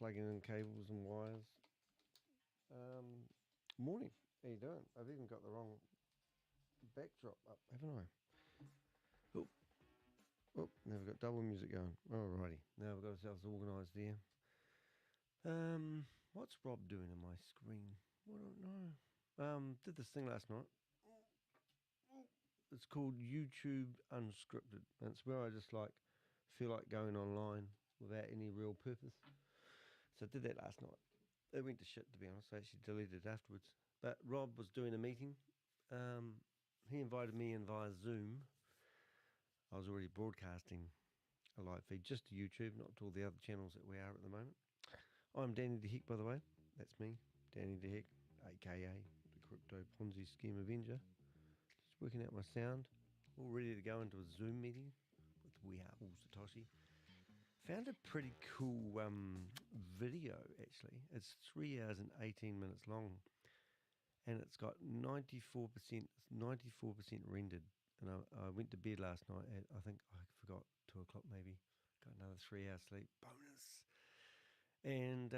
plugging in cables and wires. Morning. How you doing? I've even got the wrong backdrop up, haven't I? Oh, now we've got double music going. Alrighty. Now we've got ourselves organised there. What's Rob doing on my screen? I don't know. Did this thing last night. It's called YouTube Unscripted. And it's where I just feel like going online without any real purpose. So I did that last night. It went to shit, to be honest. I actually deleted it afterwards. But Rob was doing a meeting. He invited me in via Zoom. I was already broadcasting a live feed just to YouTube, not to all the other channels that we are at the moment. I'm Danny the Heck, by the way. That's me, Danny the Heck, aka the Crypto Ponzi Scheme Avenger. Just working out my sound. All ready to go into a Zoom meeting with We Are All SATOSHI. Found a pretty cool video, actually. It's 3 hours and 18 minutes long. And it's got 94% rendered. And I went to bed last night at, I think I forgot, 2 o'clock maybe. Got another 3 hours sleep. Bonus. And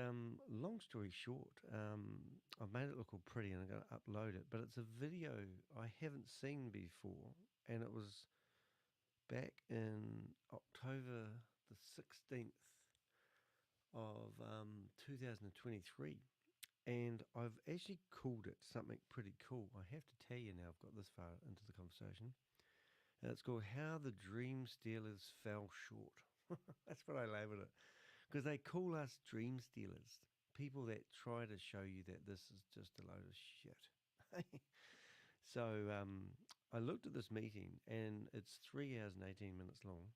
long story short, I've made it look all pretty and I'm going to upload it. But it's a video I haven't seen before. And it was back in October the 16th of 2023. And I've actually called it something pretty cool. I have to tell you now, I've got this far into the conversation. And it's called How the Dream Stealers Fell Short. That's what I labelled it. Because they call us dream stealers. People that try to show you that this is just a load of shit. So I looked at this meeting and it's 3 hours and 18 minutes long.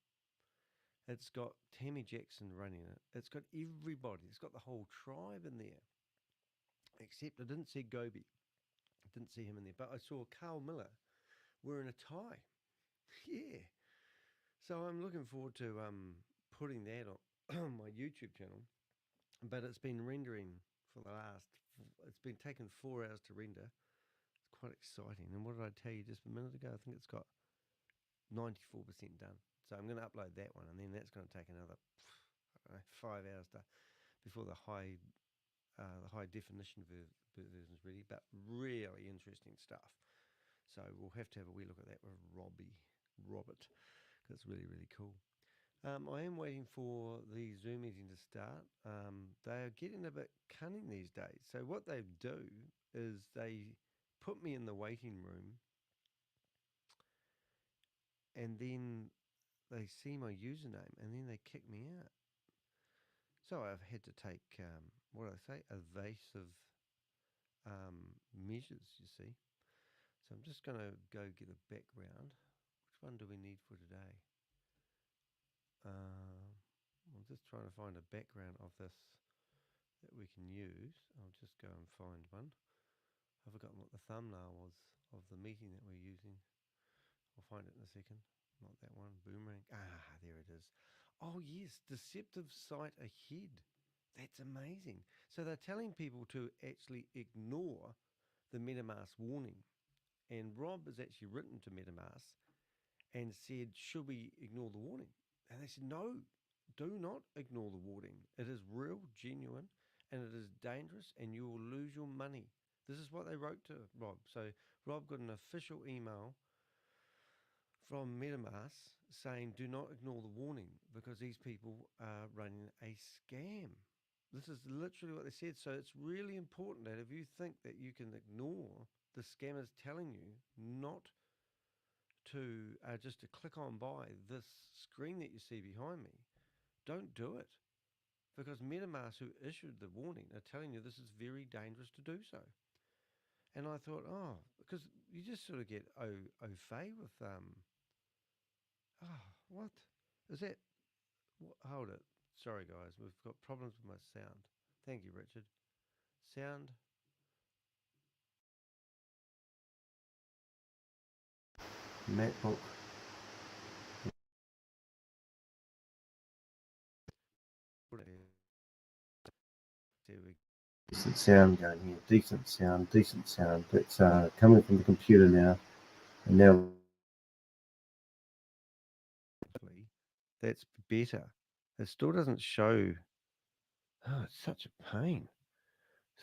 It's got Tami Jackson running it. It's got everybody. It's got the whole tribe in there. Except I didn't see Gobi. I didn't see him in there. But I saw Carl Millar wearing a tie. Yeah. So I'm looking forward to putting that on my YouTube channel. But it's been rendering for the it's been taking 4 hours to render. It's quite exciting. And what did I tell you just a minute ago? I think it's got 94% done. So I'm going to upload that one, and then that's going to take another 5 hours before the high definition version is ready. But really interesting stuff. So we'll have to have a wee look at that with Robert, because it's really, really cool. I am waiting for the Zoom meeting to start. They are getting a bit cunning these days. So what they do is they put me in the waiting room, and then they see my username, and then they kick me out. So I've had to take, what do I say, evasive measures, you see. So I'm just going to go get a background. Which one do we need for today? I'm just trying to find a background of this that we can use. I'll just go and find one. I've forgotten what the thumbnail was of the meeting that we're using. I'll find it in a second. Not that one. Boomerang. Ah, there it is. Oh, yes. Deceptive site ahead. That's amazing. So they're telling people to actually ignore the Metamask warning. And Rob has actually written to Metamask and said, should we ignore the warning? And they said, no, do not ignore the warning. It is real, genuine, and it is dangerous, and you will lose your money. This is what they wrote to Rob. So Rob got an official email from Metamask saying, do not ignore the warning because these people are running a scam. This is literally what they said. So it's really important that if you think that you can ignore the scammers telling you not to just to click on by this screen that you see behind me, don't do it. Because Metamask, who issued the warning, are telling you this is very dangerous to do so. And I thought, oh, because you just sort of get au fait with, what? Is that, hold it. Sorry, guys, we've got problems with my sound. Thank you, Richard. Sound. MacBook. There we go. Decent sound going here. Decent sound. It's coming from the computer now. And now that's better. It still doesn't show. Oh, it's such a pain.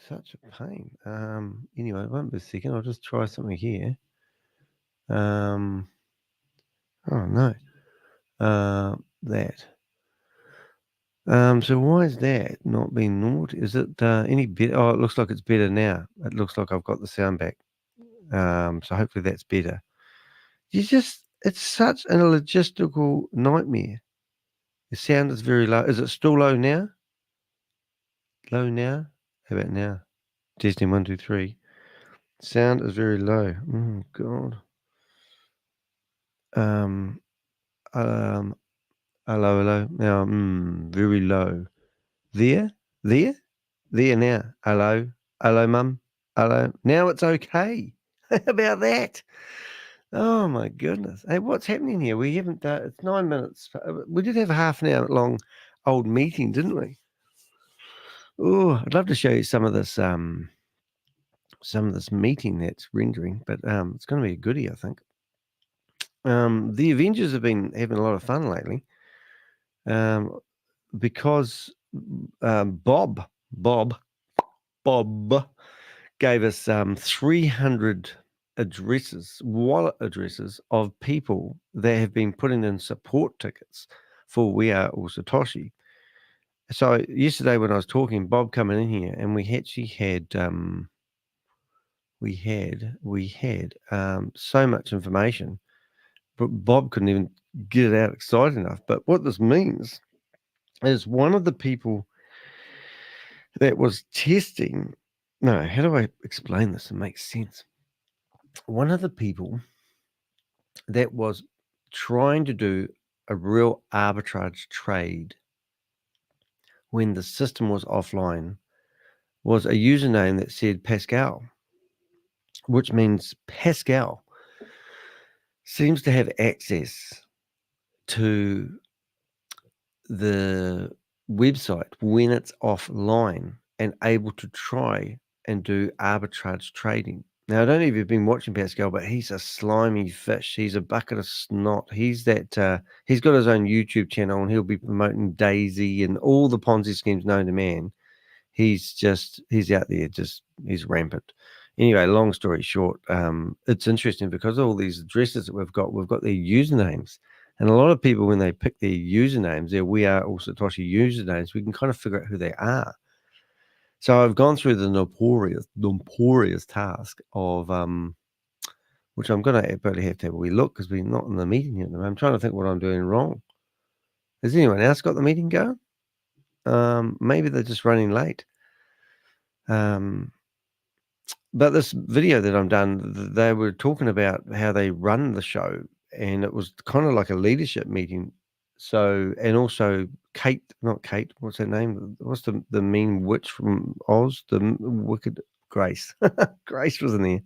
Such a pain. Anyway, it won't be a second. I'll just try something here. Oh no. That. So why is that not being naughty? Is it any better? Oh, it looks like it's better now. It looks like I've got the sound back. So hopefully that's better. It's such a logistical nightmare. The sound is very low. Is it still low now? Low now? How about now? Testing 1, 2, 3. Sound is very low. Oh God. Um, hello, hello. Now, very low. There, there now. Hello, mum. Hello. Now it's okay. How about that? Oh my goodness. Hey, what's happening here? We haven't. It's 9 minutes. We did have a half an hour long old meeting, didn't we? Oh, I'd love to show you some of this meeting that's rendering, but it's going to be a goodie, I think. The Avengers have been having a lot of fun lately, because Bob gave us 300 wallet addresses of people that have been putting in support tickets for We Are All Satoshi. So yesterday when I was talking, Bob coming in here, and we actually had so much information, but Bob couldn't even get it out excited enough. But what this means is one of the people that was testing. No, how do I explain this and make sense? One of the people that was trying to do a real arbitrage trade when the system was offline was a username that said Pascal, which means Pascal seems to have access to the website when it's offline and able to try and do arbitrage trading. Now, I don't know if you've been watching Pascal, but he's a slimy fish. He's a bucket of snot. He's that. He's got his own YouTube channel, and he'll be promoting Daisy and all the Ponzi schemes known to man. He's out there, he's rampant. Anyway, long story short, it's interesting because all these addresses that we've got their usernames. And a lot of people, when they pick their usernames, their We Are All Satoshi usernames, we can kind of figure out who they are. So I've gone through the notorious task of, which I'm going to probably have to have a wee look because we're not in the meeting yet. I'm trying to think what I'm doing wrong. Has anyone else got the meeting going? Maybe they're just running late. But this video that I'm done, they were talking about how they run the show, and it was kind of like a leadership meeting. So, and also not Kate, what's her name? What's the mean witch from Oz? The wicked Grace. Grace was in there.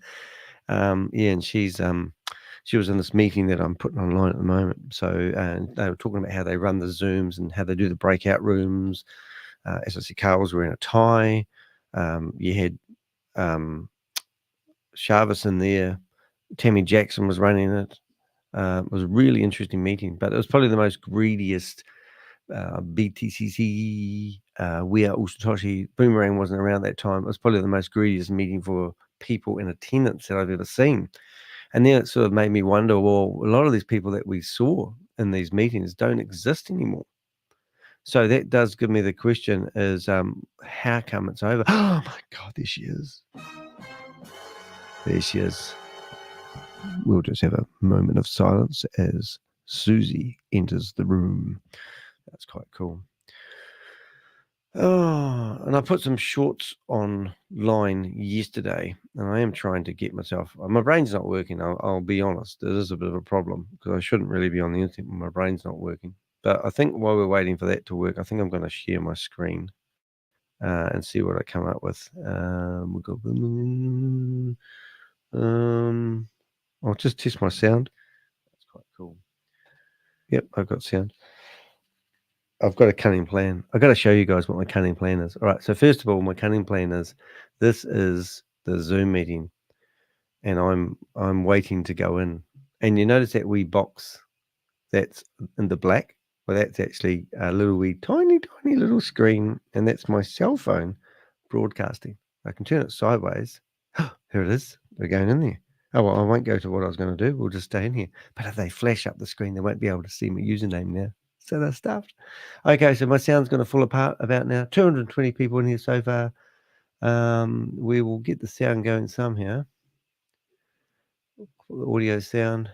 Yeah, and she was in this meeting that I'm putting online at the moment. So, they were talking about how they run the Zooms and how they do the breakout rooms. As I see, Carl was wearing a tie. You had ShaveZ in there. Tami Jackson was running it. It was a really interesting meeting, but it was probably the most greediest BTCC. We Are All Satoshi. Boomerang wasn't around that time. It was probably the most greediest meeting for people in attendance that I've ever seen. And then it sort of made me wonder, well, a lot of these people that we saw in these meetings don't exist anymore. So that does give me the question is, how come it's over? Oh my God, there she is. There she is. We'll just have a moment of silence as Susie enters the room. That's quite cool. Oh, and I put some shorts online yesterday, and I am trying to get myself. My brain's not working. I'll be honest. It is a bit of a problem because I shouldn't really be on the internet when my brain's not working. But I think while we're waiting for that to work, I think I'm going to share my screen and see what I come up with. We'll go. I'll just test my sound. That's quite cool. Yep, I've got sound. I've got a cunning plan. I've got to show you guys what my cunning plan is. All right. So first of all, my cunning plan is this is the Zoom meeting, and I'm waiting to go in. And you notice that wee box that's in the black Well, that's actually a little wee tiny little screen, and that's my cell phone broadcasting. I can turn it sideways. Here it is. We're going in there. Oh, well, I won't go to what I was going to do. We'll just stay in here. But if they flash up the screen, they won't be able to see my username now. So they're stuffed. Okay, so my sound's going to fall apart about now. 220 people in here so far. We will get the sound going somehow. The audio sound.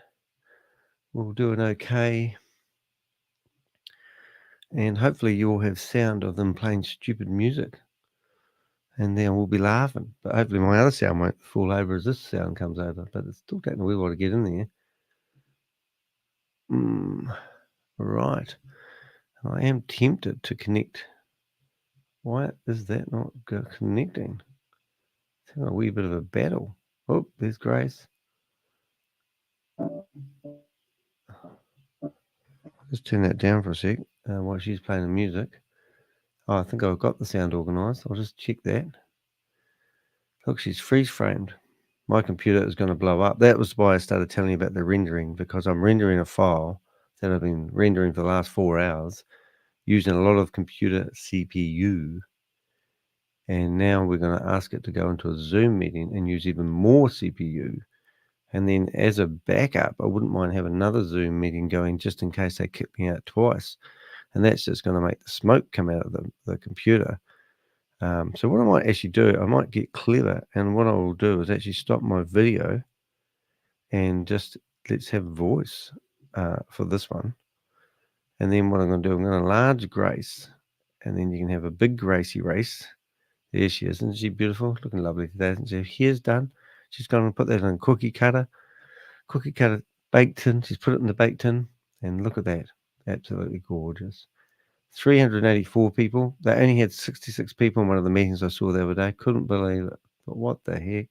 We'll do an okay. And hopefully you'll have sound of them playing stupid music. And then we'll be laughing. But hopefully my other sound won't fall over as this sound comes over. But it's still taking a wee while to get in there. Right. I am tempted to connect. Why is that not connecting? It's having a wee bit of a battle. Oh, there's Grace. Just turn that down for a sec while she's playing the music. Oh, I think I've got the sound organised. I'll just check that. Look, she's freeze-framed. My computer is going to blow up. That was why I started telling you about the rendering, because I'm rendering a file that I've been rendering for the last 4 hours using a lot of computer CPU. And now we're going to ask it to go into a Zoom meeting and use even more CPU. And then as a backup, I wouldn't mind having another Zoom meeting going just in case they kick me out twice. And that's just going to make the smoke come out of the computer. So what I might actually do, I might get clever. And what I will do is actually stop my video and just let's have voice for this one. And then what I'm going to do, I'm going to enlarge Grace. And then you can have a big Gracie race. There she is. Isn't she beautiful? Looking lovely today, isn't she? Hair's done. She's going to put that in a cookie cutter baked tin. She's put it in the baked tin. And look at that. Absolutely gorgeous. 384 people. They only had 66 people in one of the meetings I saw the other day. Couldn't believe it. But what the heck?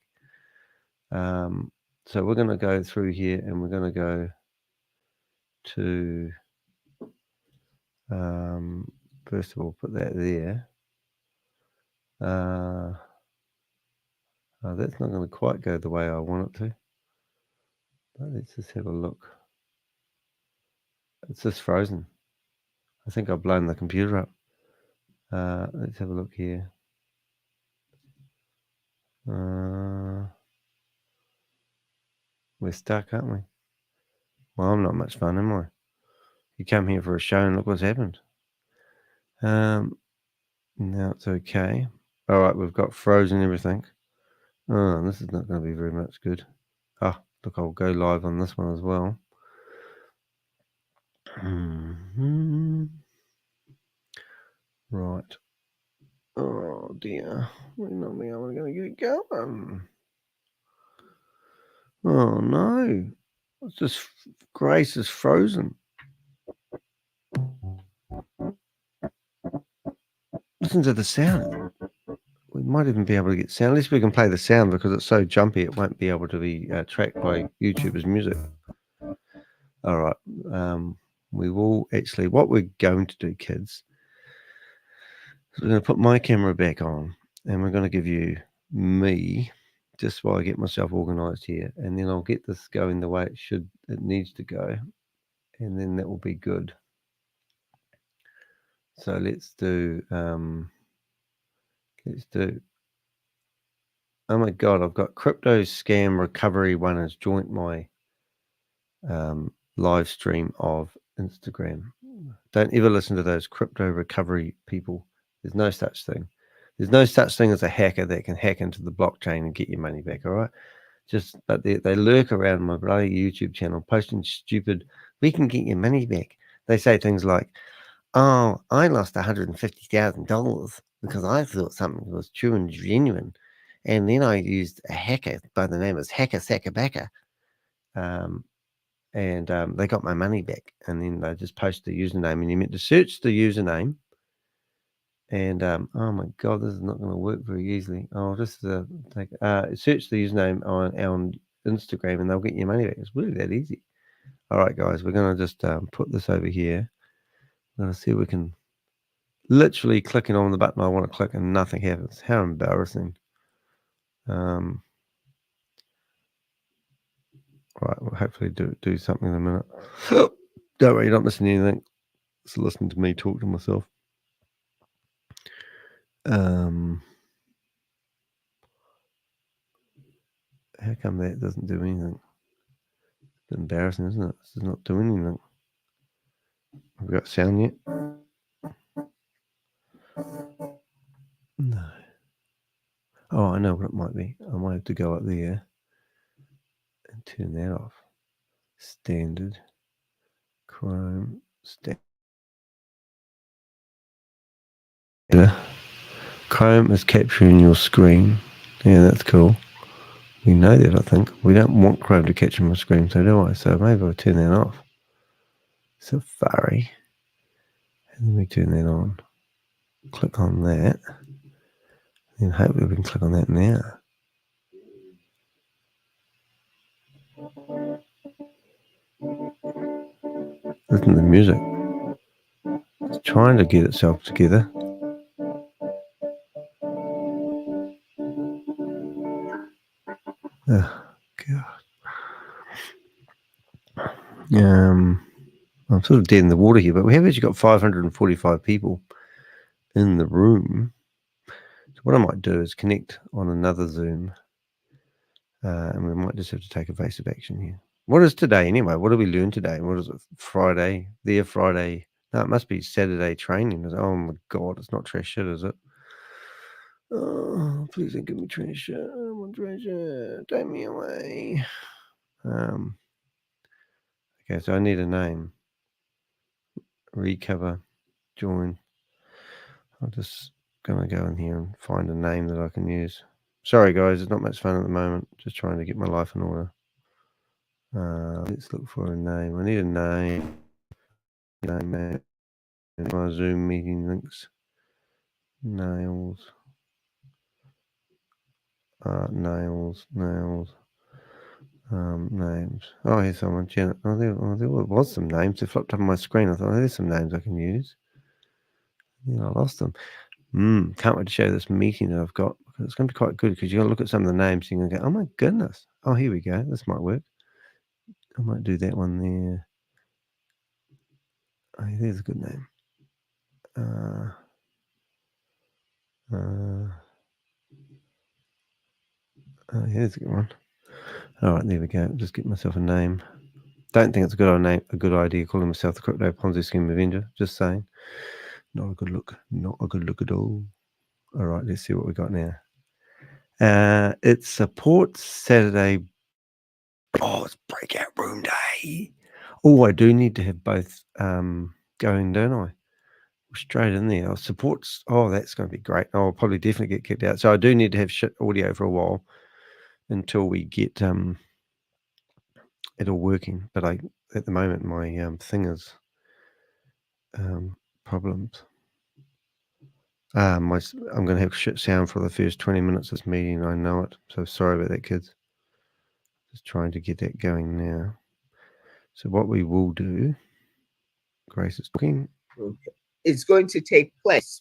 So we're going to go through here and we're going to go to, first of all, put that there. That's not going to quite go the way I want it to. But let's just have a look. It's just frozen. I think I've blown the computer up. Let's have a look here. We're stuck, aren't we? Well, I'm not much fun, am I? You come here for a show and look what's happened. Now it's okay. All right, we've got frozen everything. Oh, this is not going to be very much good. Oh, look, I'll go live on this one as well. Right. Oh, dear. We're not being able to get it going. Oh, no. It's just Grace is frozen. Listen to the sound. We might even be able to get sound. At least we can play the sound because it's so jumpy it won't be able to be tracked by YouTuber's music. All right. We will actually, what we're going to do, kids, is we're going to put my camera back on and we're going to give you me just while I get myself organised here. And then I'll get this going the way it needs to go. And then that will be good. So let's do, oh my God, I've got Crypto Scam Recovery one as joint my live stream of Instagram. Don't ever listen to those crypto recovery people. There's no such thing. There's no such thing as a hacker that can hack into the blockchain and get your money back, all right? But they lurk around my bloody YouTube channel posting stupid, we can get your money back. They say things like, oh, I lost $150,000 because I thought something was true and genuine. And then I used a hacker by the name of Hacker Sackabacca. And they got my money back. And then they just posted the username. And you meant to search the username. And, oh, my God, this is not going to work very easily. I'll just search the username on Instagram and they'll get your money back. It's really that easy. All right, guys, we're going to just put this over here. I'm going to see if we can literally clicking on the button I want to click and nothing happens. How embarrassing. Right, we'll hopefully do something in a minute. Don't worry, you're not missing anything. It's listening to me talk to myself. How come that doesn't do anything? It's embarrassing, isn't it? It's not doing anything. Have we got sound yet? No. Oh, I know what it might be. I might have to go up there and turn that off. Standard. Chrome. Standard. Chrome is capturing your screen. Yeah, that's cool. We know that, I think. We don't want Chrome to capture my screen, so do I? So maybe I'll turn that off. Safari. And then we turn that on. Click on that. And hopefully we can click on that now. Listen to the music. It's trying to get itself together. Oh, God. I'm sort of dead in the water here, but we have actually got 545 people in the room. So what I might do is connect on another Zoom, and we might just have to take evasive action here. What is today anyway? What did we learn today? What is it? Friday? Friday. No, it must be Saturday training. Oh my God, it's not trash shit, is it? Oh, please don't give me trash shit. I want trash shit. Take me away. Okay, so I need a name. Recover, join. I'm just going to go in here and find a name that I can use. Sorry, guys, it's not much fun at the moment. Just trying to get my life in order. Let's look for a name. I need a name. My Zoom meeting links. Nails. Nails. Names. Oh, here's someone. Janet. Oh, there was some names. They flopped up on my screen. I thought, oh, there's some names I can use. Yeah, I lost them. Can't wait to show this meeting that I've got. It's going to be quite good because you're going to look at some of the names and you're going to go, oh my goodness. Oh, here we go. This might work. I might do that one there. Oh, there's a good name. Here's a good one. All right, there we go. Just get myself a name. Don't think it's a good idea calling myself the Crypto Ponzi Scheme Avenger. Just saying. Not a good look. Not a good look at all. All right, let's see what we got now. It's support Saturday. Oh, it's breakout room day. Oh, I do need to have both going, don't I? Straight in there. Oh, supports. Oh, that's going to be great. I'll probably definitely get kicked out. So I do need to have shit audio for a while until we get it all working. But at the moment, my thing is problems. I'm going to have shit sound for the first 20 minutes of this meeting. I know it. So sorry about that, kids. Just trying to get that going now. So what we will do, Grace is talking. It's going to take place.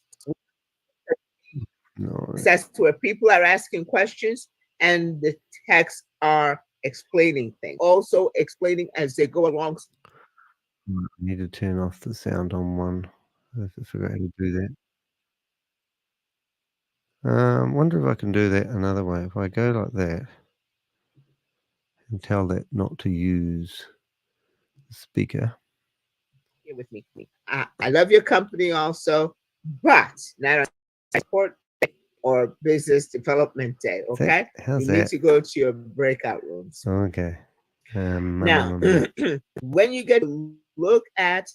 No. That's where people are asking questions and the texts are explaining things. Also explaining as they go along. I need to turn off the sound on one. I have to figure out how to do that. Wonder if I can do that another way. If I go like that and tell that not to use the speaker. Here with me. I love your company also, but not on support or business development day. Okay, how's you that? need to go to your breakout rooms. Okay. Now, when you get to look at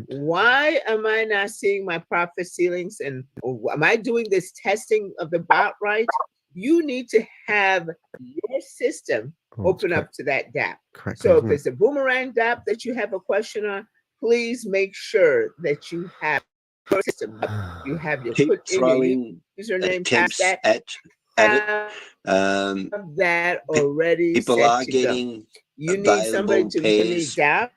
why am I not seeing my profit ceilings and am I doing this testing of the bot right? You need to have your system open up to that DApp. So if it's a Boomerang DApp that you have a question on, please make sure that you have your system. You have your keep throwing username, attempts that, at it. That already people are getting you need somebody to pairs, DApp,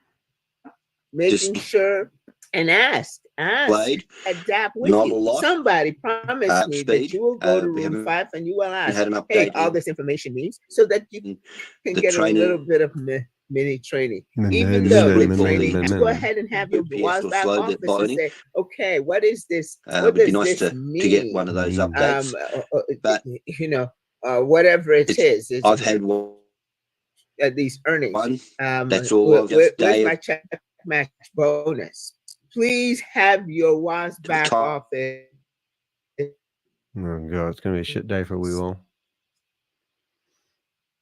making sure and ask played, a DApp with not you. a lot. Somebody promised me that you will go to room 5 and you will ask, had an update hey, all this information means, so that you can get a little bit of mini training. No, Even no, though no, the no, training, no, just go ahead and have your UPS WAS will back slow the office and binding. say, okay, what is this? What Would be does nice this to mean? get one of those updates. But you know, whatever it is. I've had one. These earnings. That's all. Where's Day my check match bonus? Please have your WAS back office. Oh god, it's going to be a shit day for a wee while.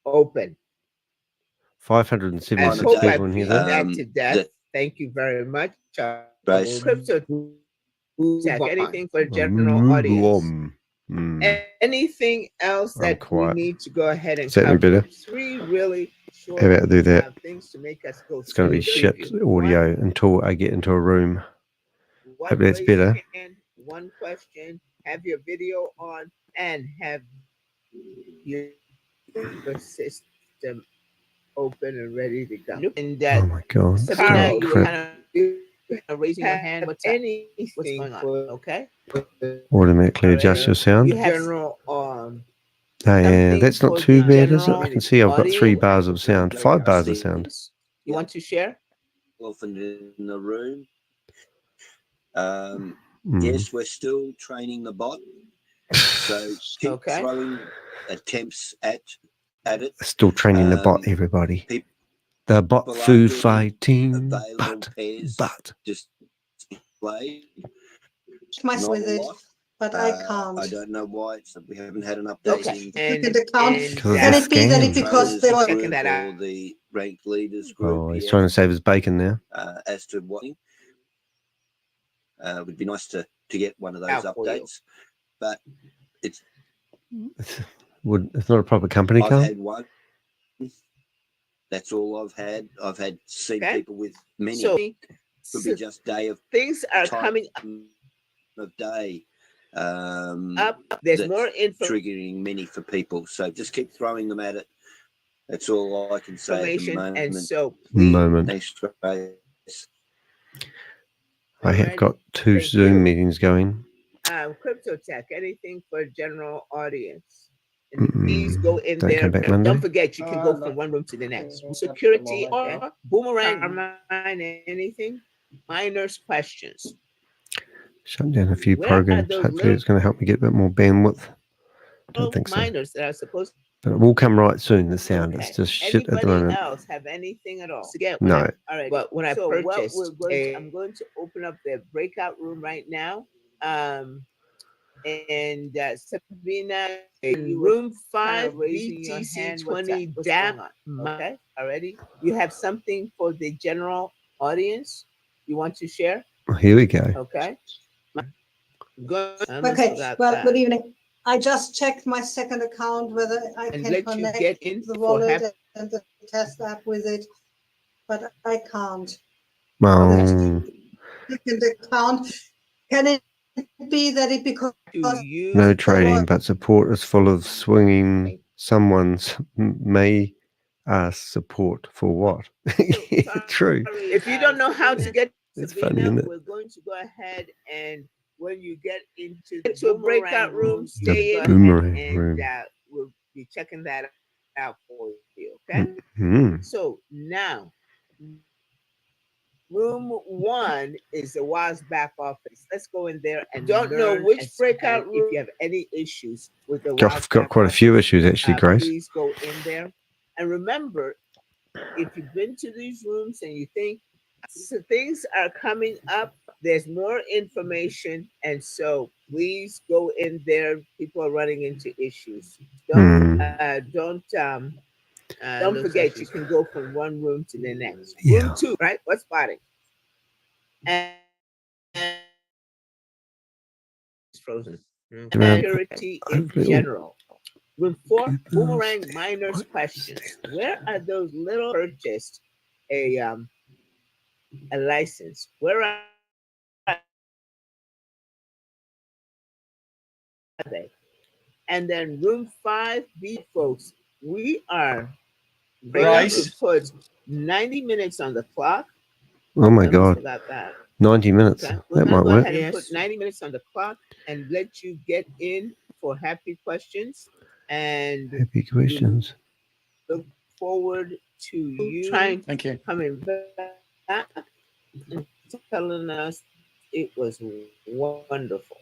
Open. 576 hope people in here. That to death. Thank you very much. Crypto Tech. Anything for general audience? Anything else that we need to go ahead and cover? Better. 3 really short How about do that? things to make us go. It's going to be shit audio until I get into a room. Hope that's better. One question. Have your video on and have your system open and ready to go. And oh my god! Sabina, you were kind of raising your hand. What's going on? Okay. Automatically adjust your sound. You have general yeah, that's not too bad, is it? I can see I've got 3 bars of sound, 5 bars of sound. You want to share? Often in the room. Yes, we're still training the bot. So keep throwing attempts at it. Still training the bot, everybody. The bot foo fighting, but just play. With it, but I can't. I don't know why we haven't had an update. Can it be that it's because they were checking that out? Or the ranked leaders group. Oh, he's trying to save his bacon now. As to what would be nice to get one of those updates, but it's it's not a proper company car. I've had one. That's all I've had. I've had seen people with many. So, could be just day of things are coming of day. Up. There's more triggering many for people. So just keep throwing them at it. That's all I can say at the moment. And so, I have got 2 Zoom meetings going. Crypto Tech. Anything for general audience? And please go in there. Don't forget, you can go from one room to the next. Security or boomerang. Anything? Minors questions. Shut down a few programs. Hopefully, it's going to help me get a bit more bandwidth. I don't think so. Minors that are supposed. But it will come right soon. The sound is just shit at the moment. Anybody else have anything at all? No. All right. But when I purchased, I'm going to open up the breakout room right now. And Sabina, room 5, BTC 20 DAP. Okay, already. You have something for the general audience you want to share? Here we go. Okay. Okay. Well, good evening. I just checked my second account whether I can connect the wallet and the test app with it, but I can't. Well, second account. Can it be that it because no trading, but support is full of swinging. Someone's may ask support for what? Yeah, true. If you don't know how to get it's Sabina, funny, isn't it? we're going to go ahead and when you get into the breakout room, stay in boomerang and room. We'll be checking that out for you. Okay. So now, room 1 is the WAS back office. Let's go in there and don't know which breakout room. If you have any issues with the WAS I've got quite a few issues actually, Grace. Please go in there. And remember, if you've been to these rooms and you think things are coming up, there's more information, and so please go in there. People are running into issues. Don't forget, you can go from one room to the next. Yeah. Room 2, right? What's spotting? And it's frozen. Security in general. Room 4, boomerang minors questions. Where are those little purchased a license? Where are they? And then room 5B, folks, we are going to put 90 minutes on the clock. Oh my God. That. 90 minutes. Okay. That might work. Go ahead and put 90 minutes on the clock and let you get in for happy questions. And happy questions. Look forward to you trying to coming back and telling us it was wonderful.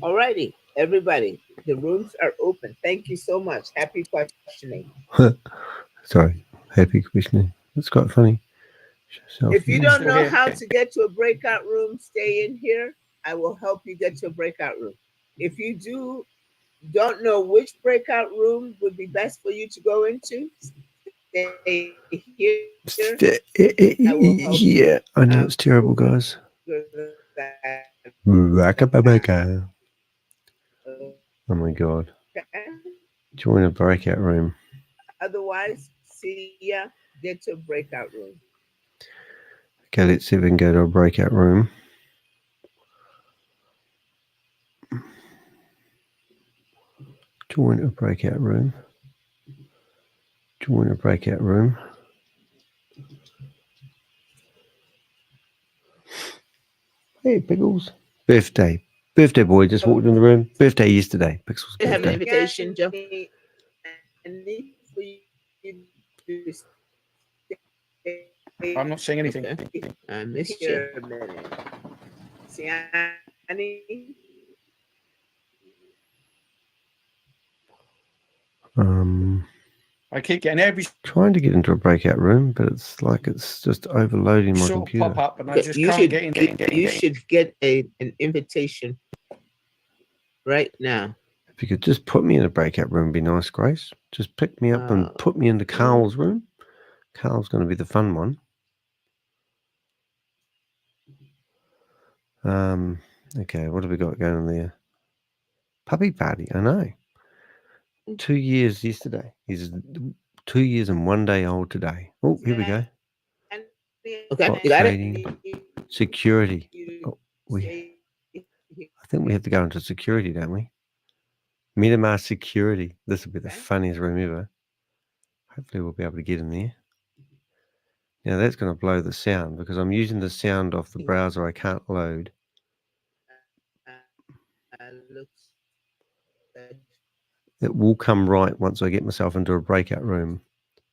All righty, everybody, the rooms are open. Thank you so much. Happy questioning. Sorry, happy questioning. That's quite funny. If you don't know how to get to a breakout room, stay in here. I will help you get to a breakout room. If you don't know which breakout room would be best for you to go into, stay here. Yeah, I know it's terrible, guys. Oh my god. Join a breakout room. Otherwise, see ya. Get to a breakout room. Okay, let's see if we can go to a breakout room. Join a breakout room. Join a breakout room. Hey, Pickles. Birthday. Birthday boy just walked in the room. Birthday yesterday. Pixels. I have an invitation, Joe. I'm not seeing anything. Okay. I missed you. A minute. Siani? I keep getting every trying to get into a breakout room, but it's like it's just overloading my computer. Pop up, and I just can't get in. You should get an invitation right now. If you could just put me in a breakout room, be nice, Grace. Just pick me up and put me into Carl's room. Carl's going to be the fun one. Okay, what have we got going on there? Puppy party, I know. 2 years yesterday. He's 2 years and 1 day old today. Oh, here we go. Okay, you got it. Security. Oh, I think we have to go into security, don't we? Metamask security. This will be the funniest room ever. Hopefully we'll be able to get in there. Now that's going to blow the sound because I'm using the sound off the browser I can't load. It will come right once I get myself into a breakout room.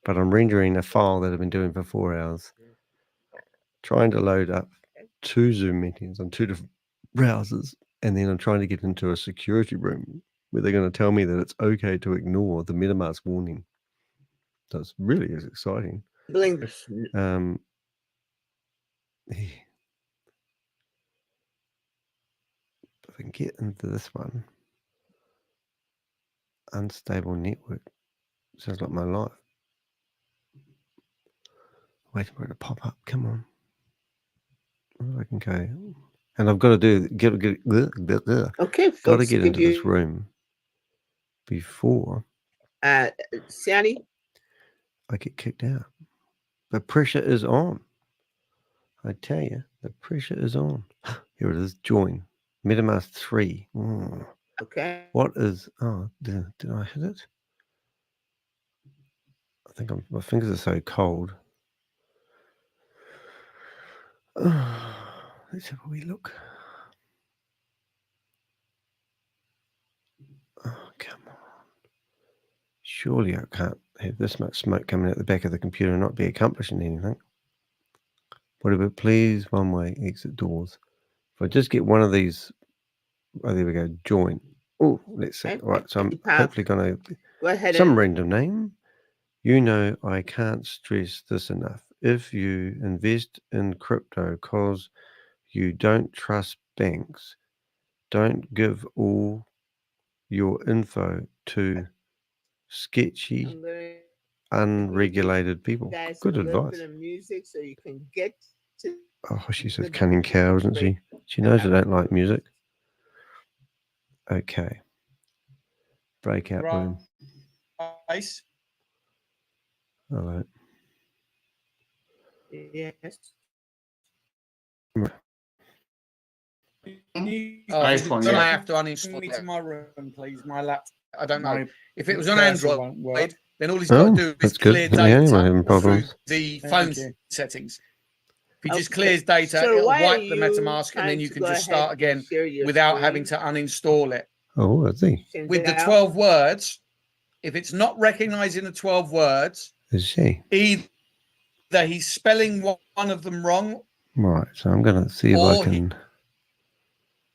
But I'm rendering a file that I've been doing for 4 hours. Trying to load up 2 Zoom meetings on 2 different browsers. And then I'm trying to get into a security room where they're going to tell me that it's okay to ignore the Metamask warning. So it's really exciting. If I can get into this one. Unstable network. Sounds like my life. Waiting for it to pop up. Come on. I can go. And I've got to do okay. Got to get into this room before Siani, I get kicked out. The pressure is on. I tell you, the pressure is on. Here it is. Join. Metamask 3. Okay. What is? Oh, did I hit it? I think my fingers are so cold. Let's have a wee look. Oh, come on. Surely I can't have this much smoke coming out the back of the computer and not be accomplishing anything. Whatever, please, one way, exit doors. If I just get one of these, oh, there we go, join. Oh, let's see. All right, so I'm hopefully going to, go ahead. Some random name. You know, I can't stress this enough. If you invest in crypto because you don't trust banks, don't give all your info to sketchy, unregulated people. Good advice. Music so you can get to she says cunning cow, isn't she? She knows I don't like music. Okay. Breakout room. Nice. Hello. Yes. I have to uninstall me to my room, please. My laptop. I don't know. If it was on Android, then all he's got to do is clear data through the phone settings. If he just clears data, it'll wipe the Metamask, and then you can just start again without having to uninstall it. Oh, I see. With the 12 words, if it's not recognizing the 12 words, Is she? Either he's spelling one of them wrong. Right. So I'm going to see if I can.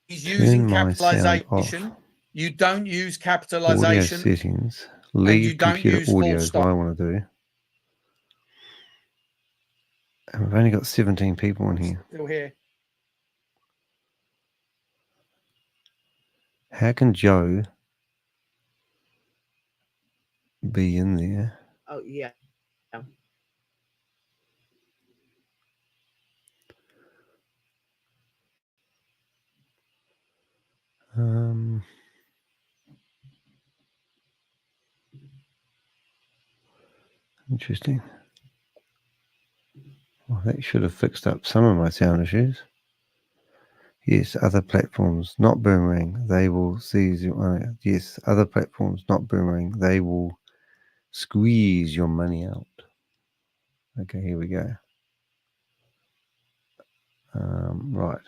He's using capitalization. You don't use capitalization. Audio settings. Leave computer audio is what I want to do. And we've only got 17 people in here. Still here. How can Joe be in there? Oh, yeah. Interesting. Well, that should have fixed up some of my sound issues. Yes, other platforms, not Boomerang. They will seize your money. Yes, other platforms, not Boomerang. They will squeeze your money out. Okay, here we go. Right.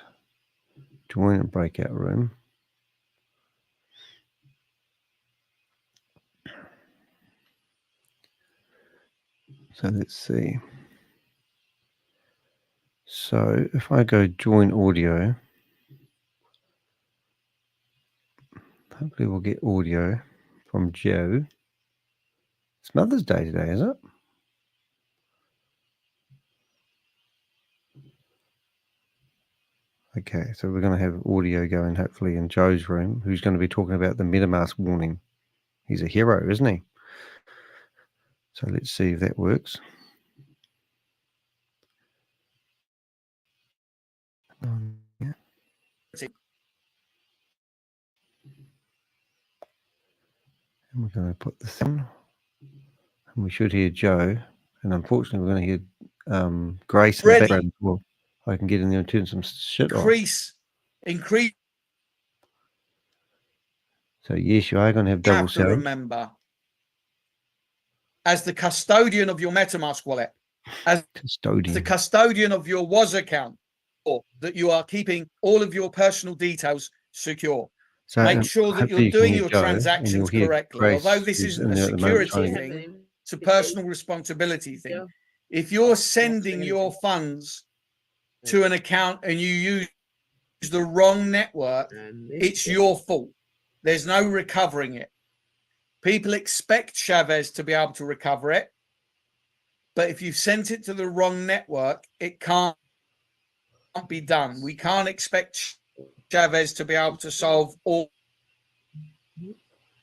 Join a breakout room. So let's see. So if I go join audio, hopefully we'll get audio from Joe. It's Mother's Day today, is it? Okay, so we're going to have audio going hopefully in Joe's room, who's going to be talking about the Metamask warning. He's a hero, isn't he? So let's see if that works. Yeah. And we're going to put this on. And we should hear Joe. And unfortunately, we're going to hear Grace in the background as well. I can get in there and turn some shit off. Increase. So yes, you are going to have double sound. Remember, as the custodian of your MetaMask wallet, as the custodian of your WAS account, that you are keeping all of your personal details secure. So make sure that you're doing your transactions correctly. Although this isn't a security thing, it's a personal responsibility thing. If you're sending your funds to an account and you use the wrong network, it's your fault. There's no recovering it. People expect ShaveZ to be able to recover it, but if you've sent it to the wrong network, it can't be done. We can't expect ShaveZ to be able to solve all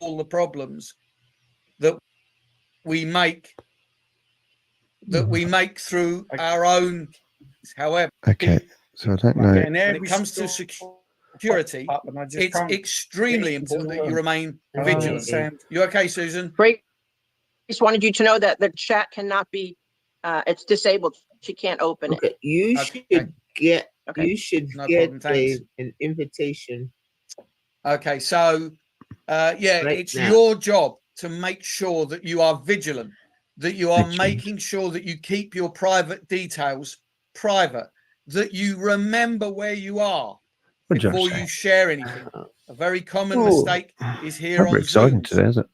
the problems that we make through our own. However, okay, so I don't know. When it comes to security, it's extremely important that you remain vigilant. You okay, Susan? Great. Just wanted you to know that the chat cannot be. It's disabled. She can't open it. You should get. Okay. You should get an invitation. Okay, so it's your job to make sure that you are vigilant, that you are making sure that you keep your private details private, that you remember where you are before you share anything. A very common mistake is here on Zoom,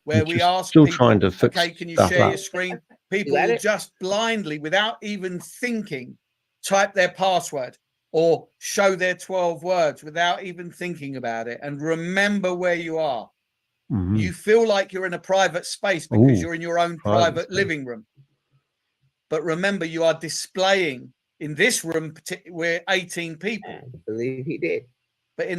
where we ask people, trying to fix okay, can you share your screen? People will just blindly, without even thinking, type their password or show their 12 words without even thinking about it. And remember where you are. You feel like you're in a private space because you're in your own private living room. But remember, you are displaying, in this room, we're 18 people. I believe he did. But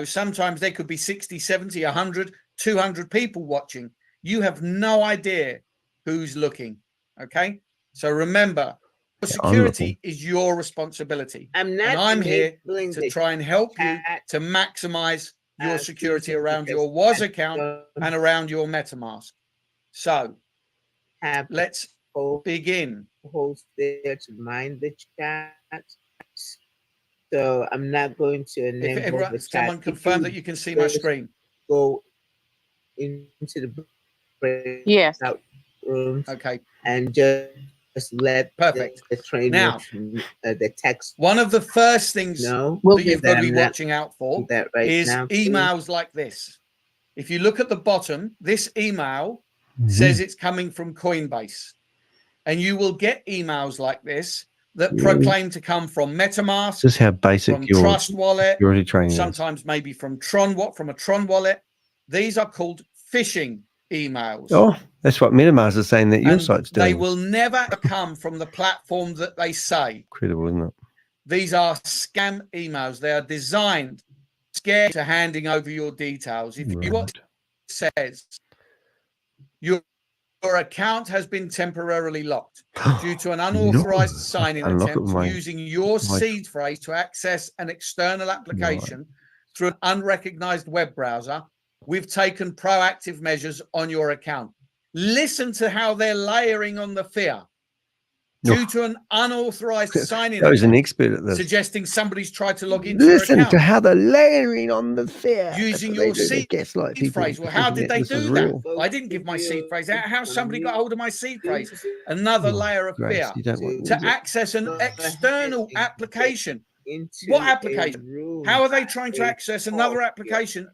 sometimes there could be 60, 70, 100, 200 people watching. You have no idea who's looking. Okay? So remember, security is your responsibility. I'm here to try and help you to maximize your security around your WAS account and around your MetaMask. So let's begin. Host there to mind the chat. So I'm not going to enable the chat. Someone confirm that you can see my screen. Go into the breakout rooms. Okay. And just let the train now the text. One of the first things that you've got to be watching out for is emails like this. If you look at the bottom, this email says it's coming from Coinbase. And you will get emails like this that proclaim to come from Metamask, just how basic from Trust Wallet, training sometimes maybe from from a Tron wallet. These are called phishing emails. Oh, that's what Metamask is saying that your site's doing. They will never come from the platform that they say. Incredible, isn't it? These are scam emails. They are designed to scare you to handing over your details. If you what says your account has been temporarily locked due to an unauthorized sign-in attempt using your seed phrase to access an external application through an unrecognized web browser, we've taken proactive measures on your account. Listen to how they're layering on the fear. Due to an unauthorized sign-in attempt, an expert at this. Suggesting somebody's tried to log into your account. Listen to how they're layering on the fear. Using your seed phrase. Well, how did they do that? I didn't give my seed phrase. How somebody got hold of my seed phrase? Another layer of fear. To access an external application. What application? How are they trying to access another application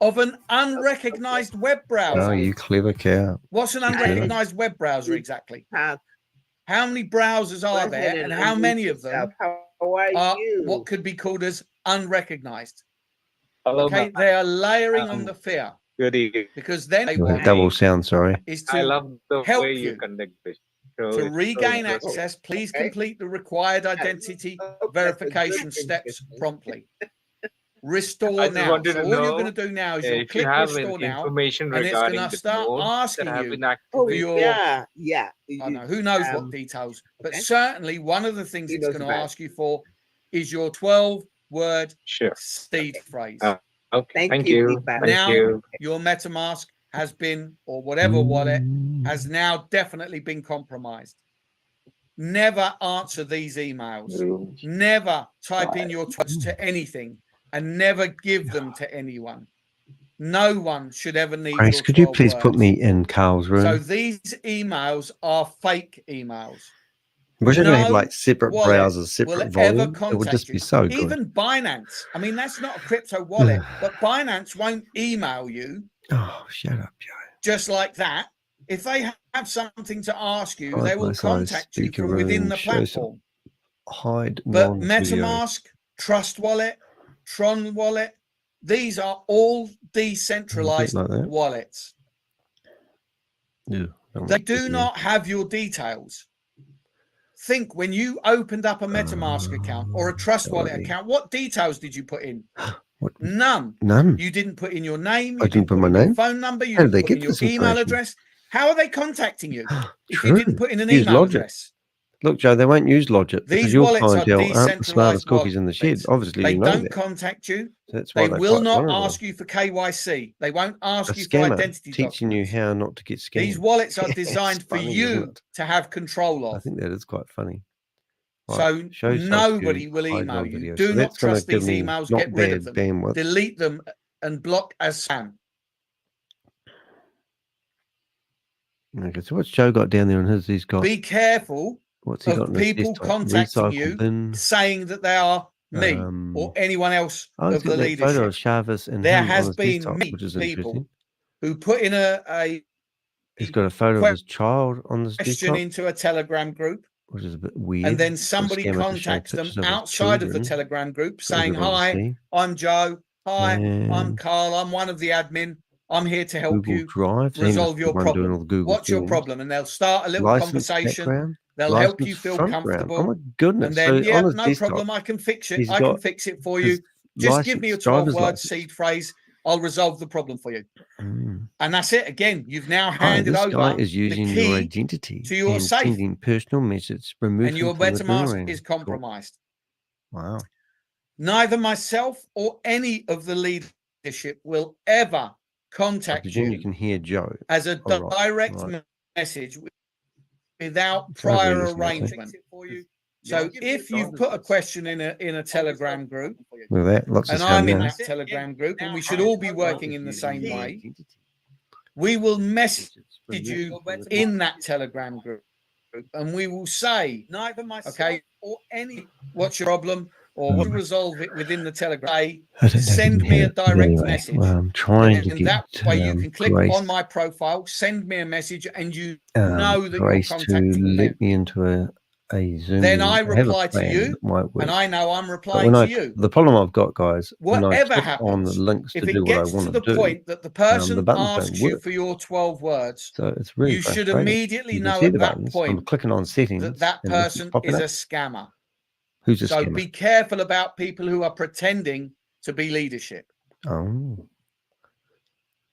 of an unrecognized web browser? Oh, you clever cow. What's an unrecognized web browser exactly? How many browsers are there, and how many of them are what could be called as unrecognized? Okay, they are layering on the fear. Good evening. Because then they want double sound. Sorry, is to help you conduct this. To regain access, please complete the required identity verification steps promptly. Restore now. So all you're going to do now is you'll click restore now, and it's going to start asking you for your. I know who knows what details, but certainly one of the things it's going to ask you for is your 12-word seed phrase. Okay, thank you. Now your MetaMask has been, or whatever wallet has now definitely been compromised. Never answer these emails. Never type in your tweets to anything. And never give them to anyone. No one should ever need. Grace, could you please put me in Carl's room? So these emails are fake emails. We're going to have like separate browsers, separate volume. It would just be so good. Even Binance. I mean, that's not a crypto wallet, but Binance won't email you. Oh, shut up, Joe. Just like that. If they have something to ask you, they will contact you from within the platform. But MetaMask, Trust Wallet, Tron Wallet, these are all decentralized wallets. They do not have your details. Think when you opened up a MetaMask account or a Trust Wallet account, what details did you put in? None. You didn't put in your name. I didn't put my name. Phone number. You didn't put in your email address. How are they contacting you if you didn't put in an email address? Look, Joe, they won't use Logic. These wallets are aren't the smartest cookies in the shed. Obviously, they don't contact you. They will not ask you for KYC. They won't ask you for identity teaching you how not to get scammed. These wallets are designed for you to have control of. I think that is quite funny. So nobody will email you. Do not trust these emails. Get rid of them. Delete them and block as spam. Okay, so what's Joe got down there on his? He's got. Be careful. What's he got of people contacting you saying that they are me or anyone else of the leadership. Photo of ShaveZ and there has been people who put in he's got a photo of his child on this question into a Telegram group, which is a bit weird. And then somebody contacts them outside of the Telegram group saying, "Hi, I'm Joe. Hi, I'm Carl. I'm one of the admin. I'm here to help you resolve your problem. What's your problem?" And they'll start a little conversation. They'll help you feel comfortable. Oh my goodness. And then, no problem. I can fix it. I can fix it for you. Just give me a 12-word seed phrase. I'll resolve the problem for you. And that's it. Again, you've now handed over guy is using the key your identity to your safe. Sending personal messages, and your MetaMask is compromised. Wow. Neither myself or any of the leadership will ever contact you can hear Joe as a direct message without prior arrangement. So if you've put a question in a Telegram group, and I'm in that Telegram group, and we should all be working in the same way, we will message you in that Telegram group, and we will say, neither myself or any, what's your problem? or resolve it within the Telegram, send me a direct message. Well, I'm trying to get that way you can click Grace, on my profile, send me a message, and you know that Grace you're contacting to let them. me into a Zoom. Then I reply to you, and I know I'm replying to you. The problem I've got, guys, whatever when I happens, on the links if to it do what I gets want to the do, point that the person buttons asks don't you work. for your 12 words, So it's really you should frustrating. immediately You can know see at the that buttons. point I'm clicking on settings, that that and this person popping is up. a scammer. Who's a So scammer? be careful about people who are pretending to be leadership. Oh.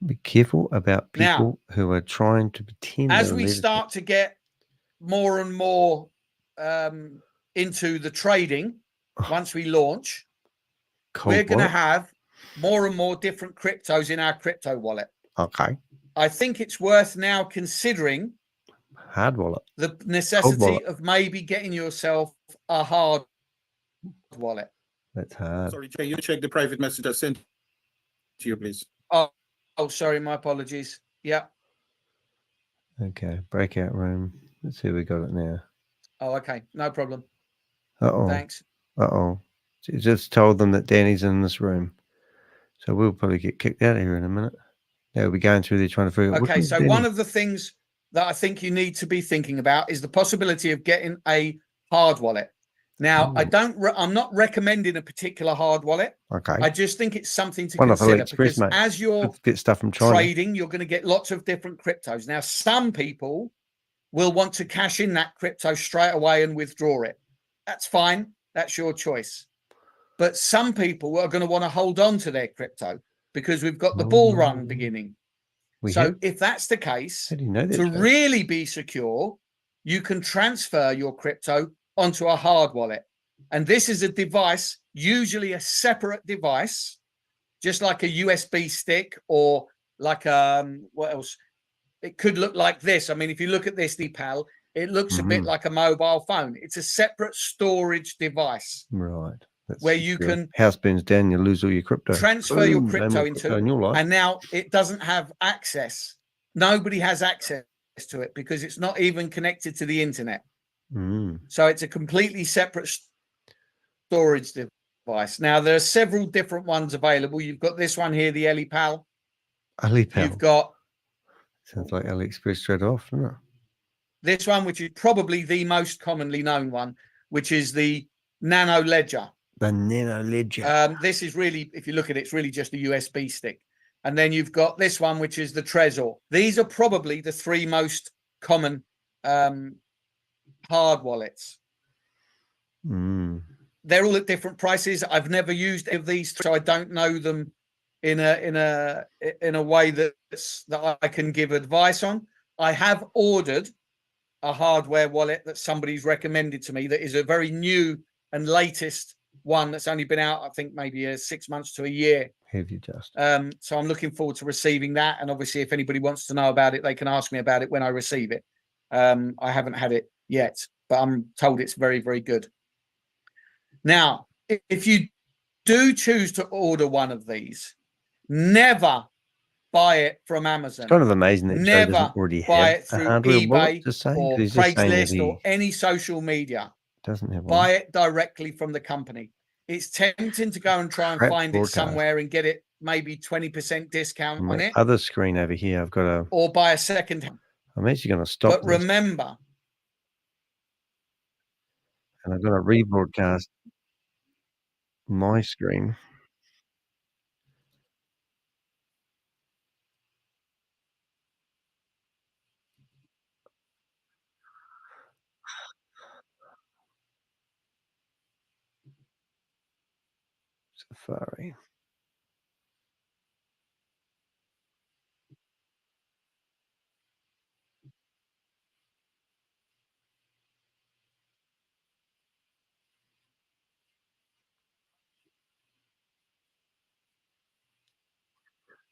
Be careful about people who are trying to pretend. As we start to get more and more into the trading, once we launch, we're going to have more and more different cryptos in our crypto wallet. Okay. I think it's worth now considering hard wallet. The necessity of maybe getting yourself a hard wallet. That's hard. Sorry, can you check the private message I sent to you, please? Oh, sorry, my apologies. Yeah. Okay, breakout room. Let's see, we got it now. Oh, okay, no problem. Thanks. You just told them that Danny's in this room, so we'll probably get kicked out of here in a minute. They'll be going through there trying to figure out. Okay, so one of the things that I think you need to be thinking about is the possibility of getting a hard wallet. Now, I'm not recommending a particular hard wallet. Okay. I just think it's something to consider because mate. as you're get stuff from China. trading, you're going to get lots of different cryptos. Now, some people will want to cash in that crypto straight away and withdraw it. That's fine. That's your choice. But some people are going to want to hold on to their crypto because we've got the bull run beginning. If that's the case, to really be secure, you can transfer your crypto onto a hard wallet. And this is a device, usually a separate device, just like a USB stick or like what else? It could look like this. I mean, if you look at this, Deepal, it looks a bit like a mobile phone. It's a separate storage device. Right. Where you can house burns down, you lose all your crypto. Transfer your crypto into, and now it doesn't have access. Nobody has access to it because it's not even connected to the internet. So it's a completely separate storage device. Now there are several different ones available. You've got this one here, the AliPal. AliPal. You've got. Sounds like AliExpress straight off, doesn't it? This one, which is probably the most commonly known one, which is the Nano Ledger. The Nano Ledger. This is really, if you look at it, it's really just a USB stick. And then you've got this one, which is the Trezor. These are probably the three most common hard wallets. They're all at different prices. I've never used any of these, so I don't know them in a way that I can give advice on. I have ordered a hardware wallet that somebody's recommended to me that is a very new and latest one that's only been out, I think maybe 6 months to a year. Have you just? So I'm looking forward to receiving that. And obviously, if anybody wants to know about it, they can ask me about it when I receive it. I haven't had it yet, but I'm told it's very, very good. Now, if you do choose to order one of these, never buy it from Amazon. It's kind of amazing that never Joe doesn't already buy have it through eBay or Craigslist or any social media. Doesn't have buy it directly from the company. It's tempting to go and try and find it somewhere and get it maybe 20% discount on it. Other screen over here, I've got a. Or buy a second hand. I'm actually going to stop. But remember, and I'm going to rebroadcast my screen. Safari.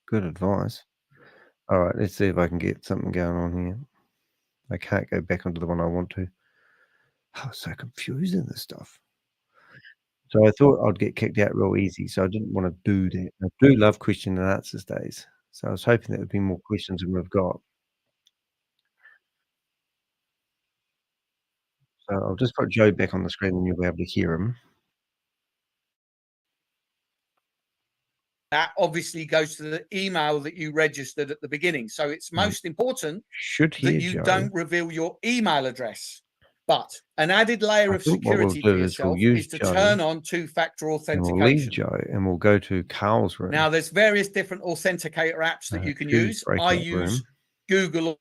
Good advice. All right, let's see if I can get something going on here. I can't go back onto the one I want to. Oh, so confusing, this stuff. So I thought I'd get kicked out real easy, so I didn't want to do that. I do love question and answers days, so I was hoping there would be more questions than we've got. So I'll just put Joe back on the screen and you'll be able to hear him. that obviously goes to the email that you registered at the beginning. So it's most important that you don't reveal your email address. But an added layer of security for yourself is to turn on two-factor authentication. We'll leave Joe and we'll go to Carl's room. Now, there's various different authenticator apps that you can use. I use Google.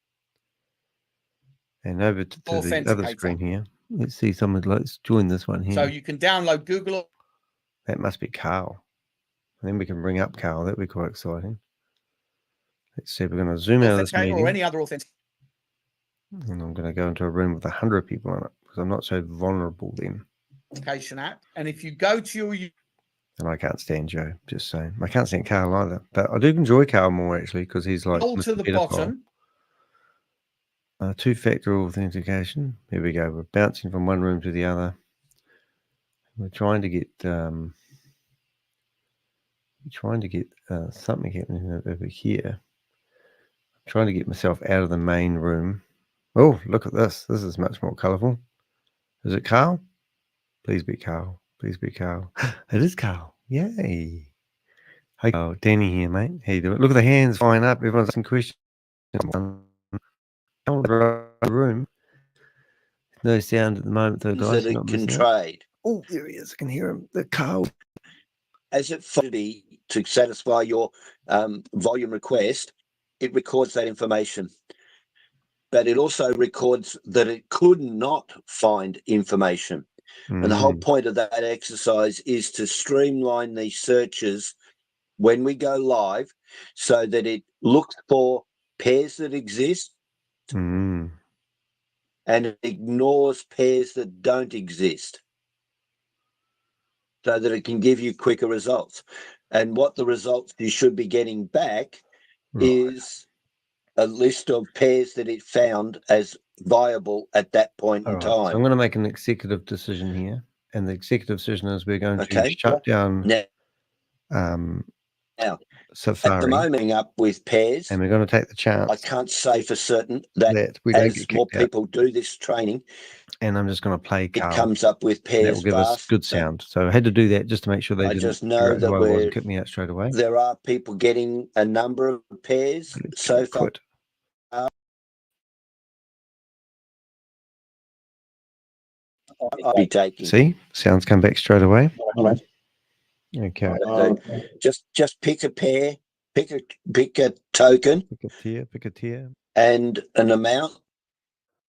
And over to the other screen here. Let's see someone. Let's join this one here. So you can download Google. That must be Carl. And then we can bring up Carl. That'd be quite exciting. Let's see. We're going to zoom out of this meeting. Or any other authenticator. And I'm going to go into a room with 100 people in it because I'm not so vulnerable then. Authentication app. And if you go to your... And I can't stand Joe, just saying. I can't stand Carl either. But I do enjoy Carl more actually because he's like... All to the bottom. Two-factor authentication. Here we go. We're bouncing from one room to the other. We're trying to get something happening over here. I'm trying to get myself out of the main room. Oh, look at this. This is much more colourful. Is it Carl? Please be Carl. Please be Carl. It is Carl. Yay. Hey, Carl. Danny here, mate. How you doing? Look at the hands flying up. Everyone's asking questions. Room. No sound at the moment, though, guys. That it can trade. Oh, there he is. I can hear him. The Carl. As it to satisfy your volume request, it records that information. But it also records that it could not find information. And the whole point of that exercise is to streamline these searches when we go live so that it looks for pairs that exist and it ignores pairs that don't exist so that it can give you quicker results. And what the results you should be getting back is a list of pairs that it found as viable at that point in time. So I'm going to make an executive decision here. And the executive decision is we're going to shut down now, Safari. At the moment, up with pairs. And we're going to take the chance. I can't say for certain that we don't as more people do this training. And I'm just going to play Carl. It comes up with pairs. That will give us good sound. So I had to do that just to make sure they didn't just know that wasn't kick me out straight away. There are people getting a number of pairs so far. I'll be taking. See, sounds come back straight away. Okay. Just pick a pair, pick a token, pick a tier, and an amount,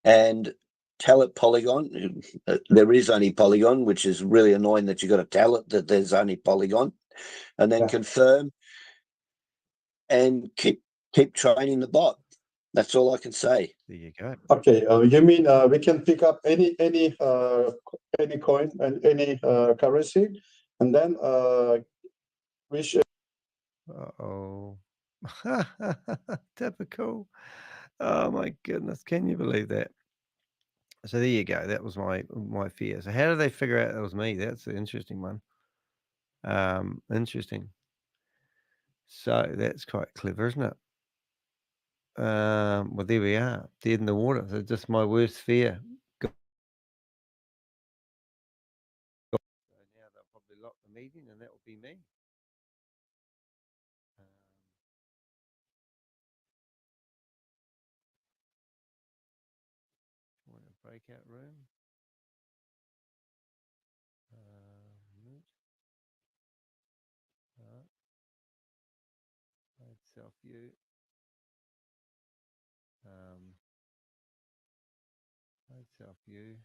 and tell it Polygon. There is only Polygon, which is really annoying that you got to tell it that there's only Polygon, and then confirm, and keep training the bot. That's all I can say. There you go. Okay, you mean we can pick up any coin and any currency, and then we should. Typical. Oh my goodness! Can you believe that? So there you go. That was my fear. So how did they figure out that was me? That's an interesting one. Interesting. So that's quite clever, isn't it? Well, there we are, dead in the water. So just my worst fear. So now they'll probably lock the meeting, and that will be me. Want a breakout room? Self view. Self view.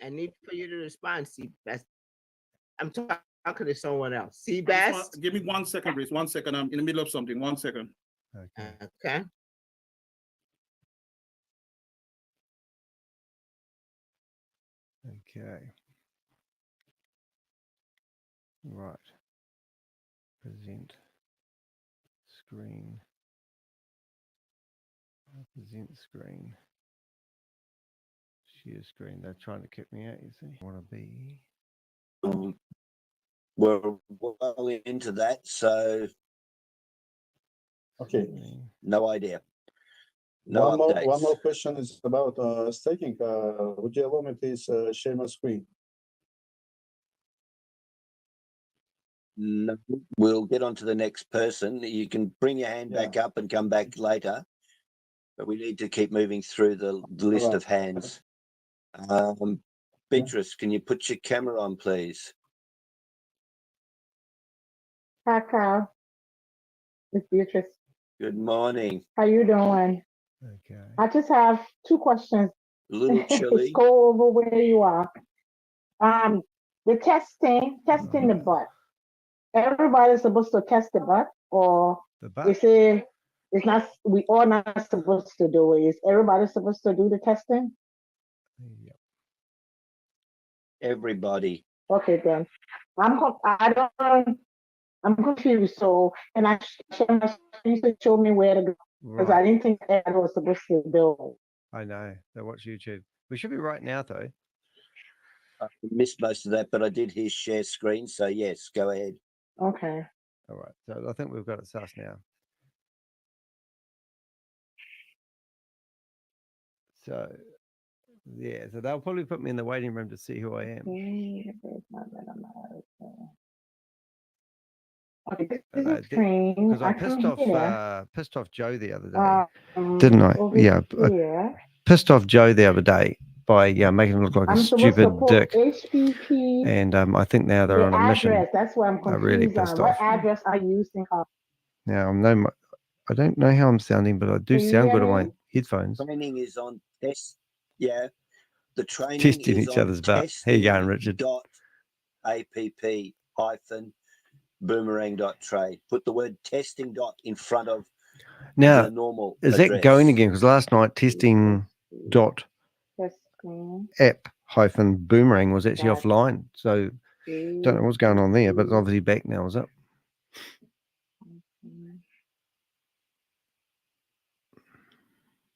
I need for you to respond, ShaveZ. I'm talking to someone else. ShaveZ. Give me 1 second, please. 1 second. I'm in the middle of something. 1 second. Okay. Okay. Right. Present screen. Present screen. Share screen. They're trying to kick me out, you see. I want to be. We're well into that, so. Okay. No idea. One more question is about staking. Would you allow me please share my screen? No, we'll get on to the next person. You can bring your hand back up and come back later, but we need to keep moving through the list of hands. Beatrice, can you put your camera on, please? Hi, Kyle. It's Beatrice. Good morning. How you doing? Okay. I just have 2 questions. A little chilly. Go over where you are. The testing the butt. Everybody's supposed to test the butt, or The it's not. We all not supposed to do it. Is everybody supposed to do the testing? Yep. Everybody. Okay, then. I'm confused. So, and I you should show me where to go because I didn't think I was supposed to do. I know. They watch YouTube. We should be right now, though. I missed most of that, but I did hear share screen. So yes, go ahead. Okay. All right. So I think we've got it sus now. So, yeah. So they'll probably put me in the waiting room to see who I am. Okay, this is screen. Because I pissed off Joe the other day, didn't I? Yeah. I pissed off Joe the other day by making him look like a stupid dick. HPP and I think now they're on a mission. That's why I'm confused. Really pissed what off. address are you using? Now I don't know how I'm sounding, but I do sound good on my headphones. Training is on test. Yeah, the training Testing is each on other's butt. Here you go, Richard. .app-boomerang.trade. Put the word testing dot in front of the normal is address. that going again? Because last night testing dot app hyphen boomerang was actually offline. So don't know what's going on there, but it's obviously back now, is it?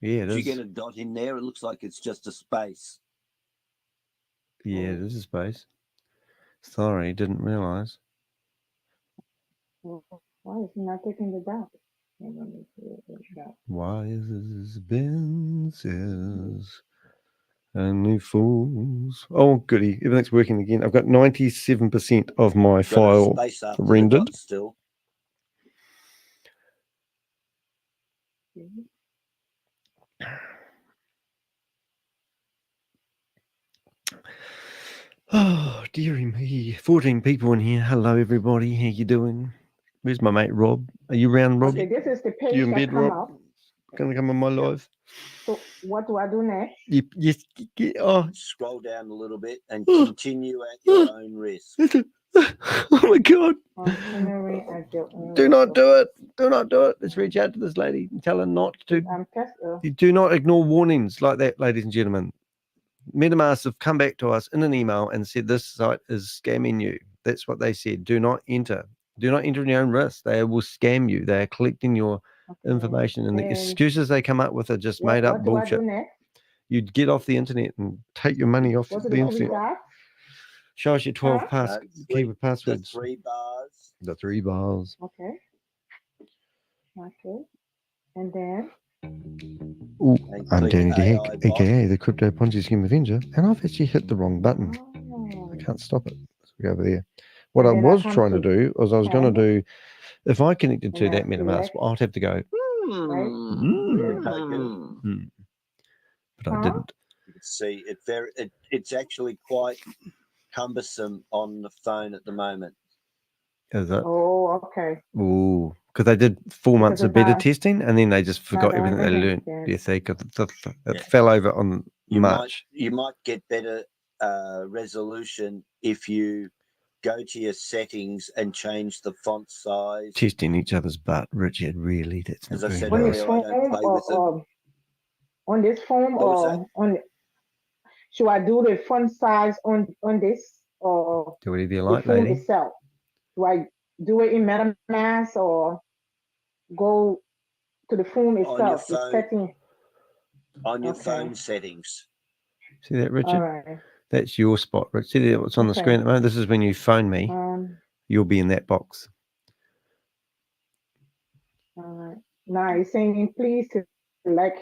Yeah, it Did is. you get a dot in there? It looks like it's just a space. Yeah, it is a space. Sorry, didn't realise. Why is he not taking the dot? Why is Ben says only fools? Oh, goody. Everything's working again. I've got 97% of my file rendered. Still. Oh, dearie me. 14 people in here. Hello, everybody. How you doing? Where's my mate, Rob? Are you around, Rob? Okay, this is the page you in bed, Rob? Up. Gonna come on my live? So what do I do next? Scroll down a little bit and continue at your own risk. Oh my God. Do not do it. Do not do it. Let's reach out to this lady and tell her not to. You do not ignore warnings like that, ladies and gentlemen. Metamask have come back to us in an email and said this site is scamming you. That's what they said. Do not enter. Do not enter in your own risk. They will scam you. They are collecting your information, and the excuses they come up with are just made up bullshit. You'd get off the internet and take your money off the internet. Show us your 12 keyword passwords. The 3 bars. The 3 bars. Okay. Okay. And then. Ooh, I'm Danny the Heck, aka the Crypto Ponzi Scheme Avenger, and I've actually hit the wrong button. I can't stop it. Let's go over there. What I was trying to do was I was going to do, if I connected to that MetaMask, I'd have to go. But I didn't. You can see it's actually quite cumbersome on the phone at the moment. Is it? Oh, okay. Ooh, because they did 4 months of beta testing, and then they just forgot everything they learned. Yes, it fell over on March. You might get better resolution if you go to your settings and change the font size. Testing each other's butt, Richard. Really, that's not as I said nice. earlier, I don't play with it. On this phone, or on? Should I do the font size on this, or do whatever you like, the phone lady? itself? Do I do it in MetaMask or go to the phone itself? On your phone settings. See that, Richard? All right. That's your spot, Richard. See what's on the screen at the moment? This is when you phone me. You'll be in that box. All right. Now you're saying please select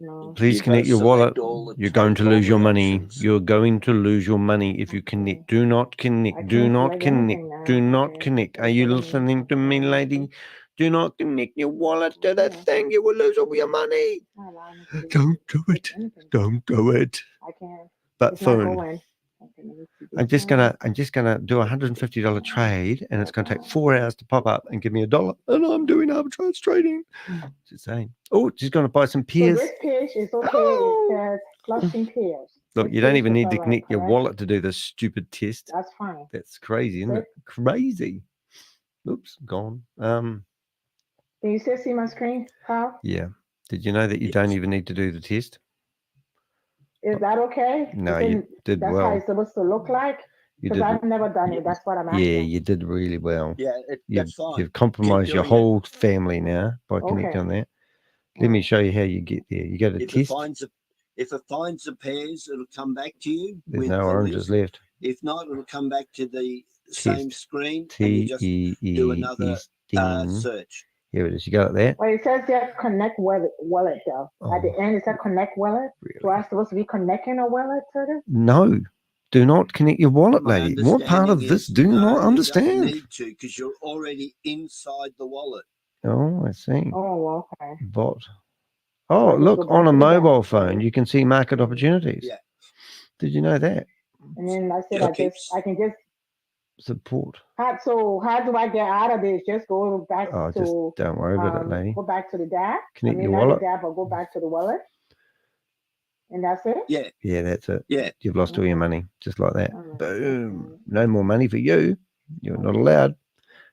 No. Please connect your wallet. You're going to lose your money. You're going to lose your money if you connect. Do not connect. Do not connect. Do not connect. Are you listening to me, lady? Do not connect your wallet to that thing. You will lose all your money. Don't do it. Don't do it. I can't. But phone. I'm just gonna do a $150 trade, and it's gonna take 4 hours to pop up and give me $1, and I'm doing arbitrage trading. Just saying. Oh, she's gonna buy some peers. So this page is okay. It says flushing peers. Look, you don't even need to connect your wallet to do this stupid test. That's fine. That's crazy, isn't it? Crazy. Oops, gone. Can you still see my screen, Kyle? Yeah. Did you know that you don't even need to do the test? Is that okay? No, you did well. That's how it's supposed to look like? Because I've never done it. That's what I'm asking. Yeah, you did really well. Yeah, that's fine. You've compromised your whole family now by connecting on that. Let me show you how you get there. You go to test. If it finds the pairs, it'll come back to you. There's no oranges left. If not, it'll come back to the same screen. T-E-E-E-S-T. Do another search. Here it is. You got it there? Well, it says there connect wallet though. At the end, it says connect wallet. Really? Do I supposed to be connecting a wallet to this? No. Do not connect your wallet, lady. What part of this do you not understand? You don't need to, because you're already inside the wallet. Oh, I see. Oh, okay. Bot. Oh, look, on a mobile phone, you can see market opportunities. Yeah. Did you know that? And then I said, I can just support. So how do I get out of this? Just go back to. Just don't worry about it, lady. Go back to the DApp. Connect your wallet. Not the DApp, but go back to the wallet. And that's it? Yeah. Yeah, that's it. Yeah. You've lost all your money, just like that. Boom. No more money for you. You're not allowed.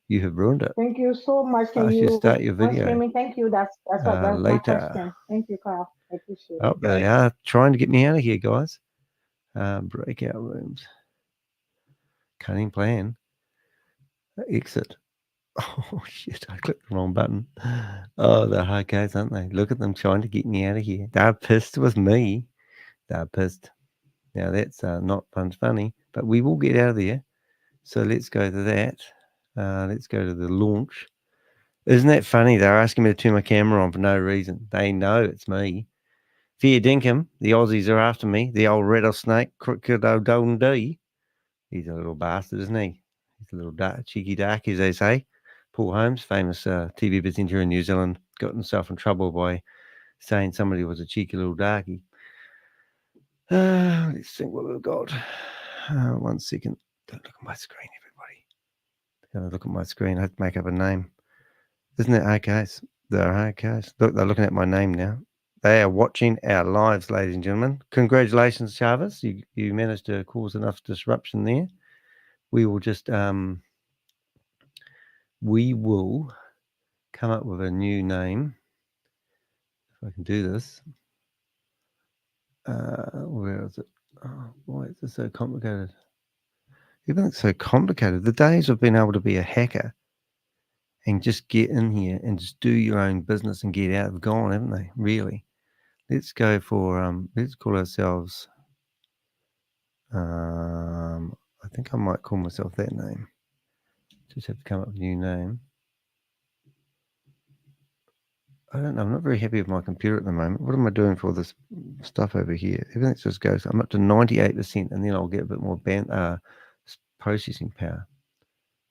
You have ruined it. Thank you so much. Can you start your video? Thank you. That's later. My question. Thank you, Carl. I appreciate it. Oh, they are trying to get me out of here, guys. Breakout rooms. Cunning plan. Exit. Oh, shit. I clicked the wrong button. Oh, they're hard guys, aren't they? Look at them trying to get me out of here. They're pissed with me. They're pissed. Now, that's not funny, but we will get out of there. So let's go to that. Let's go to the launch. Isn't that funny? They're asking me to turn my camera on for no reason. They know it's me. Fair dinkum. The Aussies are after me. The old rattlesnake, Crocodile D. He's a little bastard, isn't he? He's a little cheeky dark, as they say. Paul Holmes, famous TV presenter in New Zealand, got himself in trouble by saying somebody was a cheeky little darky. Let's think what we've got. 1 second. Don't look at my screen, everybody. Don't look at my screen. I have to make up a name. Isn't it AKs? They're AKs. Look, they're looking at my name now. They are watching our lives, ladies and gentlemen. Congratulations, ShaveZ. You managed to cause enough disruption there. We will just we will come up with a new name. If I can do this. Where is it? Oh, why is this so complicated? Everything's so complicated. The days of being able to be a hacker and just get in here and just do your own business and get out have gone, haven't they? Really. Let's go for let's call ourselves I think I might call myself that name. Just have to come up with a new name. I don't know. I'm not very happy with my computer at the moment. What am I doing for this stuff over here? Everything just goes. I'm up to 98%, and then I'll get a bit more processing power.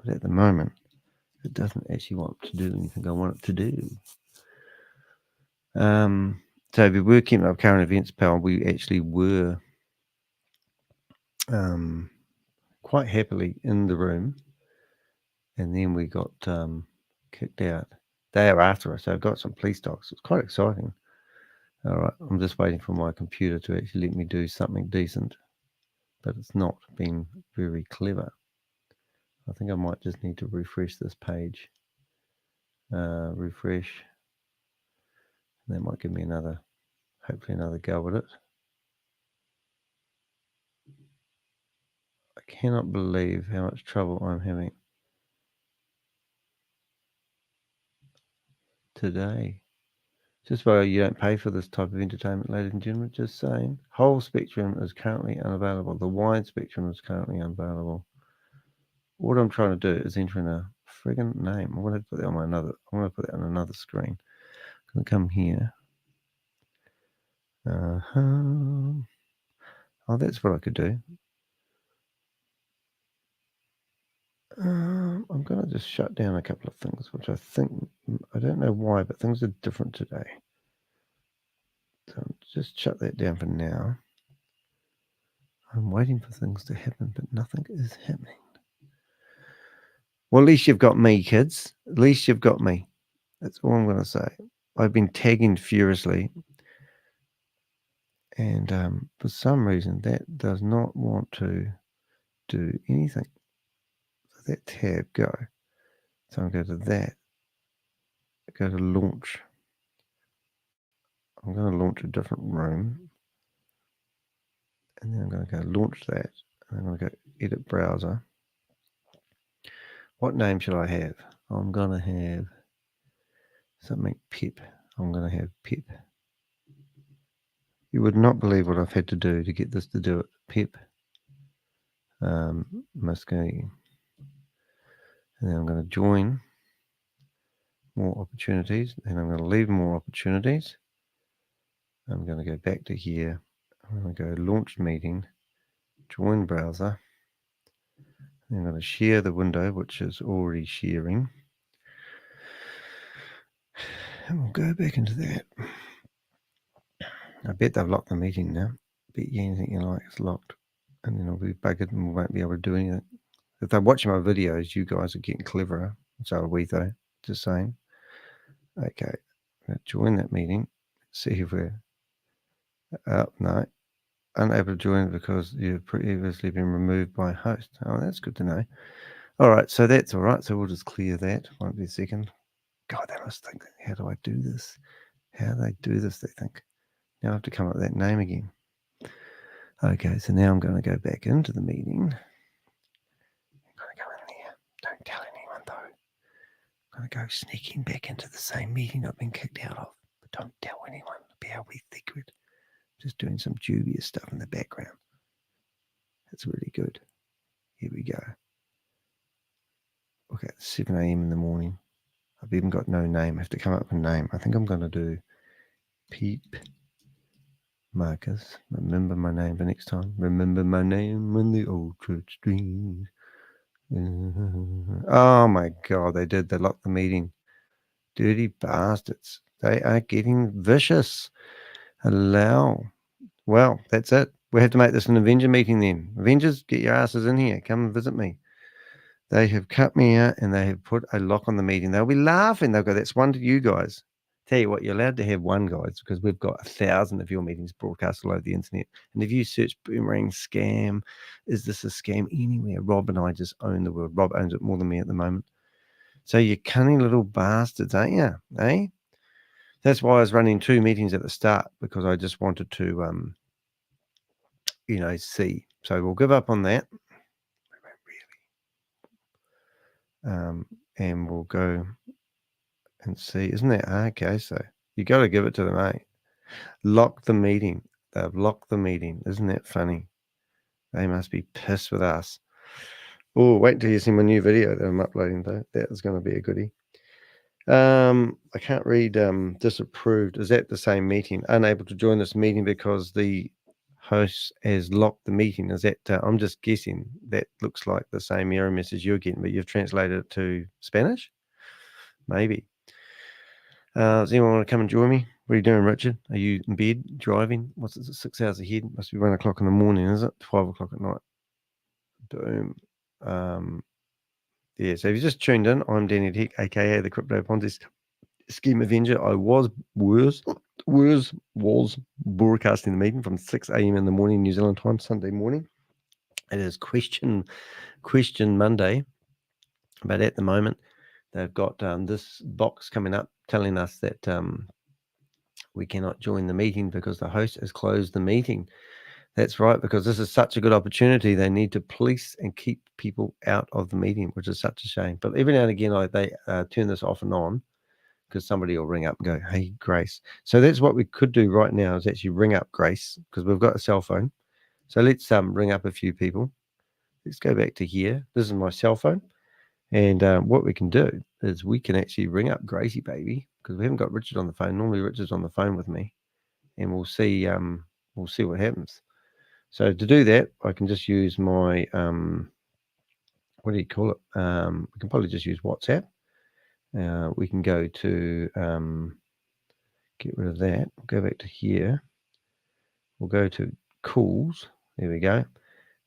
But at the moment, it doesn't actually want to do anything I want it to do. So if we were keeping up current events, pal, we actually were quite happily in the room, and then we got kicked out. They are after us. So I've got some police dogs. It's quite exciting. All right, I'm just waiting for my computer to actually let me do something decent, but it's not been very clever. I think I might just need to refresh this page. Refresh. That might give me hopefully another go at it. I cannot believe how much trouble I'm having today. Just why you don't pay for this type of entertainment, ladies and gentlemen. Just saying. Whole spectrum is currently unavailable. The wide spectrum is currently unavailable. What I'm trying to do is enter in a friggin' name. I want to put that on another screen. I'm going to come here. Oh, that's what I could do. I'm going to just shut down a couple of things, which I think, I don't know why, but things are different today. So I'll just shut that down for now. I'm waiting for things to happen, but nothing is happening. Well, at least you've got me, kids. At least you've got me. That's all I'm going to say. I've been tagging furiously. And for some reason, that does not want to do anything. So that tab, go. So I'll go to that. Go to launch. I'm going to launch a different room. And then I'm going to go launch that. And I'm going to go edit browser. What name should I have? I'm going to have something Pip. I'm going to have Pip. You would not believe what I've had to do to get this to do it. Pip. Musky. And then I'm going to join more opportunities. And I'm going to leave more opportunities. I'm going to go back to here. I'm going to go launch meeting. Join browser. I'm going to share the window, which is already sharing. And we'll go back into that. I bet they've locked the meeting now. Bet you anything you like is locked. And then I'll be buggered and we won't be able to do anything. If they're watching my videos, you guys are getting cleverer. So are we, though. Just saying. Okay. Join that meeting. See if we're... no. Unable to join because you've previously been removed by host. Oh, that's good to know. All right, so that's all right. So we'll just clear that. Won't be a second. God, they must think, how do I do this? How do they do this, they think? Now I have to come up with that name again. Okay, so now I'm going to go back into the meeting. I'm going to go in there. Don't tell anyone, though. I'm going to go sneaking back into the same meeting I've been kicked out of. But don't tell anyone. It'll be our wee secret. Just doing some dubious stuff in the background. That's really good. Here we go. Okay, 7 a.m. in the morning. I've even got no name. I have to come up with a name. I think I'm going to do Peep Marcus. Remember my name for next time. Remember my name when the old church streams. Oh my God, they did. They locked the meeting. Dirty bastards. They are getting vicious. Allow. Well, that's it. We have to make this an Avenger meeting then. Avengers, get your asses in here. Come and visit me. They have cut me out and they have put a lock on the meeting. They'll be laughing. They'll go, that's one to you guys. Tell you what, you're allowed to have one, guys, because we've got 1,000 of your meetings broadcast all over the internet. And if you search Boomerang scam, is this a scam anywhere? Rob and I just own the world. Rob owns it more than me at the moment. So you cunning little bastards, aren't you? Eh? That's why I was running 2 meetings at the start, because I just wanted to, see. So we'll give up on that. And we'll go and see. Isn't that okay? So you got to give it to them, eh? Lock the meeting. They've locked the meeting. Isn't that funny? They must be pissed with us. Oh, wait until you see my new video that I'm uploading, though. That is going to be a goodie. I can't read disapproved. Is that the same meeting? Unable to join this meeting because the host has locked the meeting. Is that I'm just guessing that looks like the same error message you're getting, but you've translated it to Spanish? Maybe. Does anyone want to come and join me? What are you doing, Richard? Are you in bed driving? What's it, 6 hours ahead? Must be 1 o'clock in the morning, is it? 12 o'clock at night. Boom. Yeah, so if you just tuned in, I'm Danny Tech, aka the Crypto Ponzi Scheme Avenger. I was broadcasting the meeting from 6 a.m. in the morning, New Zealand time, Sunday morning. It is question Monday, but at the moment they've got this box coming up telling us that we cannot join the meeting because the host has closed the meeting. That's right, because this is such a good opportunity. They need to police and keep people out of the meeting, which is such a shame. But every now and again, they turn this off and on because somebody will ring up and go, hey, Grace. So that's what we could do right now is actually ring up Grace because we've got a cell phone. So let's ring up a few people. Let's go back to here. This is my cell phone. And what we can do is we can actually ring up Gracie, baby, because we haven't got Richard on the phone. Normally Richard's on the phone with me. and we'll see what happens. So to do that, I can just use my what do you call it? We can probably just use WhatsApp. We can go to get rid of that. We'll go back to here. We'll go to calls. There we go.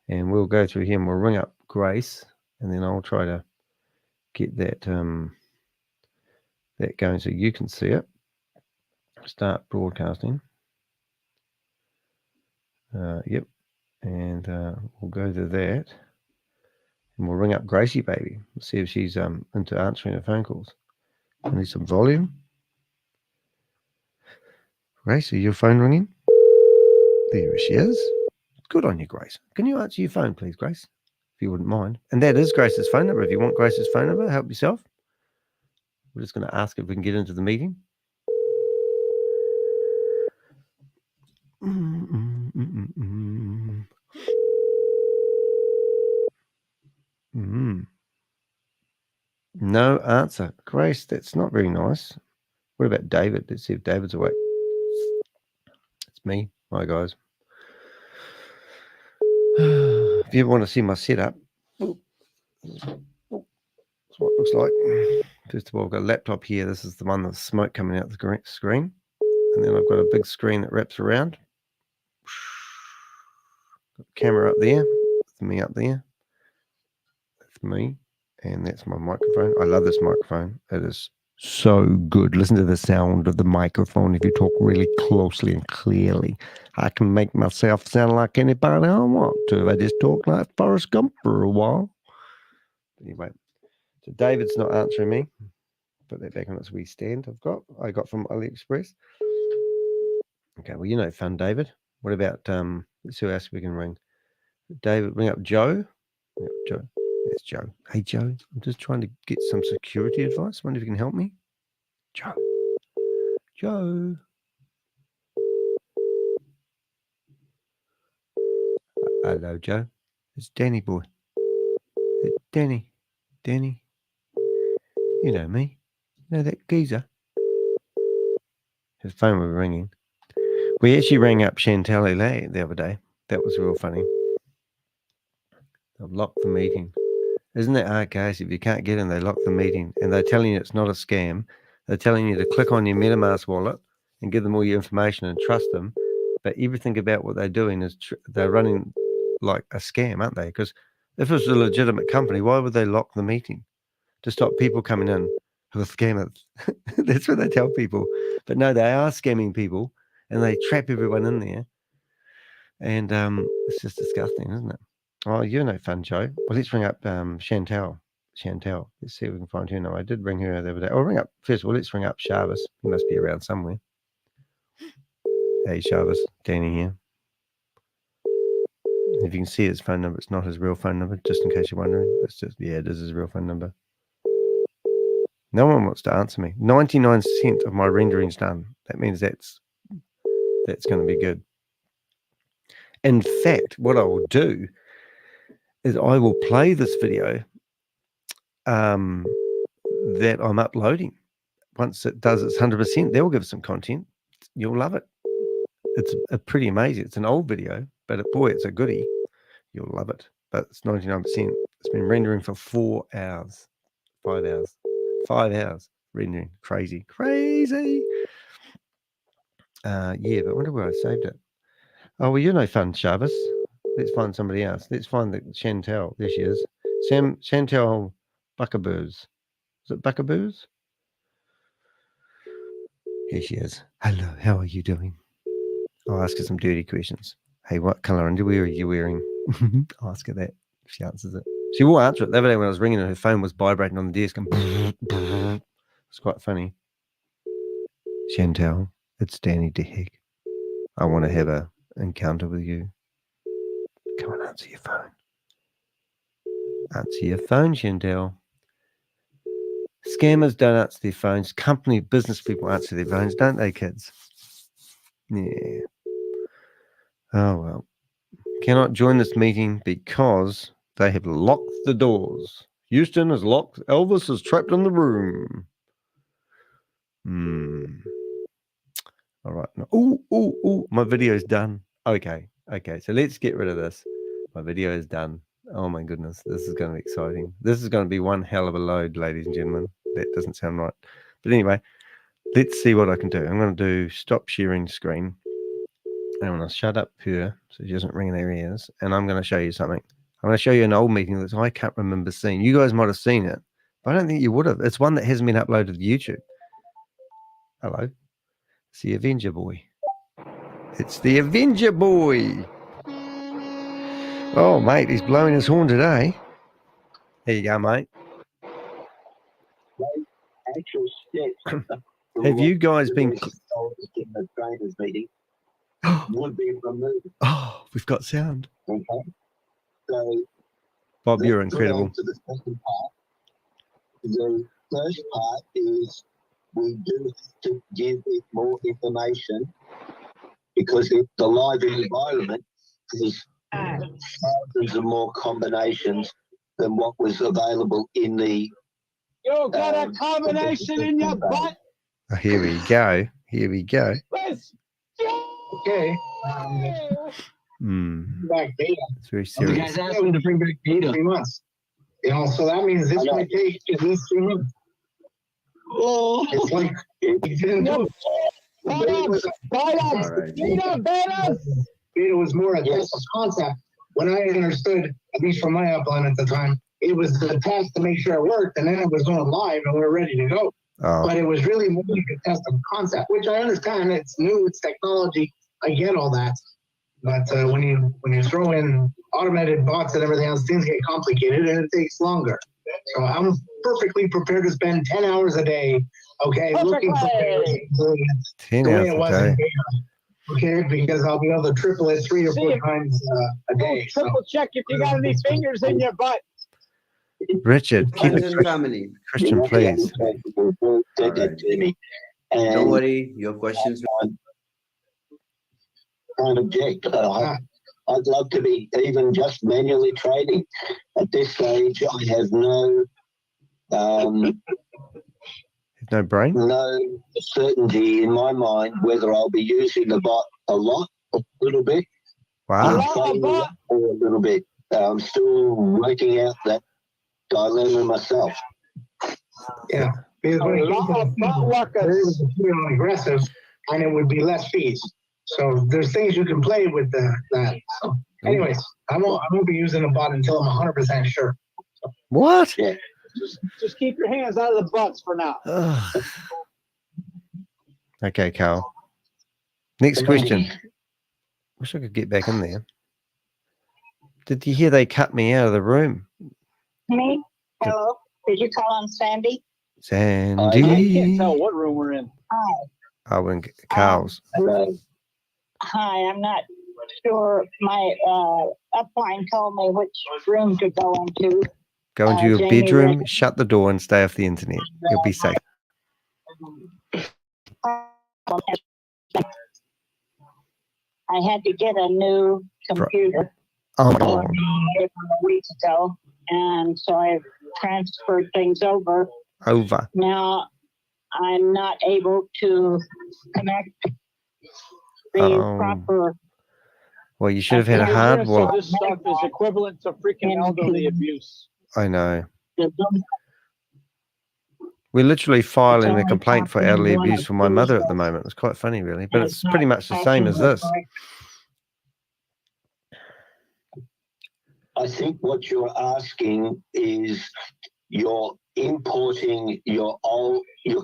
And we'll go through here and we'll ring up Grace, and then I'll try to get that that going so you can see it. Start broadcasting. Yep. And we'll go to that. And we'll ring up Gracie, baby. Let's see if she's into answering her phone calls. I need some volume. Grace, are your phone ringing? There she is. Good on you, Grace. Can you answer your phone, please, Grace? If you wouldn't mind. And that is Grace's phone number. If you want Grace's phone number, help yourself. We're just going to ask if we can get into the meeting. No answer. Grace, that's not very nice. What about David? Let's see if David's awake. It's me. Hi, guys. If you want to see my setup, that's what it looks like. First of all, I've got a laptop here. This is the one that's smoke coming out the screen. And then I've got a big screen that wraps around. Got the camera up there. That's me up there. That's me. And that's my microphone. I love this microphone. It is so good. Listen to the sound of the microphone. If you talk really closely and clearly, I can make myself sound like anybody I want to. I just talk like Forrest Gump for a while. Anyway, so David's not answering me. Put that back on its wee stand I got from AliExpress. Okay, well, you know fun, David. What about, let's see who else we can ring. David, ring up Joe. Ring up Joe. That's Joe. Hey, Joe, I'm just trying to get some security advice. Wonder if you can help me. Joe. Joe. Hello, Joe. It's Danny boy. It's Danny. Danny. You know me. You know that geezer. His phone was ringing. We actually rang up Chantal the other day. That was real funny. They've locked the meeting. Isn't that hard, guys? If you can't get in, they lock the meeting. And they're telling you it's not a scam. They're telling you to click on your Metamask wallet and give them all your information and trust them. But everything about what they're doing is they're running like a scam, aren't they? Because if it was a legitimate company, why would they lock the meeting? To stop people coming in who are scammers. That's what they tell people. But no, they are scamming people and they trap everyone in there. And it's just disgusting, isn't it? Oh, you're no fun, Joe. Well, let's ring up Chantal. Let's see if we can find her now. I did ring her the other day. Oh, ring up. First of all, let's ring up ShaveZ. He must be around somewhere. Hey, ShaveZ. Danny here. If you can see his phone number, it's not his real phone number, just in case you're wondering. It's just, yeah, it is his real phone number. No one wants to answer me. 99% of my rendering's done. That means that's going to be good. In fact, what I will do is I will play this video that I'm uploading. Once it does its 100%, they'll give some content. You'll love it. It's pretty amazing. It's an old video, but boy, it's a goodie. You'll love it. But it's 99%. It's been rendering for 4 hours. 5 hours. 5 hours rendering. Crazy. Yeah, but I wonder where I saved it. Oh, well, you're no fun, ShaveZ. Let's find somebody else. Let's find the Chantal. There she is. Chantal Buckaboos. Is it Buckaboos? Here she is. Hello, how are you doing? I'll ask her some dirty questions. Hey, what colour underwear are you wearing? I'll ask her that if she answers it. She will answer it. The other day when I was ringing her phone was vibrating on the desk. And it's quite funny. Chantal, it's Danny Dehig. I want to have an encounter with you. Come on, answer your phone. Answer your phone, Chantal. Scammers don't answer their phones. Company, business people answer their phones, don't they, kids? Yeah. Oh, well. Cannot join this meeting because they have locked the doors. Houston is locked. Elvis is trapped in the room. All right. No. Oh, my video's done. Okay. So let's get rid of this. My video is done. Oh my goodness, this is going to be exciting. This is going to be one hell of a load, ladies and gentlemen. That doesn't sound right. But anyway, let's see what I can do. I'm going to do stop sharing screen. And I'm going to shut up her so she doesn't ring in her ears. And I'm going to show you something. I'm going to show you an old meeting that I can't remember seeing. You guys might have seen it, but I don't think you would have. It's one that hasn't been uploaded to YouTube. Hello. It's the Avenger boy. It's the Avenger boy. Oh, mate, he's blowing his horn today. There you go, mate. Have you guys been... Oh, we've got sound. Okay. So, Bob, you're incredible. To the second part. The first part is we do have to give it more information because the live environment is thousands of more combinations than what was available in the. You got a combination in your butt. Oh, here we go. Let's go. Okay. Back data. It's very serious. You guys asked me to bring back data. 3 months. You know, so that means this might take at least 3 months. Oh, it's like it didn't do it. Beta was more a test of concept. When I understood, at least from my upline at the time, it was the test to make sure it worked, and then it was going live, and we were ready to go. Oh. But it was really more like a test of concept, which I understand. It's new, it's technology. I get all that. But when you throw in automated bots and everything else, things get complicated, and it takes longer. So I'm perfectly prepared to spend 10 hours a day, okay, looking for the way it was in beta. Okay, because I'll be able to triple it 3 or 4 times a day. Triple check if you got any fingers in your butt. Richard, keep it Christian, please. Don't worry, your questions. Can't object. I'd love to be even just manually trading. At this stage, I have no brain, no certainty in my mind whether I'll be using the bot a little bit, or a little bit. I'm still working out that dilemma myself. Yeah, because when it is aggressive, and it would be less fees. So there's things you can play with that. So, anyways, I won't be using the bot until I'm 100% sure. So, what? Yeah. Just keep your hands out of the butts for now. Okay, Carl. Next question. Wish I could get back in there. Did you hear they cut me out of the room? Me? Hello? Did you call on Sandy? Sandy. I can't tell what room we're in. Hi. Oh, in Carl's. Hi, I'm not sure. My upline told me which room to go into. Go into your bedroom, shut the door, and stay off the internet. You'll be safe. I had to get a new computer a week ago, and so I've transferred things over. Now I'm not able to connect the proper. Well, you should have had a hard wallet. This stuff is equivalent to freaking elderly abuse. I know. We're literally filing a complaint for elderly abuse for my mother at the moment. It's quite funny, really, but it's pretty much the same as this. I think what you're asking is you're importing your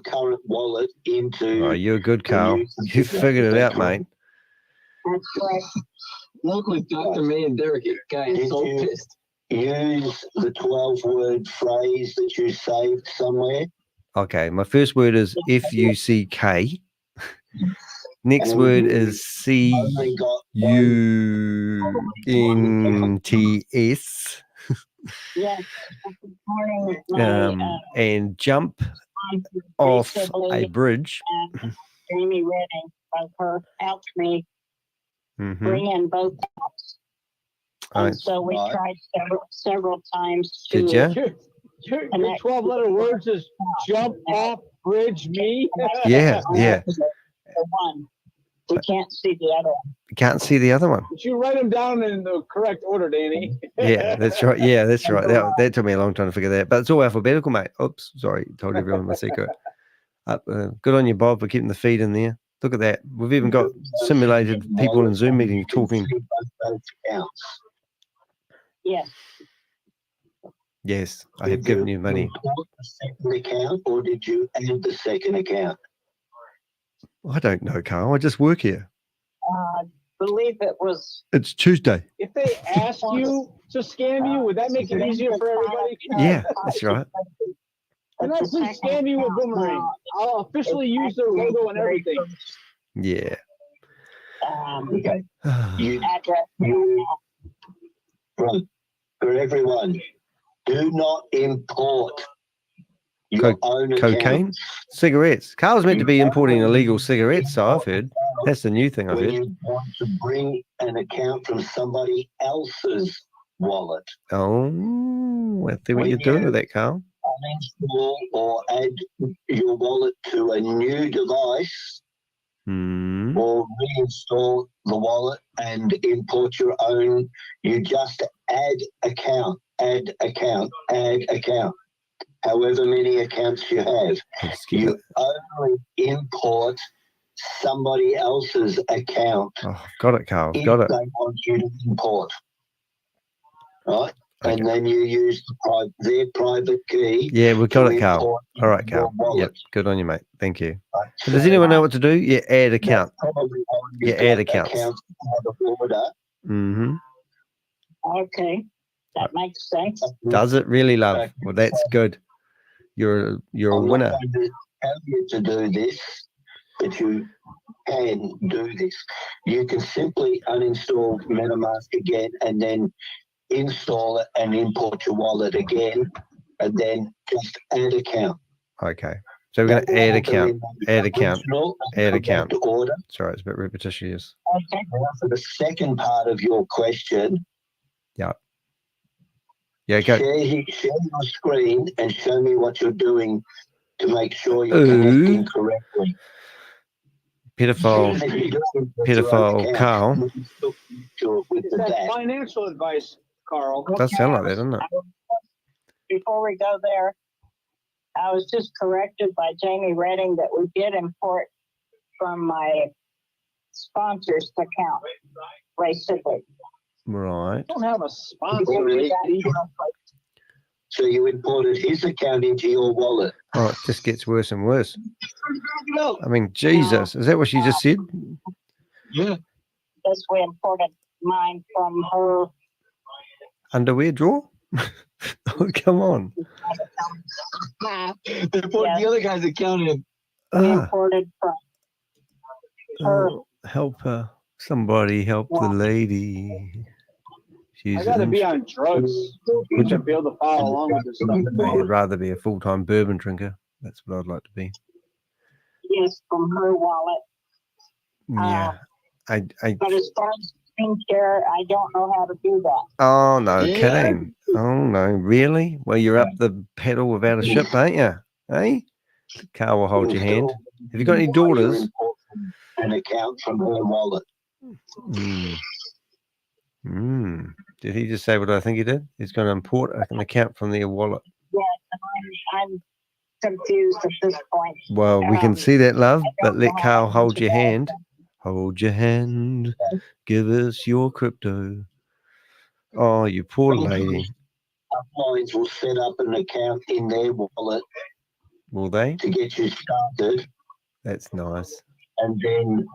current wallet into. Oh, you're good, Carl. You figured it out, mate. That's right. Look with Dr. May and Derek. Guy is so pissed. Use the 12-word phrase that you saved somewhere. Okay, my first word is FUCK. Next word is CUNTS. Yes. Morning, my, and jump off a bridge. Jamie Redding of her helped me bring in both apps. And so we tried several times to. Did you? Your 12-letter words is jump off bridge me. Yeah. The one. We can't see the other one. Can't see the other one. But you write them down in the correct order, Danny. Yeah, that's right. Yeah, that's right. That took me a long time to figure that out. But it's all alphabetical, mate. Oops, sorry. Told everyone my secret. Good on you, Bob, for keeping the feed in there. Look at that. We've even got simulated people in Zoom meetings talking. Yes. Yes, I have given you money. The second account, or did you add the second account? I don't know, Carl. I just work here. I believe it was. It's Tuesday. If they ask you to scam you, would that make it easier for everybody? Yeah, that's right. And I please scam you with Boomerang. I'll officially use their logo and everything. Yeah. Okay. Right. For everyone, do not import your own cocaine, accounts. cigarettes. Carl's meant to be importing illegal cigarettes, so I've heard. That's the new thing I've heard. You want to bring an account from somebody else's wallet. Oh, I think what you're doing with that, Carl. Uninstall or add your wallet to a new device, or reinstall the wallet and import your own. You just add account, add account, add account. However many accounts you have, you only import somebody else's account. Oh, got it, Carl. Got it. They want you to import, right? Okay. And then you use their private key. Yeah, we got it, Carl. All right, Carl. Yep, good on you, mate. Thank you. Right. So does anyone know what to do? Yeah, add account. Yeah, add accounts. Okay, that makes sense. Does it really, love? Well, that's good. You're a winner. I'm not going to tell you to do this, but you can do this. You can simply uninstall Metamask again and then install it and import your wallet again, and then just add account. Okay. So we're going to add account, add account, add account. Sorry, it's a bit repetitious. Okay. Now for the second part of your question. Yeah. Yeah, go. Share your screen and show me what you're doing to make sure you're connecting correctly. Pedophile Carl. Is that financial advice, Carl? Does sound like that, doesn't it? Before we go there, I was just corrected by Jamie Redding that we did import from my sponsor's account, basically. Right. I don't have a sponsor. So you imported his account into your wallet. Oh, it just gets worse and worse. I mean, Jesus, is that what she just said? Yeah. Yes, we imported mine from her underwear drawer. Oh, come on. They put the other guy's account in. We imported from her. Help her. Somebody help the lady. I gotta be on drugs. Would you be able to follow along with this stuff? I'd rather be a full-time bourbon drinker. That's what I'd like to be. Yes, from her wallet. Yeah. But as far as skincare, I don't know how to do that. Oh, no kidding. Oh, no, really? Well, you're up the pedal without a ship, aren't you? Hey? Carl will hold your hand. Have you got any daughters? An account from her wallet. Did he just say what I think he did? He's going to import an account from their wallet. Yeah, I'm confused at this point. Well, we can see that, love, but let Carl hold your hand. Hold your hand. Give us your crypto. Oh, you poor lady. Uplines will set up an account in their wallet. Will they? To get you started. That's nice. And then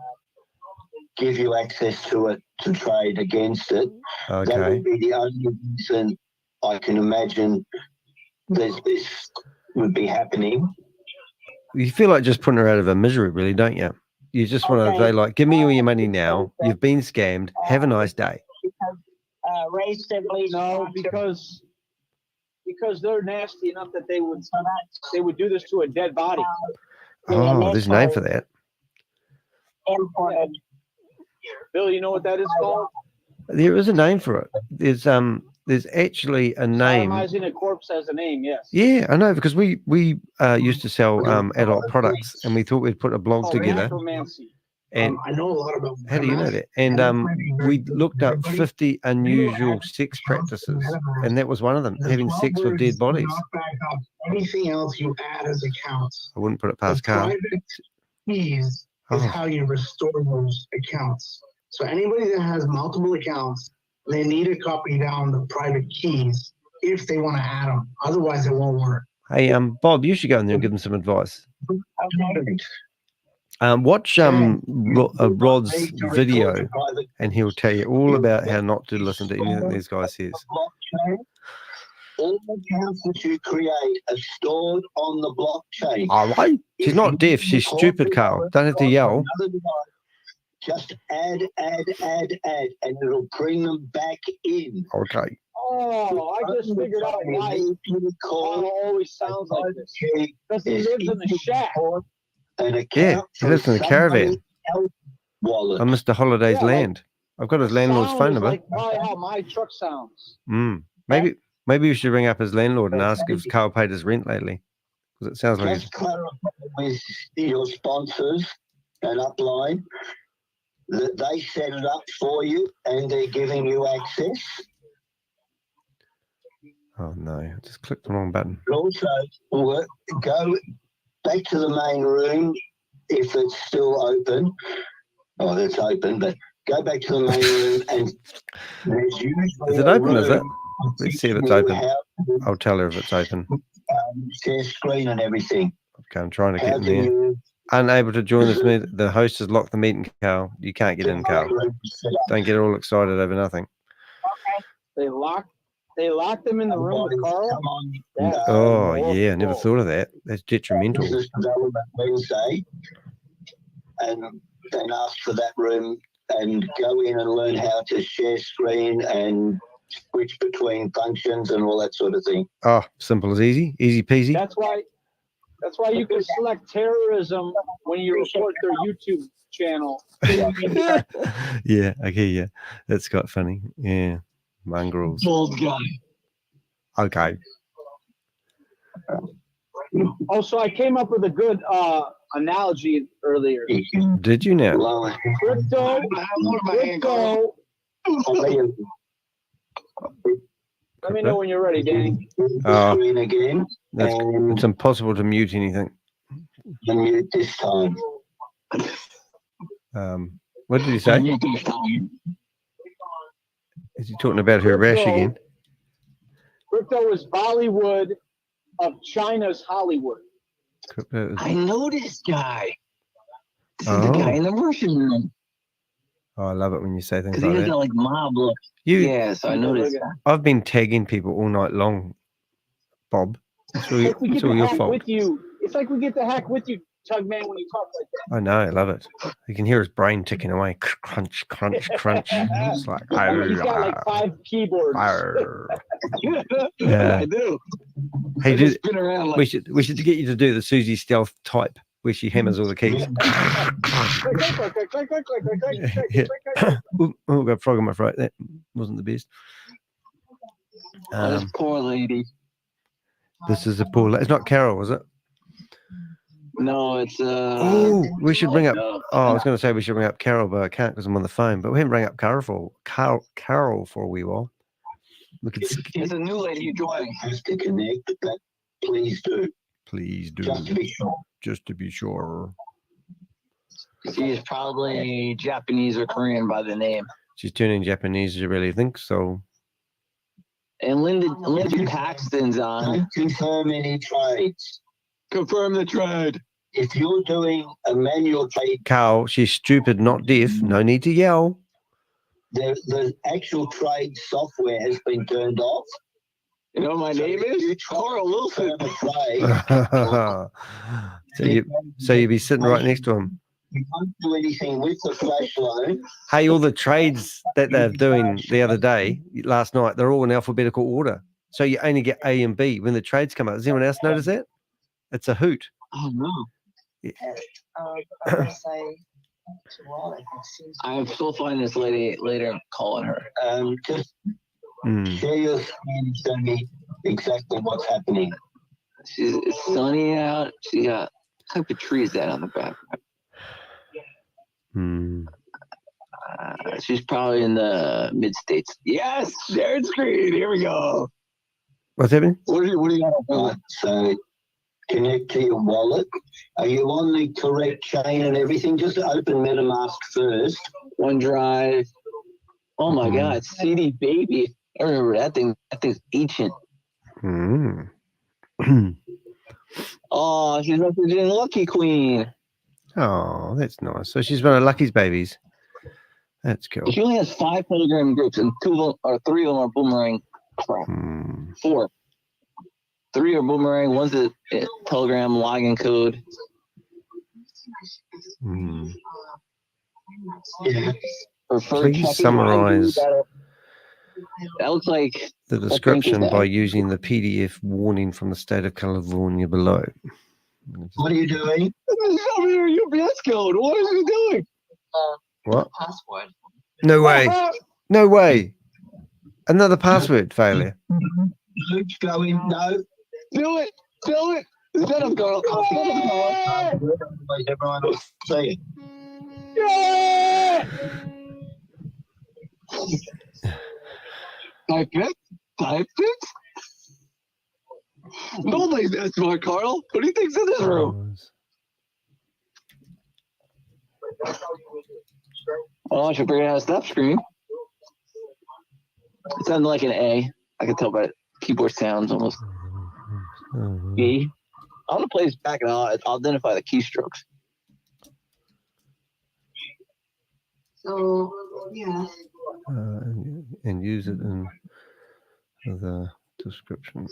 give you access to it to trade against it. Okay. That would be the only reason I can imagine this would be happening. You feel like just putting her out of her misery, really, don't you? You just want to say, like, give me all your money now. You've been scammed. Have a nice day. Because Ray Sibley. No, because they're nasty enough that they would do this to a dead body. Oh, there's a name for that. Imported. Bill, you know what that is called? There is a name for it. There's actually a name. Sodomizing a corpse has a name, yes. Yeah, I know, because we used to sell adult products, and we thought we'd put a blog together. And I know a lot about how do you know that? And we looked up 50 unusual sex practices, and that was one of them, having sex with dead bodies. Anything else you add as accounts. I wouldn't put it past Carl. Private keys is how you restore those accounts. So anybody that has multiple accounts, they need to copy down the private keys if they want to add them. Otherwise, it won't work. Hey, Bob, you should go in there and give them some advice. Okay. Watch Rod's video, and he'll tell you all about how not to listen to anything these guys says. All accounts that you create are stored on the blockchain. All right. She's not deaf. She's stupid, Carl. Don't have to yell. Just add, and it'll bring them back in. Okay. Oh, I just figured out why Carl always sounds like this. Because he lives in the shack. Yeah, he lives in the caravan on Mr. Holiday's land. I've got his landlord's phone number. Like how my truck sounds. Maybe we should ring up his landlord and ask if Carl paid his rent lately. Because it sounds like Just clarify with your sponsors and upline that they set it up for you and they're giving you access. Oh no, I just clicked the wrong button. Also, go back to the main room if it's still open. Oh, it's open, but go back to the main room and there's usually is it open, is it? Let's see if it's open. I'll tell her if it's open. Share screen and everything. Okay, I'm trying to get in there. Unable to join this meeting. The host has locked the meeting, Carl. You can't get in, Carl. Don't get all excited over nothing. They locked them in the room with Carl? Oh, yeah, I never thought of that. That's detrimental. Business Development Wednesday, and then ask for that room and go in and learn how to share screen and switch between functions and all that sort of thing. Oh, simple as easy peasy. That's why you can select terrorism when you report their YouTube channel. Yeah, I hear you. That's quite funny. Yeah, mongrels. Old guy. Okay. Also, I came up with a good analogy earlier. Did you now? Crypto. Let me know when you're ready, Danny. It's impossible to mute anything. Mute this time. What did he say? Is he talking about her rash again? Crypto is Bollywood of China's Hollywood. I know this guy. This is the guy in the Russian room. Oh, I love it when you say things Because like he has that. that like mob look. Yes, I know this guy. I've been tagging people all night long, Bob. It's all your fault. With you. It's like we get to hack with you, Tugman, when you talk like that. I know, I love it. You can hear his brain ticking away. Crunch, crunch, crunch. It's like, he's got like 5 keyboards. Yeah, I do. Hey, just spin around like... we should get you to do the Susie Stealth type where she hammers all the keys. Oh, got a frog in my throat. That wasn't the best. This poor lady. This is a poor lady. It's not Carol, is it? No, it's oh, we should bring up. Oh, I was going to say we should bring up Carol, but I can't because I'm on the phone. But we haven't bring up Carol for a wee while. Look, it's a new lady you joining. Has to connect, but please do. Please do. Just to be sure. Just to be sure. She is probably Japanese or Korean by the name. She's turning Japanese, you really think so? And Linda Paxton's on. Confirm any trades. Confirm the trade. If you're doing a manual trade, Carl, she's stupid, not deaf. No need to yell. The actual trade software has been turned off. You know my name is Carl Wilson. So you'd be sitting right next to him. You won't do anything with the flash loan. Hey, all the trades that they're doing last night, they're all in alphabetical order. So you only get A and B when the trades come up. Does anyone else notice that? It's a hoot. Oh no. Yeah. I'm still finding this lady later and calling her. Just share your screen and show me exactly what's happening. It's sunny out. She got what type of tree is that on the back? She's probably in the mid-states. Yes, shared screen. Here we go. What's happening? What do you got? So connect to your wallet. Are you on the correct chain and everything? Just open MetaMask first. OneDrive. Oh my God, CD Baby. I remember that thing. That thing's ancient. Oh, she's representing Lucky Queen. Oh, that's nice. So she's one of Lucky's babies. That's cool. She only has 5 Telegram groups, and 2 of them, or 3 of them are Boomerang. 4. 3 are Boomerang. One's a Telegram login code. Yeah. Please summarize that looks like the description by using the PDF warning from the state of California below. What are you doing? Show me your UPS code. What is he doing? What? Password. No way. No way. Another password failure. Luke's going. No. Do it. Do it. Instead of going. Everyone will see it. Yeah! Type it. Type it. Nobody's that smart, Carl. What do you think's in this room? Oh, I should bring it out of stop screen. It sounded like an A. I can tell by the keyboard sounds almost. E. I'm gonna play this back and I'll identify the keystrokes. So yeah. And use it in the description.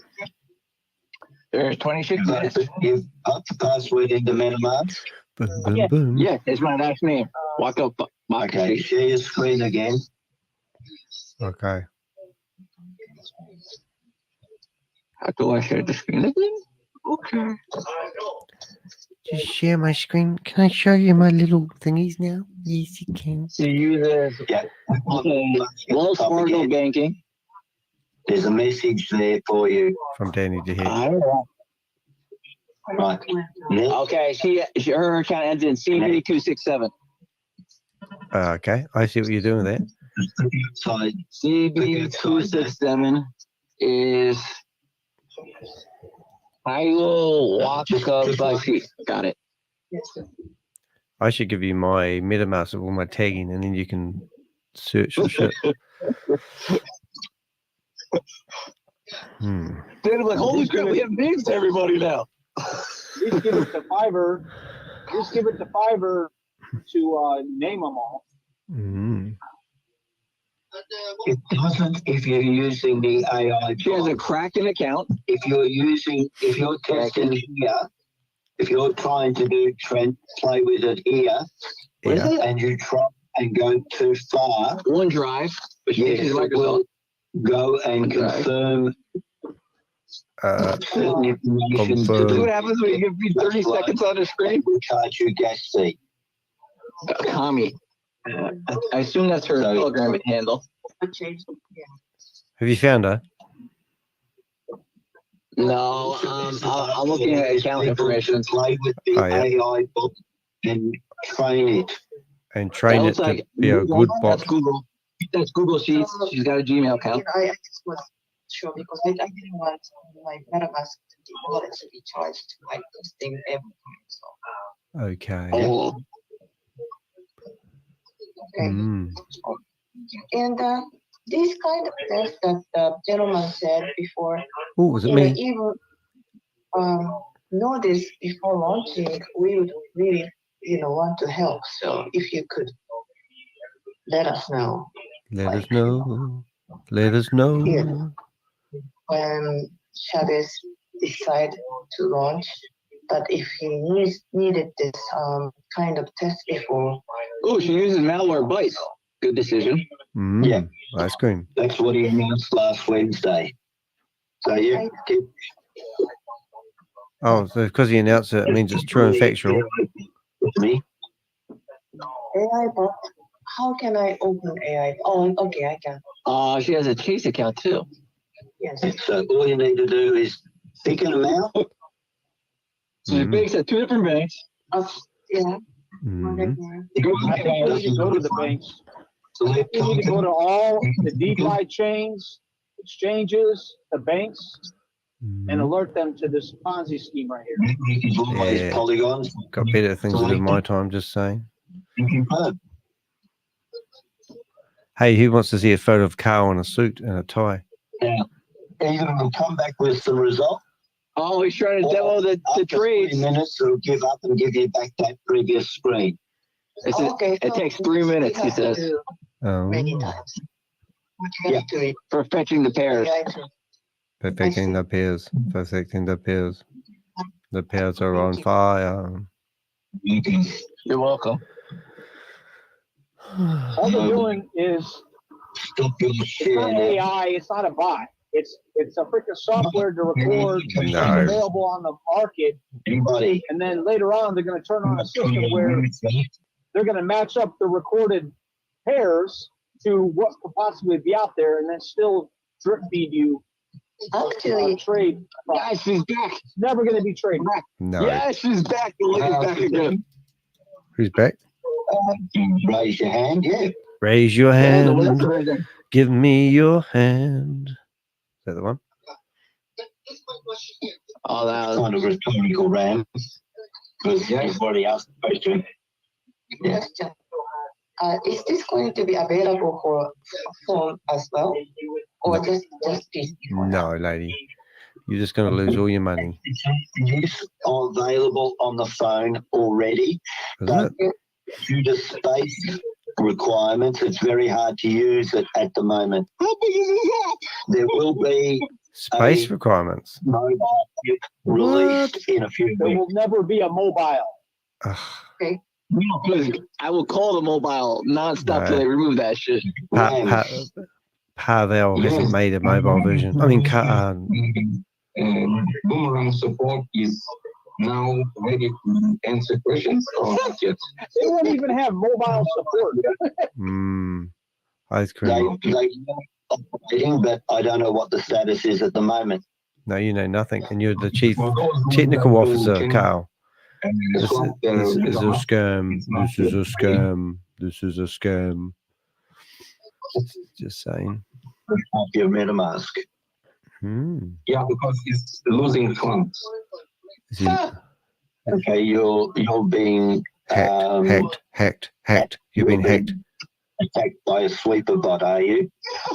There's 26 minutes. You've up the password into MetaMask. Boom, boom, boom. Yeah, it's my last name. Walk up. Okay, share your screen again. Okay. How do I share the screen again? Okay. Just share my screen. Can I show you my little thingies now? Yes, you can. So you use Wells Fargo banking. There's a message there for you. From Danny to I don't know. Right. Okay, her account ends in CB267. Okay, I see what you're doing there. CB267 is I will walk up by feet. Got it. I should give you my MetaMask of all my tagging, and then you can search for shit. Then I'm like, holy crap, we have names to everybody now. Just give it to Fiverr. Just give it to Fiverr to name them all. It doesn't if you're using the AI. She has a Kraken account. If you're testing here, if you're trying to play with it here, and you try and go too far, OneDrive, which it will go and confirm certain information. See what happens when you give me 30 seconds on the screen? We'll charge you gas fee. Tami. I assume that's her Telegram handle. Have you found her? No, I'm looking at account information. Play with the AI book and train it. And train it to be a good bot. That's Google. That's Google Sheets. She's got a Gmail account. I just was sure because I didn't want my MetaMask wallet to be charged like this thing every time. So. Okay. Oh. Okay. And this kind of test that the gentleman said before, oh, was it me? Even know this before launching, we would really, want to help. So if you could let us know. Let us know. Let us know. Yeah. When ShaveZ decide to launch, but if he needed this kind of test before. Oh, she uses malware bites. Good decision. Yeah. Ice cream. That's what he announced last Wednesday. So yeah. Oh, so because he announced it, it means it's true and factual. Me? AI bot. How can I open AI? Oh, okay, I can. She has a Chase account too. Yes. So all you need to do is pick an amount. So she banks at 2 different banks. Yeah. I think you need to go to the banks. You need to go to all the DeFi chains, exchanges, the banks, and alert them to this Ponzi scheme right here. Yeah. Polygons. Got better things to do in my time, just saying. Hey, who wants to see a photo of Carl in a suit and a tie? Yeah. Either will come back with some result. Oh, he's trying to demo the trades. 3 minutes, it'll give up and give you back that previous screen. It takes 3 minutes, he says. Many times. Yeah. For fetching the pairs. Perfecting the pairs. Perfecting the pairs. The pairs are on fire. You're welcome. All they're doing is it's not AI, it's not a bot. It's a freaking software to record what's available on the market. And then later on, they're going to turn on a system where they're going to match up the recorded pairs to what could possibly be out there, and then still drip feed you. Actually, trade. Yeah, she's back. It's never going to be trade. No. Yeah, she's back. The lady's back again. Who's back? Raise your hand, yeah. Raise your hand. Give me your hand. Is that the one? Oh, that was kind of rhetorical round. Because everybody else is supposed to. Yeah. Is this going to be available for phone as well? Or just this? No, lady. You're just going to lose all your money. It's available on the phone already. But due to space requirements, it's very hard to use it at the moment. How big is it? There will be space requirements. Mobile released in a few weeks. There will never be a mobile. Okay. I will call the mobile nonstop till they remove that shit. Pavel hasn't made a mobile version. I mean, Boomerang support is now ready to answer questions or not yet? They won't even have mobile support. Ice cream. But I don't know what the status is at the moment. No, you know nothing, and you're the chief technical officer, Carl. This is a scam. This is a scam. This is a scam. Just saying. Your Metamask. Yeah, because it's losing funds. Okay, you're being hacked. You've been hacked. Attacked by a sweeper bot, are you?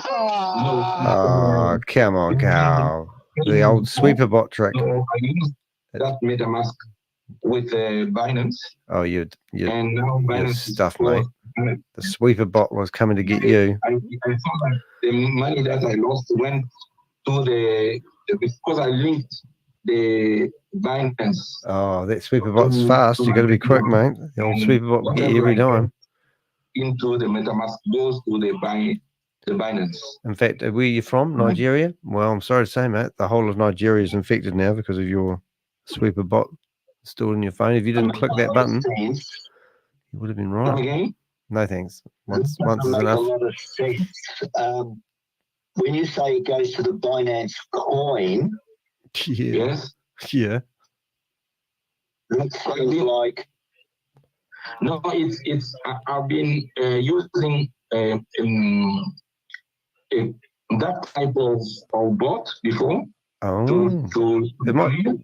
Oh, come on, Carl. The old sweeper bot trick. So I used that MetaMask with Binance. Oh, you're Binance stuff, mate. The sweeper bot was coming to get you. I thought that the money that I lost went to because I linked the Binance. Oh, that sweeper bot's fast. You got to be quick, mate. The old sweeper bot will get you every time. Into the MetaMask goes to the Binance. In fact, where are you from? Nigeria? Well, I'm sorry to say, mate, the whole of Nigeria is infected now because of your sweeper bot stored in your phone. If you didn't click that button, you would have been right. No thanks. Once is enough. A lot of sense. When you say it goes to the Binance coin, yes, yeah, that sounds like. No, it's. I've been using that type of bot before. Oh,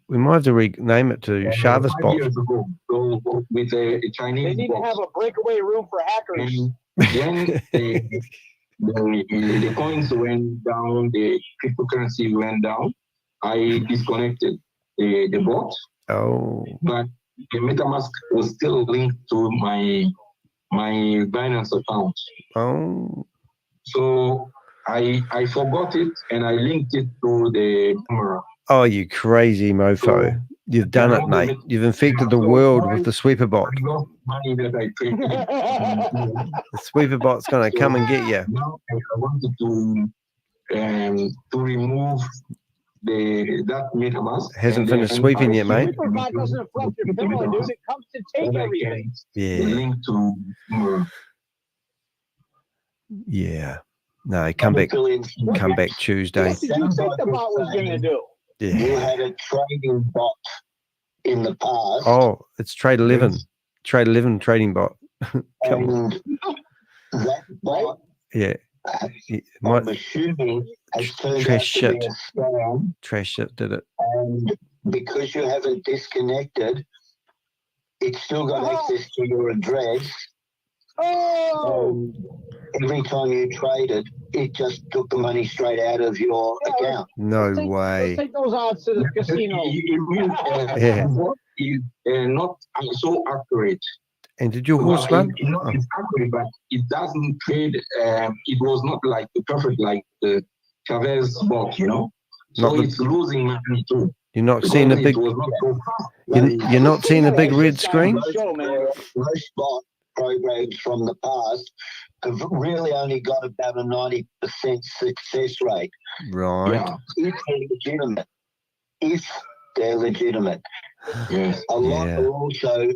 we might have to rename it to ShaveZ bot. So with a Chinese. They need to have a breakaway room for hackers. When the coins went down, the cryptocurrency went down, I disconnected the bot. Oh. But the MetaMask was still linked to my Binance account. Oh. So I forgot it and I linked it to the Boomerang. Oh, you crazy mofo. You've done it, mate. You've infected the world with the sweeper bot. Money that I paid. The sweeper bot's going to come and get you. Now I wanted to remove that MetaMask. Hasn't finished sweeping yet, mate. Sweeper bot doesn't affect your bill, dude. It comes to take everything. Yeah. Link to yeah. No, come back Tuesday. What did you think the bot was going to do? Yeah. You had a trading bot in the past. Oh, it's trade 11. Trade 11 trading bot. Come on. That bot, Yeah. I'm assuming has turned out to be a scam. Trash shit did it. And because you haven't disconnected, it's still got access to your address. Every time you traded, it just took the money straight out of your account. No way. Take those odds to the casino. Is not so accurate. And did your horse run? It's accurate, but it doesn't trade. It was not like perfect like the ShaveZ bot, you know. So it's losing money too. You're not seeing a big. You're not seeing a big red screen. Most bot programs from the past have really only got about a 90% success rate. Right. Yeah. If they're legitimate. A lot are also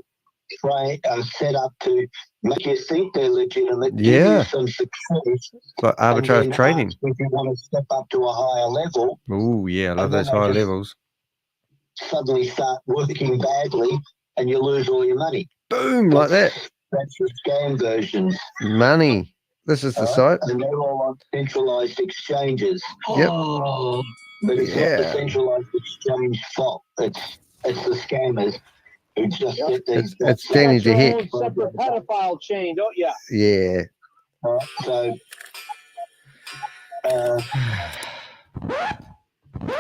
set up to make you think they're legitimate, give you some success. Like arbitrage trading. If you want to step up to a higher level. Oh, yeah, I love those higher levels. Suddenly start working badly and you lose all your money. Boom, like that. That's the scam versions. Money. This is the site. And they're all on centralized exchanges. Yep. But it's not the centralized exchange fault. It's the scammers. It's just it's Danny the Heck. Separate pedophile chain, don't you? Yeah. So,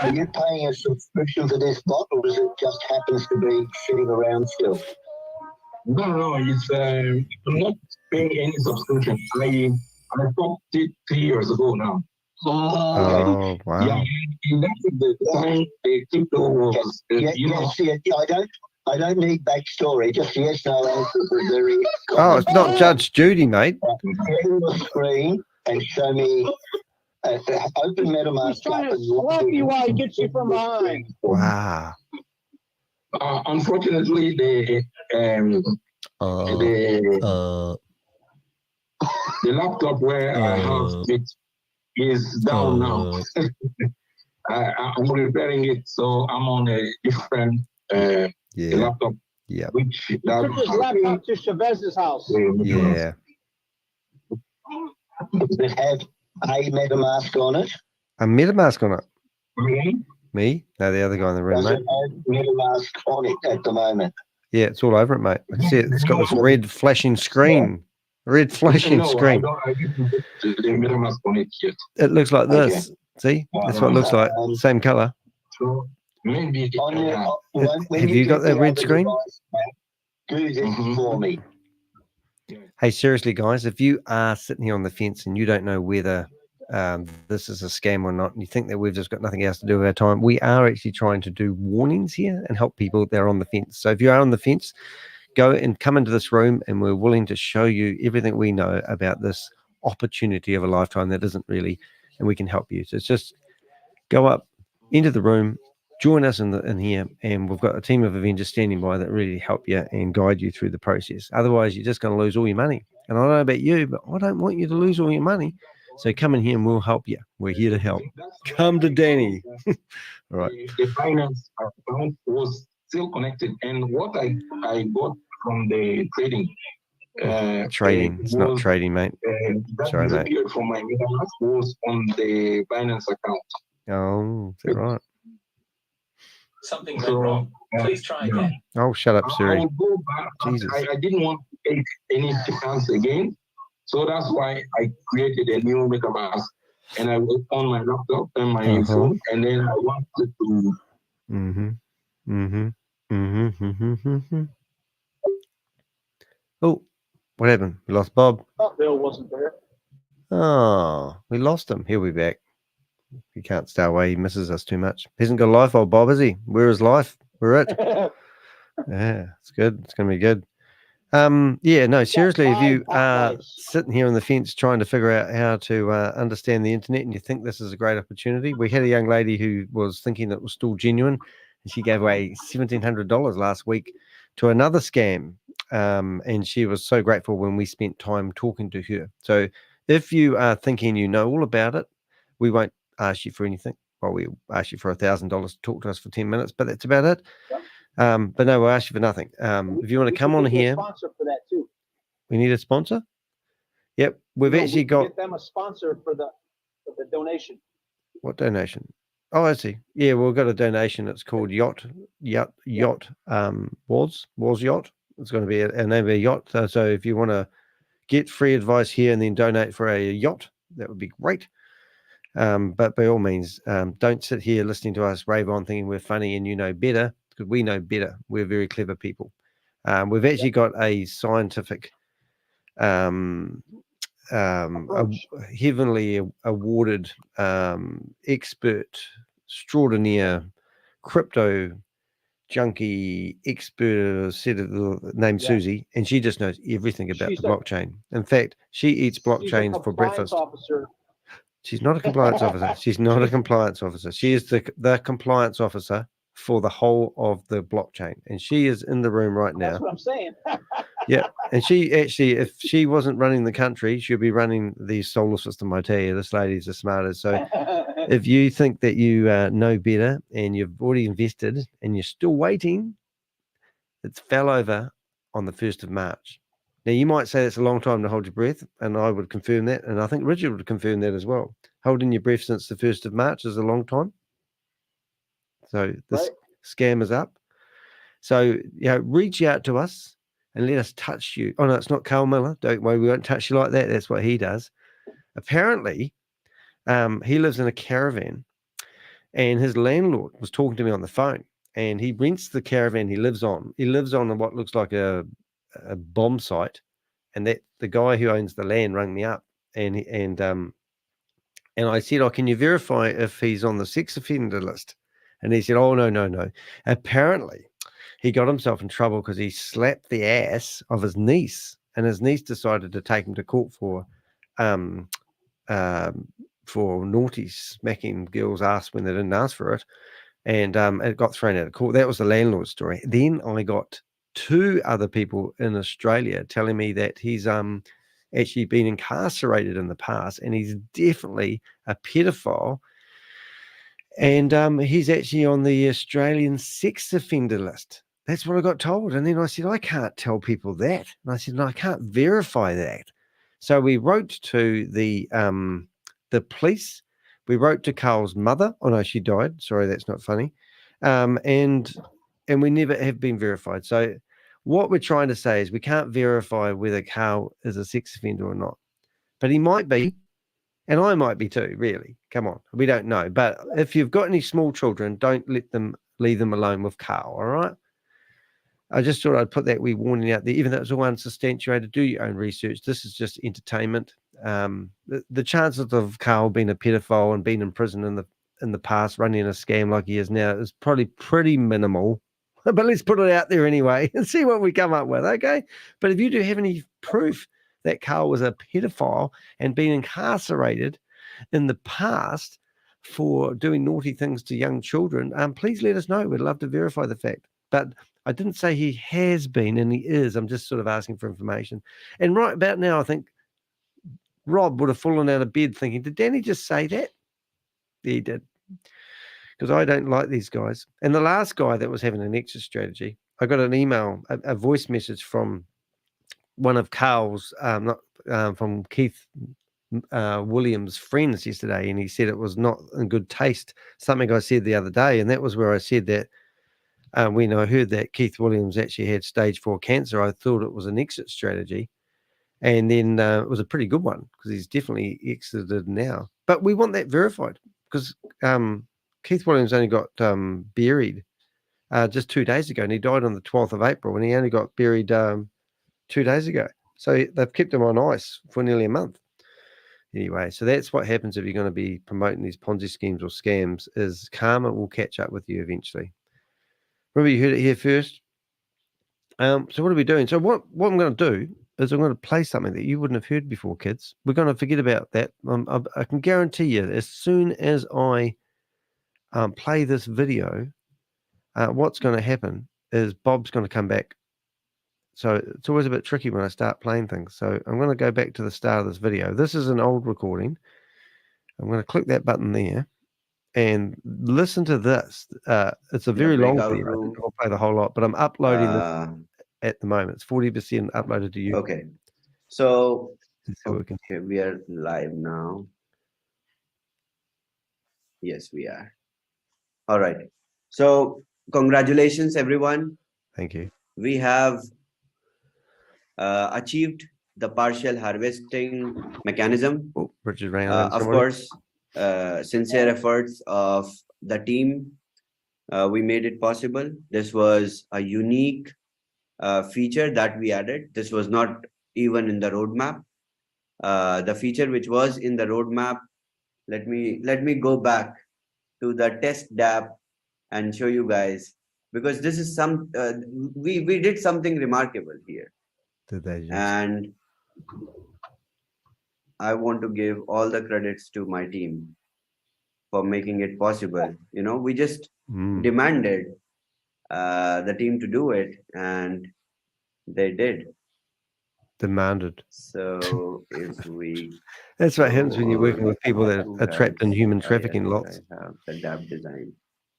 are you paying a subscription for this bot, or does it just happens to be sitting around still? No, it's I'm not paying any subscription. I stopped it 3 years ago now. Oh, wow. Yeah, the time the crypto was, I don't need backstory. Just yes, no answers are very. Oh, it's not Judge Judy, mate. Share the screen and show me. Open Metamask. He's trying to slap you while he gets you from behind. Wow. Unfortunately, the laptop where I have it is down now. I'm repairing it, so I'm on a different laptop. Yeah. Which took his laptop to ShaveZ's house. Yeah. Does it have a MetaMask on it? A MetaMask on it? Me? Me? No, the other guy in the room, Does mate. it have MetaMask on it at the moment? Yeah, it's all over it, mate. I can see it. It's got this red flashing screen. Red flashing screen. I didn't put the MetaMask on it yet. It looks like this. See? That's what it looks like. Same color. So maybe have you got that red screen? Do this for me. Hey, seriously, guys, if you are sitting here on the fence and you don't know whether this is a scam or not, and you think that we've just got nothing else to do with our time, we are actually trying to do warnings here and help people that are on the fence. So if you are on the fence, go and come into this room and we're willing to show you everything we know about this opportunity of a lifetime that isn't really, and we can help you. So it's just go up into the room, join us in here, and we've got a team of Avengers standing by that really help you and guide you through the process. Otherwise, you're just going to lose all your money. And I don't know about you, but I don't want you to lose all your money. So come in here and we'll help you. We're here to help. Come to Danny. All right. The finance account was still connected, and what I got from the trading. It's not trading, mate. Sorry, mate. From my MetaMask was on the Binance account. Oh, is that right? Something went wrong. Please try again. Oh, shut up, Siri. I will go back. Jesus. I didn't want to take any chance again, so that's why I created a new MetaMask, and I was on my laptop and my phone, and then I wanted to. Oh, what happened? We lost Bob. Oh, Bill wasn't there. Oh, we lost him. He'll be back. He can't stay away. He misses us too much. He hasn't got a life, old Bob, is he? Where is life? We're it. Yeah, it's good. It's going to be good. Yeah, no, seriously, if you are sitting here on the fence trying to figure out how to understand the internet and you think this is a great opportunity, we had a young lady who was thinking that it was still genuine, and she gave away $1,700 last week to another scam. And she was so grateful when we spent time talking to her. So if you are thinking you know all about it, we won't ask you for anything. Well, we ask you for $1,000 to talk to us for 10 minutes, but that's about it. But no, we'll ask you for nothing. If you want to come on here, sponsor for that too. We need a sponsor. Yep, we've actually got. Get them a sponsor for the donation. What donation? Oh, I see. Yeah, we've got a donation. It's called Yacht. Was Yacht. It's going to be a name of a yacht. So if you want to get free advice here and then donate for a yacht, that would be great. But by all means, don't sit here listening to us rave on thinking we're funny and you know better, because we know better. We're very clever people. We've actually got a scientific, heavenly awarded expert, extraordinaire crypto junkie expert named Susie, and she just knows everything about the blockchain. In fact, she eats blockchains for breakfast. Officer. She's not a compliance officer. She's not a compliance officer. She is the compliance officer for the whole of the blockchain, and she is in the room right now. That's what I'm saying. Yeah, and she actually, if she wasn't running the country, she'd be running the solar system. I tell you, this lady's the smartest. So if you think that you know better and you've already invested and you're still waiting, it fell over on the 1st of March. Now, you might say that's a long time to hold your breath, and I would confirm that, and I think Richard would confirm that as well. Holding your breath since the 1st of March is a long time. So this scam is up. So, reach out to us and let us touch you. Oh, no, it's not Carl Miller. Don't worry, we won't touch you like that. That's what he does. Apparently, he lives in a caravan, and his landlord was talking to me on the phone, and he rents the caravan he lives on. He lives on what looks like a bomb site, and that the guy who owns the land rang me up, and I said, "Oh, can you verify if he's on the sex offender list?" And he said, "Oh, no. Apparently, he got himself in trouble because he slapped the ass of his niece, and his niece decided to take him to court for naughty smacking girls' ass when they didn't ask for it, and it got thrown out of court." That was the landlord's story. Then I got 2 other people in Australia telling me that he's actually been incarcerated in the past, and he's definitely a pedophile. And he's actually on the Australian sex offender list. That's what I got told. And then I said, I can't tell people that. And I said, no, I can't verify that. So we wrote to the police. We wrote to Carl's mother. Oh, no, she died. Sorry, that's not funny. And we never have been verified. So what we're trying to say is we can't verify whether Carl is a sex offender or not. But he might be. And I might be too, really. Come on. We don't know. But if you've got any small children, don't leave them alone with Carl, all right? I just thought I'd put that wee warning out there, even though it's all unsubstantiated. Do your own research. This is just entertainment. The chances of Carl being a pedophile and being in prison in the past, running a scam like he is now, is probably pretty minimal. But let's put it out there anyway and see what we come up with, okay? But if you do have any proof that Carl was a pedophile and been incarcerated in the past for doing naughty things to young children, please let us know. We'd love to verify the fact. But I didn't say he has been, and he is. I'm just sort of asking for information. And right about now, I think Rob would have fallen out of bed thinking, did Danny just say that? Yeah, he did. Because I don't like these guys. And the last guy that was having an exit strategy, I got an email, a voice message from one of Carl's, from Keith Williams' friends yesterday, and he said it was not in good taste, something I said the other day, and that was where I said that when I heard that Keith Williams actually had stage 4 cancer, I thought it was an exit strategy, and then it was a pretty good one, because he's definitely exited now. But we want that verified, because Keith Williams only got buried just 2 days ago, and he died on the 12th of April, and he only got buried 2 days ago. So they've kept him on ice for nearly a month. Anyway, so that's what happens if you're going to be promoting these Ponzi schemes or scams, is karma will catch up with you eventually. Remember, you heard it here first. So what are we doing? So what I'm going to do is I'm going to play something that you wouldn't have heard before, kids. We're going to forget about that. I can guarantee you, as soon as I play this video, what's going to happen is Bob's going to come back. So it's always a bit tricky when I start playing things. So I'm going to go back to the start of this video. This is an old recording. I'm going to click that button there. and listen to this. It's a very long video. I'll play the whole lot, but I'm uploading this at the moment. It's 40% uploaded to you. Okay. So okay, we are live now. Yes, we are. All right. So congratulations, everyone. Thank you. We have achieved the partial harvesting mechanism. Oh, Richard of course, sincere efforts of the team. We made it possible. This was a unique feature that we added. This was not even in the roadmap. The feature which was in the roadmap, let me go back to the test dApp and show you guys, because this is some we did something remarkable here. And I want to give all the credits to my team for making it possible. You know, we just demanded the team to do it, and they did. Demanded. So if we that's what happens when you're working with people that are trapped in human trafficking lots. I have the dApp design.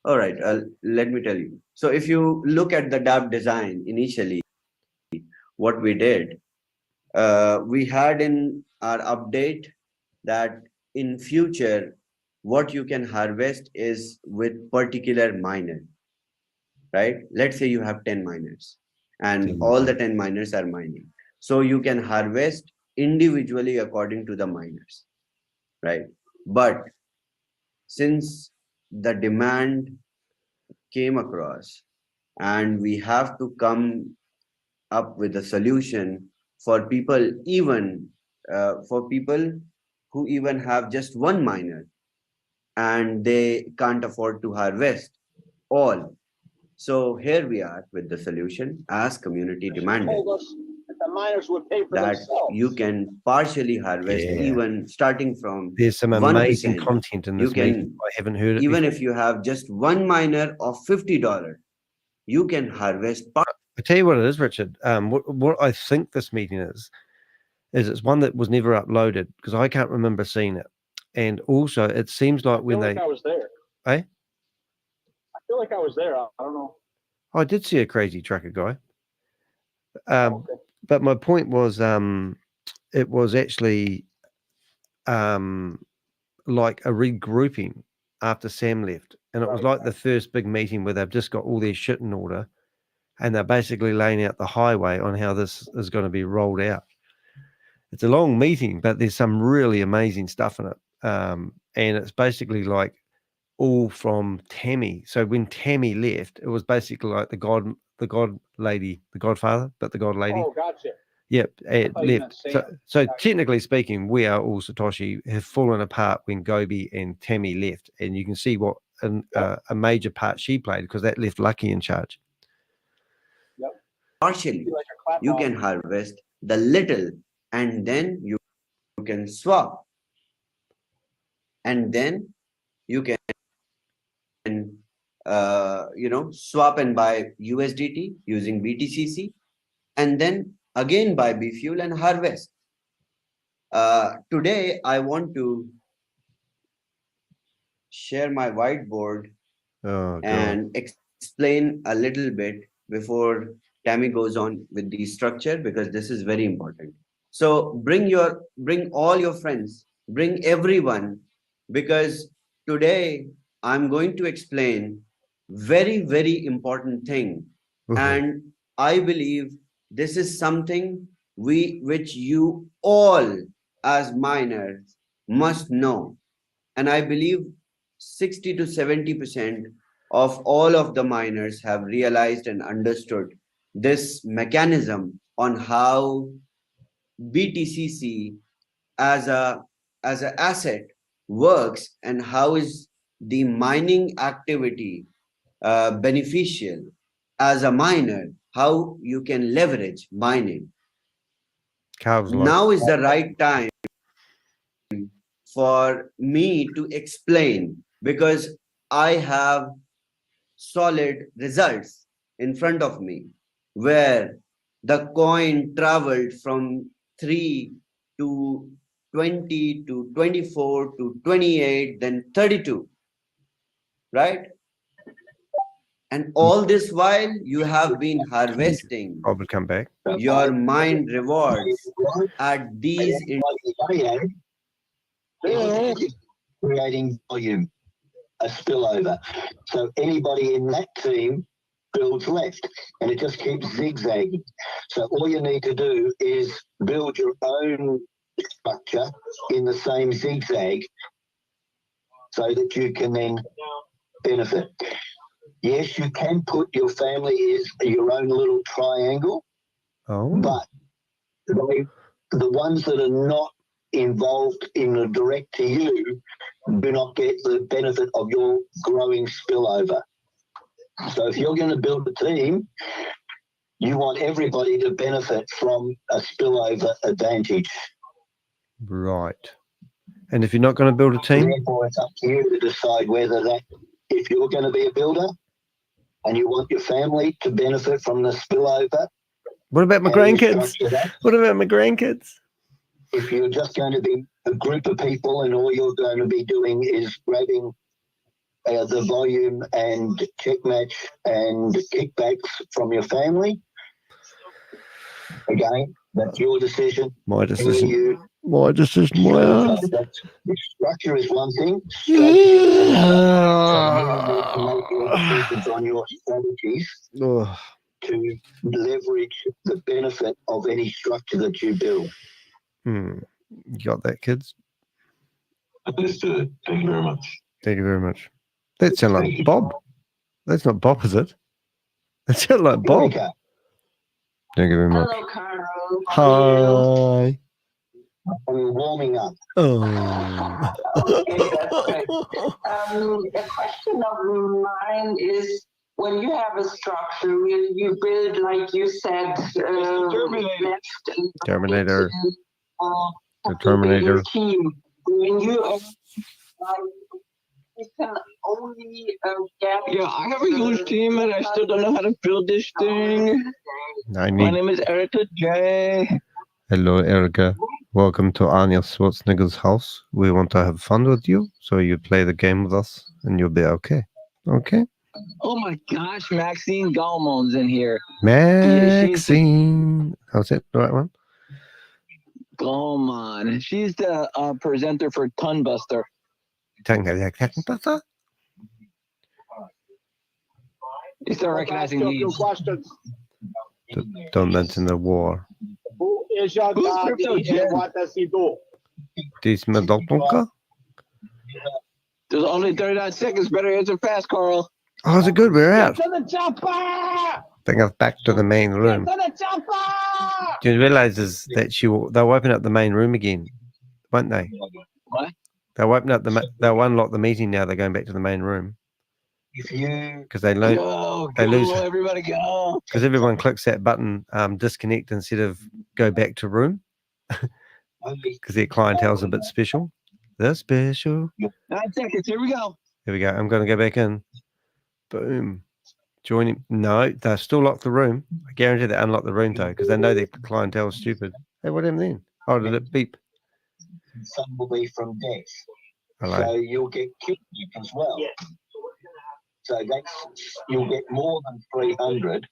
All right, let me tell you. So if you look at the dApp design initially, what we did, we had in our update that in future, what you can harvest is with particular miner, right? Let's say you have 10 miners and all the 10 miners are mining. So you can harvest individually according to the miners, right? But since the demand came across and we have to come up with a solution for people, even for people who even have just one miner and they can't afford to harvest all. So here we are with the solution as community demanded. The miners would pay for that themselves. You can partially harvest even starting from there's some 1%. Amazing content in this meeting. I haven't heard it even before. If you have just one miner of $50, you can harvest I tell you what it is, Richard. What I think this meeting is it's one that was never uploaded because I can't remember seeing it. And also it seems like when I was there. I feel like I was there. I don't know. I did see a crazy tracker guy. But my point was, it was actually like a regrouping after Sam left. And it was like the first big meeting where they've just got all their shit in order and they're basically laying out the highway on how this is going to be rolled out. It's a long meeting, but there's some really amazing stuff in it. And it's basically like all from Tami. So when Tami left, it was basically like the god lady, the godfather, but the god lady. Oh, gotcha. Yep, it left. So technically speaking, we are all Satoshi have fallen apart when Gobi and Tami left, and you can see what a major part she played because that left Lucky in charge. Yep. Partially, you can harvest the little, and then you can swap, and then you can swap and buy USDT using BTCC, and then again buy B fuel and harvest. Today I want to share my whiteboard and explain a little bit before Tami goes on with the structure, because this is very important. So bring all your friends, bring everyone, because today I'm going to explain very, very important thing. And I believe this is something which you all as miners must know. And I believe 60 to 70% of all of the miners have realized and understood this mechanism on how BTCC as an asset works and how is the mining activity beneficial as a miner, how you can leverage mining. Now is the right time for me to explain, because I have solid results in front of me where the coin traveled from 3 to 20 to 24 to 28, then 32. right? And all this while you have been harvesting come back. your mind rewards at these creating volume, a spillover. So anybody in that team builds left, and it just keeps zigzagging. So all you need to do is build your own structure in the same zigzag so that you can then benefit. Yes, you can put your family as your own little triangle, but the ones that are not involved in the direct to you do not get the benefit of your growing spillover. So if you're going to build a team, you want everybody to benefit from a spillover advantage. Right. And if you're not going to build a team? Therefore, it's up to you to decide whether that, if you're going to be a builder and you want your family to benefit from the spillover. What about my grandkids? What about my grandkids? If you're just going to be a group of people and all you're going to be doing is grabbing the volume and check match and kickbacks from your family, again, that's your decision. My decision. My decision. The structure is one thing. On your strategies to leverage the benefit of any structure that you build. You got that, kids? Understood. Thank you very much. Thank you very much. That sounds like Bob. That's not Bob, is it? That sounds like Bob. Thank you very much. Hello, Carl. Hi. I'm warming up. Okay, that's great. A question of mine is, when you have a structure, you build, like you said, left and Terminator. right, The Terminator. team. When you can only get. Yeah, I have a huge team and I still don't know how to build this thing. My name is Erica J. Hello, Erica. Welcome to Arnold Schwarzenegger's house. We want to have fun with you, so you play the game with us, and you'll be okay. Okay? Oh my gosh, Maxine Galmon's in here. Maxine. How's it? The right one? Galmon. She's the presenter for Tunbuster. Tunbuster? You start recognizing these. Don't mention the war. Who is your daddy and what does he do? This Madonka? There's only 39 seconds. Better answer fast, Carl. Oh, is it good? We're out. Get to the chopper! Bring us back to the main room. Get to the chopper! Do you realize that they'll open up the main room again, won't they? What? They'll unlock the meeting now. They're going back to the main room. Because they lose. Everybody go. Because everyone clicks that button, disconnect instead of go back to room. Because their clientele's a bit special. They're special. 9 seconds. Here we go. Here we go. I'm going to go back in. Boom. Join him. No, they'll still lock the room. I guarantee they unlock the room though, because they know their clientele is stupid. Hey, what happened then? Oh, did it beep? Some will be from death. Hello. So you'll get kickback as well. Yeah. So you'll get more than 300.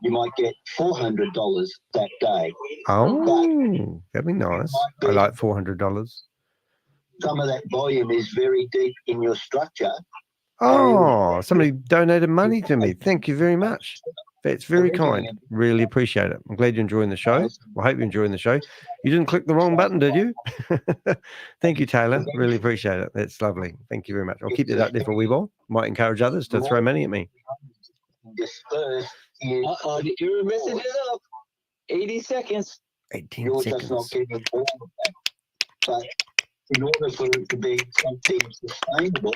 You might get $400 that day. Oh, that'd be nice. I like $400. Some of that volume is very deep in your structure. Oh, somebody donated money to me. Thank you very much. That's very kind. Really appreciate it. I'm glad you're enjoying the show. I hope you're enjoying the show. You didn't click the wrong button, did you? Thank you, Taylor. Really appreciate it. That's lovely. Thank you very much. I'll keep that up there for a wee while. Might encourage others to throw money at me. Your message is up. 80 seconds. 18 seconds. But in order for it to be something sustainable,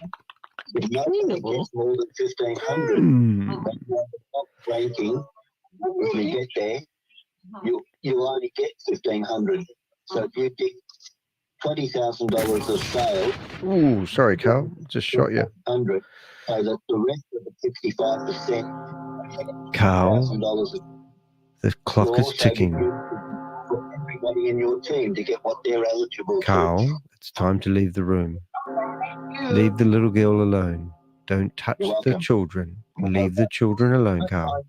if nobody gets more than 1,500 ranking, if you get there, you'll only get 1,500. So if you get $20,000 of sale. Ooh, sorry, Carl. Just shot you. 100. So that the rest of the 65%. Carl, the clock is ticking. For everybody in your team to get what they're eligible Carl, it's time to leave the room. Leave the little girl alone. Don't touch the children. Leave the children alone, Carl.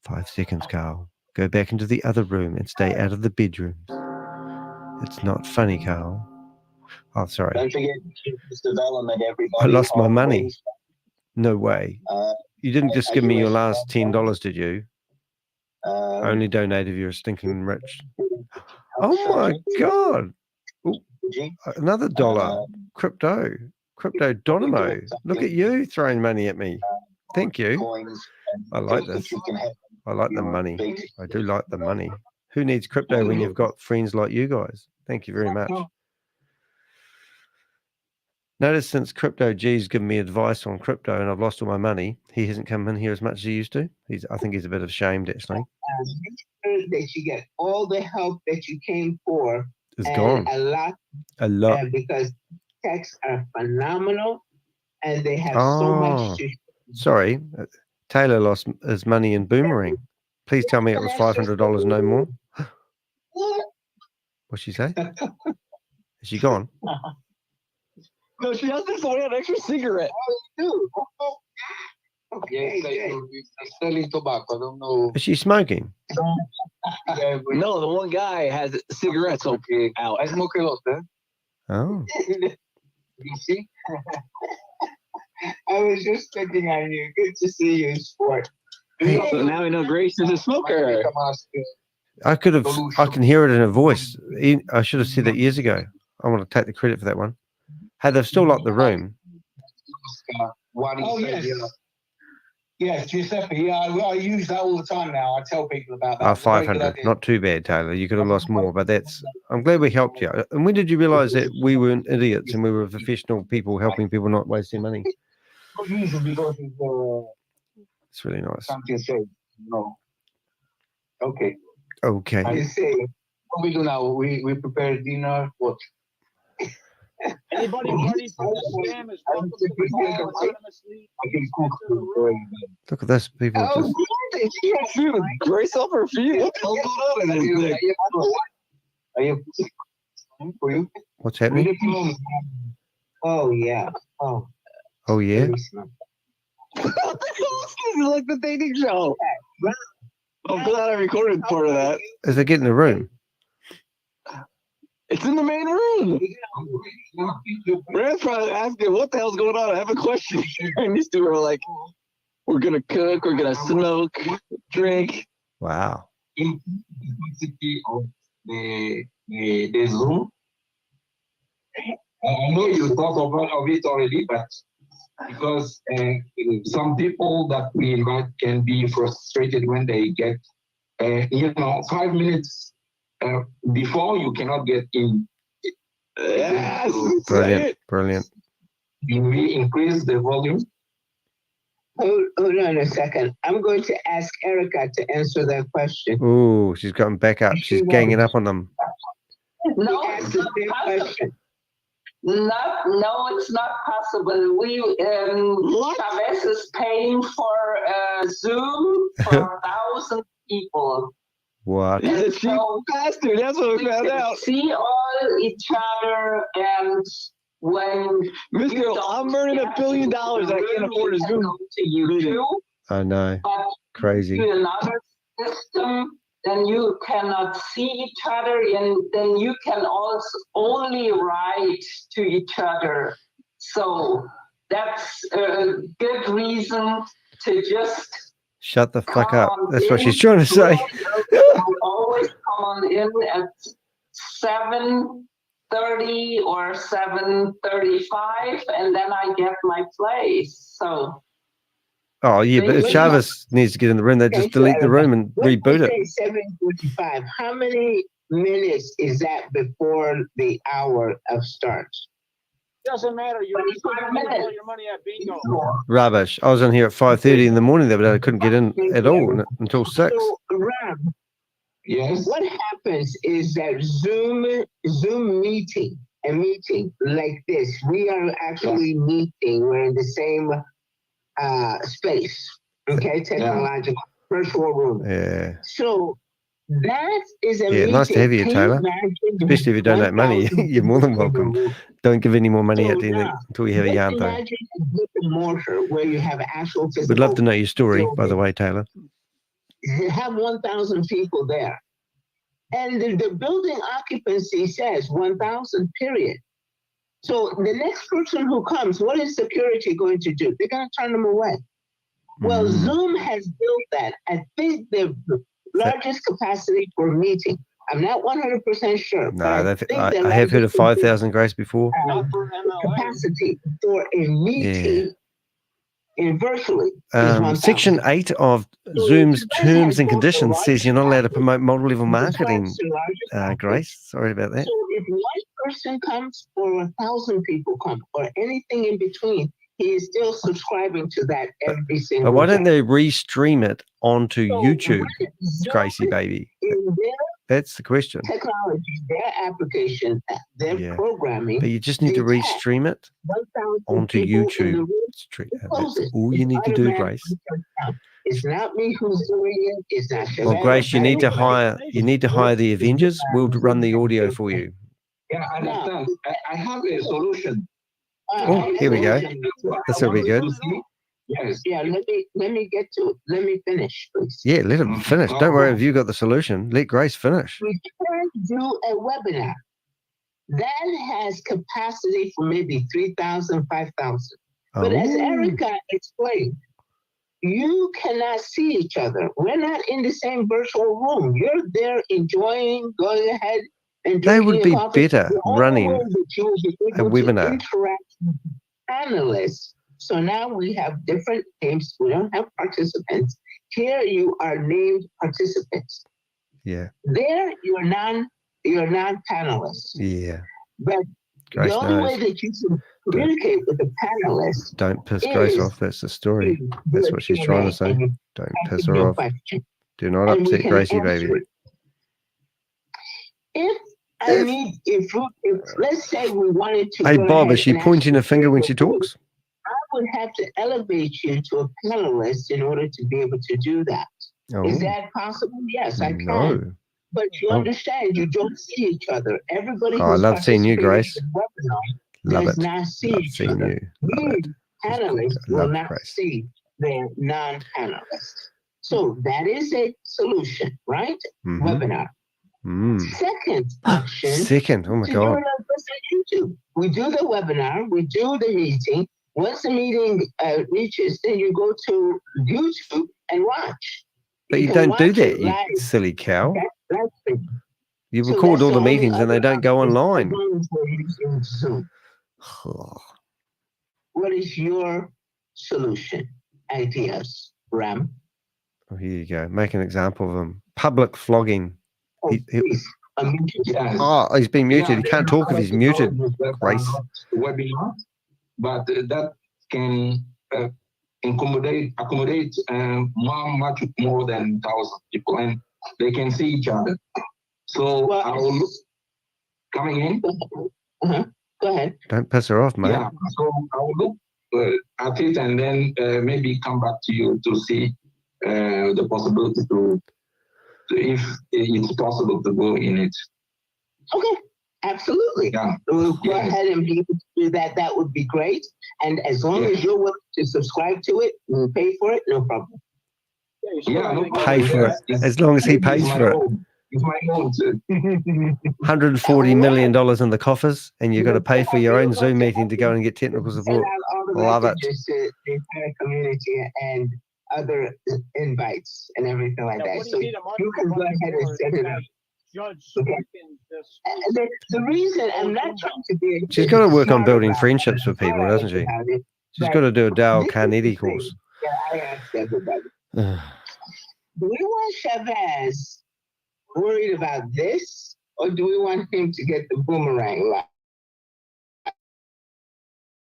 5 seconds, Carl. Go back into the other room and stay out of the bedrooms. It's not funny, Carl. Oh, sorry. Don't forget this development, everybody. I lost my money. No way. You didn't just give me your last $10, did you? I only donated if you're stinking rich. Oh my God. Ooh, another dollar. Crypto Dynamo. Look at you throwing money at me. Thank you. I like this. I like the money. I do like the money. Who needs crypto when you've got friends like you guys? Thank you very much. Notice since Crypto G's given me advice on crypto and I've lost all my money, he hasn't come in here as much as he used to. I think he's a bit ashamed, actually. That you get all the help that you came for. It's gone. A lot. Because texts are phenomenal and they have so much to. Sorry. Taylor lost his money in Boomerang. Please tell me it was $500, no more. What'd she say? Is she gone? No, she has this one extra cigarette. Okay. Selling tobacco. I don't know. Is she smoking? No, the one guy has cigarettes out. I smoke a lot, huh? Oh. You see? I was just thinking on you. Good to see you, sport. Hey, so now we know Grace is a smoker. I can hear it in her voice. I should have said that years ago. I want to take the credit for that one. Hey, they've still locked the room. Oh, yes. Yes, Giuseppe. Yeah, I use that all the time now. I tell people about that. 500. Not too bad, Taylor. You could have lost more, but I'm glad we helped you. And when did you realize that we weren't idiots and we were professional people helping people not waste their money? Because it's really nice. Something said, no. Okay. Okay. I say, what we do now? We prepare dinner. What? Anybody ready for the scam is welcome to the call anonymously. Look at this. People just... Grace off her feet. What the hell's going on in this thing? For you? What's happening? Oh, yeah. Oh yeah? What the hell is like the dating show? I'm glad I recorded part of that. Is it getting the room? It's in the main room. Rand's probably asking, what the hell's going on? I have a question. And these two are like, we're going to cook, we're going to smoke, drink. Wow. In the of the Zoom, I know you thought of it already, but because some people that we invite can be frustrated when they get, 5 minutes before you cannot get in. Yes, brilliant. We increase the volume. Hold on a second. I'm going to ask Erica to answer that question. Oh, she's gotten back up. She's ganging up on them. No, it's not possible. No, it's not possible. ShaveZ is paying for Zoom for 1,000 people. What? He's a cheap bastard. That's what we found out. See all each other, and when I'm earning $1 billion. I can't afford a Zoom to YouTube. I know. But crazy. To another system, then you cannot see each other, and then you can also only write to each other. So that's a good reason to just shut the fuck up. That's what she's trying to say. Always come on in at 7:30 or 7:35, and then I get my place. So. Oh yeah, but if ShaveZ needs to get in the room, they just delete the room and reboot it. 7:45. How many minutes is that before the hour of start? Doesn't matter. You put all your money at bingo. Rubbish. I was on here at 5:30 in the morning the other day. I couldn't get in at all until 6. So, Rob, yes. What happens is that Zoom meeting, a meeting like this, we are actually meeting. We're in the same space. Okay, technological virtual room. Yeah. So That is a Yeah, nice to have you, Taylor. Especially if you donate money, you're more than welcome. Don't give any more money out until you have a yarn, though. Where you have actual physical. We'd love to know your story, by the way, Taylor. You have 1,000 people there. And the building occupancy says 1,000, period. So the next person who comes, what is security going to do? They're going to turn them away. Well, Zoom has built that. I think the largest capacity for meeting. I'm not 100% sure. No, I have heard of 5,000, Grace, before. Capacity for a meeting virtually. Section 8 of Zoom's terms and conditions says you're not allowed to promote multi-level marketing, Grace. Sorry about that. So if one person comes or 1,000 people come or anything in between, he is still subscribing to that every single But why don't day. they restream it onto YouTube, Gracie baby? That's the question. Technology, their application, their programming. But you just need to restream it onto YouTube. That's all you need to do, Grace. It's not me who's doing it. It's not. Well, Grace, you need to hire the Avengers. We'll run the audio for you. Yeah, I understand. I have a solution. Oh, here we go. This will be good. Yes. Yeah, let me get to it. Let me finish, please. Yeah, let him finish. Don't worry if you got the solution. Let Grace finish. We can do a webinar that has capacity for maybe 3,000, 5,000. But as Erica explained, you cannot see each other. We're not in the same virtual room. You're there enjoying, going ahead and they would be coffee. better running a webinar. Interact with panelists. So now we have different names. We don't have participants. Here you are named participants. Yeah. There you're non-panelists. Yeah. But Grace the only knows. way that you can communicate with the panelists. Don't piss Grace off. That's the story. That's what she's trying to say. Don't piss her off. Do not upset Gracie, baby. If let's say we wanted to. Hey, Bob, is she pointing a finger when she talks? I would have to elevate you to a panelist in order to be able to do that. Is that possible? Yes, I can. No. But you understand, you don't see each other. Everybody I love seeing you, Grace. Love does it. not see Love each seeing other. you. Love it. Panelists will not see their non-panelists. So that is a solution, right? Webinar. Second option. Oh my God. We do the webinar, we do the meeting. Once the meeting reaches, then you go to YouTube and watch. But you don't do that, you silly cow. You record all the meetings and they don't go online. What is your solution? Ideas, Ram? Oh, here you go. Make an example of him. Public flogging. He's been muted. He can't talk if he's muted. Grace. Webinar, but that can accommodate much more than 1,000 people, and they can see each other. So I will look coming in. Go ahead. Don't piss her off, mate. Yeah. So I will look at it and then maybe come back to you to see the possibility to if it's possible to go in it. Okay, absolutely. Yeah. We'll go ahead and be able to do that. That would be great. And as long as you're willing to subscribe to it and pay for it, no problem. Yeah, no problem. Pay for it. As long as he pays for it. It's my own. $140 million in the coffers, and you've got to pay for your own Zoom meeting to go and get technical support. Love it. Just the entire community and other invites and everything like that. So you can go ahead and set it up. The reason I'm not trying to be. She's got to work on building friendships with people, doesn't she? She's got to do a Dale Carnegie course. Yeah, I asked everybody. Do we want ShaveZ worried about this, or do we want him to get the boomerang light?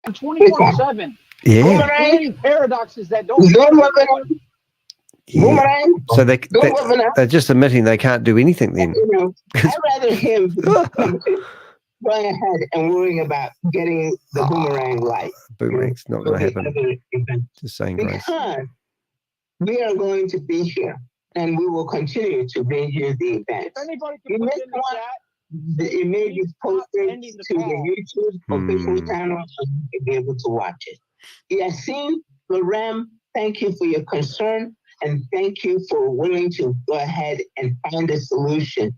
24/7. Yeah. Boomerang paradoxes that don't. Boomerang. So they're just admitting they can't do anything then. You know, I'd rather him going ahead and worrying about getting the boomerang light. Boomerang's not going to happen. Just saying, Grace. Because we are going to be here. and we will continue to bring you the events. The image is posted to the YouTube official channel, so you can be able to watch it. Yasin Laram, thank you for your concern, and thank you for willing to go ahead and find a solution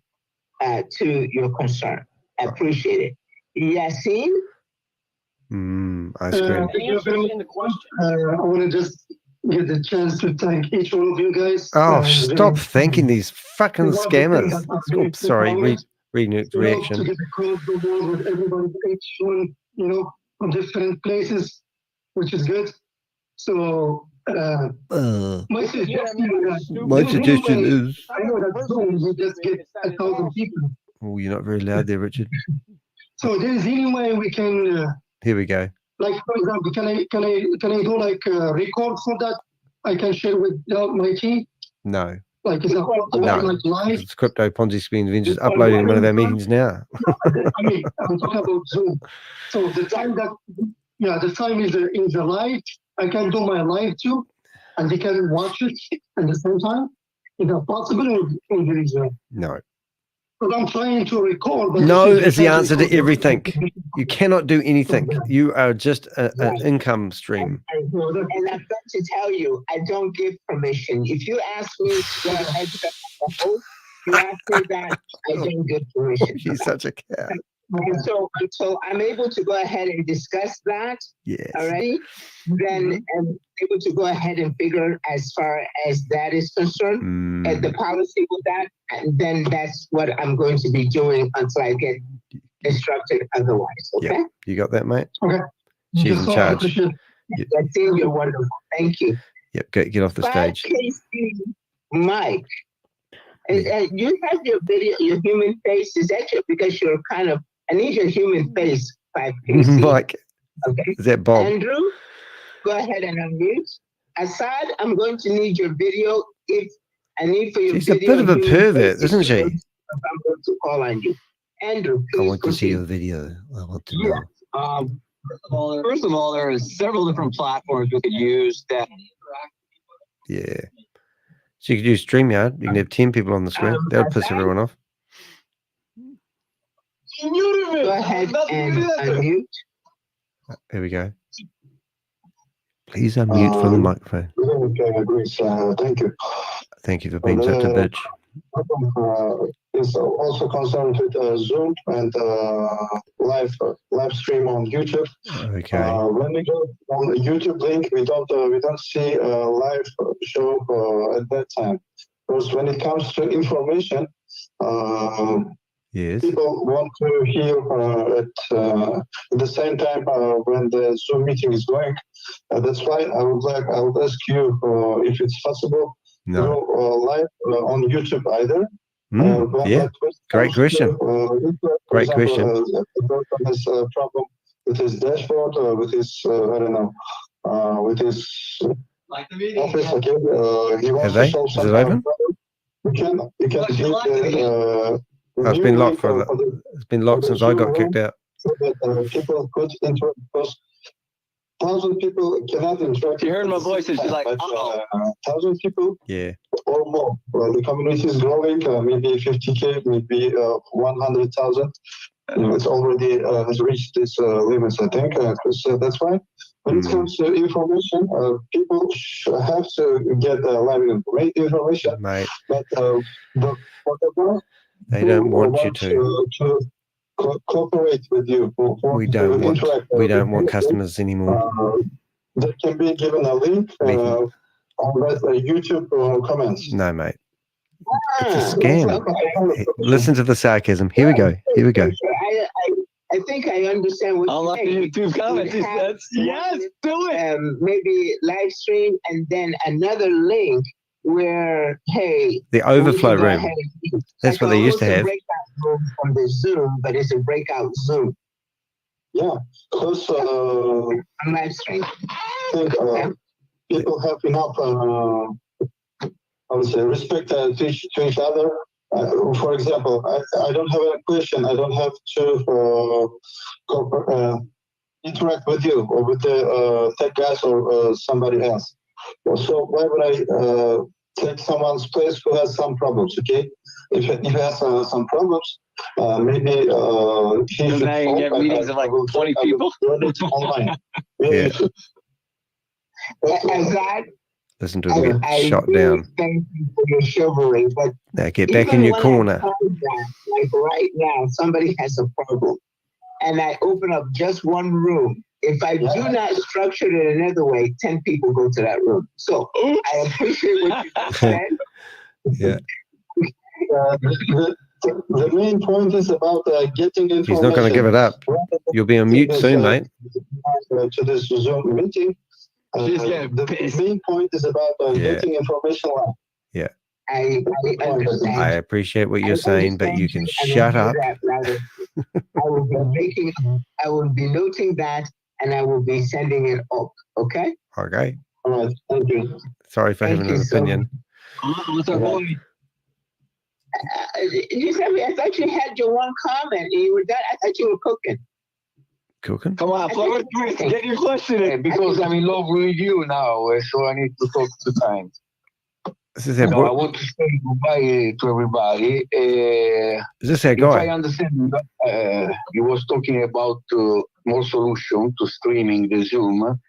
to your concern. I appreciate it. Yasin? Ice cream. I want to just get the chance to thank each one of you guys. Oh, stop thanking these fucking scammers. Oops, sorry, reaction. To get across the board with everybody, each one, you know, from different places, which is good. So, my suggestion is. I know that Zoom, you just get 1,000 people. Oh, you're not very loud there, Richard. So there's any way we can. Here we go. Like, for example, can I do like a record for that? I can share with my team. No. Like, is that like live? It's Crypto Ponzi Scheme Avengers uploading one of our meetings now. I mean, I'm talking about Zoom. So the time that, the time is the live. I can do my live too, and they can watch it at the same time. Is that possible, or there is no? But I'm trying to record. But no is the answer to everything. You cannot do anything. You are just an income stream. And I'm going to tell you, I don't give permission. If you ask me to go ahead you ask me that, I don't give permission. She's such a cat. And so until I'm able to go ahead and discuss that, already, then I'm able to go ahead and figure as far as that is concerned, and the policy with that, and then that's what I'm going to be doing until I get instructed otherwise. Okay? Yep. You got that, mate? Okay. She's in charge. That's it. You're wonderful. Thank you. Yep. Get off the stage. Mike, you have your video, your human face. Is that because you're kind of? I need your human face, 5KC. Mike. Okay. Is that Bob? Andrew, go ahead and unmute. Assad, I'm going to need your video. If I need for your She's video. She's a bit of a pervert, isn't she? I'm going to call on you. Andrew, please I want to see your video. I want to know. First of all, there are several different platforms we could use that. Yeah. So you could use StreamYard. You can have 10 people on the screen. That'll piss everyone off. Go ahead and unmute. Here we go. Please unmute from the microphone. Okay, thank you. Thank you for being such a bitch. Is also concerned with Zoom and live stream on YouTube. Okay. When we go on the YouTube link, we don't see a live show at that time, because when it comes to information, yes, people want to hear at the same time when the Zoom meeting is going. That's why I would ask you if it's possible to go live on YouTube either. Yeah, great question. Great question. This problem with his dashboard, with his I don't know, with his office again. He wants to solve some problem. You can it's been locked it's been locked since I got kicked out. So that people could interact, because 1,000 people cannot interact. You heard my voice. It's like 1,000 people. Yeah. Or more. Well, the community is growing. Maybe 50K, maybe 100,000. It's already has reached this limits, I think. So that's why when it comes to information, people have to get live information. Mate. But they don't want you to cooperate with you. We don't want customers anymore. They can be given a link on that YouTube comments. No, mate. It's a scam. Hey, listen to the sarcasm. Here we go. Here we go. I think I understand what you're saying. YouTube comments. Yes, do it. Maybe live stream and then another link where, hey, the overflow room. That's what they used to have. From the Zoom, but it's a breakout Zoom. Yeah, because live stream. I think people have enough, I would say, respect to each other. For example, I don't have a question. I don't have to interact with you or with the tech guys or somebody else. So why would I take someone's place who has some problems. Okay, if he has some problems, maybe he should get meetings of like 20 people. Online. Yeah. Listen to him get shot down. Thank you for your chivalry, but now get back in your corner. Like right now, somebody has a problem, and I open up just one room. If I do not structure it another way, 10 people go to that room. So I appreciate what you said. Yeah. The main point is about getting information. He's not going to give it up. You'll be on mute soon, mate. To this Zoom meeting. The main point is about getting information out. Yeah. I understand. I appreciate what you're saying, but you can shut up. I will be noting that, and I will be sending it up. Okay. Okay. All right. Thank you. Sorry for having an opinion. I thought you had your one comment. You were done. I thought you were cooking. Cooking? Come on, get your question in. Because I'm in love with you now, so I need to talk 2 times. I want to say goodbye to everybody. Is this that guy? If I understand, you was talking about more solution to streaming the Zoom.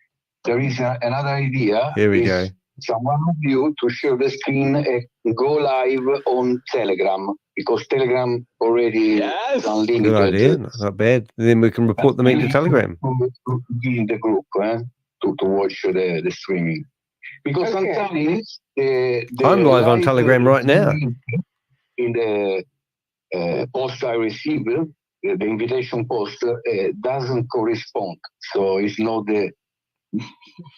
There is another idea. Here we go. Someone of you to share the screen and go live on Telegram, because Telegram already is unlimited. Good idea, not bad. Then we can report them into Telegram. In the group to watch the streaming. Because sometimes I'm live on Telegram right now. In the post I received, the invitation post doesn't correspond. So it's not the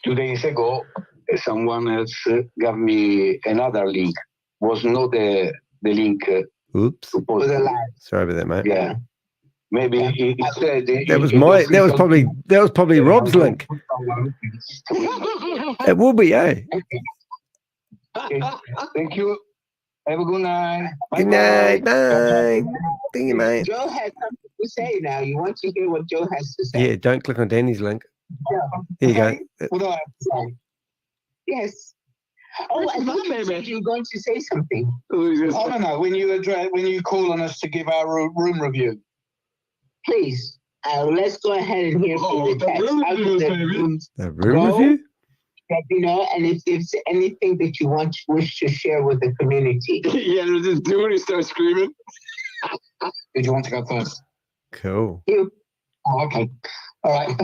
2 days ago. Someone else gave me another link. Was not the link. Oops. Sorry about that, mate. Yeah. Maybe he said that was probably Rob's link. It will be, eh? Okay. Thank you. Have a good night. Good night. Bye. Thank you, mate. Joe has something to say now. You want to hear what Joe has to say? Yeah, don't click on Danny's link. Yeah. Here you go. What do I have to say? Yes. Oh, I thought you said you were going to say something. I don't know. When you call on us to give our room review. Please, let's go ahead and hear from the text. The room review? You know, and if there's anything that you wish to share with the community. Yeah, just do when he starts screaming. Did you want to go first? Cool. You. Oh, okay. All right.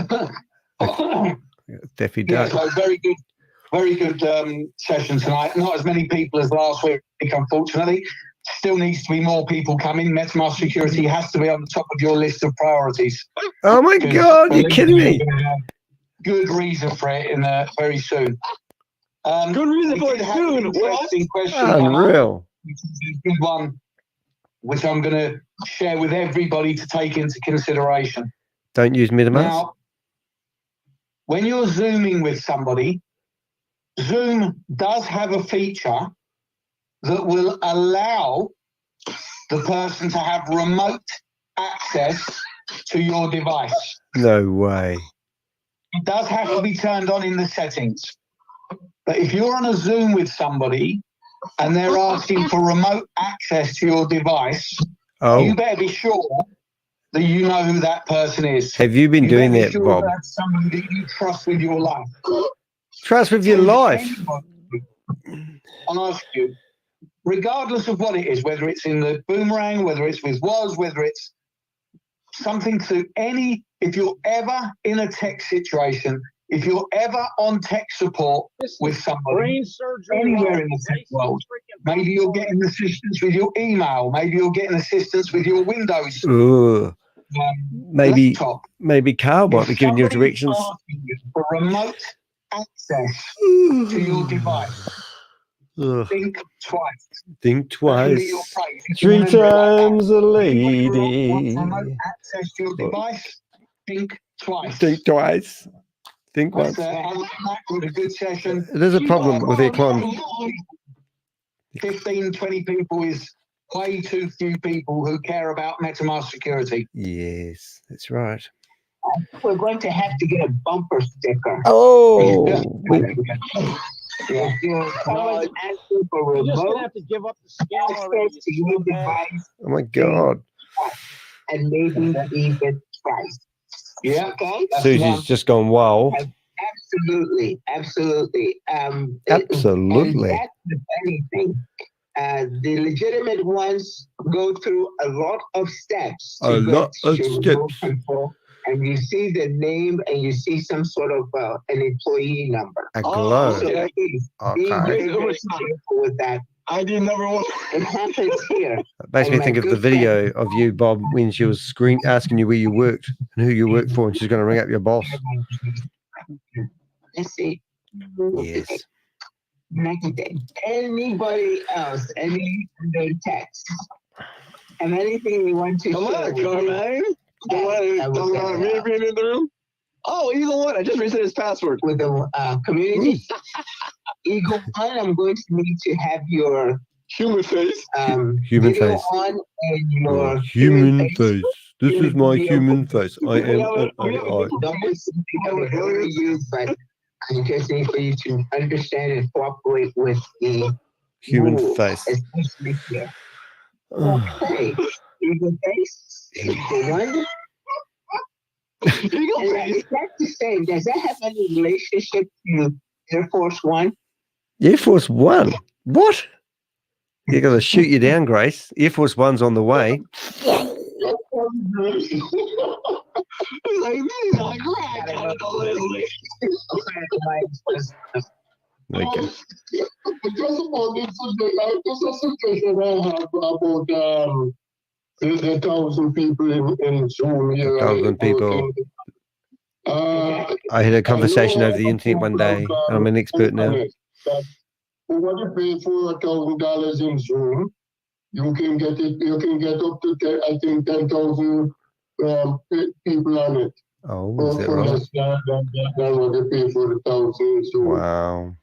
Definitely yeah, does. so very good session tonight. Not as many people as last week, unfortunately. Still needs to be more people coming. Metamask security has to be on the top of your list of priorities. Oh my God, you're kidding me. Good reason for it in very soon. Good reason for it soon. Unreal. Good one, which I'm going to share with everybody to take into consideration. Don't use Metamask. Now, when you're Zooming with somebody, Zoom does have a feature that will allow the person to have remote access to your device. No way. It does have to be turned on in the settings. But if you're on a Zoom with somebody and they're asking for remote access to your device, you better be sure that you know who that person is. Have you been doing that, sure Bob? That's somebody that you trust with your life. Trust with your life. I'll ask you, regardless of what it is, whether it's in the Boomerang, whether it's with Woz, whether it's something to any, if you're ever in a tech situation, if you're ever on tech support with somebody, anywhere in the tech world, maybe you're getting assistance with your email, maybe you're getting assistance with your Windows. Maybe Carl might be giving you directions. For remote access to your device. Think twice. Think twice. 3 times a lady. Remote access to your device. Think twice. Think twice. Think once. A good session. There's a problem with their climate. 15, 20 people is way too few people who care about Metamask security. Yes, that's right. We're going to have to get a bumper sticker. Oh, If you're asking for You're just remote gonna have to give up the scam already. access to your device, Oh my God. and maybe even twice. Yeah, okay. Susie's just gone wild. Absolutely, absolutely. Absolutely. And that's the funny thing. The legitimate ones go through a lot of steps. A lot of steps. Control, and you see the name, and you see some sort of an employee number. A glow. So please, be very, very careful with that. I did number one. It happens here. It makes me think of the video of you, Bob, when she was asking you where you worked and who you worked for, and she's going to ring up your boss. Let's see. Yes. Next day. Anybody else? Any other text? And anything you want to Come share? on, Carmine. Come on, me being in the room. Oh, Eagle One. I just reset his password. With the community. Eagle One, I'm going to need to have your human face. Human face. On and your human face. This is my human face. I am an AI. You, but I just need for you to understand and cooperate with the human rules, face. Especially here. Okay. Eagle face. Eagle One. Is that the same? Does that have any relationship to Air Force One? Air Force One? What? They're going to shoot you down, Grace. Air Force One's on the way. Okay. Just about this a suggestion I have about the 1,000 people in Zoom here. 1,000 people. I had a conversation over the internet one day, and I'm an expert now. When you pay for $1,000 in Zoom, you can get it. You can get up to 10,000 people on it. Oh, is that right? Than what you pay for 1,000 Zoom. Wow.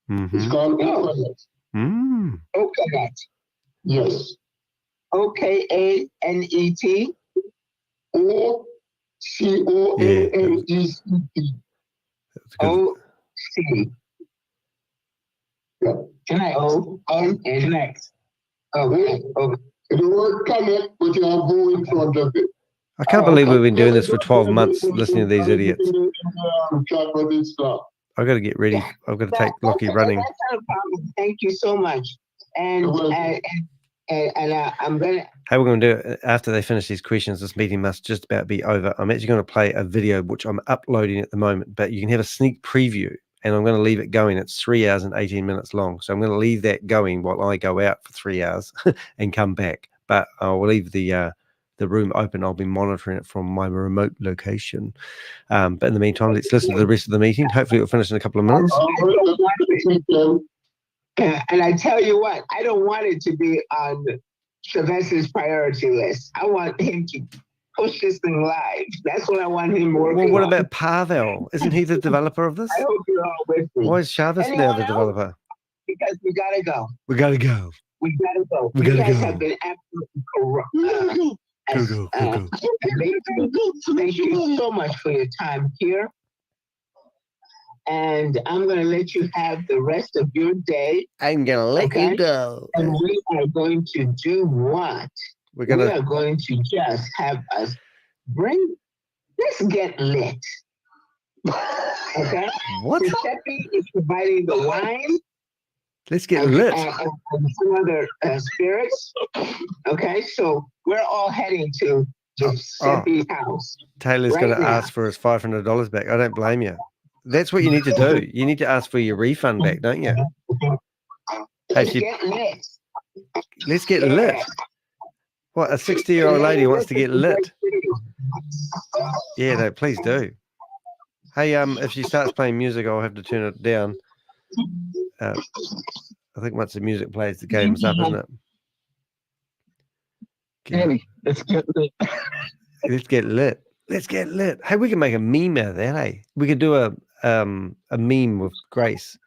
Mm-hmm. It's called OCANET. OCANET. Yes. OKANET. OCOANECT. OC. Connect. Connect. Okay. The word connect, but you have O in front of it. I can't believe we've been doing this for 12 months listening to these idiots. I've got to get ready. I've got to take Lockie running. That's not a problem. Thank you so much. And I'm going to... How we're going to do it after they finish these questions, this meeting must just about be over. I'm actually going to play a video, which I'm uploading at the moment, but you can have a sneak preview, and I'm going to leave it going. It's 3 hours and 18 minutes long. So I'm going to leave that going while I go out for 3 hours and come back. But I'll leave the room open. I'll be monitoring it from my remote location. But in the meantime, let's listen to the rest of the meeting. Hopefully it'll finish in a couple of minutes. And I tell you what, I don't want it to be on ShaveZ's priority list. I want him to push this thing live. That's what I want him working on. Well, what about Pavel? Isn't he the developer of this? I hope you're all with me. Why is ShaveZ now the developer? Because we gotta go. We gotta go. We gotta go. We you gotta guys go. have been absolutely corrupt. Go. Thank you so much for your time here. And I'm going to let you have the rest of your day. I'm going to let you go. And we are going to do what? We are going to just have us let's get lit. Okay? What? Giuseppe is providing the wine. Let's get lit. And some other spirits. Okay, so we're all heading to Giuseppe's house. Taylor's going to ask for his $500 back. I don't blame you. That's what you need to do. You need to ask for your refund back, don't you? Let's get lit. Let's get lit. What, a 60-year-old lady wants to get lit? Yeah, no, please do. Hey, if she starts playing music, I'll have to turn it down. I think once the music plays, the game's up, isn't it? Okay. Let's get lit. Let's get lit. Let's get lit. Hey, we can make a meme out of that, hey? We could do a meme with Grace.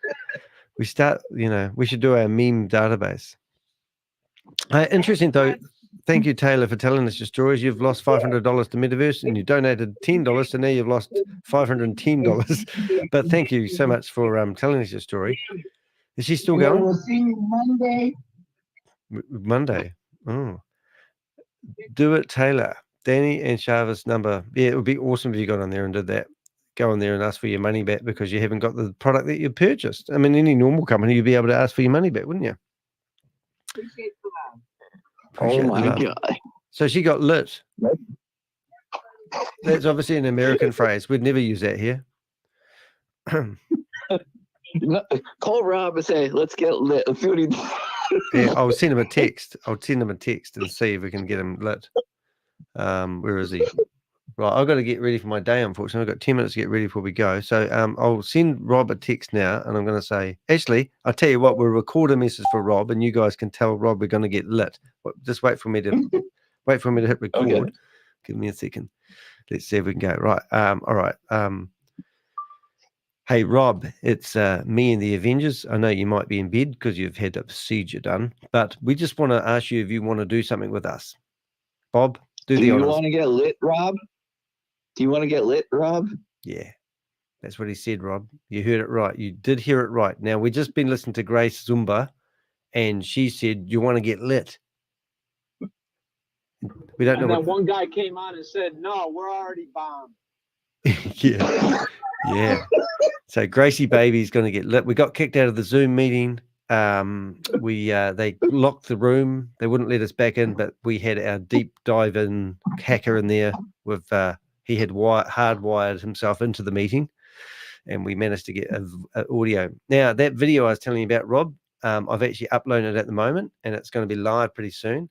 We should do our meme database. Interesting though, thank you, Taylor, for telling us your stories. You've lost $500 to Metaverse, and you donated $10, so now you've lost $510. But thank you so much for telling us your story. Is she still going? We'll see you Monday. Monday. Oh. Do it, Taylor. Danny and ShaveZ number. Yeah, it would be awesome if you got on there and did that. Go on there and ask for your money back because you haven't got the product that you purchased. I mean, any normal company, you'd be able to ask for your money back, wouldn't you? Appreciate the love. Appreciate the love. God. So she got lit. That's obviously an American phrase. We'd never use that here. Call Rob and say, let's get lit. Yeah, I'll send him a text. I'll send him a text and see if we can get him lit. Where is he? Right, I've got to get ready for my day, unfortunately. I've got 10 minutes to get ready before we go. So I'll send Rob a text now, and I'm going to say, actually, I'll tell you what, we'll record a message for Rob, and you guys can tell Rob we're going to get lit. Just wait for me to hit record. Okay. Give me a second. Let's see if we can go. Right. All right. Hey, Rob, it's me and the Avengers. I know you might be in bed because you've had a procedure done, but we just want to ask you if you want to do something with us. Bob, do the honors. You want to get lit, Rob? Do you want to get lit, Rob? Yeah, that's what he said, Rob. You heard it right. You did hear it right. Now, we've just been listening to Grace Zumba, and she said, you want to get lit. We don't know. And then one guy came on and said, no, we're already bombed. Yeah. Yeah. So Gracie Baby's going to get lit. We got kicked out of the Zoom meeting. They locked the room. They wouldn't let us back in, but we had our deep dive in hacker in there with he had hardwired himself into the meeting, and we managed to get audio. Now, that video I was telling you about, Rob, I've actually uploaded it at the moment, and it's going to be live pretty soon.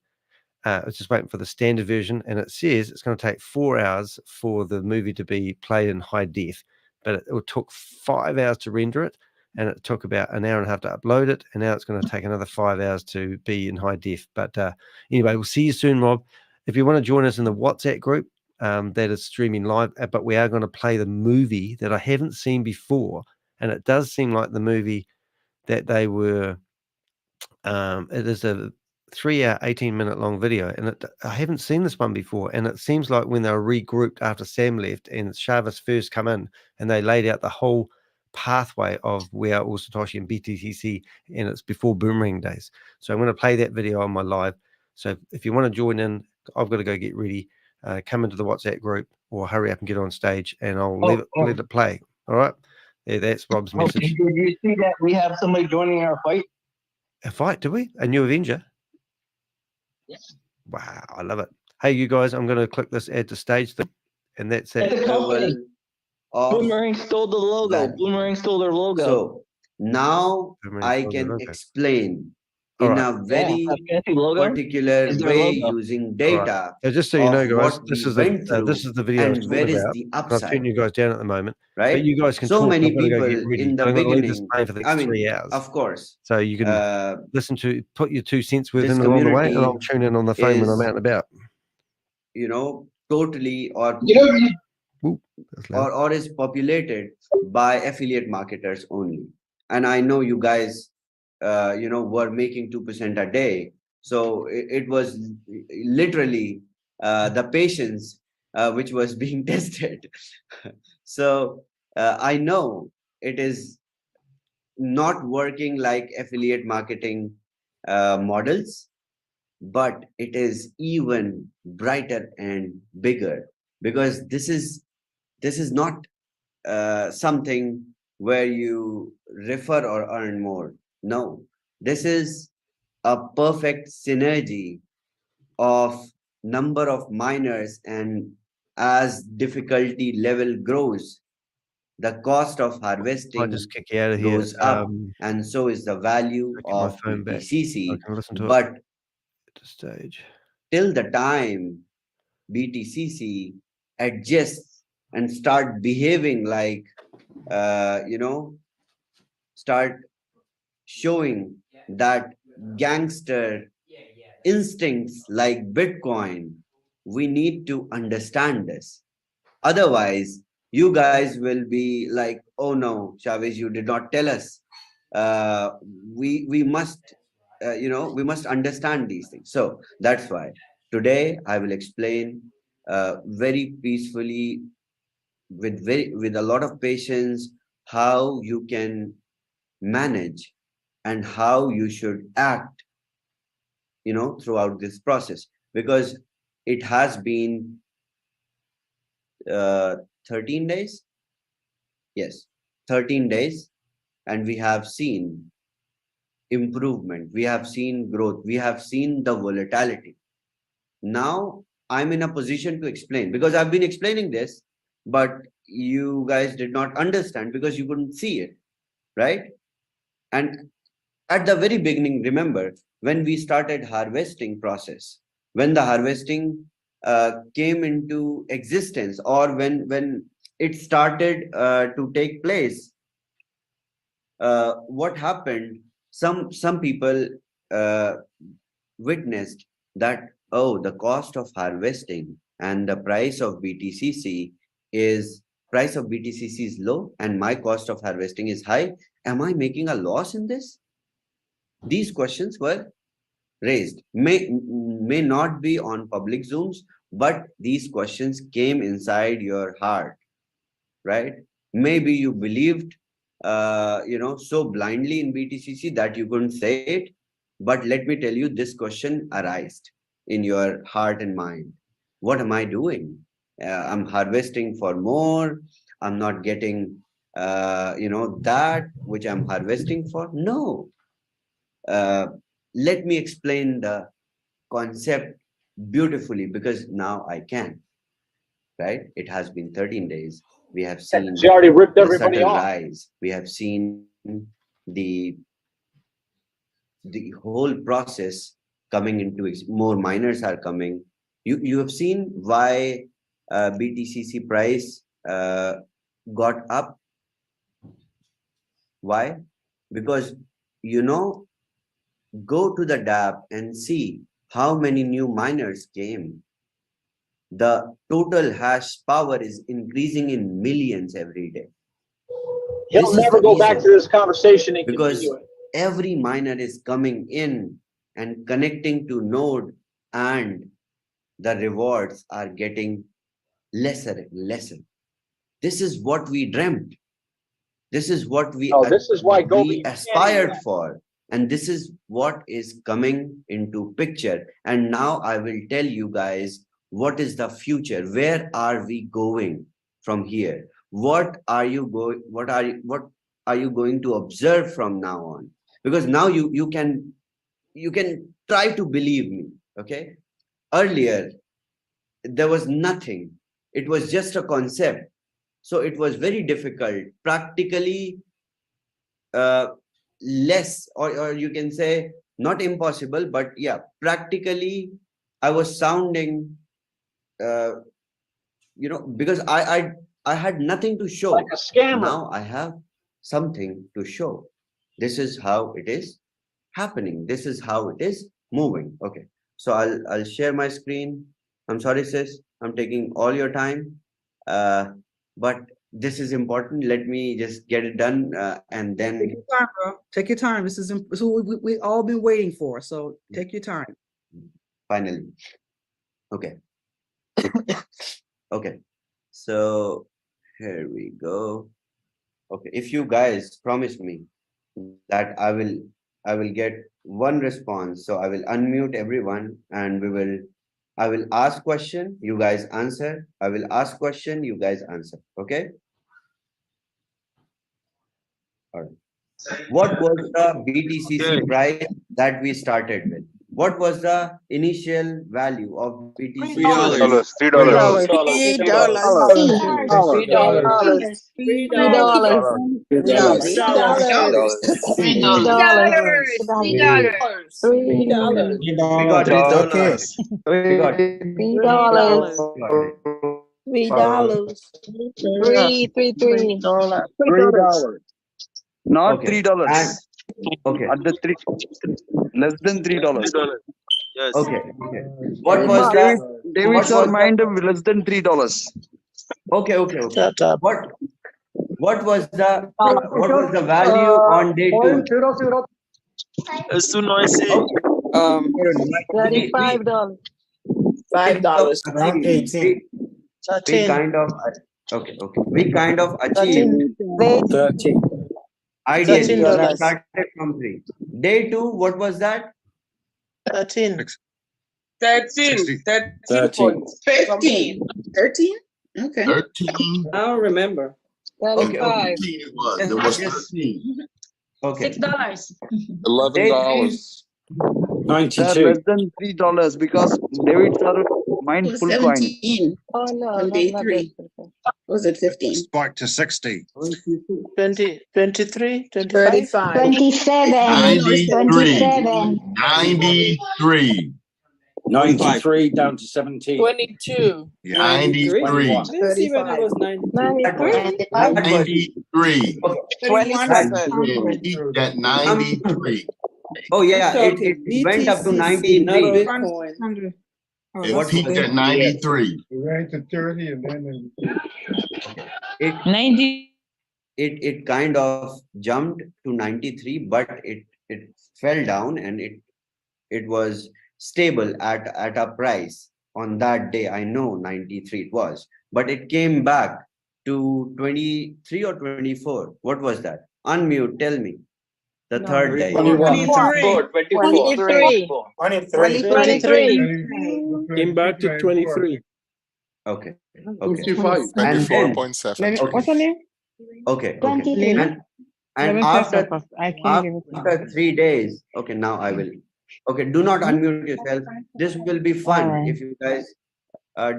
I was just waiting for the standard version, and it says it's going to take 4 hours for the movie to be played in high def, but it took 5 hours to render it, and it took about an hour and a half to upload it, and now it's going to take another 5 hours to be in high def. But anyway, we'll see you soon, Rob. If you want to join us in the WhatsApp group, that is streaming live, but we are going to play the movie that I haven't seen before, and it does seem like the movie that they were. It is a 3-hour, 18-minute long video, and I haven't seen this one before. And it seems like when they were regrouped after Sam left, and ShaveZ first come in, and they laid out the whole pathway of where all SATOSHI and BTCC, and it's before Boomerang days. So I'm going to play that video on my live. So if you want to join in, I've got to go get ready. Come into the WhatsApp group, or hurry up and get on stage, and I'll let it play. All right. Yeah, that's Rob's message. Did you see that we have somebody joining our fight? A fight? Did we? A new Avenger? Yes. Wow, I love it. Hey, you guys, I'm going to click this add to stage thing, and that's it. Boomerang stole the logo. Boomerang stole their logo. So now I can explain in a very particular way using data. So just so you know, guys, this is the video. And where is the upside? I've turned you guys down at the moment, right? But you guys can. So talk. many people in the beginning. For the next 3 hours. Of course. So you can listen to, put your 2 cents worth in along the way, and I'll tune in on the phone when I'm out and about. You know, totally or is populated by affiliate marketers only. And I know you guys were making 2% a day. So it was literally the patience which was being tested. So I know it is not working like affiliate marketing models, but it is even brighter and bigger, because this is not something where you refer or earn more. No, this is a perfect synergy of number of miners, and as difficulty level grows, the cost of harvesting goes up, and so is the value of BTCC. But till the time BTCC adjusts and start behaving like, start showing that gangster instincts like Bitcoin, we need to understand this. Otherwise, you guys will be like, oh no, ShaveZ, you did not tell us. We must, we must understand these things. So that's why. Today, I will explain very peacefully, with a lot of patience, how you can manage and how you should act, throughout this process, because it has been 13 days. Yes, 13 days, and we have seen improvement, we have seen growth, we have seen the volatility. Now I'm in a position to explain, because I've been explaining this, but you guys did not understand because you couldn't see it, right? And at the very beginning, remember, when we started harvesting process, when the harvesting came into existence, or when it started to take place, what happened? Some people witnessed that, oh, the cost of harvesting and the price of BTCC is low, and my cost of harvesting is high. Am I making a loss in this? These questions were raised. May not be on public Zooms, but these questions came inside your heart, right? Maybe you believed so blindly in BTCC that you couldn't say it. But let me tell you, this question arose in your heart and mind. What am I doing? I'm harvesting for more. I'm not getting, that which I'm harvesting for. No. Let me explain the concept beautifully, because now I can, right? It has been 13 days. We have seen she already ripped everybody off. Rise. We have seen the whole process coming into more miners are coming. You have seen why BTCC price got up. Why? Because go to the DApp and see how many new miners came. The total hash power is increasing in millions every day. He'll never go back to this conversation and because every miner is coming in and connecting to node, and the rewards are getting lesser and lesser. This is what we dreamt. This is what we aspired for. And this is what is coming into picture. And now I will tell you guys, what is the future? Where are we going from here? What are you going to observe from now on? Because now you can try to believe me. Okay. Earlier, there was nothing. It was just a concept. So it was very difficult, practically less, or you can say not impossible, but yeah, practically I was sounding, because I had nothing to show. Like a scammer. Now I have something to show. This is how it is happening. This is how it is moving. Okay, so I'll share my screen. I'm sorry, sis, I'm taking all your time, but this is important. Let me just get it done, and then take your time, bro. Take your time. This is we all been waiting for. So take your time. Finally, okay. Okay, so here we go. Okay, if you guys promise me that I will get one response, so I will unmute everyone, and I will ask question, you guys answer. I will ask question, you guys answer. Okay. All right. What was the BTCC price that we started with? What was the initial value of BTCC? $3. Not $3. Okay. At the less than $3. Yes. Okay. Okay. What was David sir mind less than $3. Okay. Okay. Okay. What was the value on day 2? It's too noisy. $35. $5. Around 18. We kind of okay. We kind of achieved 13. ideally. So we $13. started from 3. Day 2, what was that? 13. 13. 13. 15. 13? Okay. 13. I don't remember. Okay. 13 it was. There was Just 13. okay. $6. $11. 92. Sir, less than $3 because David sir mined full coin. 17. Oh, no. On day 3. Was it 15? Spiked to 60. 20, 23, 25? 35. 27. 93. 93. 93 down to 17. 22. 93. I didn't see when it was 93. 93. 27. Peaked at 93. Oh yeah, Okay, it went up to BTCC, not 93. Bitcoin. It peaked at 93. It went to 30 and then It 90. it kind of jumped to 93, but it fell down and it was stable at a price on that day. I know 93 it was, but it came back to 23 or 24. What was that? Unmute, tell me. The third day. 24. 23. 23. Came back to 23. Okay. 25. And then, 24.7. What's her name? okay. 23. And after 3 days, okay, now I will. Okay, do not unmute yourself. This will be fun if you guys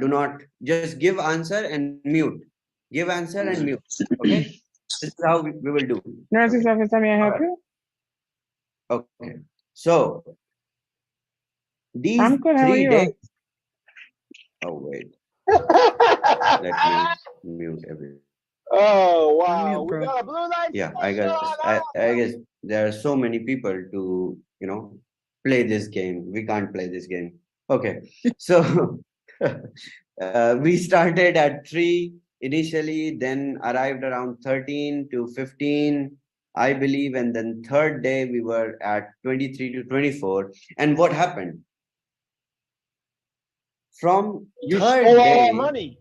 do not just give answer and mute. Give answer and mute. Okay, this is how we will do. Nurse's office, may I help you? Okay, so these I'm good. How are 3 you? days. Oh wait, let me mute everything. Oh wow, we got a blue light. Yeah, I guess there are so many people to play this game. We can't play this game. Okay, so we started at 3 initially, then arrived around 13 to 15, I believe, and then third day we were at 23 to 24. And what happened? From third day, money.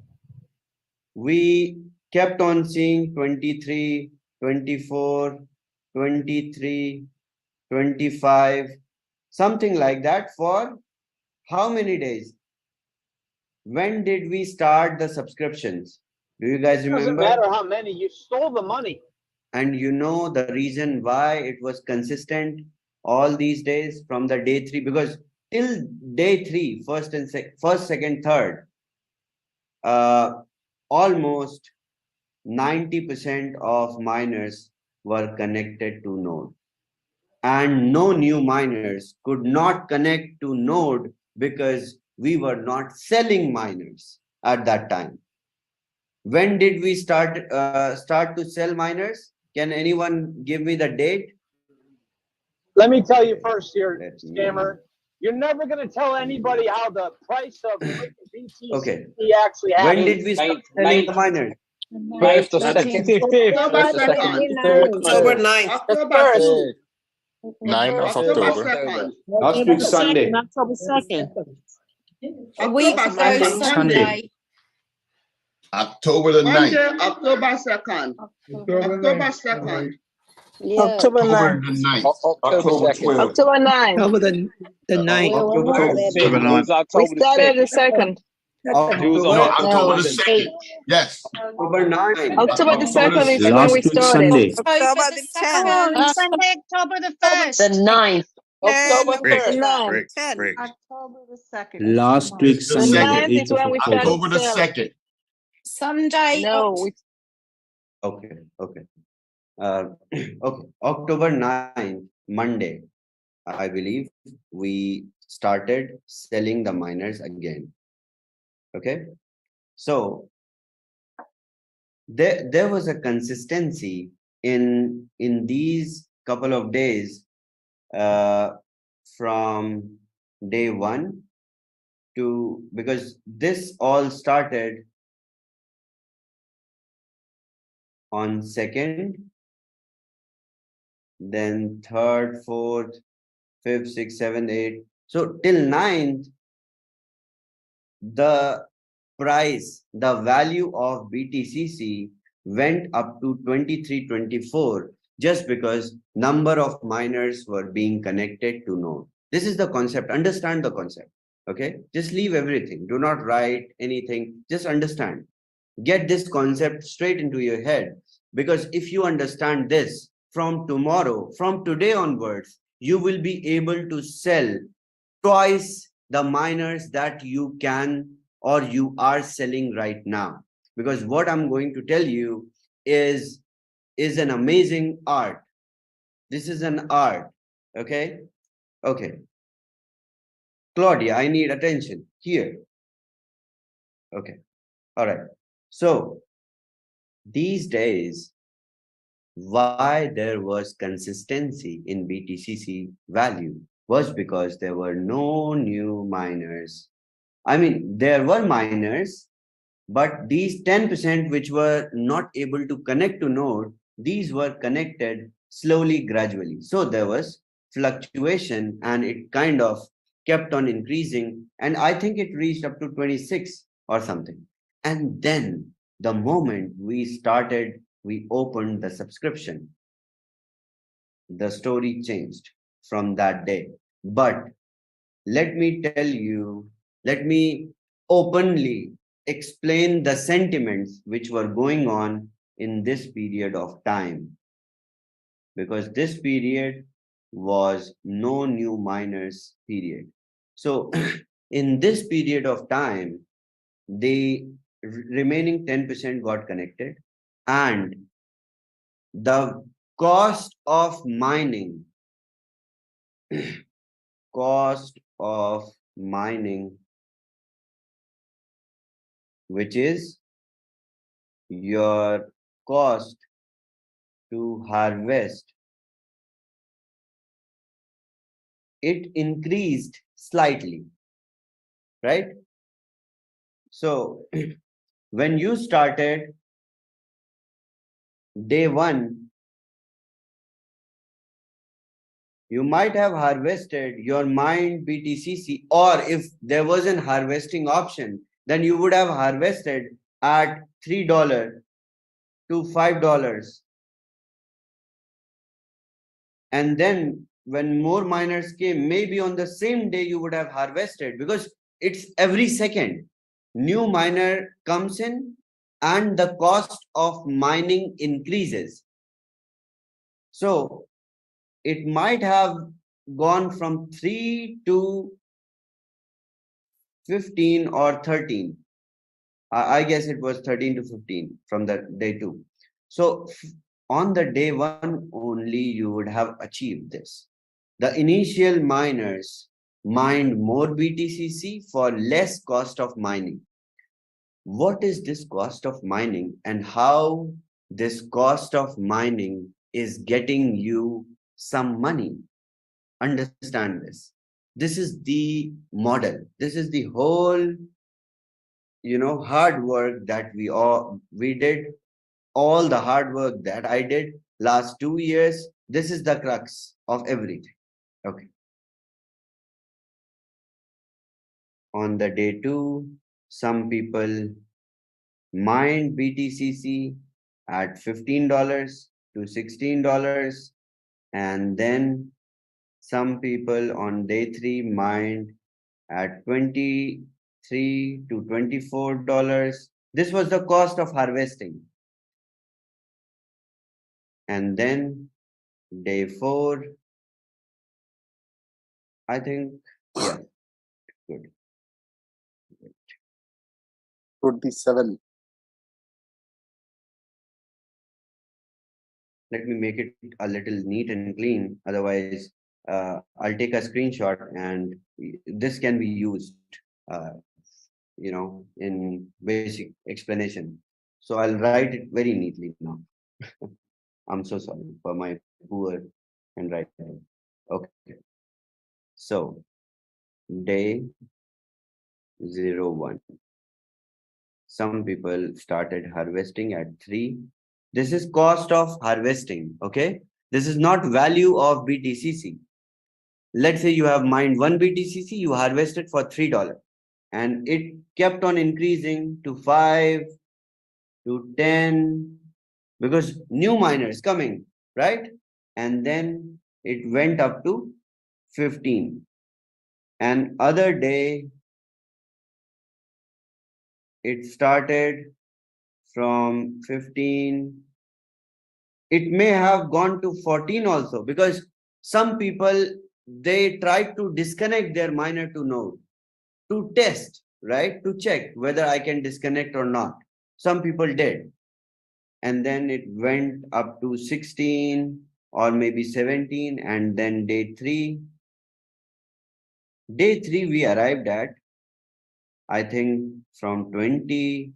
we kept on seeing 23, 24, 23, 25, something like that for how many days? When did we start the subscriptions? Do you guys remember? Doesn't matter how many, you stole the money. And you know the reason why it was consistent all these days from the day 3, because till day 3, first, second, third, almost 90% of miners were connected to Node. And no new miners could not connect to Node because we were not selling miners at that time. When did we start to sell miners? Can anyone give me the date? Let me tell you first here, scammer. You're never going to tell anybody how the price of BTCC actually happened. When did we start selling the miners? First or second? October 9th. October 9th of October. Last week Sunday. October 2nd. A week ago Sunday. October the 9th. October 2nd. October 2nd. Yeah. October the 9th. October 2nd. October 9th. October the 9th. We started the 2nd. October the 2nd. Yes. October 9th. October the 2nd is when we started. October the 10th. Sunday, October the 1st. The 9th. October Correct. 1st. Correct. October the 2nd. Last week, The Sunday, ninth the is when 8th we of started. October the selling. 2nd. Sunday. No, we Okay. Okay. October 9th, Monday, I believe, we started selling the miners again. Okay. So there was a consistency in these couple of days from day 1 to, because this all started on 2nd, then 3rd, 4th, 5th, 6th, 7th, 8th. So till 9th, the price, the value of BTCC went up to 23, 24 just because number of miners were being connected to node. This is the concept. Understand the concept. Okay, just leave everything. Do not write anything. Just understand. Get this concept straight into your head, because if you understand this, from tomorrow, from today onwards, you will be able to sell twice the miners that you can or you are selling right now. Because what I'm going to tell you is an amazing art. This is an art. Okay. Okay. Claudia, I need attention here. Okay. All right. So these days, why there was consistency in BTCC value was because there were no new miners. I mean, there were miners, but these 10% which were not able to connect to node, these were connected slowly, gradually. So there was fluctuation and it kind of kept on increasing. And I think it reached up to 26 or something. And then the moment we opened the subscription, the story changed from that day. But let me tell you, let me openly explain the sentiments which were going on in this period of time. Because this period was no new miners period. So in this period of time, the remaining 10% got connected, and the cost of mining, which is your cost to harvest, it increased slightly, right? So when you started day one, you might have harvested your mined BTCC, or if there was an harvesting option, then you would have harvested at $3 to $5. And then when more miners came, maybe on the same day you would have harvested, because it's every second new miner comes in and the cost of mining increases. So it might have gone from 3 to 15 or 13. I guess it was 13 to 15 from the day 2. So on the day 1 only, you would have achieved this. The initial miners mined more BTCC for less cost of mining. What is this cost of mining, and how this cost of mining is getting you some money? Understand this. This is the model. This is the whole, hard work that we did. All the hard work that I did last 2 years. This is the crux of everything. Okay. On the day 2, some people mined BTCC at $15 to $16, and then some people on day 3 mined at $23 to $24. This was the cost of harvesting. And then day 4, I think, yeah, good. 27. Let me make it a little neat and clean. Otherwise, I'll take a screenshot, and this can be used, in basic explanation. So I'll write it very neatly now. I'm so sorry for my poor handwriting. Okay. So day 01. Some people started harvesting at 3. This is cost of harvesting. Okay. This is not value of BTCC. Let's say you have mined 1 BTCC, you harvested for $3. and it kept on increasing to 5 to 10 because new miners coming, right? And then it went up to 15. And other day it started from 15. It may have gone to 14 also, because some people, they tried to disconnect their miner to node to test, right? To check whether I can disconnect or not. Some people did. And then it went up to 16 or maybe 17. And then day 3. Day 3 we arrived at, I think, from 20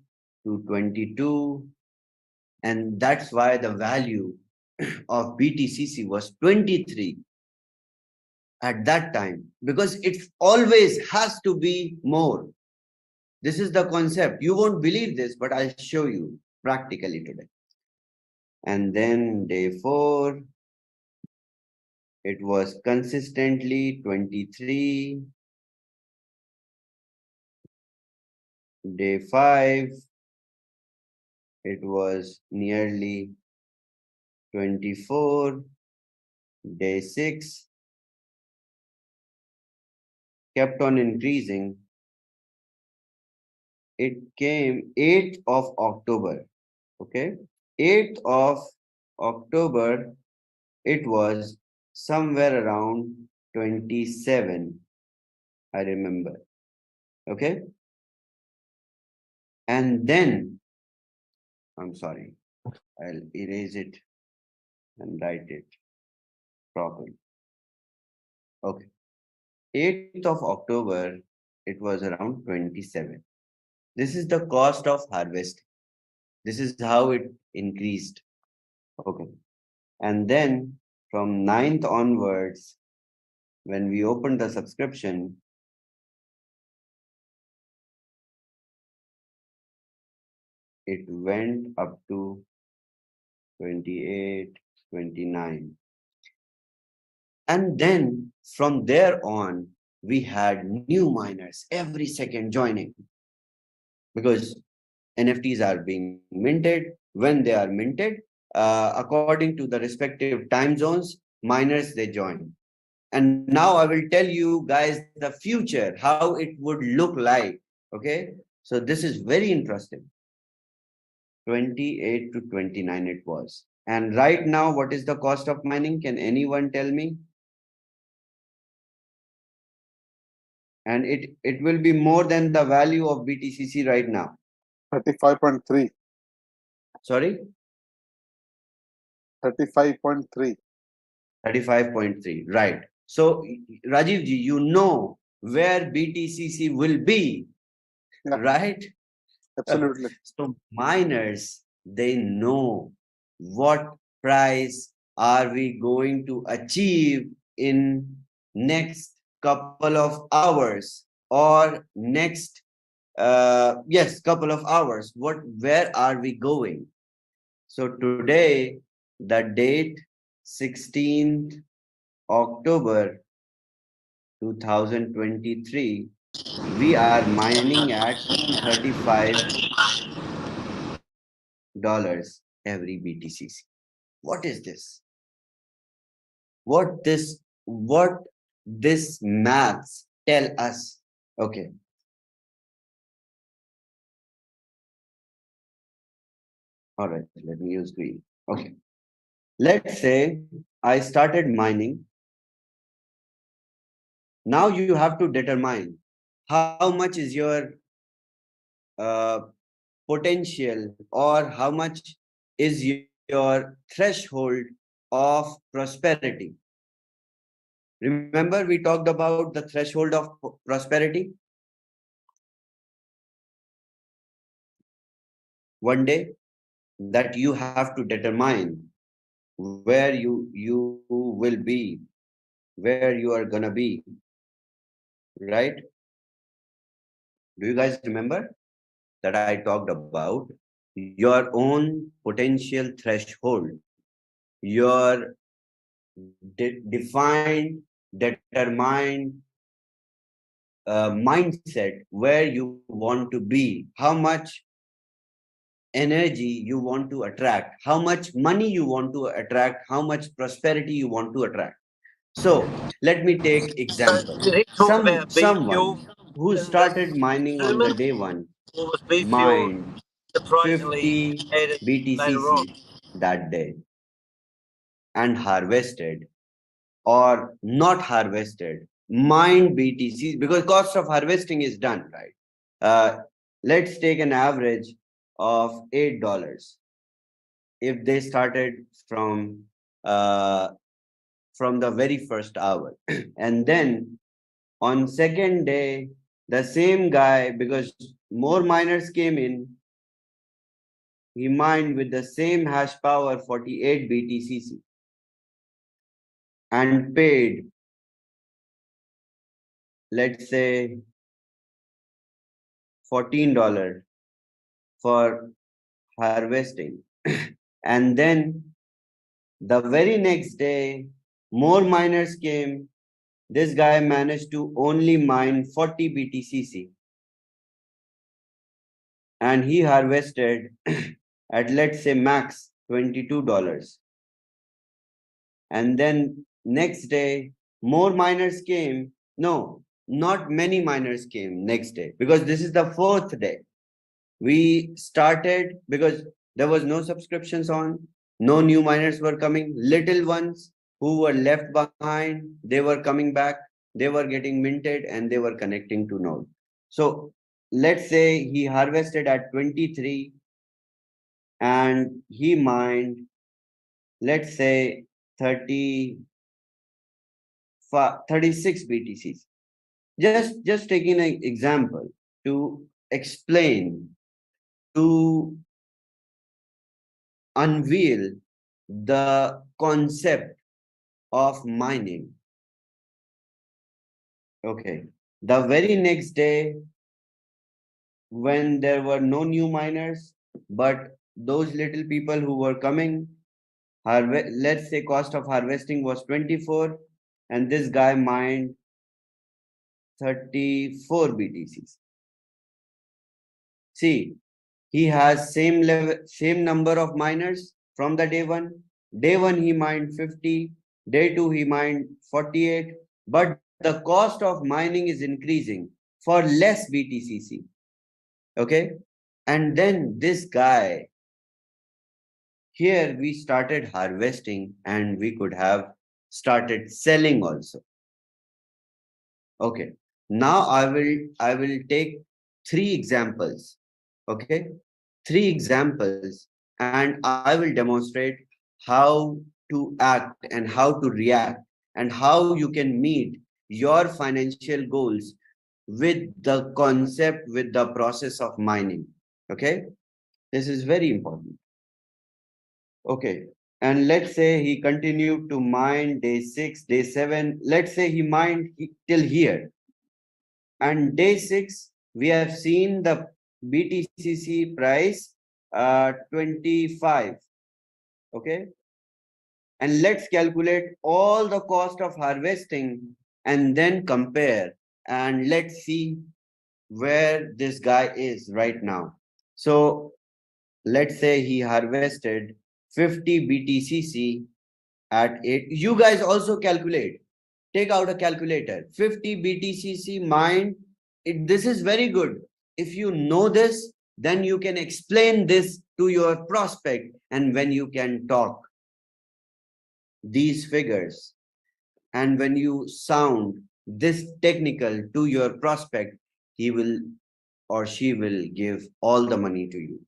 to 22. And that's why the value of BTCC was 23 at that time, because it always has to be more. This is the concept. You won't believe this, but I'll show you practically today. And then day 4, it was consistently 23. Day 5, it was nearly 24. Day 6 kept on increasing. It came 8th of October. Okay, 8th of October, it was somewhere around 27, I remember. Okay, and then, I'm sorry, I'll erase it and write it properly. Okay, 8th of October, it was around 27. This is the cost of harvest. This is how it increased. Okay, and then from 9th onwards, when we opened the subscription, it went up to 28, 29. And then from there on, we had new miners every second joining, because NFTs are being minted. When they are minted, according to the respective time zones, miners, they join. And now I will tell you guys the future, how it would look like. Okay, so this is very interesting. 28 to 29 it was. And right now, what is the cost of mining? Can anyone tell me? And it will be more than the value of BTCC right now. 35.3. Sorry? 35.3. 35.3, right. So, Rajiv ji, you know where BTCC will be, right? Absolutely. So, miners, they know what price are we going to achieve in next couple of hours or next couple of hours. Where are we going? So today, the date 16th October 2023, we are mining at $35 every BTCC. What is this? What this maths tell us? Okay. All right, let me use green. Okay. Let's say I started mining. Now you have to determine how much is your potential, or how much is your threshold of prosperity. Remember, we talked about the threshold of prosperity one day, that you have to determine where you will be, where you are gonna be, right? Do you guys remember that I talked about your own potential threshold, your defined, determined mindset where you want to be, how much energy you want to attract, how much money you want to attract, how much prosperity you want to attract. So let me take example. Someone who started mining on the day one mined 50 BTCC that day and harvested or not harvested, mined BTC because cost of harvesting is done, right? Let's take an average of $8. If they started from the very first hour, and then on second day, the same guy, because more miners came in, he mined with the same hash power 48 BTCC and paid, let's say, $14 for harvesting. And then the very next day, more miners came. This guy managed to only mine 40 BTCC. And he harvested at, let's say, max $22. And then next day, more miners came. No, not many miners came next day because this is the fourth day. We started because there was no subscriptions on, no new miners were coming. Little ones who were left behind, they were coming back, they were getting minted and they were connecting to node. So let's say he harvested at 23 and he mined, let's say 36 BTCs. Just taking an example to explain, to unveil the concept of mining. Okay. The very next day, when there were no new miners, but those little people who were coming, let's say cost of harvesting was 24, and this guy mined 34 BTCs. See, he has same number of miners from the day one. Day one he mined 50, day two he mined 48, but the cost of mining is increasing for less BTCC. Okay, and then this guy, here we started harvesting and we could have started selling also. Okay, now I will take 3 examples. Okay, 3 examples, and I will demonstrate how to act and how to react and how you can meet your financial goals with the concept, with the process of mining. Okay, this is very important. Okay, and let's say he continued to mine day 6, day 7. Let's say he mined till here. And day 6, we have seen the BTCC price 25. Okay, and let's calculate all the cost of harvesting and then compare, and let's see where this guy is right now. So let's say he harvested 50 BTCC at 8. You guys also calculate. Take out a calculator. 50 BTCC mined. This is very good. If you know this, then you can explain this to your prospect. And when you can talk these figures, and when you sound this technical to your prospect, he will or she will give all the money to you.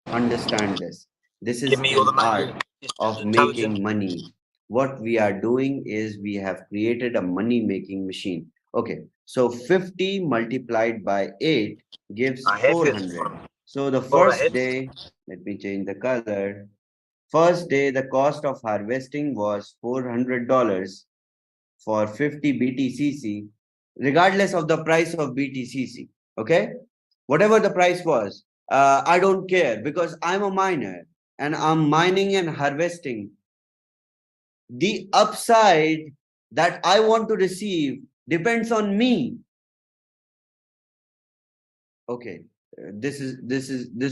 Understand this. This is an art of making money. What we are doing is we have created a money-making machine. Okay, so 50 multiplied by 8 gives 400. So the first day, let me change the color. First day, the cost of harvesting was $400 for 50 BTCC, regardless of the price of BTCC. Okay, whatever the price was, I don't care because I'm a miner and I'm mining and harvesting. The upside that I want to receive depends on me. Okay, this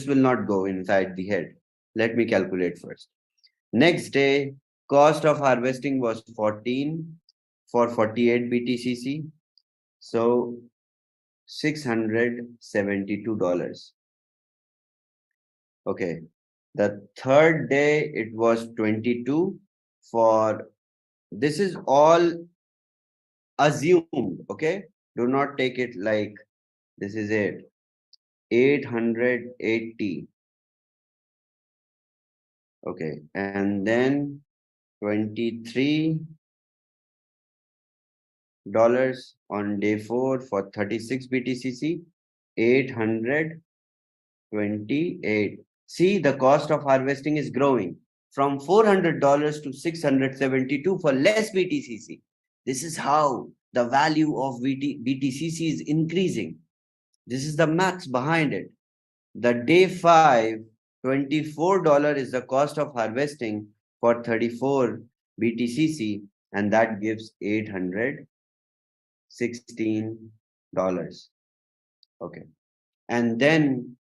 will not go inside the head. Let me calculate first. Next day, cost of harvesting was 14 for 48 BTCC. So $672. Okay. The third day, it was 22 for, this is all assumed. Okay. Do not take it like this is it. 880. Okay. And then $23 on day 4 for 36 BTCC, 828. See, the cost of harvesting is growing from $400 to $672 for less BTCC. This is how the value of BTCC is increasing. This is the max behind it. The day 5, $24 is the cost of harvesting for 34 BTCC, and that gives $816. Okay. And then,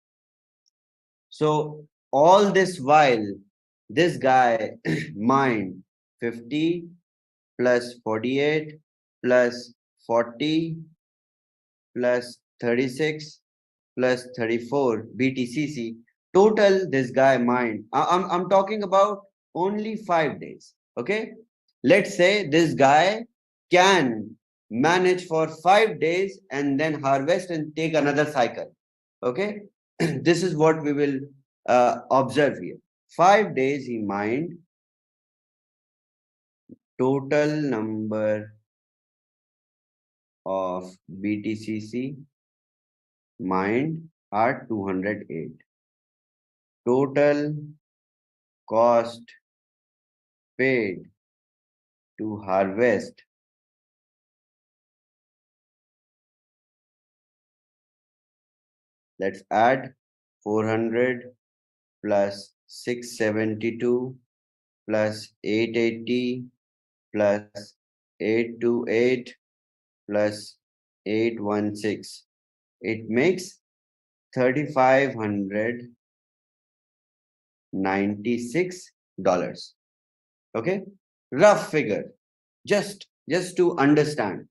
so all this while, this guy mined 50 plus 48 plus 40 plus 36 plus 34 BTCC. Total, this guy mined. I'm talking about only 5 days. Okay. Let's say this guy can manage for 5 days and then harvest and take another cycle. Okay. This is what we will observe here. 5 days he mined. Total number of BTCC mined are 208. Total cost paid to harvest let's add 400 plus 672 plus 880 plus 828 plus 816. It makes $3,596. Okay, rough figure, just to understand.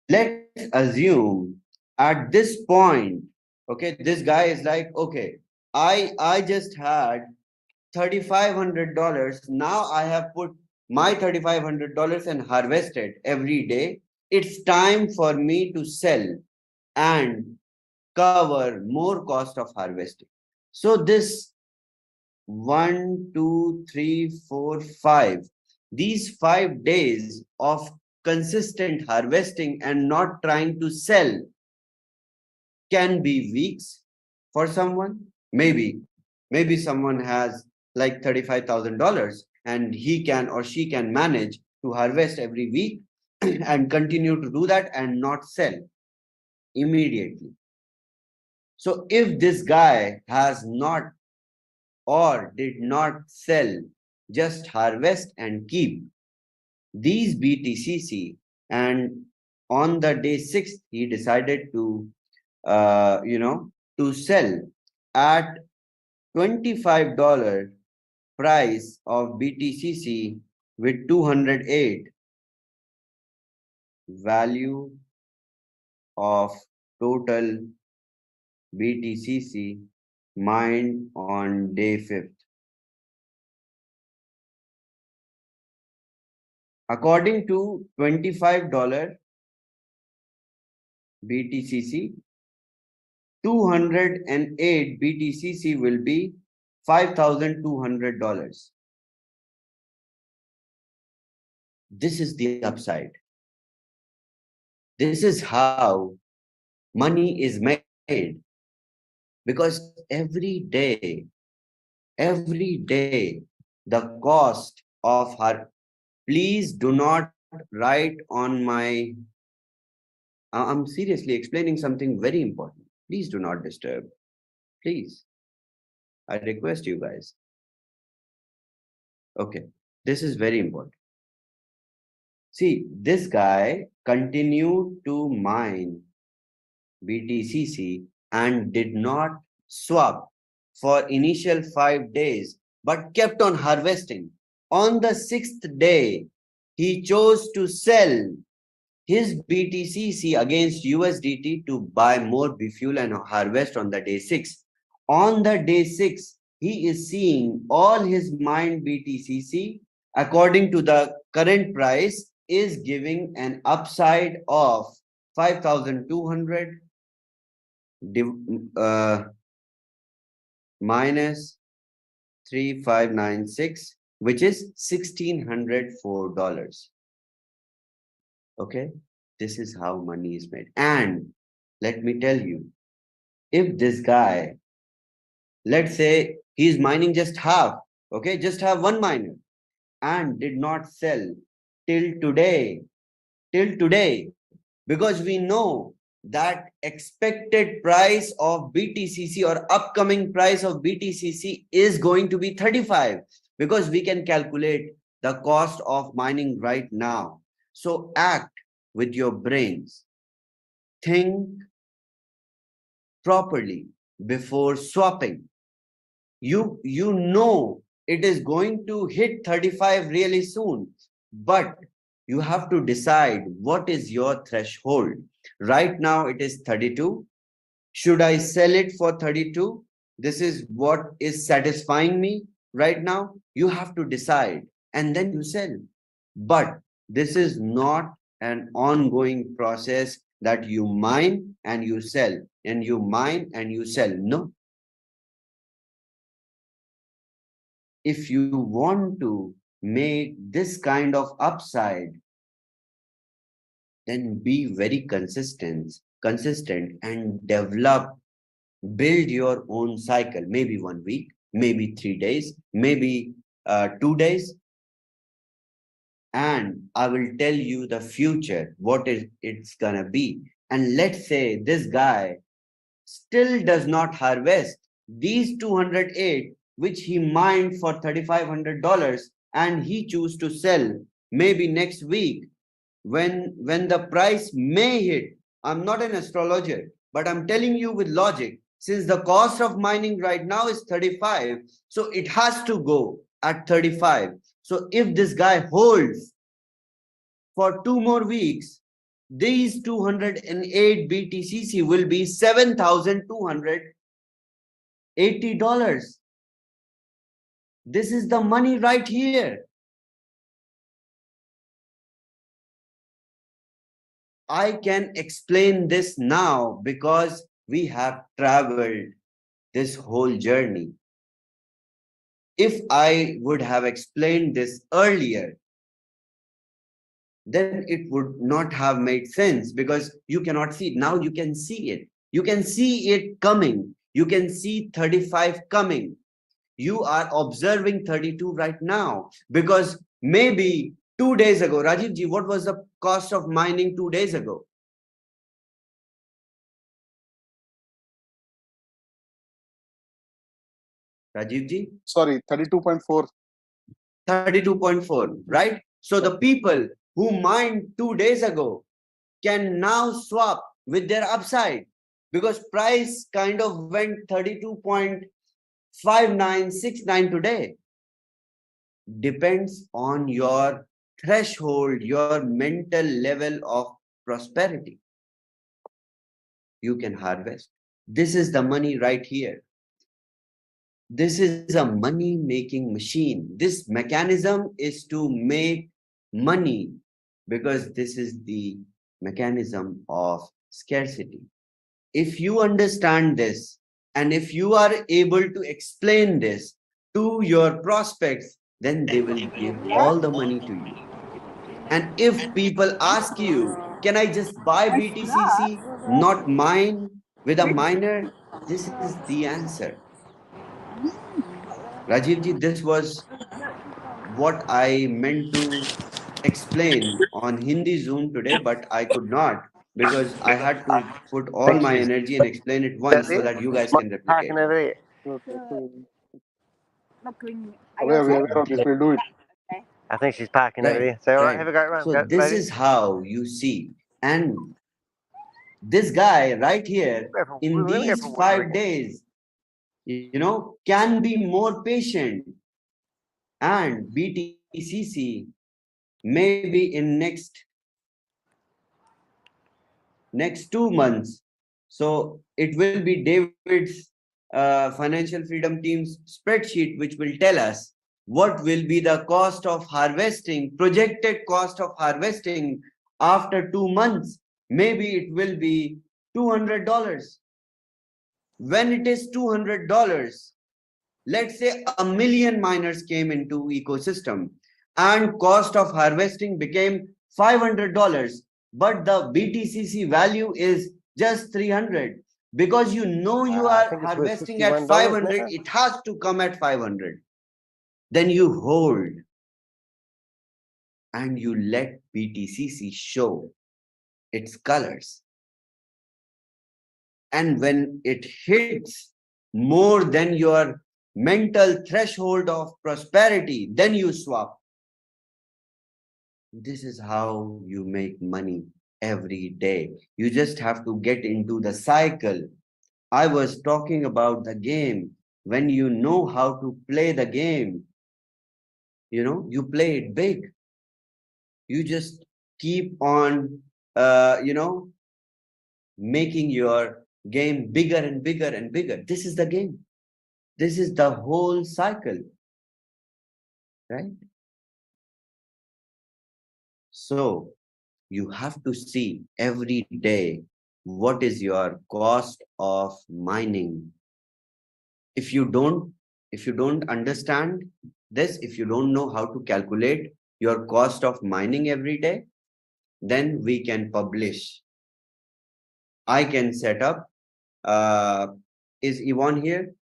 Let's assume at this point, okay, this guy is like, okay, I just had $3,500. Now I have put my $3,500 and harvested every day. It's time for me to sell and cover more cost of harvesting. So this 1, 2, 3, 4, 5, these 5 days of consistent harvesting and not trying to sell can be weeks for someone. Maybe someone has like $35,000 and he can or she can manage to harvest every week and continue to do that and not sell immediately. So if this guy has not or did not sell, just harvest and keep these BTCC, and on the day 6th, he decided to, to sell at $25 price of BTCC with 208 value of total BTCC mined on day 5th. According to $25 BTCC, 208 BTCC will be $5,200. This is the upside. This is how money is made. Because every day, the cost of her, please do not write on my, I'm seriously explaining something very important. Please do not disturb. Please. I request you guys. Okay. This is very important. See, this guy continued to mine BTCC and did not swap for initial 5 days, but kept on harvesting. On the 6th day, he chose to sell his BTCC against USDT to buy more fuel and harvest on the day 6. On the day 6, he is seeing all his mined BTCC according to the current price is giving an upside of 5,200 minus 3596, which is $1,604. Okay, this is how money is made. And let me tell you, if this guy, let's say he's mining just half, okay, just have one miner and did not sell till today, because we know that expected price of BTCC or upcoming price of BTCC is going to be 35, because we can calculate the cost of mining right now. So act with your brains. Think properly before swapping. You know it is going to hit 35 really soon, but you have to decide what is your threshold. Right now it is 32. Should I sell it for 32? This is what is satisfying me right now. You have to decide and then you sell. But this is not an ongoing process that you mine and you sell and you mine and you sell. No. If you want to make this kind of upside, then be very consistent and build your own cycle. Maybe 1 week, maybe 3 days, maybe 2 days. And I will tell you the future, what it's gonna be. And let's say this guy still does not harvest these 208, which he mined for $3,500, and he choose to sell maybe next week when the price may hit. I'm not an astrologer, but I'm telling you with logic, since the cost of mining right now is 35, so it has to go at 35. So if this guy holds for 2 more weeks, these 208 BTCC will be $7,280. This is the money right here. I can explain this now because we have traveled this whole journey. If I would have explained this earlier, then it would not have made sense, because you cannot see it. Now you can see it. You can see it coming. You can see 35 coming. You are observing 32 right now, because maybe 2 days ago, Rajiv ji, what was the cost of mining 2 days ago? Rajiv ji? Sorry, 32.4. 32.4, right? So the people who mined 2 days ago can now swap with their upside, because price kind of went 32.5969 today. Depends on your threshold, your mental level of prosperity. You can harvest. This is the money right here. This is a money making machine. This mechanism is to make money, because this is the mechanism of scarcity. If you understand this, and if you are able to explain this to your prospects, then they will give all the money to you. And if people ask you, can I just buy BTCC, not mine with a miner? This is the answer. Rajiv ji, this was what I meant to explain on Hindi Zoom today, but I could not, because I had to put all my energy and explain it once so that you guys can replicate. We'll do it. I think she's parking over there. So, right. Have a great run. So this is how you see. And This guy right here, in these 5 days, you know, can be more patient, and BTCC maybe in next 2 months. So it will be David's financial freedom team's spreadsheet, which will tell us what will be the cost of harvesting, projected cost of harvesting after 2 months. Maybe it will be $200. When it is $200, let's say 1 million miners came into ecosystem and cost of harvesting became $500, but the BTCC value is just 300. Because you know you are harvesting at 500, it has to come at 500. Then you hold and you let BTCC show its colors. And when it hits more than your mental threshold of prosperity, then you swap. This is how you make money every day. You just have to get into the cycle. I was talking about the game. When you know how to play the game, you know, you play it big. You just keep on, you know, making your game bigger and bigger and bigger. This is the game. This is the whole cycle, right? So you have to see every day what is your cost of mining. If you don't understand this, if you don't know how to calculate your cost of mining every day, then we can publish. I can set up. Is Yvonne here?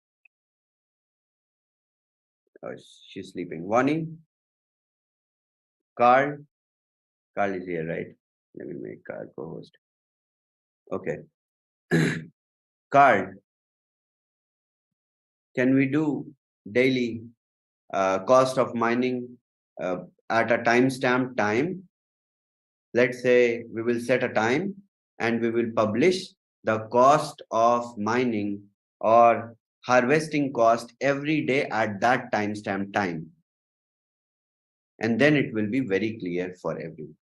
Oh, she's sleeping. Wani? Carl? Carl is here, right? Let me make Carl co-host. Okay. Carl, can we do daily cost of mining at a timestamp time? Let's say we will set a time and we will publish the cost of mining or harvesting cost every day at that timestamp time. And then it will be very clear for everyone.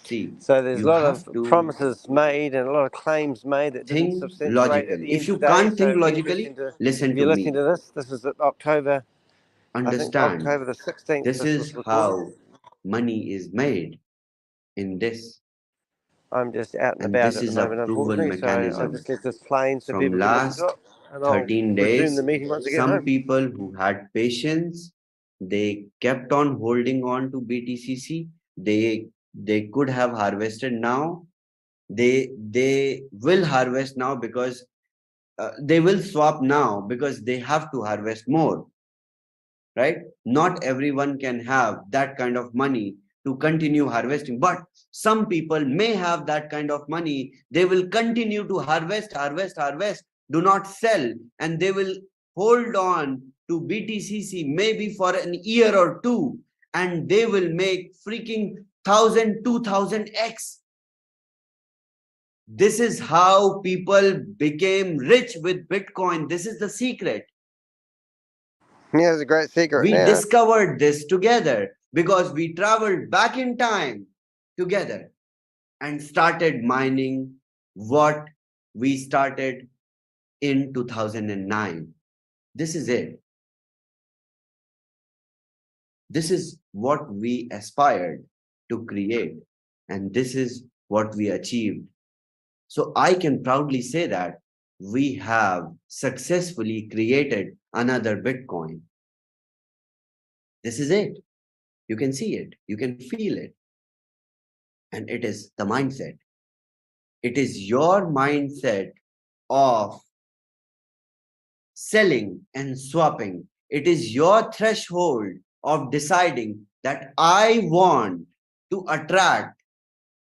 See, so there's a lot of promises made and a lot of claims made that didn't substantiate at the end if you of the can't day. think logically, listen to me. This is October. Understand, October the 16th. this is how money is made in this. I'm just out and about at the moment, unfortunately, so I just left this plane so people can listen to it. And 13 I'll days, resume the meeting once I get some home. people who had patience, they kept on holding on to BTCC. They could have harvested now. They will harvest now because they will swap now because they have to harvest more, right? Not everyone can have that kind of money to continue harvesting, but some people may have that kind of money. They will continue to harvest, do not sell, and they will hold on to BTCC maybe for an year or two, and they will make freaking 1,000, 2,000x. This is how people became rich with Bitcoin. This is the secret. Yeah, it's a great secret. We discovered this together because we traveled back in time together and started mining what we started in 2009. This is it. This is what we aspired to create, and this is what we achieved. So I can proudly say that we have successfully created another Bitcoin. This is it. You can see it. You can feel it. And it is the mindset. It is your mindset of selling and swapping. It is your threshold of deciding that I want to attract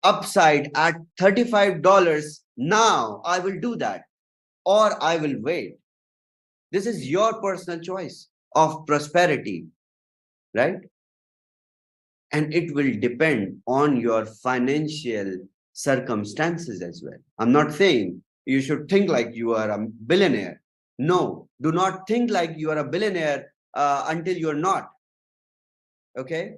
upside at $35. Now I will do that, or I will wait. This is your personal choice of prosperity, right? And it will depend on your financial circumstances as well. I'm not saying you should think like you are a billionaire. No, do not think like you are a billionaire until you're not. Okay?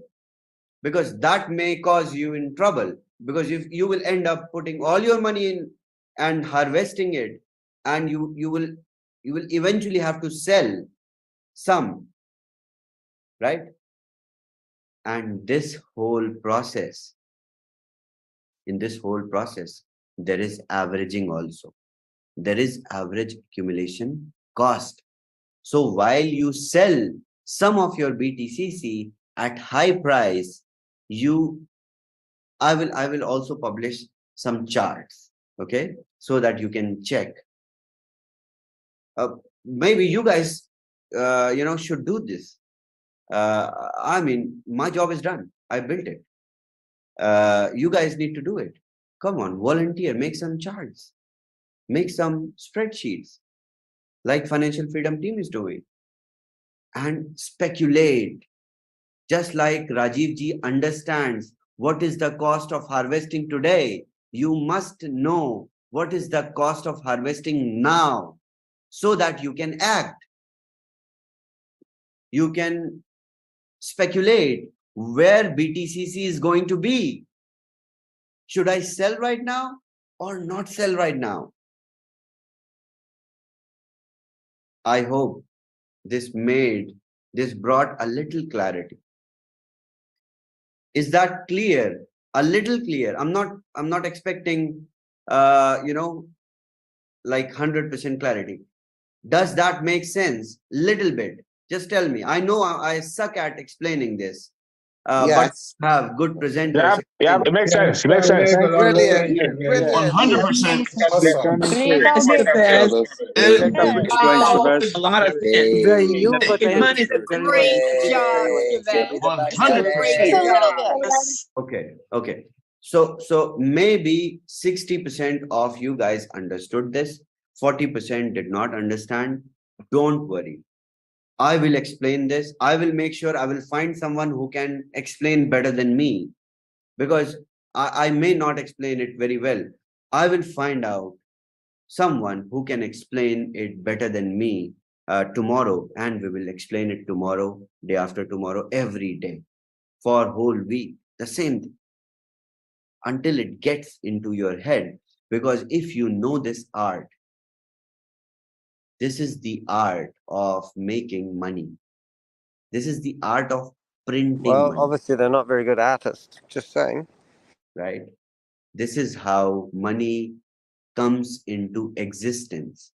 Because that may cause you in trouble. Because if you will end up putting all your money in and harvesting it, and you will eventually have to sell some, right? And this whole process, in this whole process, there is averaging also. There is average accumulation cost. So while you sell some of your BTCC at high price, I will also publish some charts, okay, so that you can check. Maybe you guys, should do this. I mean, my job is done. I built it. You guys need to do it. Come on, volunteer, make some charts, make some spreadsheets like Financial Freedom Team is doing, and speculate. Just like Rajiv ji understands what is the cost of harvesting today, you must know what is the cost of harvesting now, so that you can act. You can speculate where BTCC is going to be. Should I sell right now or not sell right now? I hope this brought a little clarity. Is that clear? A little clear. I'm not expecting like 100% clarity. Does that make sense? Little bit. Just tell me. I know I suck at explaining this. Yes. But have good presenters. Yeah, it makes sense. It makes sense. Brilliant. 100%. A lot of Okay. So maybe 60% of you guys understood this, 40% did not understand. Don't worry. I will explain this. I will make sure I will find someone who can explain better than me, because I may not explain it very well. I will find out someone who can explain it better than me tomorrow, and we will explain it tomorrow, day after tomorrow, every day for a whole week. The same thing until it gets into your head. Because if you know this art, this is the art of making money. This is the art of printing money. Obviously, they're not very good artists, just saying. Right? This is how money comes into existence.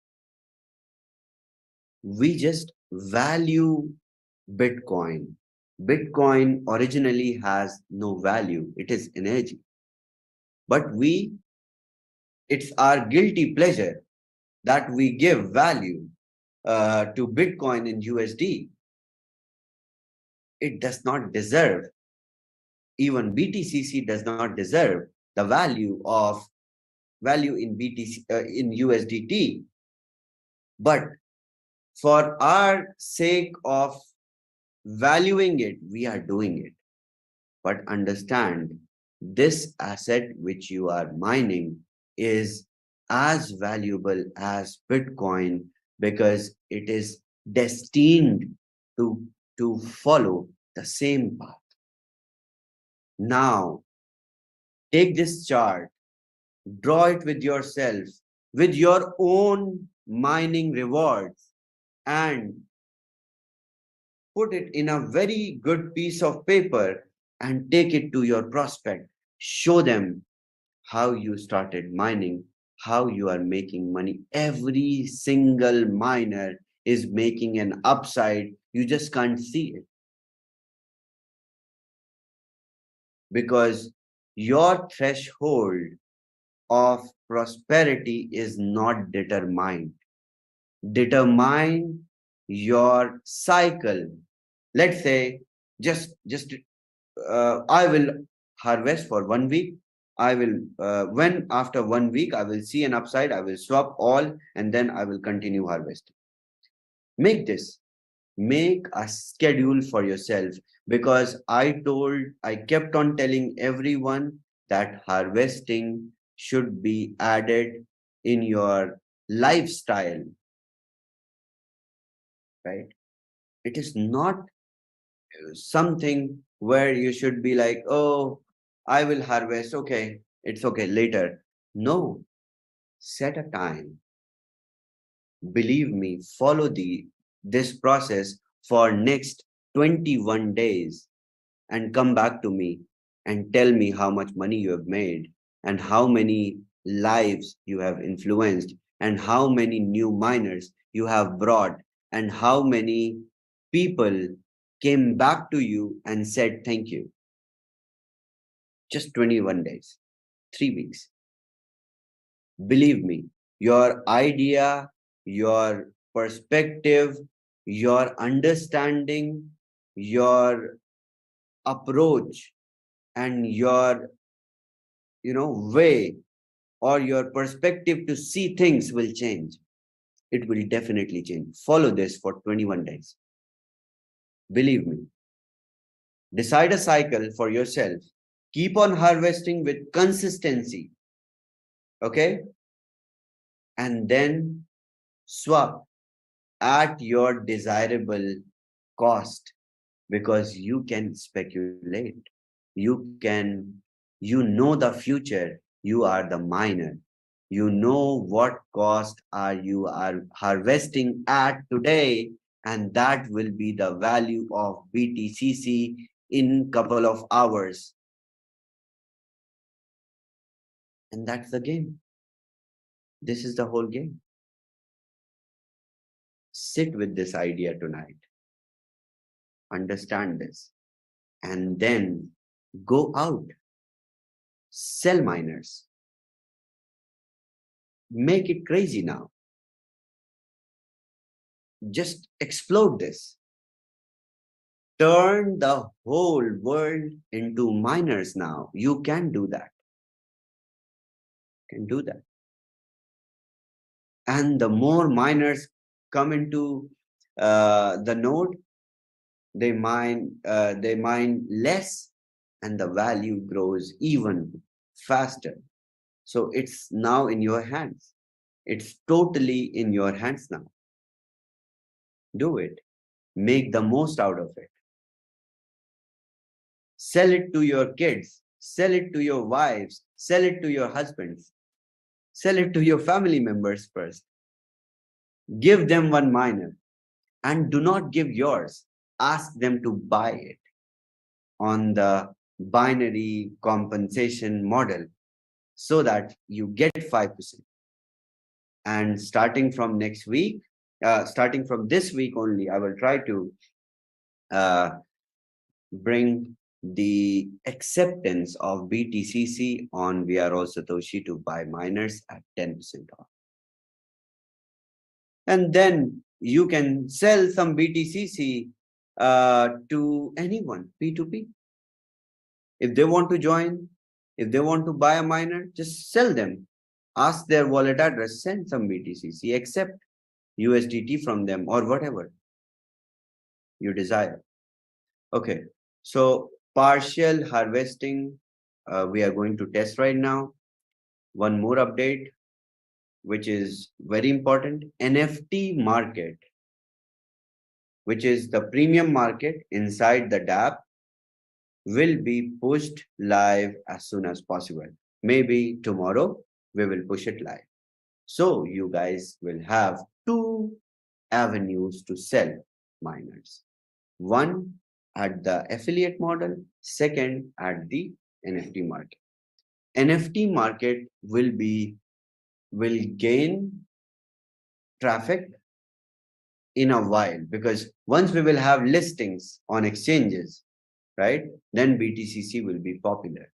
We just value Bitcoin. Bitcoin originally has no value. It is energy. But it's our guilty pleasure that we give value to Bitcoin in USD. It does not deserve, even BTCC does not deserve the value in in USDT. But for our sake of valuing it, we are doing it. But understand, this asset which you are mining is as valuable as Bitcoin, because it is destined to follow the same path. Now, take this chart, draw it with yourself, with your own mining rewards, and put it in a very good piece of paper and take it to your prospect. Show them how you started mining, how you are making money. Every single miner is making an upside. You just can't see it. Because your threshold of prosperity is not determined. Determine your cycle. Let's say I will harvest for 1 week. I will when after 1 week I will see an upside, I will swap all, and then I will continue harvesting. Make a schedule for yourself, because I kept on telling everyone that harvesting should be added in your lifestyle, right? It is not something where you should be like, oh, I will harvest. Okay, it's okay later. No, set a time. Believe me, follow this process for next 21 days and come back to me and tell me how much money you have made and how many lives you have influenced and how many new miners you have brought and how many people came back to you and said thank you. Just 21 days, 3 weeks. Believe me, your idea, your perspective, your understanding, your approach, and your way or your perspective to see things will change. It will definitely change. Follow this for 21 days. Believe me. Decide a cycle for yourself. Keep on harvesting with consistency. Okay? And then swap at your desirable cost, because you can speculate. You know the future. You are the miner. You know what cost you are harvesting at today, and that will be the value of BTCC in couple of hours. And that's the game. This is the whole game. Sit with this idea tonight. Understand this. And then go out. Sell miners. Make it crazy now. Just explode this. Turn the whole world into miners now. You can do that. Can do that. And the more miners come into the node, they mine less, and the value grows even faster. So it's now in your hands. It's totally in your hands now. Do it. Make the most out of it. Sell it to your kids. Sell it to your wives. Sell it to your husbands. Sell it to your family members first. Give them one miner. And do not give yours. Ask them to buy it on the binary compensation model so that you get 5%. And starting from next week, starting from this week only, I will try to bring the acceptance of BTCC on VRO Satoshi to buy miners at 10% off. And then you can sell some BTCC to anyone, P2P. If they want to join, if they want to buy a miner, just sell them. Ask their wallet address, send some BTCC, accept USDT from them or whatever you desire. Okay, so partial harvesting, we are going to test right now. One more update, which is very important. NFT market, which is the premium market inside the dApp, will be pushed live as soon as possible. Maybe tomorrow we will push it live. So you guys will have 2 avenues to sell miners. One at the affiliate model, second at the NFT market. NFT market will gain traffic in a while, because once we will have listings on exchanges, right, then BTCC will be popular.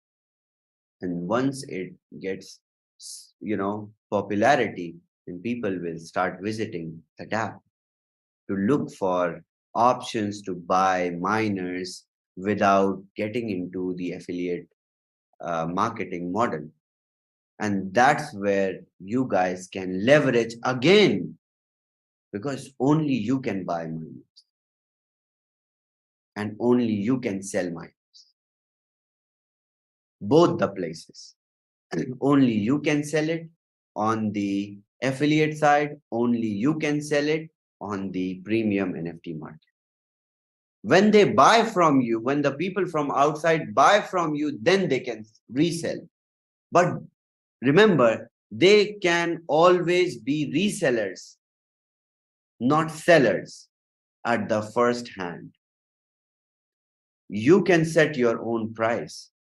And once it gets, popularity, then people will start visiting the dApp to look for options to buy miners without getting into the affiliate marketing model. And that's where you guys can leverage again, because only you can buy miners and only you can sell miners. both the places. Only you can sell it on the affiliate side. Only you can sell it on the premium NFT market. When they buy from you, when the people from outside buy from you, then they can resell. But remember, they can always be resellers, not sellers at the first hand. You can set your own price.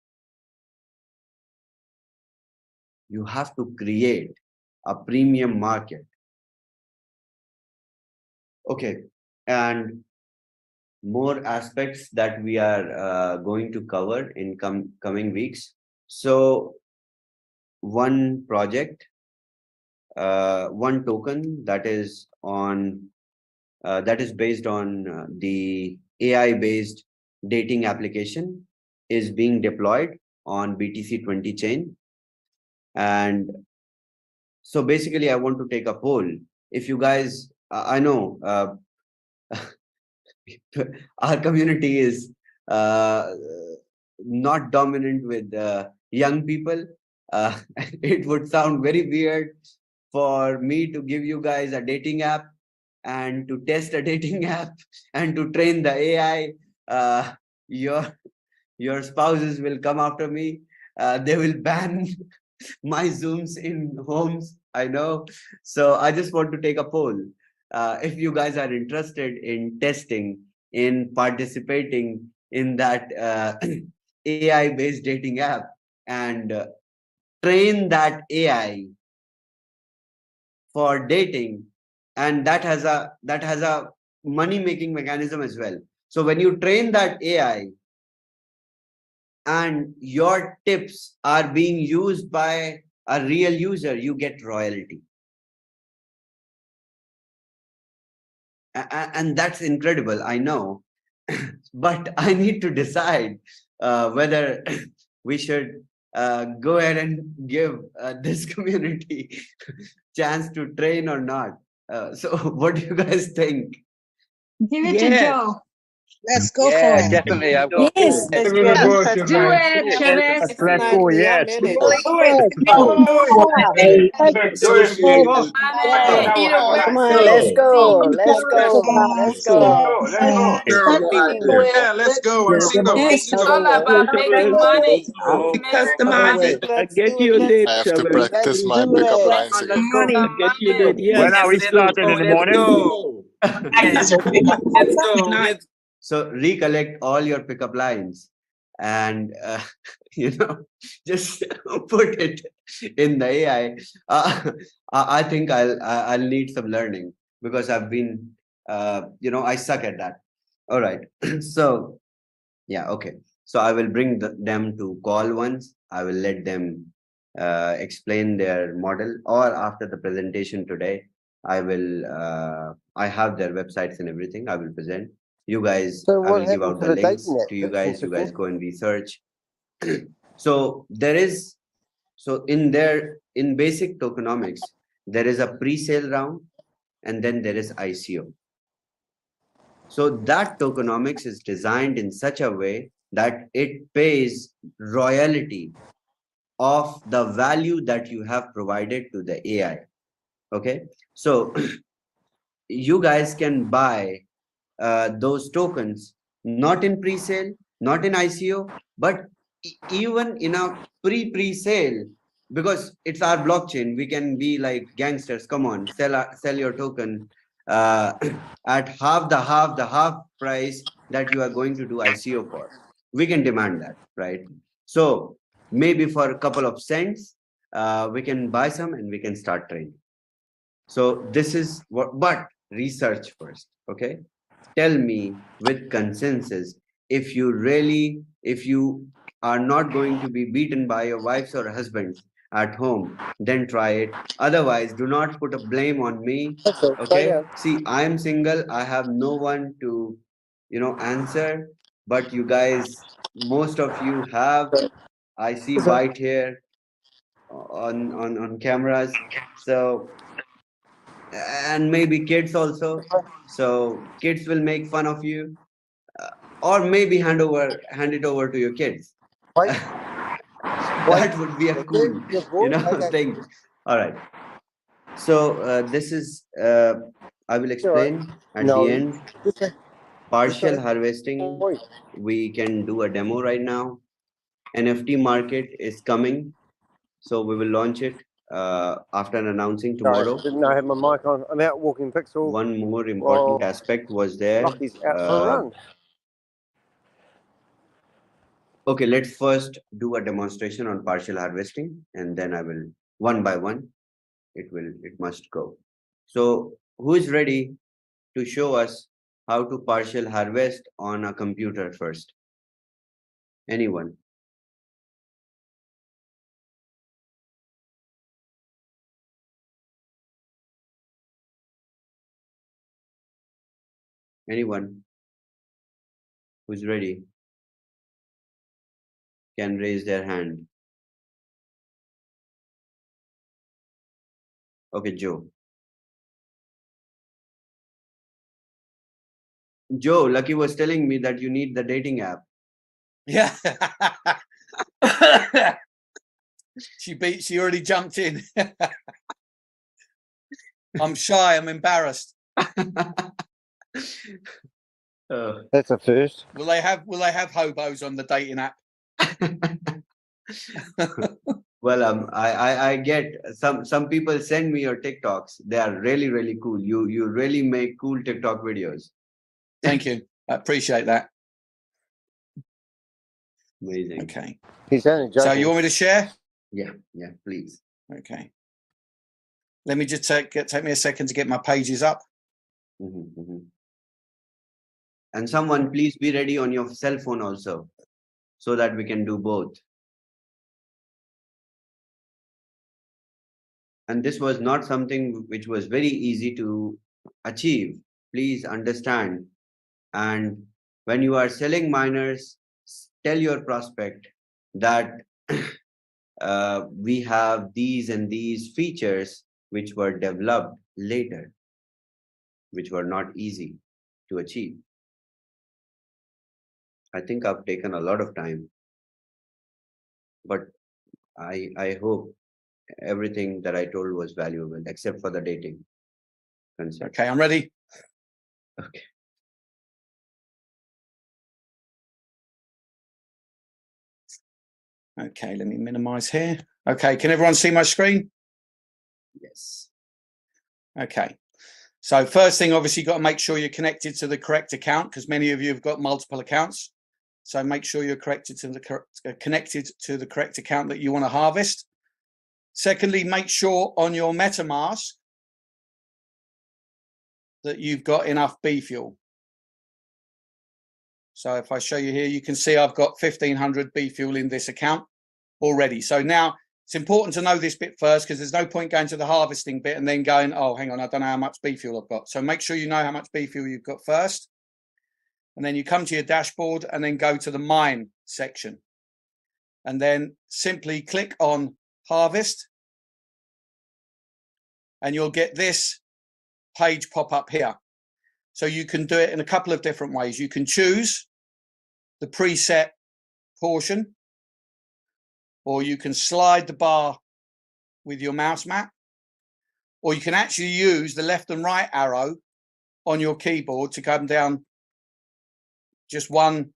You have to create a premium market. Okay, and more aspects that we are going to cover in coming weeks. So one project, one token that is on that is based on the AI-based dating application is being deployed on BTC20 chain. And so basically, I want to take a poll. If you guys, I know our community is not dominant with young people. It would sound very weird for me to give you guys a dating app and to test a dating app and to train the AI. Your spouses will come after me. They will ban my Zooms in homes. I know. So I just want to take a poll. If you guys are interested in testing, in participating in that AI-based dating app and train that AI for dating, and that has a money-making mechanism as well. So when you train that AI and your tips are being used by a real user, you get royalty. And that's incredible, I know. But I need to decide whether we should go ahead and give this community chance to train or not. So what do you guys think? Give it to Joe. Let's go for it. Definitely. Yes, Let's do it, Chavez. Let's go. Yes. Come on, let's go. Let's go. Let's go. Yeah, let's go. It's all about making money. Customize it. I get you did. I have to practice my pickup lines again. Money. I get you did. Yes. When are we starting in the morning? Let's go. So recollect all your pickup lines and just put it in the AI. I think I'll need some learning because I've been I suck at that. All right. So yeah, okay. So I will bring them to call once. I will let them explain their model, or after the presentation today, I have their websites and everything. I will present. You guys, So I will what give out happened to the the links dating app? to you That's guys. You guys interesting. go and research. So there is, in basic tokenomics, there is a pre-sale round and then there is ICO. So that tokenomics is designed in such a way that it pays royalty of the value that you have provided to the AI. Okay, so you guys can buy those tokens not in pre-sale, not in ICO, but even in a pre-sale, because it's our blockchain. We can be like gangsters. Come on, sell your token at half the price that you are going to do ICO for. We can demand that, right? So maybe for a couple of cents, we can buy some and we can start trading. So this is what, but research first, okay? Tell me with consensus, if you are not going to be beaten by your wives or husbands at home, then try it. Otherwise, do not put a blame on me. Okay. See, I am single. I have no one to, answer. But you guys, most of you have. I see white hair on cameras. So, and maybe kids also. So kids will make fun of you. Or maybe hand it over to your kids. That would be a cool, thing. All right. So this is, I will explain at the end. Partial harvesting, we can do a demo right now. NFT market is coming, so we will launch it after announcing tomorrow. Sorry, didn't know I had my mic on. I'm out walking Pixel. One more important aspect was there. Rocky's out for a run. Okay, let's first do a demonstration on partial harvesting, and then I will one by one. It must go. So who is ready to show us how to partial harvest on a computer first? Anyone? Anyone who's ready can raise their hand. Okay, Joe. Joe, Lucky was telling me that you need the dating app. Yeah. She already jumped in. I'm shy, I'm embarrassed. That's a first. Will they have hobos on the dating app? Well, I get some people send me your TikToks. They are really, really cool. You really make cool TikTok videos. Thank you. I appreciate that. Amazing. Okay. He's only joking. So you want me to share? Yeah, please. Okay. Let me just take me a second to get my pages up. And someone please be ready on your cell phone also, so that we can do both. And this was not something which was very easy to achieve. Please understand. And when you are selling miners, tell your prospect that we have these and these features which were developed later, which were not easy to achieve. I think I've taken a lot of time, but I hope everything that I told was valuable, except for the dating concept. Okay, I'm ready. Okay. Okay, let me minimize here. Okay, can everyone see my screen? Yes. Okay. So first thing, obviously, you've got to make sure you're connected to the correct account, because many of you have got multiple accounts. So make sure you're connected to the correct account that you want to harvest. Secondly, make sure on your Metamask that you've got enough B fuel. So if I show you here, you can see I've got 1,500 B fuel in this account already. So now it's important to know this bit first, because there's no point going to the harvesting bit and then going, oh, hang on, I don't know how much B fuel I've got. So make sure you know how much B fuel you've got first. And then you come to your dashboard and then go to the mine section. And then simply click on harvest. And you'll get this page pop up here. So you can do it in a couple of different ways. You can choose the preset portion, or you can slide the bar with your mouse mat, or you can actually use the left and right arrow on your keyboard to come down just 1%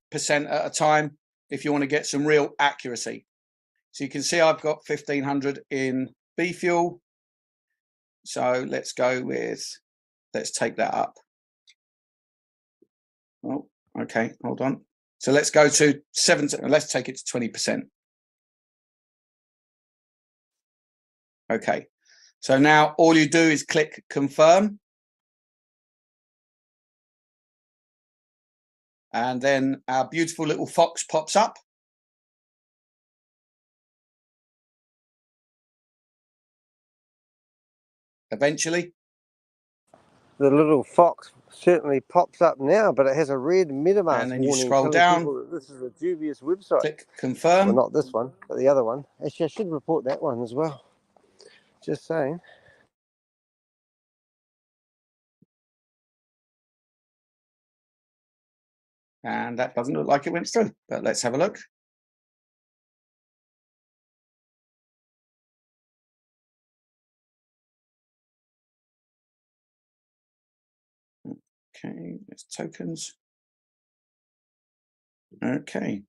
at a time if you want to get some real accuracy. So you can see I've got 1,500 in B fuel. So let's go with, let's take that up. Oh, okay, hold on. So let's go to 7, let's take it to 20%. Okay, so now all you do is click confirm. And then our beautiful little fox pops up. Eventually. The little fox certainly pops up now, but it has a red Metamask and then you warning scroll down. that this is a dubious website. Click confirm. Well, not this one, but the other one. Actually, I should report that one as well. Just saying. And that doesn't look like it went through, but let's have a look. Okay, there's tokens. Okay.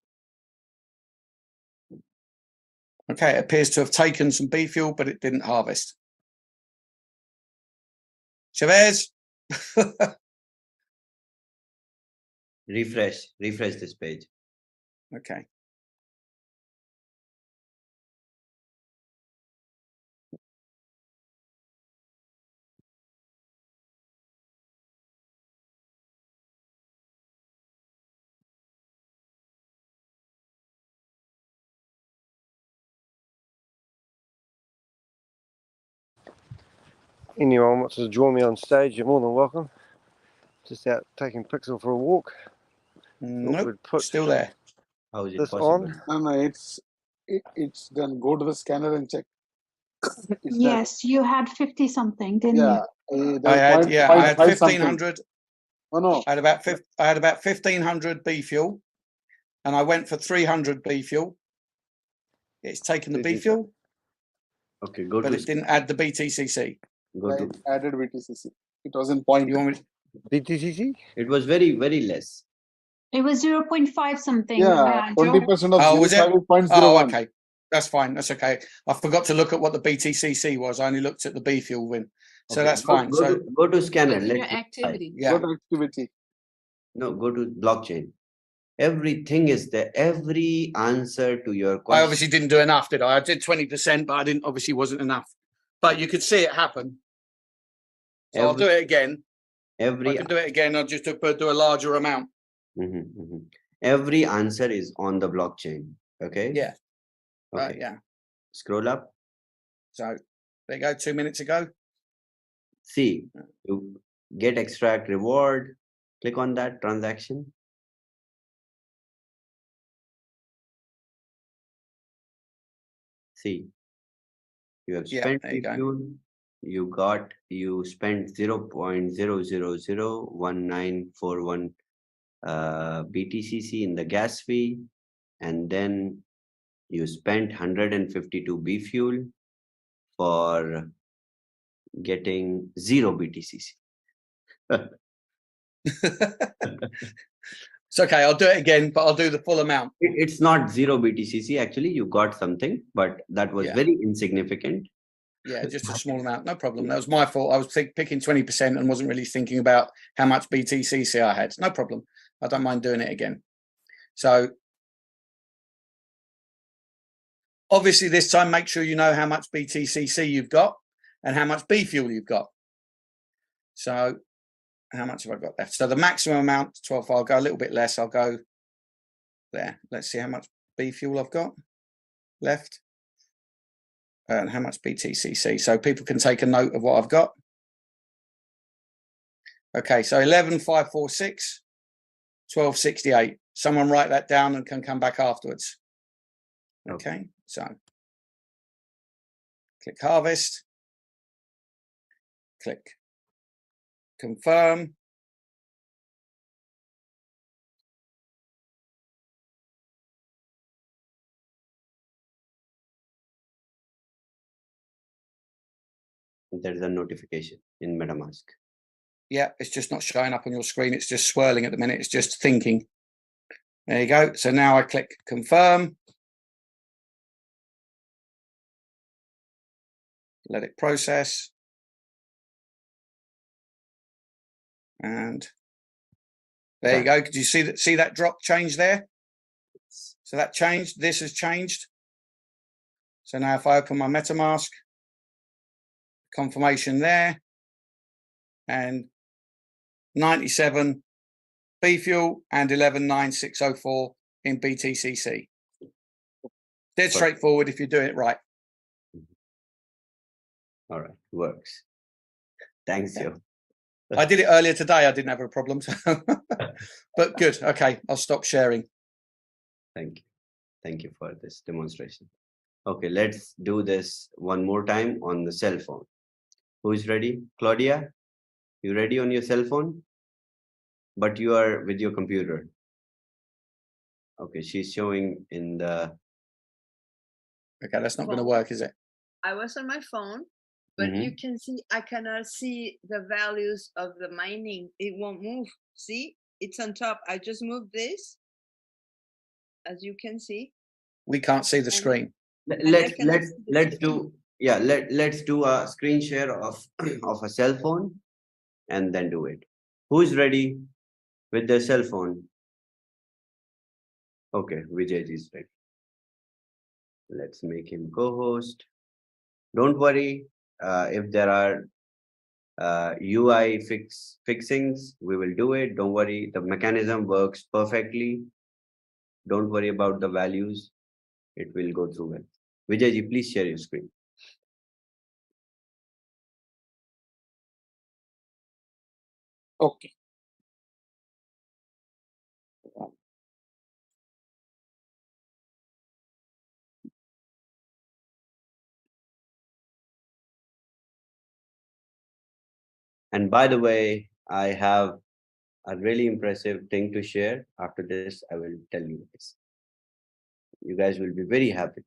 Okay, it appears to have taken some B fuel, but it didn't harvest. ShaveZ. Refresh this page. Okay. Anyone wants to join me on stage, you're more than welcome. Just out taking Pixel for a walk. Nope, still there. How is it this possible? on? No, it's done. Go to the scanner and check. Yes, you had 50 something, didn't Yeah, you? I had 1,500. Oh no, I had about 1,500 B fuel, and I went for 300 B fuel. It's taken the B fuel. Okay, go but to. It didn't add the BTCC. Go to. it added BTCC. It was in point. You want me BTCC? It was very less. It was 0.5 something. Yeah, 20% of 0.01. Oh, okay. That's fine. That's okay. I forgot to look at what the BTCC was. I only looked at the B fuel win. So that's fine. Go to scanner. Activity. Yeah. Go to activity. No, go to blockchain. Everything is there. Every answer to your question. I obviously didn't do enough, did I? I did 20%, but I didn't. Obviously, wasn't enough. But you could see it happen. So I'll do it again. I can do it again. I'll just do a larger amount. Every answer is on the blockchain. Okay. Yeah. Okay. Yeah. Scroll up. So there you go. 2 minutes ago. See, you get extract reward. Click on that transaction. See, you have spent fuel. You spent 0.0001941 BTCC in the gas fee, and then you spent 152 B fuel for getting 0 BTCC. It's okay. I'll do it again, but I'll do the full amount. It's not 0 BTCC. Actually, you got something, but that was very insignificant. Yeah, just a small amount. No problem. That was my fault. I was picking 20% and wasn't really thinking about how much BTCC I had. No problem. I don't mind doing it again. So obviously this time, make sure you know how much BTCC you've got and how much B fuel you've got. So how much have I got left? So the maximum amount, 12. I'll go a little bit less. I'll go there. Let's see how much B fuel I've got left. And how much BTCC, so people can take a note of what I've got. Okay, so 11,546, 1268. Someone write that down and can come back afterwards. Okay, so click harvest, click confirm. There's a notification in Metamask. Yeah, it's just not showing up on your screen. It's just swirling at the minute. It's just thinking. There you go. So now I click confirm. Let it process. And there you go. Could you see that drop change there? So that changed. This has changed. So now if I open my Metamask, confirmation there, and 97 B fuel and 11,9604 in BTCC. Dead straightforward if you're doing it right. All right, works. Thanks, you. I did it earlier today. I didn't have a problem, but good. Okay, I'll stop sharing. Thank you for this demonstration. Okay, let's do this one more time on the cell phone. Who is ready? Claudia, you ready on your cell phone? But you are with your computer. Okay, she's showing in the... Okay, that's not going to work, is it? I was on my phone. but you can see, I cannot see the values of the mining. It won't move. See, it's on top. I just moved this, as you can see. We can't see the screen. Let's do let's do a screen share of of a cell phone and then do it. Who's ready with their cell phone? Okay, Vijay is ready. Let's make him co-host. Don't worry, if there are UI fixings, we will do it. Don't worry, the mechanism works perfectly. Don't worry about the values. It will go through well. Vijay, please share your screen. Okay. And by the way, I have a really impressive thing to share. After this, I will tell you this. You guys will be very happy.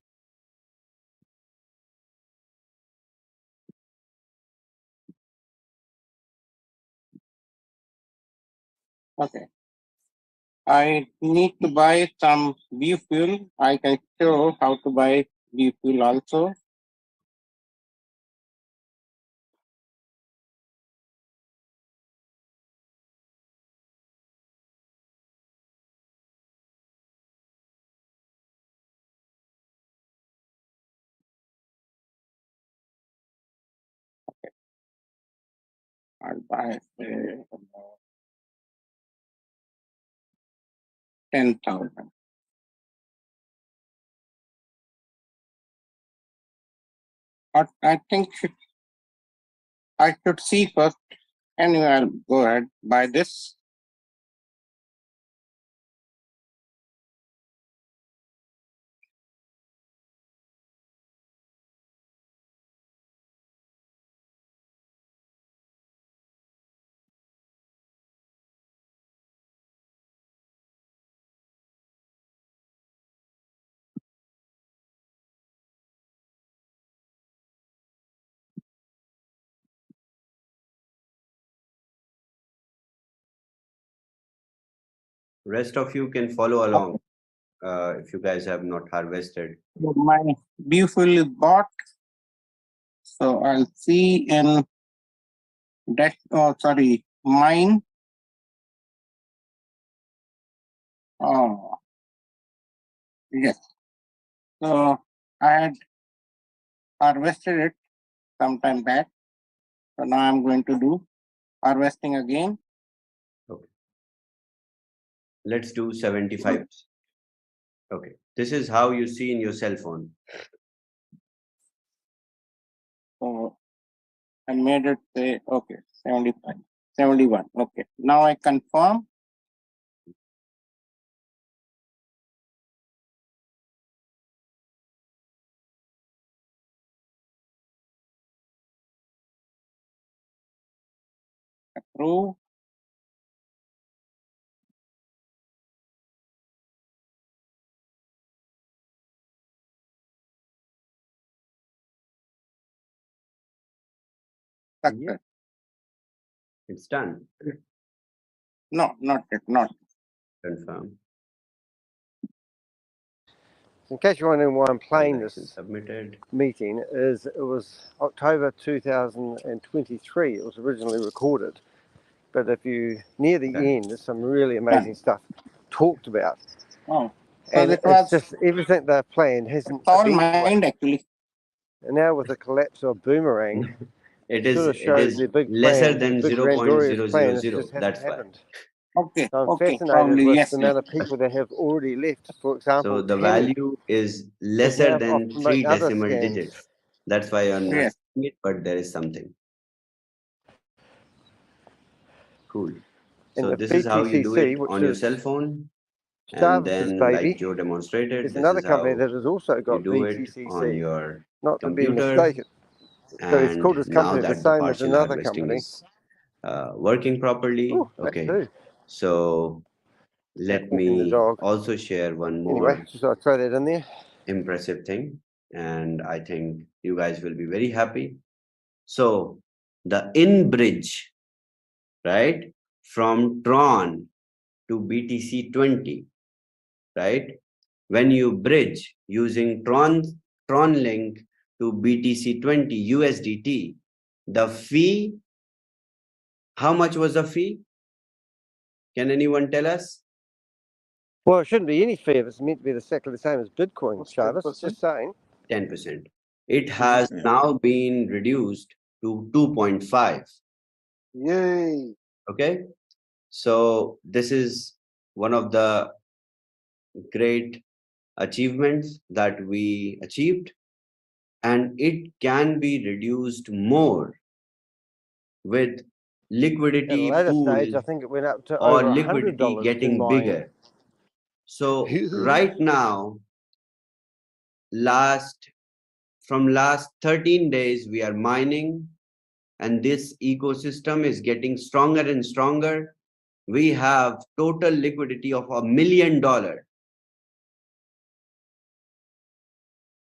Okay. I need to buy some biofuel. I can show how to buy biofuel also. Okay. I'll buy 10,000. But I think I should see first. Anyway, I'll go ahead, buy this. Rest of you can follow along if you guys have not harvested. My biofuel is bought. So I'll see in that, mine. Oh, yes. So I had harvested it sometime back. So now I'm going to do harvesting again. Okay. Let's do 75. Okay. This is how you see in your cell phone. So I made it say, okay, 75, 71. Okay. Now I confirm. Approve. Yeah. It's done. No, not yet, not. Confirm. In case you're wondering why I'm playing this submitted meeting, is it was October 2023. It was originally recorded, but if you near the end, there's some really amazing stuff talked about. Oh, and it's just everything they've planned hasn't. All mined actually. And now with the collapse of Boomerang, it is the big lesser plan, than the big grandiose plan, 0.000. just That's hasn't happened. Okay. So I'm okay. fascinated Probably, with yes, the amount of people that have already left. For example, so the Tami value is lesser than 3 decimal digits. That's why you're not seeing it, but there is something. Cool. So this is how you do it on your cell phone. And then, like Joe demonstrated, is this another is how company that has also got you do it BTCC. on your Not to be computer. mistaken. So it's And called this now company the that the same as partial another harvesting company. is working properly. Ooh, okay. So let me also share one more Anyway, just I'll throw that in there. impressive thing. And I think you guys will be very happy. So the in bridge, right, from Tron to BTC20, right? When you bridge using Tron link to BTC20 USDT, the fee, how much was the fee? Can anyone tell us? Well, it shouldn't be any fee if it's meant to be exactly the same as Bitcoin, Shavis. Just saying. 10%. It has now been reduced to 2.5. Yay. Okay. So this is one of the great achievements that we achieved, and it can be reduced more with At a liquidity later pool stage, I think it went up to or over liquidity $100 in getting my bigger. So right now, from last 13 days, we are mining, and this ecosystem is getting stronger and stronger. We have total liquidity of $1 million.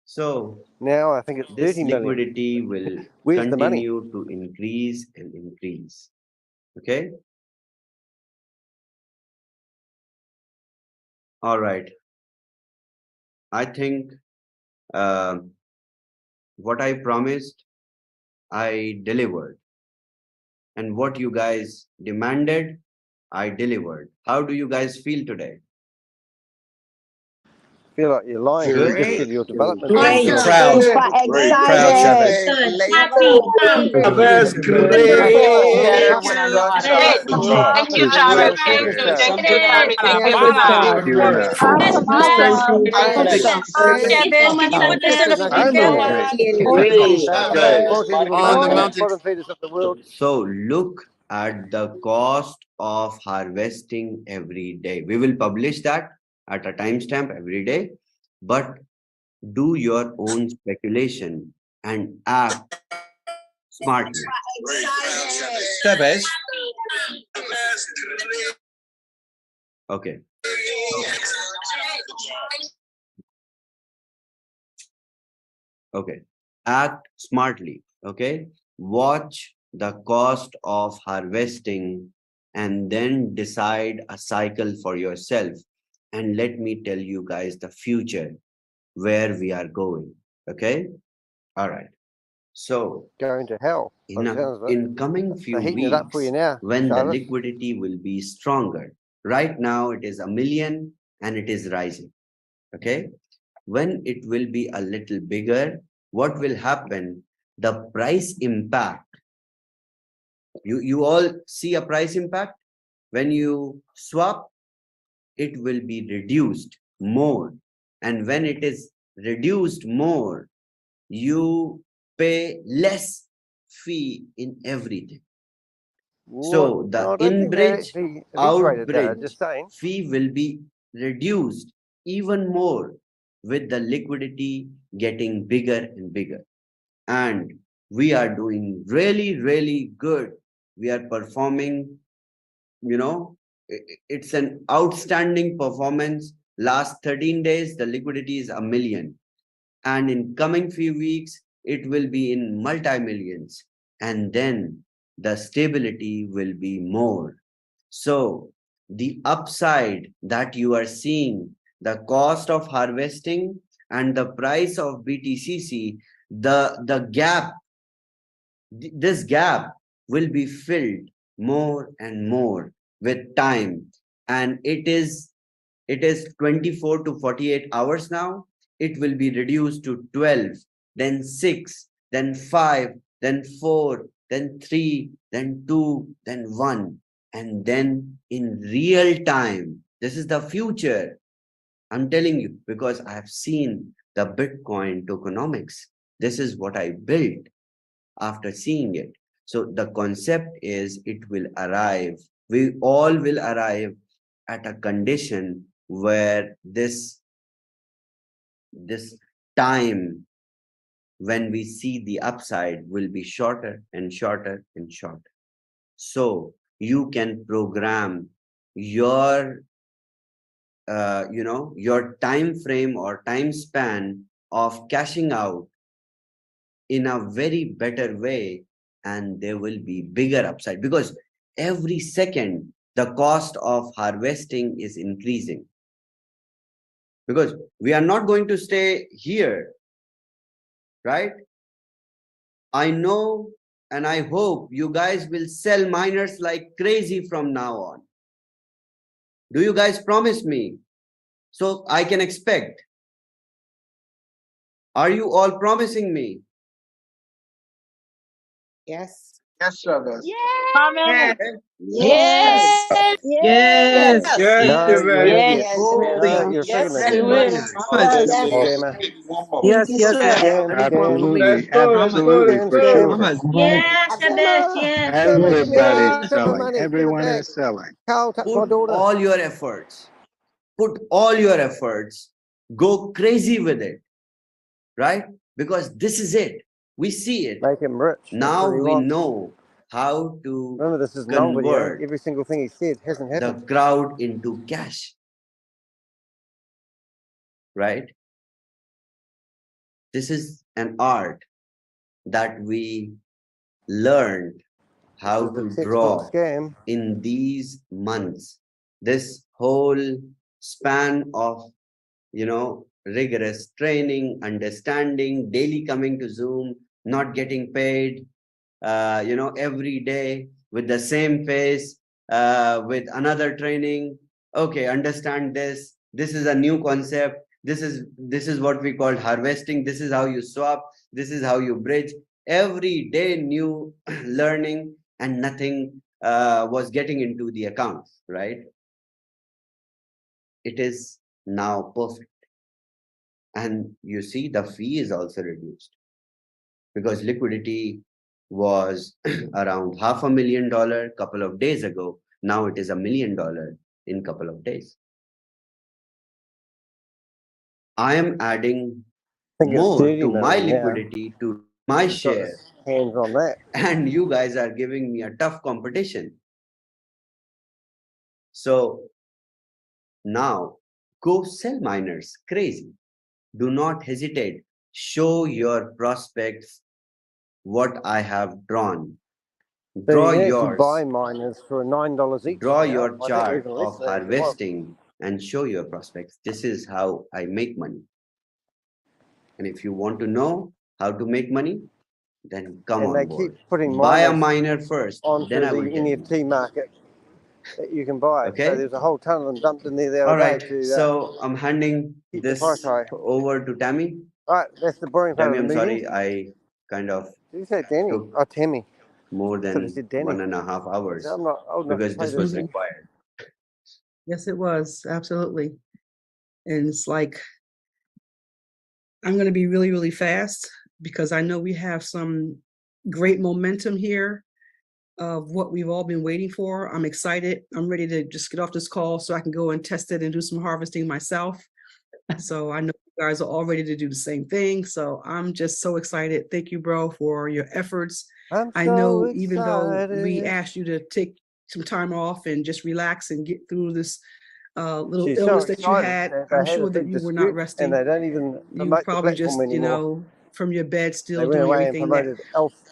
So now I think it's this 30 million. liquidity will Where's the money? continue to increase and increase. Okay. All right. I think what I promised, I delivered. And what you guys demanded, I delivered. How do you guys feel today? Feel like you're lying. You just said your development. Great. You're proud. Very proud, Shabbos. Shabbos, great. Thank you, Jarvis. Thank you. Thank you, Tami. Thank you, everybody. Can you put this in a So look at the cost of harvesting every day. We will publish that at a timestamp every day, but do your own speculation and act smartly. Shabbos. Okay. Okay. Act smartly. Okay. Watch the cost of harvesting and then decide a cycle for yourself. And let me tell you guys the future where we are going. Okay. All right. So going to hell. In coming few weeks, when the liquidity will be stronger. Right now, it is $1 million and it is rising. Okay. When it will be a little bigger, what will happen? The price impact. You all see a price impact? When you swap, it will be reduced more. And when it is reduced more, you pay less fee in everything. So the in-bridge, out-bridge fee will be reduced even more with the liquidity getting bigger and bigger. And we are doing really, really good. We are performing, it's an outstanding performance. Last 13 days, the liquidity is $1 million. And in coming few weeks, it will be in multi-millions. And then the stability will be more. So the upside that you are seeing, the cost of harvesting and the price of BTCC, the gap, this gap will be filled more and more with time. And it is 24 to 48 hours now. It will be reduced to 12, then 6, then 5, then 4, then 3, then 2, then 1. And then in real time, this is the future. I'm telling you, because I have seen the Bitcoin tokenomics. This is what I built after seeing it. So the concept is it will arrive. We all will arrive at a condition where this time when we see the upside will be shorter and shorter and shorter. So you can program your your time frame or time span of cashing out in a very better way, and there will be bigger upside, because every second the cost of harvesting is increasing, because we are not going to stay here, right? I know and I hope you guys will sell miners like crazy from now on. Do you guys promise me so I can expect? Are you all promising me? Yes. Yes, sir. Yes. Yes. Yes. Yes. Yes. No, you idiot. Yes, No, will. you're sucking Yes, a we dick, will. mate. Yes. Scammer. Yes, yes, yes. Scam, scam, Absolutely, scam, for scam. sure. Yes, yes, Scammer. yes. Show me, give me Everybody's money, show me selling. money, give it Everyone back. is selling. Carl, touch my Put daughter. all your efforts. Put all your efforts. Go crazy with it, right? Because this is it. We see it. Make him rich. Now we know how to Remember, this is an old video. convert Every single thing he said hasn't the happened. crowd into cash, right? This is an art that we learned how to draw scam in these months. This whole span of, rigorous training, understanding, daily coming to Zoom, not getting paid, every day with the same face, with another training. Okay, understand this. This is a new concept. This is what we call harvesting. This is how you swap. This is how you bridge. Every day new learning, and nothing was getting into the accounts, right? It is now perfect. And you see the fee is also reduced, because liquidity was around $500,000 couple of days ago. Now it is $1 million in couple of days. I am adding more to my liquidity, to my share. Hands on that. And you guys are giving me a tough competition. So now go sell miners crazy. Do not hesitate. Show your prospects what I have drawn. Draw yours. Buy miners for $9 each. Draw your chart of harvesting and show your prospects. This is how I make money. And if you want to know how to make money, then come on board. Keep putting buy a miner first, then I will the tell you. NFT market that you can buy. Okay. So there's a whole ton of them dumped in there the other All right. day. So I'm handing this over to Tami. All right, that's the boring part Tami, of the I'm meeting. sorry, I kind of Did you say Danny? Oh, Tami. more than 1.5 hours I'm not old enough because to play this was this. required. Yes, it was. Absolutely. And it's like, I'm going to be really, really fast because I know we have some great momentum here of what we've all been waiting for. I'm excited. I'm ready to just get off this call so I can go and test it and do some harvesting myself. So I know you guys are all ready to do the same thing. So I'm just so excited. Thank you, bro, for your efforts. I know even though we asked you to take some time off and just relax and get through this little illness that you had, I'm sure that you were not resting. And they don't even You were probably just, from your bed still doing everything that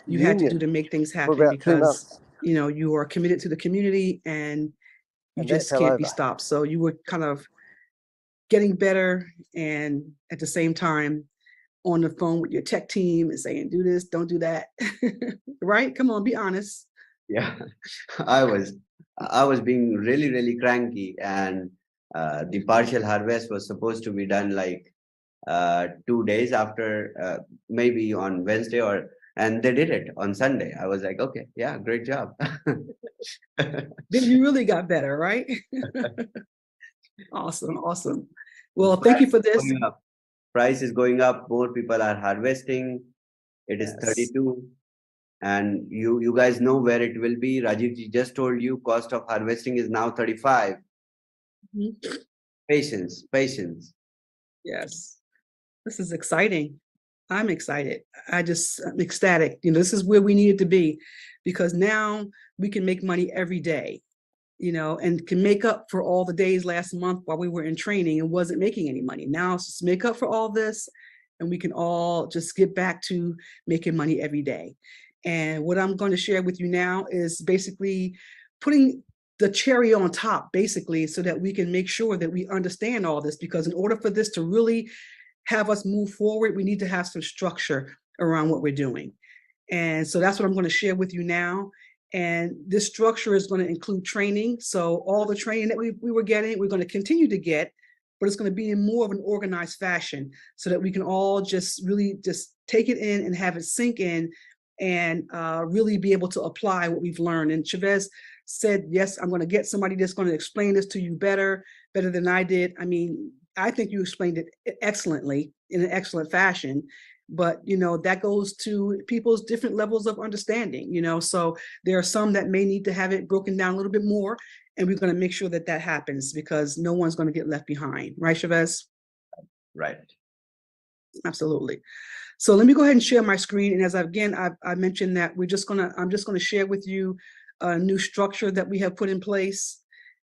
you had to do to make things happen because, you are committed to the community and you just can't be stopped. So you were kind of getting better and at the same time on the phone with your tech team and saying, do this, don't do that. Right? Come on, be honest. Yeah, I was being really, really cranky, and the partial harvest was supposed to be done like 2 days after, maybe on Wednesday, and they did it on Sunday. I was like, okay, yeah, great job. Then you really got better, right? Awesome. Well, thank you for this. Price is going up. More people are harvesting. It is 32. And you guys know where it will be. Rajiv just told you cost of harvesting is now 35. Mm-hmm. Patience. Yes. This is exciting. I'm excited. I'm ecstatic. This is where we needed to be because now we can make money every day, and can make up for all the days last month while we were in training and wasn't making any money. Now it's just make up for all this and we can all just get back to making money every day. And what I'm going to share with you now is basically putting the cherry on top, basically, so that we can make sure that we understand all this, because in order for this to really have us move forward, we need to have some structure around what we're doing. And so that's what I'm going to share with you now. And this structure is going to include training. So all the training that we were getting, we're going to continue to get, but it's going to be in more of an organized fashion so that we can all just really just take it in and have it sink in and really be able to apply what we've learned. And ShaveZ said, yes, I'm going to get somebody that's going to explain this to you better than I did. I mean, I think you explained it excellently, in an excellent fashion. But, you know, that goes to people's different levels of understanding, you know, so there are some that may need to have it broken down a little bit more. And we're going to make sure that that happens, because no one's going to get left behind. Right, ShaveZ? Right. Absolutely. So let me go ahead and share my screen. And as I mentioned that I'm just going to share with you a new structure that we have put in place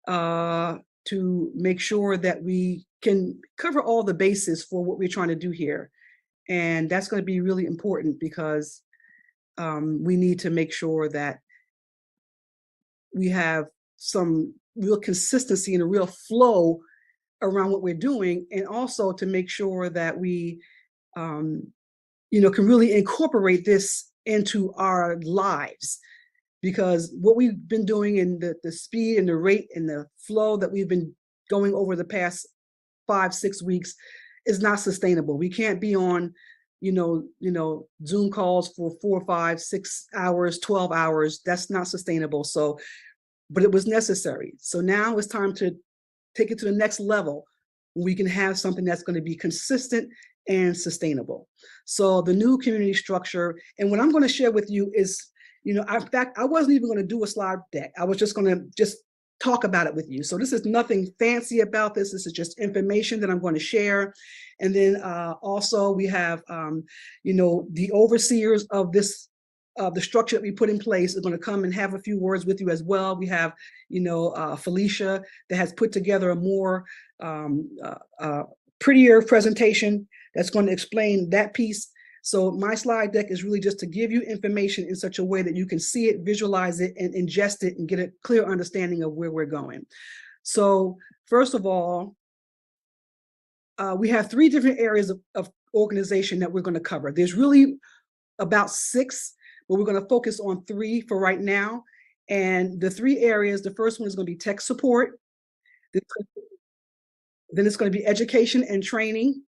to make sure that we can cover all the bases for what we're trying to do here. And that's going to be really important, because we need to make sure that we have some real consistency and a real flow around what we're doing, and also to make sure that we, you know, can really incorporate this into our lives. Because what we've been doing in the speed and the rate and the flow that we've been going over the past 5-6 weeks is not sustainable. We can't be on, you know, Zoom calls for 4, 5, 6 hours, 12 hours. That's not sustainable. So, but it was necessary. So now it's time to take it to the next level. We can have something that's going to be consistent and sustainable. So the new community structure, and what I'm going to share with you is, you know, in fact, I wasn't even going to do a slide deck. I was just going to talk about it with you. So this is nothing fancy about this. This is just information that I'm going to share. And then also we have, you know, the overseers of this, the structure that we put in place are going to come and have a few words with you as well. We have, you know, Felicia that has put together a more prettier presentation that's going to explain that piece. So my slide deck is really just to give you information in such a way that you can see it, visualize it, and ingest it and get a clear understanding of where we're going. So first of all, we have 3 different areas of organization that we're going to cover. There's really about 6, but we're going to focus on 3 for right now. And the 3 areas, the first one is going to be tech support. Then it's going to be education and training.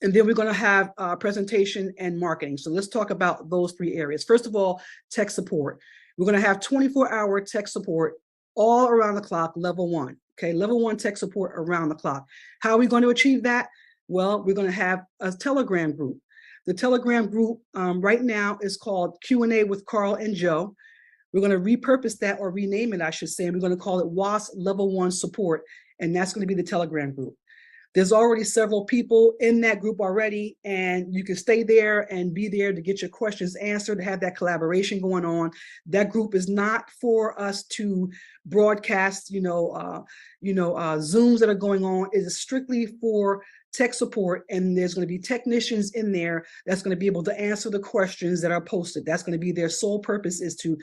And then we're going to have presentation and marketing. So let's talk about those 3 areas. First of all, tech support. We're going to have 24-hour tech support all around the clock, level 1. Okay, level 1 tech support around the clock. How are we going to achieve that? Well, we're going to have a Telegram group. The Telegram group right now is called Q&A with Carl and Joe. We're going to repurpose that, or rename it, I should say. We're going to call it WASP Level 1 Support, and that's going to be the Telegram group. There's already several people in that group already, and you can stay there and be there to get your questions answered, to have that collaboration going on. That group is not for us to broadcast, Zooms that are going on. It is strictly for tech support, and there's going to be technicians in there that's going to be able to answer the questions that are posted. That's going to be their sole purpose, is to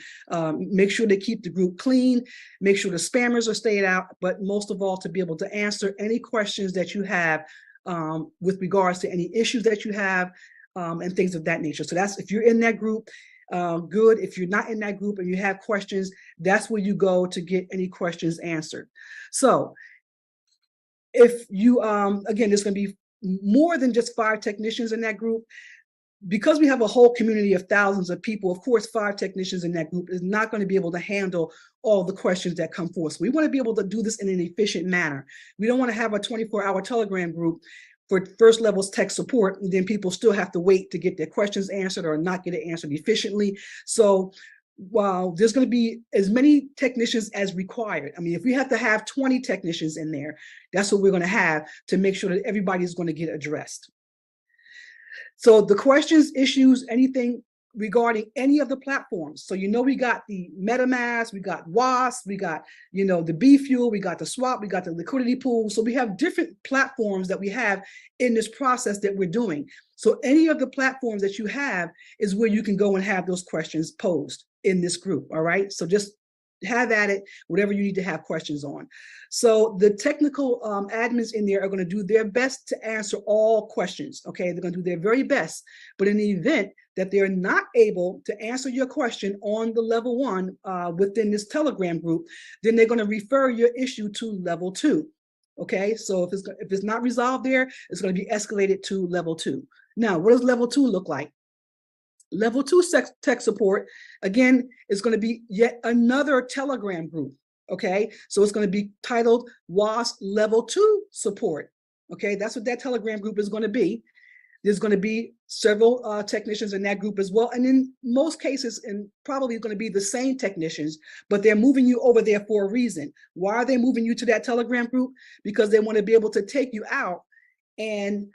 make sure they keep the group clean, make sure the spammers are stayed out, but most of all, to be able to answer any questions that you have with regards to any issues that you have and things of that nature. So that's, if you're in that group, good. If you're not in that group and you have questions, that's where you go to get any questions answered. So if you, again, there's going to be more than just 5 technicians in that group. Because we have a whole community of thousands of people, of course, 5 technicians in that group is not going to be able to handle all the questions that come forth. So we want to be able to do this in an efficient manner. We don't want to have a 24-hour Telegram group for first levels tech support, and then people still have to wait to get their questions answered or not get it answered efficiently. So while there's going to be as many technicians as required, I mean, if we have to have 20 technicians in there, that's what we're going to have to make sure that everybody's going to get addressed. So the questions, issues, anything regarding any of the platforms. So, you know, we got the Metamask, we got WASP, we got, you know, the B Fuel, we got the swap, we got the liquidity pool. So we have different platforms that we have in this process that we're doing. So any of the platforms that you have is where you can go and have those questions posed in this group. All right. So just have at it, whatever you need to have questions on. So the technical admins in there are going to do their best to answer all questions. Okay, they're going to do their very best. But in the event that they're not able to answer your question on the level 1 within this Telegram group, then they're going to refer your issue to level 2. Okay, so if it's not resolved there, it's going to be escalated to level 2. Now, what does level 2 look like? Level 2 tech support, again, is going to be yet another Telegram group. Okay, so it's going to be titled WASP Level 2 Support. Okay, that's what that Telegram group is going to be. There's going to be several technicians in that group as well. And in most cases, and probably going to be the same technicians, but they're moving you over there for a reason. Why are they moving you to that Telegram group? Because they want to be able to take you out and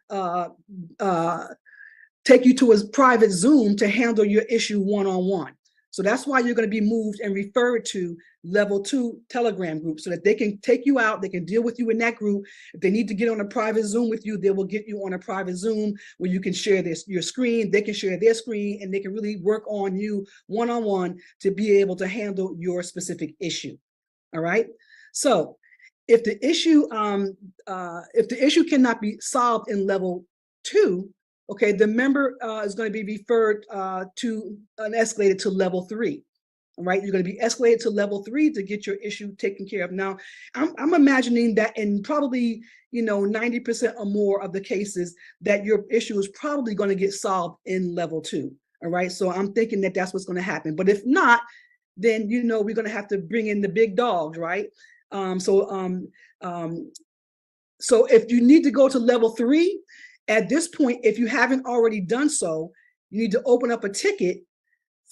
take you to a private Zoom to handle your issue one-on-one. So that's why you're going to be moved and referred to level 2 Telegram group, so that they can take you out, they can deal with you in that group. If they need to get on a private Zoom with you, they will get you on a private Zoom where you can share your screen, they can share their screen, and they can really work on you one-on-one to be able to handle your specific issue. All right. So if the issue cannot be solved in level 2, okay, the member is going to be referred to and escalated to level 3. All right, you're going to be escalated to level 3 to get your issue taken care of. Now, I'm imagining that in probably, you know, 90% or more of the cases that your issue is probably going to get solved in level 2. All right, so I'm thinking that that's what's going to happen. But if not, then, you know, we're going to have to bring in the big dogs, right? So if you need to go to level 3, at this point, if you haven't already done so, you need to open up a ticket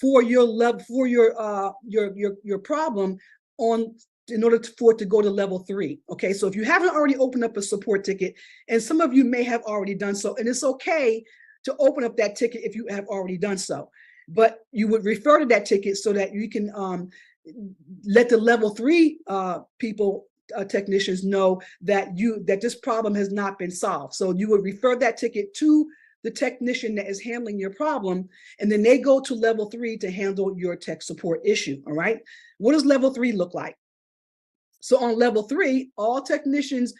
for your level, for your problem in order for it to go to level 3. Okay, so if you haven't already opened up a support ticket, and some of you may have already done so, and it's okay to open up that ticket if you have already done so, but you would refer to that ticket so that you can let the level 3 people. Technicians know that this problem has not been solved. So you would refer that ticket to the technician that is handling your problem, and then they go to level 3 to handle your tech support issue. All right. What does level 3 look like? So on level 3, all technicians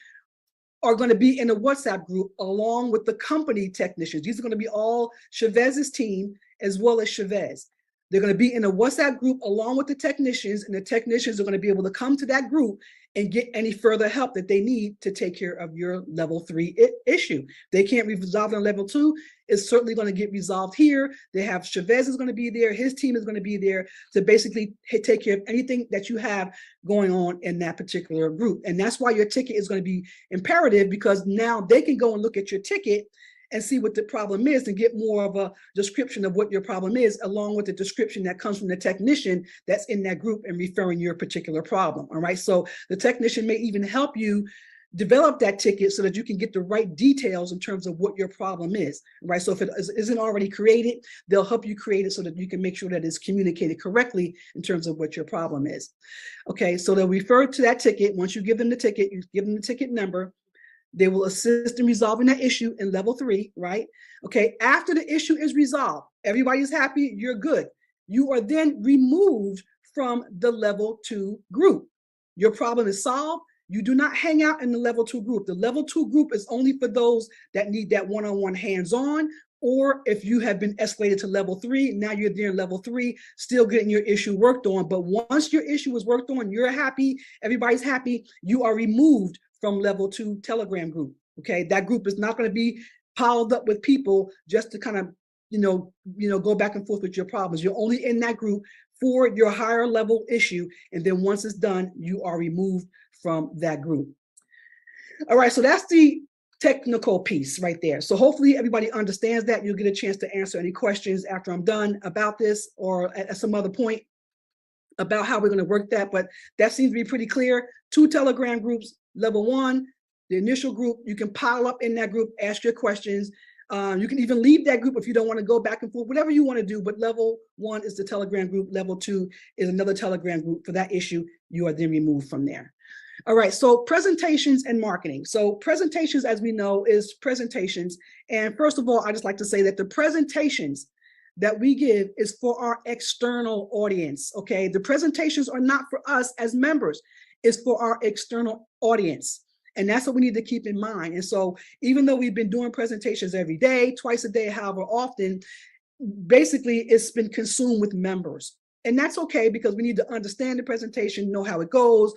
are going to be in a WhatsApp group along with the company technicians. These are going to be all ShaveZ's team as well as ShaveZ. They're going to be in a WhatsApp group along with the technicians, and the technicians are going to be able to come to that group and get any further help that they need to take care of your level 3 issue. They can't resolve it on level 2. It's certainly going to get resolved here. They have ShaveZ is going to be there. His team is going to be there to basically take care of anything that you have going on in that particular group. And that's why your ticket is going to be imperative, because now they can go and look at your ticket and see what the problem is and get more of a description of what your problem is, along with the description that comes from the technician that's in that group and referring your particular problem. All right, so the technician may even help you develop that ticket so that you can get the right details in terms of what your problem is, right? So if it isn't already created, they'll help you create it so that you can make sure that it's communicated correctly in terms of what your problem is. Okay, so they'll refer to that ticket. Once you give them the ticket, you give them the ticket number. They will assist in resolving that issue in level 3, right? Okay, after the issue is resolved, everybody's happy, you're good. You are then removed from the level 2 group. Your problem is solved. You do not hang out in the level 2 group. The level 2 group is only for those that need that one-on-one hands-on, or if you have been escalated to level 3, now you're there in level 3, still getting your issue worked on. But once your issue is worked on, you're happy, everybody's happy, you are removed from level 2 Telegram group. Okay, that group is not going to be piled up with people just to kind of, go back and forth with your problems. You're only in that group for your higher level issue, and then once it's done, you are removed from that group. All right, so that's the technical piece right there. So hopefully everybody understands that. You'll get a chance to answer any questions after I'm done about this, or at some other point about how we're going to work that. But that seems to be pretty clear. 2 Telegram groups. Level 1, the initial group, you can pile up in that group, ask your questions. You can even leave that group if you don't want to go back and forth, whatever you want to do. But level 1 is the Telegram group. Level 2 is another Telegram group. For that issue, you are then removed from there. All right, so presentations and marketing. So presentations, as we know, is presentations. And first of all, I just like to say that the presentations that we give is for our external audience, okay? The presentations are not for us as members, it's for our external audience. And that's what we need to keep in mind. And so even though we've been doing presentations every day, twice a day, however often, basically it's been consumed with members. And that's okay, because we need to understand the presentation, know how it goes,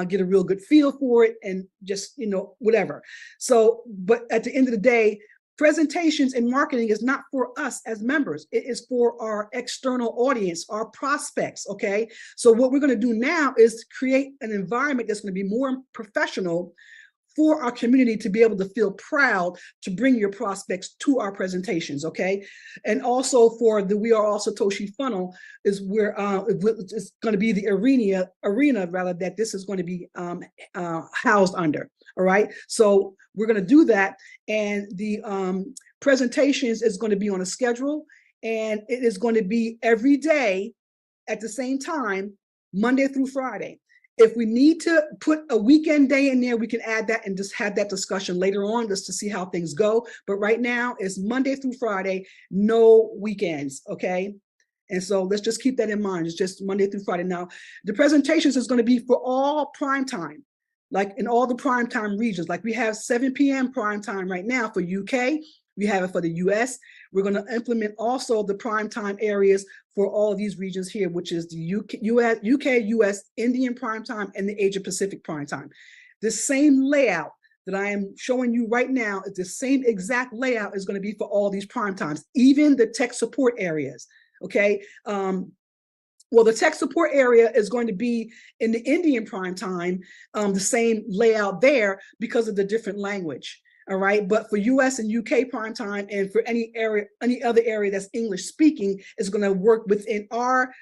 get a real good feel for it, and just, you know, whatever. So, but at the end of the day, presentations and marketing is not for us as members. It is for our external audience, our prospects, okay? So what we're going to do now is create an environment that's going to be more professional for our community to be able to feel proud to bring your prospects to our presentations, okay? And also for the We Are All Satoshi funnel is where it's going to be the arena rather that this is going to be housed under, all right? So we're going to do that, and the presentations is going to be on a schedule, and it is going to be every day at the same time, Monday through Friday. If we need to put a weekend day in there, we can add that and just have that discussion later on just to see how things go. But right now it's Monday through Friday, no weekends, okay? And so let's just keep that in mind. It's just Monday through Friday. Now, the presentations is going to be for all prime time, like in all the prime time regions. Like we have 7 p.m. prime time right now for UK. We have it for the US. We're going to implement also the prime time areas for all of these regions here, which is the UK, US, Indian prime time, and the Asia Pacific prime time. The same layout that I am showing you right now is the same exact layout is going to be for all these prime times, even the tech support areas. Okay. Well, the tech support area is going to be in the Indian prime time, the same layout there because of the different language. All right, but for US and UK prime time, and for any other area that's English speaking, is going to work within our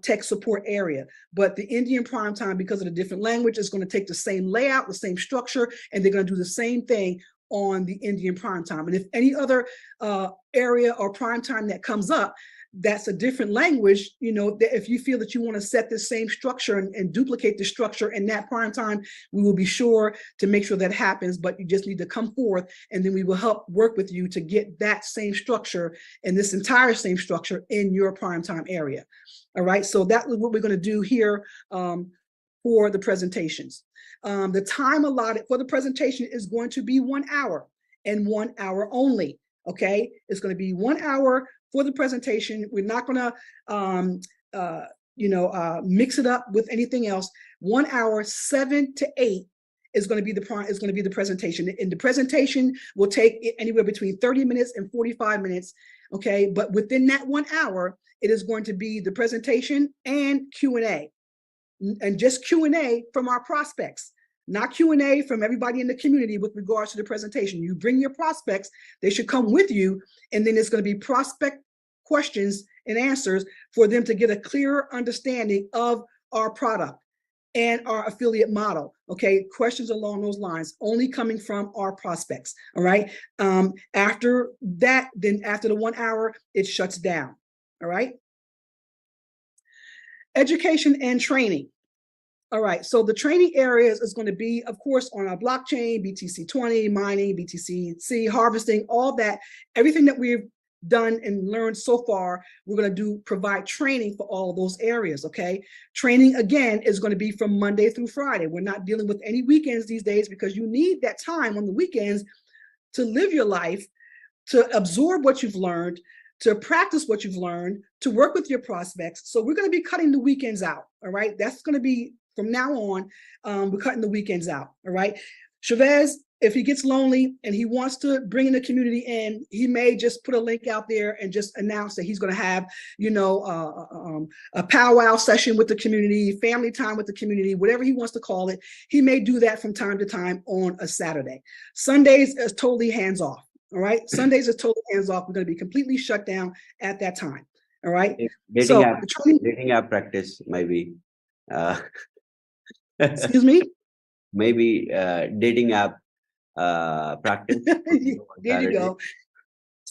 tech support area. But the Indian prime time, because of the different language, is going to take the same layout, the same structure, and they're going to do the same thing on the Indian prime time. And if any other area or prime time that comes up, that's a different language, you know, that if you feel that you want to set the same structure and duplicate the structure in that prime time, we will be sure to make sure that happens, but you just need to come forth, and then we will help work with you to get that same structure and this entire same structure in your prime time area. All right, so that is what we're going to do here for the presentations. The time allotted for the presentation is going to be 1 hour and 1 hour only. Okay, it's going to be 1 hour for the presentation. We're not going to, mix it up with anything else. 1 hour, 7 to 8 is going to be the presentation. And the presentation will take anywhere between 30 minutes and 45 minutes. Okay, but within that 1 hour, it is going to be the presentation and Q&A, and just Q&A from our prospects. Not Q&A from everybody in the community with regards to the presentation. You bring your prospects, they should come with you, and then it's going to be prospect questions and answers for them to get a clearer understanding of our product and our affiliate model. Okay, questions along those lines, only coming from our prospects. All right. After that, then after the 1 hour, it shuts down. All right. Education and training. All right, so the training areas is going to be, of course, on our blockchain, BTC20, mining, BTCC, harvesting, all that, everything that we've done and learned so far, we're going to provide training for all of those areas, okay? Training, again, is going to be from Monday through Friday. We're not dealing with any weekends these days, because you need that time on the weekends to live your life, to absorb what you've learned, to practice what you've learned, to work with your prospects. So we're going to be cutting the weekends out, all right? That's going to be, from now on, we're cutting the weekends out, all right? ShaveZ, if he gets lonely and he wants to bring in the community in, he may just put a link out there and just announce that he's going to have, a powwow session with the community, family time with the community, whatever he wants to call it. He may do that from time to time on a Saturday. Sundays is totally hands off, all right? Sundays is totally hands off. We're going to be completely shut down at that time, all right? Dating app practice maybe. Excuse me? Maybe dating app practice. There you go.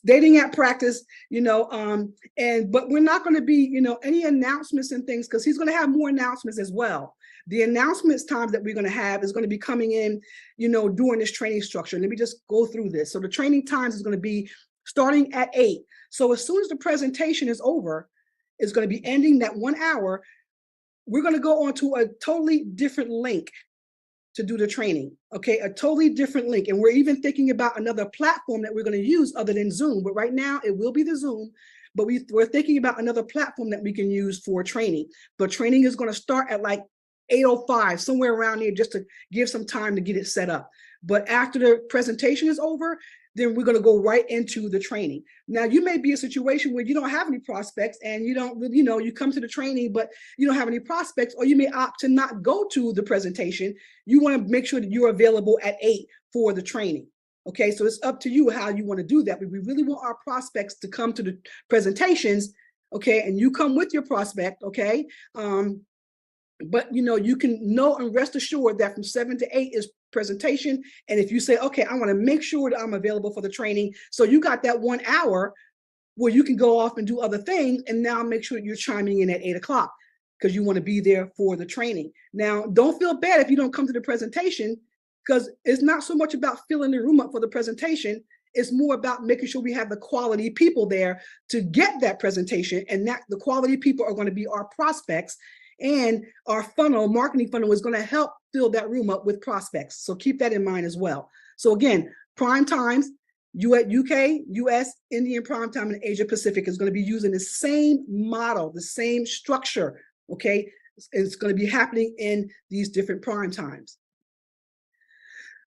dating app practice, but we're not going to be, any announcements and things, because he's going to have more announcements as well. The announcements times that we're going to have is going to be coming in, during this training structure. Let me just go through this. So the training times is going to be starting at 8. So as soon as the presentation is over, it's going to be ending that 1 hour. We're going to go on to a totally different link to do the training, okay? A totally different link. And we're even thinking about another platform that we're going to use other than Zoom. But right now it will be the Zoom, but we're thinking about another platform that we can use for training. But training is going to start at like 8:05, somewhere around here, just to give some time to get it set up. But after the presentation is over, then we're going to go right into the training. Now, you may be a situation where you don't have any prospects and you don't, you come to the training, but you don't have any prospects, or you may opt to not go to the presentation. You want to make sure that you're available at 8 for the training. Okay, so it's up to you how you want to do that. But we really want our prospects to come to the presentations, okay, and you come with your prospect, okay? But you can know and rest assured that from 7 to 8 is presentation. And if you say, okay, I want to make sure that I'm available for the training, so you got that 1 hour where you can go off and do other things, and now make sure you're chiming in at 8 o'clock because you want to be there for the training. Now, don't feel bad if you don't come to the presentation, because it's not so much about filling the room up for the presentation. It's more about making sure we have the quality people there to get that presentation, and that the quality people are going to be our prospects. And our marketing funnel is going to help fill that room up with prospects. So keep that in mind as well. So again, prime times, UK, US, Indian prime time, and Asia Pacific is going to be using the same model, the same structure. Okay, it's going to be happening in these different prime times.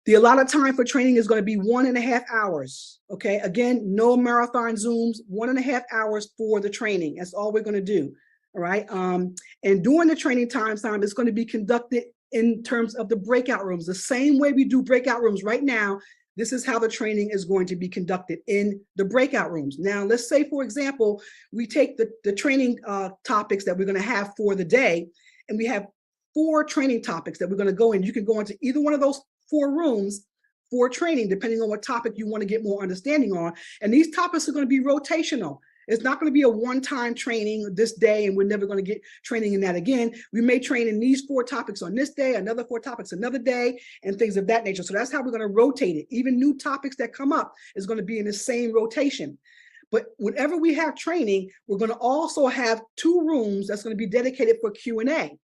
The allotted time for training is going to be 1.5 hours. Okay, again, no marathon Zooms, 1.5 hours for the training. That's all we're going to do. All right. And during the training time, it's going to be conducted in terms of the breakout rooms, the same way we do breakout rooms right now. This is how the training is going to be conducted in the breakout rooms. Now, let's say, for example, we take the training topics that we're going to have for the day, and we have 4 training topics that we're going to go in. You can go into either one of those 4 rooms for training, depending on what topic you want to get more understanding on. And these topics are going to be rotational. It's not going to be a one-time training this day, and we're never going to get training in that again. We may train in these 4 topics on this day, another 4 topics another day, and things of that nature. So that's how we're going to rotate it. Even new topics that come up is going to be in the same rotation. But whenever we have training, we're going to also have 2 rooms that's going to be dedicated for Q&A.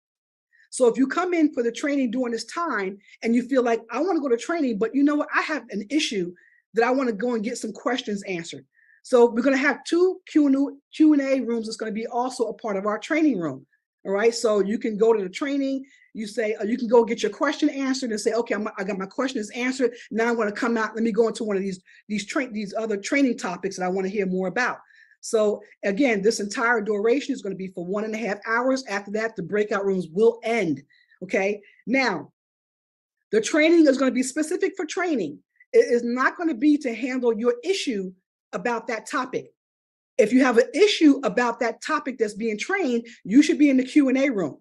So if you come in for the training during this time and you feel like, I want to go to training, but you know what, I have an issue that I want to go and get some questions answered. So we're going to have 2 Q&A rooms that's going to be also a part of our training room. All right. So you can go to the training, you say, you can go get your question answered and say, okay, I got my questions answered. Now I'm going to come out. Let me go into one of these other training topics that I want to hear more about. So again, this entire duration is going to be for 1.5 hours. After that, the breakout rooms will end. Okay. Now, the training is going to be specific for training. It is not going to be to handle your issue about that topic. If you have an issue about that topic that's being trained, you should be in the Q&A room.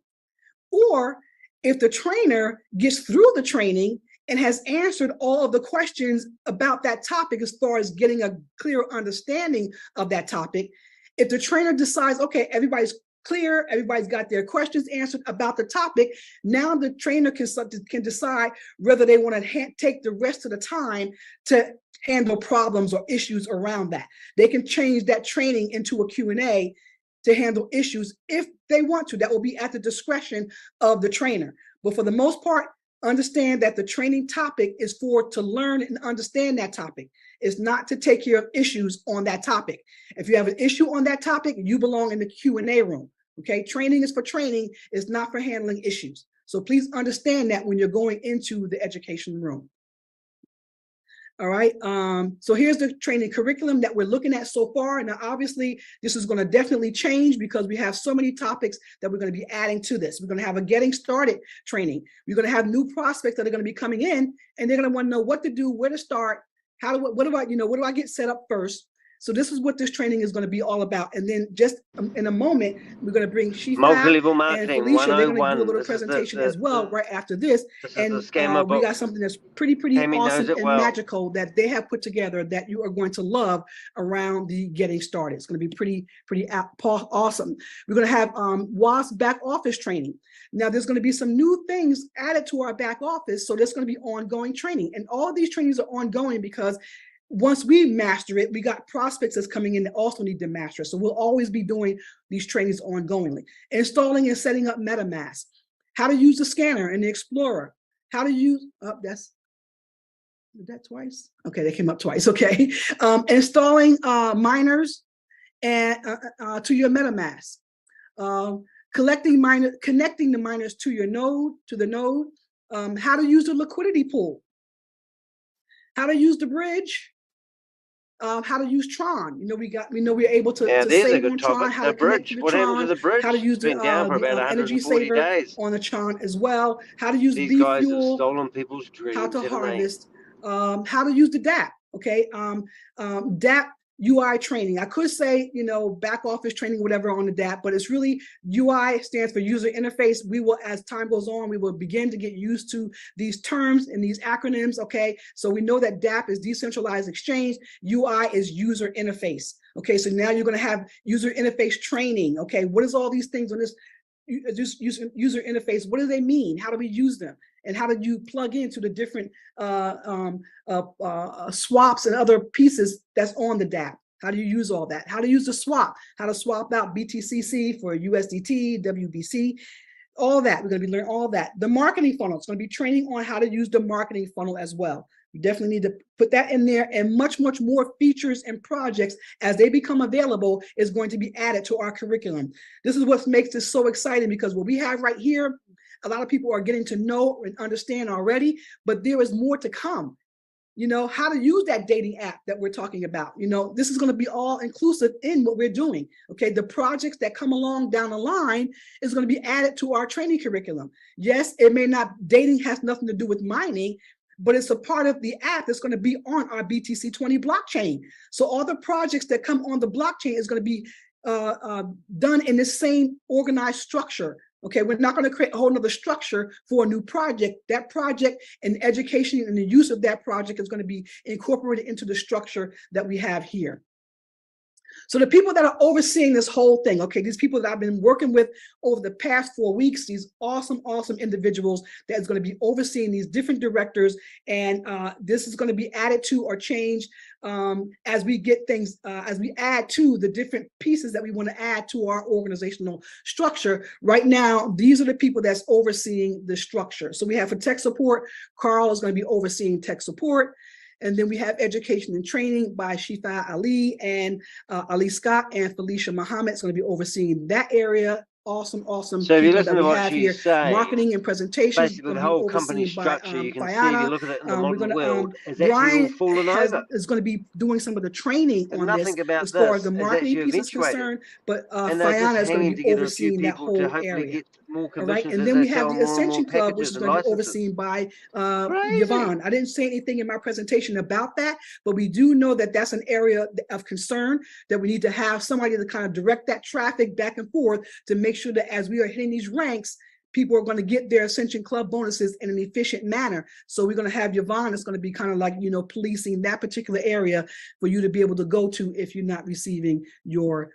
Or if the trainer gets through the training and has answered all of the questions about that topic as far as getting a clear understanding of that topic, if the trainer decides, okay, everybody's clear, everybody's got their questions answered about the topic, now the trainer can decide whether they want to take the rest of the time to handle problems or issues around that. They can change that training into a Q&A to handle issues if they want to. That will be at the discretion of the trainer. But for the most part, understand that the training topic is to learn and understand that topic. It's not to take care of issues on that topic. If you have an issue on that topic, you belong in the Q&A room. Okay, training is for training, it's not for handling issues. So please understand that when you're going into the education room. All right, so here's the training curriculum that we're looking at so far. Now, obviously, this is going to definitely change because we have so many topics that we're going to be adding to this. We're going to have a getting started training. We're going to have new prospects that are going to be coming in, and they're going to want to know what to do, where to start, what do I get set up first. So this is what this training is going to be all about. And then just in a moment, we're going to bring Shifa Multi-level and marketing Felicia. They're going to do a 101. little presentation as well right after this. And we got something that's pretty awesome and magical that they have put together that you are going to love around the getting started. It's going to be pretty awesome. We're going to have WASP back office training. Now there's going to be some new things added to our back office. So there's going to be ongoing training. And all of these trainings are ongoing because once we master it, we got prospects that's coming in that also need to master it. So we'll always be doing these trainings ongoingly. Installing and setting up Metamask, how to use the scanner and the Explorer, how to use, did that twice? Okay, they came up twice, okay. Installing miners and to your Metamask, connecting the miners to your node, how to use the liquidity pool, how to use the bridge, how to use Tron. We know we're able to save on Tron, how to connect to the Tron, how to use the energy saver on the Tron as well, how to use these guys have fuel, stolen people's dreams, how to harvest, how to use the DApp. Okay, DApp UI training. I could say, back office training, whatever on the DApp, but it's really UI stands for user interface. We will, as time goes on, we will begin to get used to these terms and these acronyms. Okay, so we know that DApp is decentralized exchange. UI is user interface. Okay, so now you're going to have user interface training. Okay, what is all these things on this user interface? What do they mean? How do we use them? And how do you plug into the different swaps and other pieces that's on the DApp? How do you use all that? How to use the swap? How to swap out BTCC for USDT, WBC, all that. We're going to be learning all that. The marketing funnel. It's going to be training on how to use the marketing funnel as well. You definitely need to put that in there, and much more features and projects as they become available is going to be added to our curriculum. This is what makes this so exciting, because what we have right here, a lot of people are getting to know and understand already, but there is more to come. How to use that dating app that we're talking about. This is going to be all inclusive in what we're doing. Okay, the projects that come along down the line is going to be added to our training curriculum. Yes, it may not, dating has nothing to do with mining, but it's a part of the app that's going to be on our BTC20 blockchain. So all the projects that come on the blockchain is going to be done in the same organized structure. Okay, we're not going to create a whole nother structure for a new project. That project and education and the use of that project is going to be incorporated into the structure that we have here. So the people that are overseeing this whole thing, okay, these people that I've been working with over the past 4 weeks, these awesome individuals that is going to be overseeing these different directors, and this is going to be added to or changed as we get things, as we add to the different pieces that we want to add to our organizational structure. Right now, these are the people that's overseeing the structure. So we have for tech support, Carl is going to be overseeing tech support. And then we have education and training by shifaali and Ali Scott, and Felicia Muhammad is going to be overseeing that area. Awesome so if you listen to what here. she's saying, Marketing and presentation, basically the whole company structure, you can see if you look at it in the modern world, is actually all fallen over. Is going to be doing some of the training on nothing this about as far as the this marketing is piece is concerned, but Fayana is going to be overseeing that whole area. All right, and then we have the Ascension Club, which is going to be overseen by Yvonne. I didn't say anything in my presentation about that, but we do know that that's an area of concern that we need to have somebody to kind of direct that traffic back and forth to make sure that as we are hitting these ranks, people are going to get their Ascension Club bonuses in an efficient manner. So we're going to have Yvonne that's going to be kind of like, policing that particular area for you to be able to go to if you're not receiving your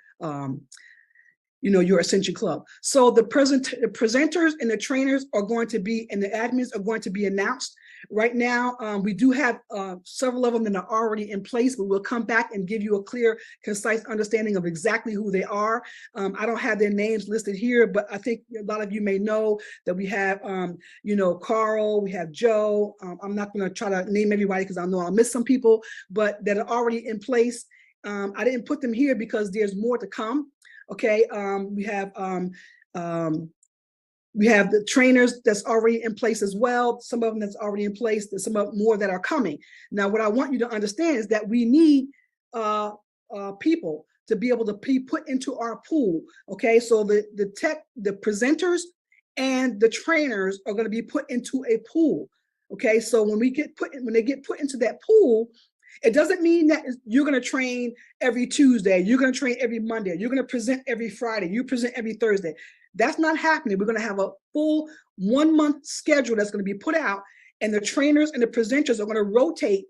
your Ascension Club. So the presenters and the trainers are going to be, and the admins are going to be announced. Right now, we do have several of them that are already in place, but we'll come back and give you a clear, concise understanding of exactly who they are. I don't have their names listed here, but I think a lot of you may know that we have, Carl, we have Joe. I'm not going to try to name everybody because I know I'll miss some people, but that are already in place. I didn't put them here because there's more to come. Okay, we have the trainers that's already in place as well. Some of them that's already in place. There's some more that are coming. Now, what I want you to understand is that we need people to be able to be put into our pool. Okay, so the presenters and the trainers are going to be put into a pool. Okay, so when they get put into that pool, It doesn't mean that you're going to train every Tuesday, you're going to train every Monday, you're going to present every Friday, you present every Thursday. That's not happening. We're going to have a full 1 month schedule that's going to be put out, and the trainers and the presenters are going to rotate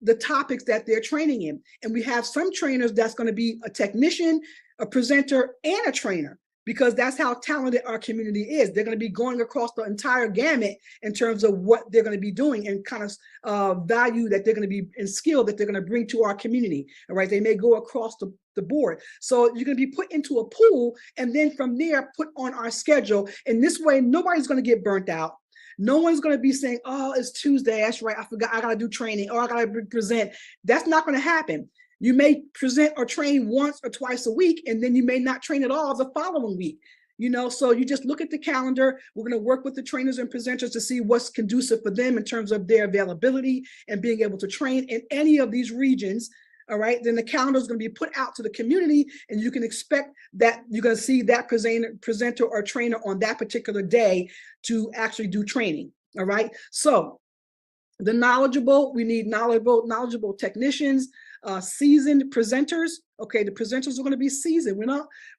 the topics that they're training in. And we have some trainers that's going to be a technician, a presenter, and a trainer, because that's how talented our community is. They're going to be going across the entire gamut in terms of what they're going to be doing and kind of value that they're going to be and skill that they're going to bring to our community. All right, they may go across the board. So you're going to be put into a pool, and then from there put on our schedule. And this way, nobody's going to get burnt out. No one's going to be saying, oh, it's Tuesday, that's right, I forgot, I got to do training, or I got to present. That's not going to happen. You may present or train once or twice a week, and then you may not train at all the following week. So you just look at the calendar. We're going to work with the trainers and presenters to see what's conducive for them in terms of their availability and being able to train in any of these regions. All right, then the calendar is going to be put out to the community, and you can expect that you're going to see that presenter or trainer on that particular day to actually do training. All right, so the knowledgeable, we need knowledgeable technicians, seasoned presenters. Okay, the presenters are going to be seasoned.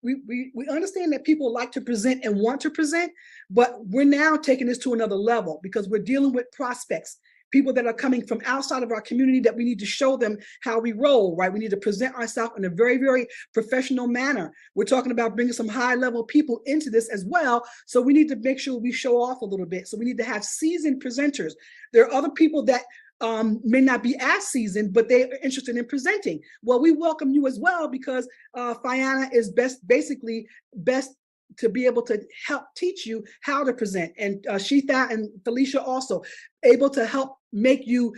We understand that people like to present and want to present, but we're now taking this to another level because we're dealing with prospects, people that are coming from outside of our community that we need to show them how we roll, right? We need to present ourselves in a very, very professional manner. We're talking about bringing some high level people into this as well. So we need to make sure we show off a little bit. So we need to have seasoned presenters. There are other people that may not be as seasoned, but they are interested in presenting. Well, we welcome you as well, because Fiana is basically best to be able to help teach you how to present. And Shita and Felicia also able to help make you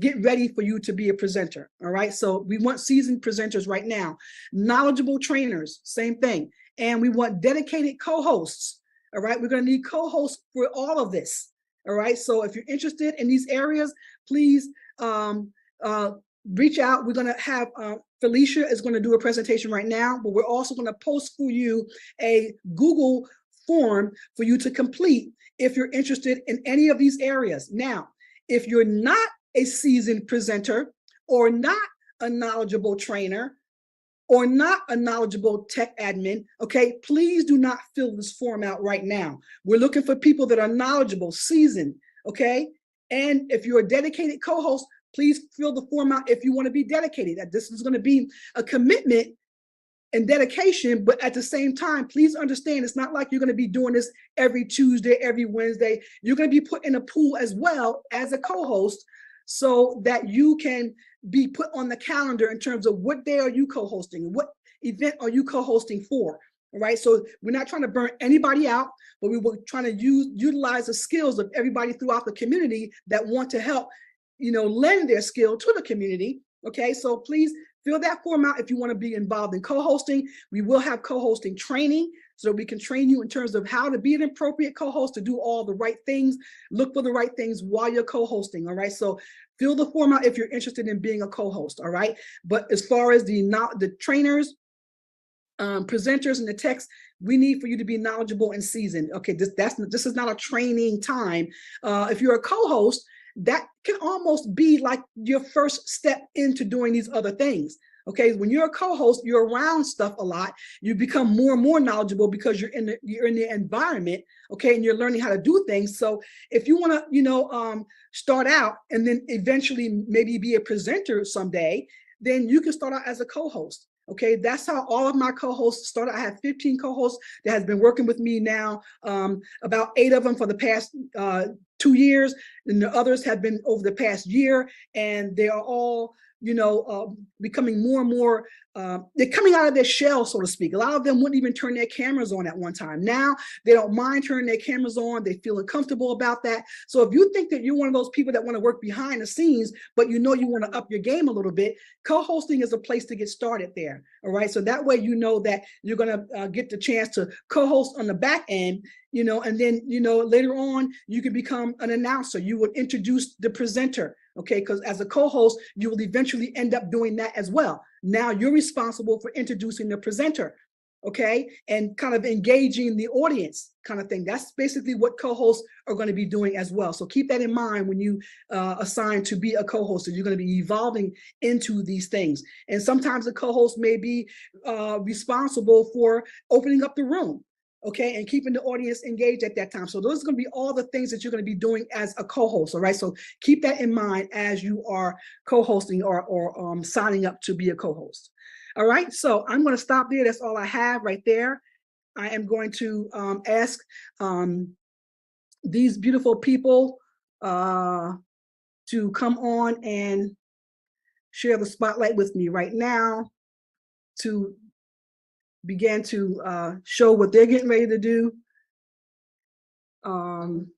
get ready for you to be a presenter. All right. So we want seasoned presenters right now, knowledgeable trainers, same thing. And we want dedicated co-hosts. All right. We're going to need co-hosts for all of this. All right. So if you're interested in these areas, please reach out. We're going to have Felicia is going to do a presentation right now, but we're also going to post for you a Google form for you to complete if you're interested in any of these areas. Now, if you're not a seasoned presenter or not a knowledgeable trainer or not a knowledgeable tech admin, okay, please do not fill this form out right now. We're looking for people that are knowledgeable, seasoned, okay? And if you're a dedicated co-host, please fill the form out if you want to be dedicated. That this is going to be a commitment and dedication, but at the same time, please understand it's not like you're going to be doing this every Tuesday, every Wednesday. You're going to be put in a pool as well as a co-host so that you can be put on the calendar in terms of what day are you co-hosting, what event are you co-hosting for. All right, so we're not trying to burn anybody out, but we were trying to utilize the skills of everybody throughout the community that want to help, lend their skill to the community. Okay, so please fill that form out if you want to be involved in co-hosting. We will have co-hosting training so we can train you in terms of how to be an appropriate co-host, to do all the right things, look for the right things while you're co-hosting. All right, so fill the form out if you're interested in being a co-host. All right, but as far as the trainers, presenters, and the techs, we need for you to be knowledgeable and seasoned. Okay, this is not a training time. If you're a co-host, that can almost be like your first step into doing these other things. Okay, when you're a co-host, you're around stuff a lot. You become more and more knowledgeable because you're in the environment. Okay, and you're learning how to do things. So if you want to, start out and then eventually maybe be a presenter someday, then you can start out as a co-host. Okay, that's how all of my co-hosts started. I have 15 co-hosts that has been working with me now, about 8 of them for the past 2 years, and the others have been over the past year, and they are all, becoming more and more, they're coming out of their shell, so to speak. A lot of them wouldn't even turn their cameras on at one time. Now they don't mind turning their cameras on. They feel comfortable about that. So if you think that you're one of those people that want to work behind the scenes, but you want to up your game a little bit, co-hosting is a place to get started there. All right. So that way, that you're going to get the chance to co-host on the back end, and then, later on, you can become an announcer. You would introduce the presenter. Okay, because as a co-host, you will eventually end up doing that as well. Now you're responsible for introducing the presenter. okay, and kind of engaging the audience kind of thing. That's basically what co-hosts are going to be doing as well. So keep that in mind when you assign to be a co-host. You're going to be evolving into these things. And sometimes the co-host may be responsible for opening up the room, okay, and keeping the audience engaged at that time. So those are going to be all the things that you're going to be doing as a co-host, all right? So keep that in mind as you are co-hosting or signing up to be a co-host. All right, so I'm going to stop there. That's all I have right there. I am going to ask these beautiful people to come on and share the spotlight with me right now to begin to show what they're getting ready to do. And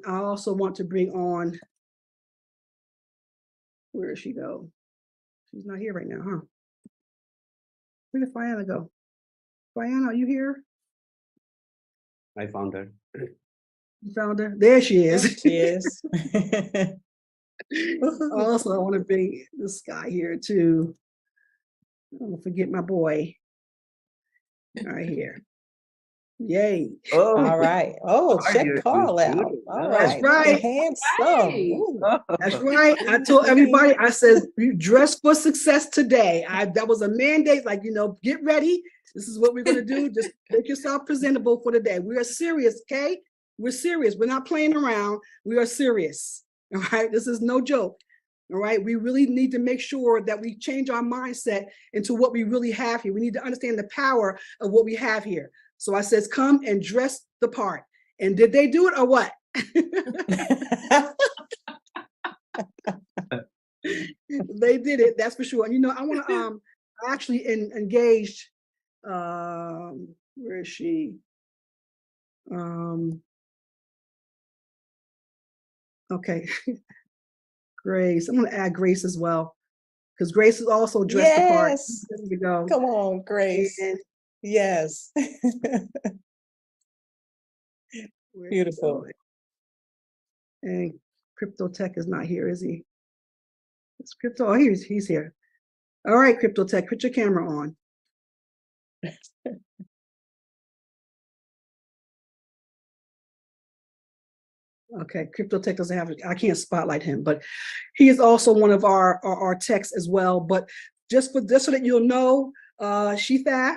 I also want to bring on, where did she go? She's not here right now, huh? Where did Fianna go? Fianna, are you here? I found her. You found her? There she is. There she is. Also, I want to bring this guy here too. I don't forget my boy. Right here. Yay. Oh. All right. Oh, check Carl out. All right. That's right. Handsome. That's right. I told everybody, I said, you dress for success today. That was a mandate, like, you know, get ready. This is what we're going to do. Just make yourself presentable for the day. We are serious, okay? We're serious. We're not playing around. We are serious. All right. This is no joke. All right. We really need to make sure that we change our mindset into what we really have here. We need to understand the power of what we have here. So I says, come and dress the part. And did they do it or what? They did it. That's for sure. And, you know, I want to actually engaged. Where is she? Okay. Grace. I'm going to add Grace as well, because Grace is also dressed the part. There we go. Come on, Grace. And, yes. Beautiful. And Crypto Tech is not here, is he? It's Crypto. Oh, he's here. All right, Crypto Tech, put your camera on. Okay, Crypto Tech doesn't have, I can't spotlight him, but he is also one of our techs as well. But just so that you'll know, Shifa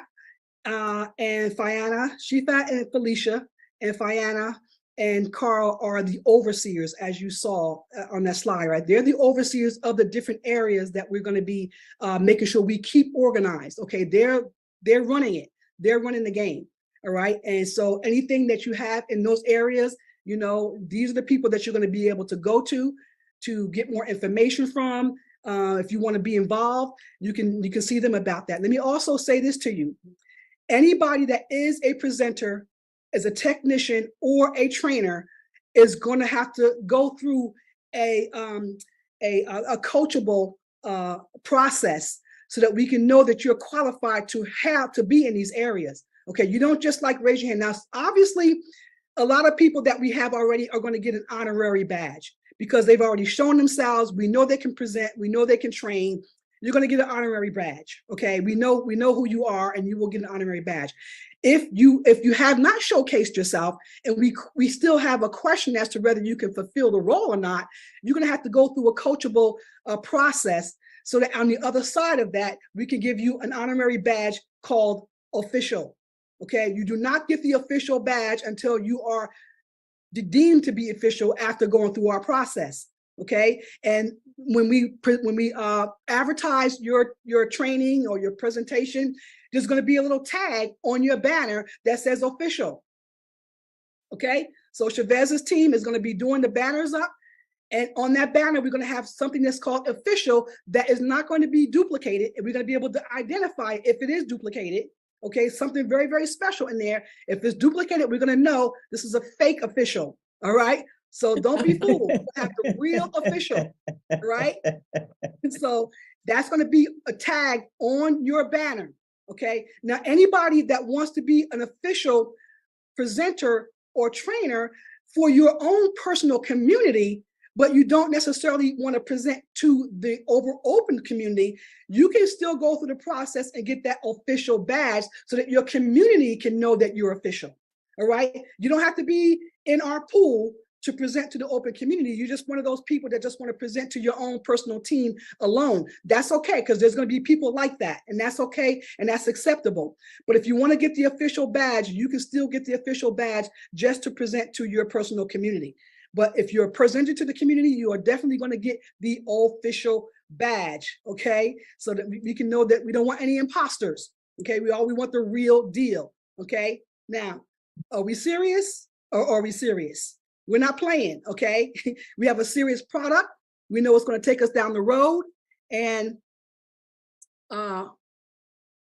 and Fianna, Shifa and Felicia and Fianna and Carl are the overseers, as you saw on that slide, right? They're the overseers of the different areas that we're going to be making sure we keep organized. Okay, they're running it. They're running the game. All right, and so anything that you have in those areas, you know, these are the people that you're going to be able to go to get more information from. If you want to be involved, you can see them about that. Let me also say this to you. Anybody that is a presenter, as a technician or a trainer, is going to have to go through a coachable process so that we can know that you're qualified to be in these areas. Okay, you don't just like raise your hand. Now, obviously, a lot of people that we have already are going to get an honorary badge because they've already shown themselves. We know they can present. We know they can train. You're going to get an honorary badge. Okay, we know who you are, and you will get an honorary badge. If you have not showcased yourself, and we still have a question as to whether you can fulfill the role or not, you're going to have to go through a coachable process so that on the other side of that, we can give you an honorary badge called official. Okay, you do not get the official badge until you are deemed to be official after going through our process. Okay, and when we advertise your training or your presentation, there's going to be a little tag on your banner that says official. Okay, so ShaveZ's team is going to be doing the banners up, and on that banner we're going to have something that's called official that is not going to be duplicated, and we're going to be able to identify if it is duplicated. Okay, something very, very special in there. If it's duplicated, we're going to know this is a fake official. All right. So don't be fooled. Have the real official. Right. So that's going to be a tag on your banner. Okay. Now, anybody that wants to be an official presenter or trainer for your own personal community, but you don't necessarily want to present to the open community, you can still go through the process and get that official badge so that your community can know that you're official. All right. You don't have to be in our pool to present to the open community. You're just one of those people that just want to present to your own personal team alone. That's okay, because there's going to be people like that, and that's okay, and that's acceptable. But if you want to get the official badge, you can still get the official badge just to present to your personal community. But if you're presented to the community, you are definitely going to get the official badge, okay? So that we can know that we don't want any imposters, okay? We want the real deal, okay? Now, are we serious or are we serious? We're not playing, okay? We have a serious product. We know it's going to take us down the road. And where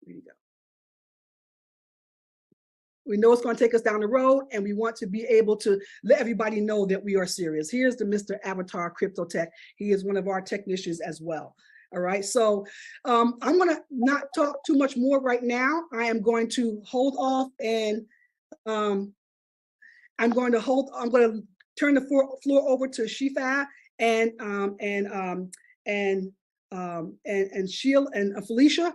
you go? We know it's going to take us down the road, and we want to be able to let everybody know that we are serious. Here's the Mr. Avatar Crypto Tech. He is one of our technicians as well. All right, so I'm going to not talk too much more right now. I am going to hold off, and I'm going to turn the floor over to Shifa and Sheila and Felicia.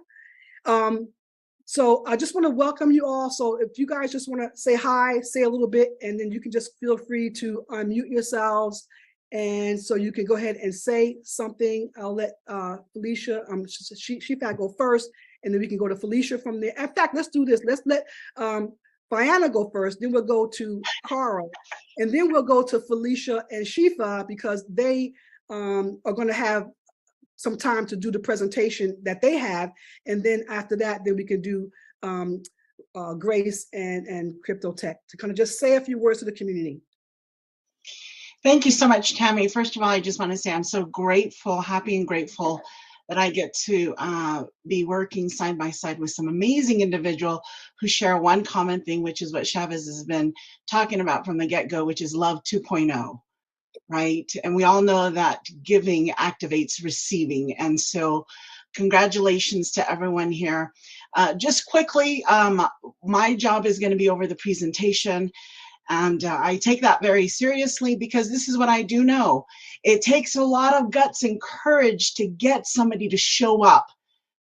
So I just want to welcome you all. So if you guys just want to say hi, say a little bit, and then you can just feel free to unmute yourselves. And so you can go ahead and say something. I'll let Felicia, Shifa go first, and then we can go to Felicia from there. In fact, let's do this. Let's let Fiana go first, then we'll go to Carl, and then we'll go to Felicia and Shifa, because they are going to have some time to do the presentation that they have. And then after that, then we can do Grace and Crypto Tech to kind of just say a few words to the community. Thank you so much, Tami. First of all, I just want to say I'm so grateful, happy and grateful that I get to be working side by side with some amazing individual who share one common thing, which is what ShaveZ has been talking about from the get-go, which is love 2.0, right? And we all know that giving activates receiving. And so congratulations to everyone here. Just quickly, my job is going to be over the presentation. And I take that very seriously, because this is what I do know. It takes a lot of guts and courage to get somebody to show up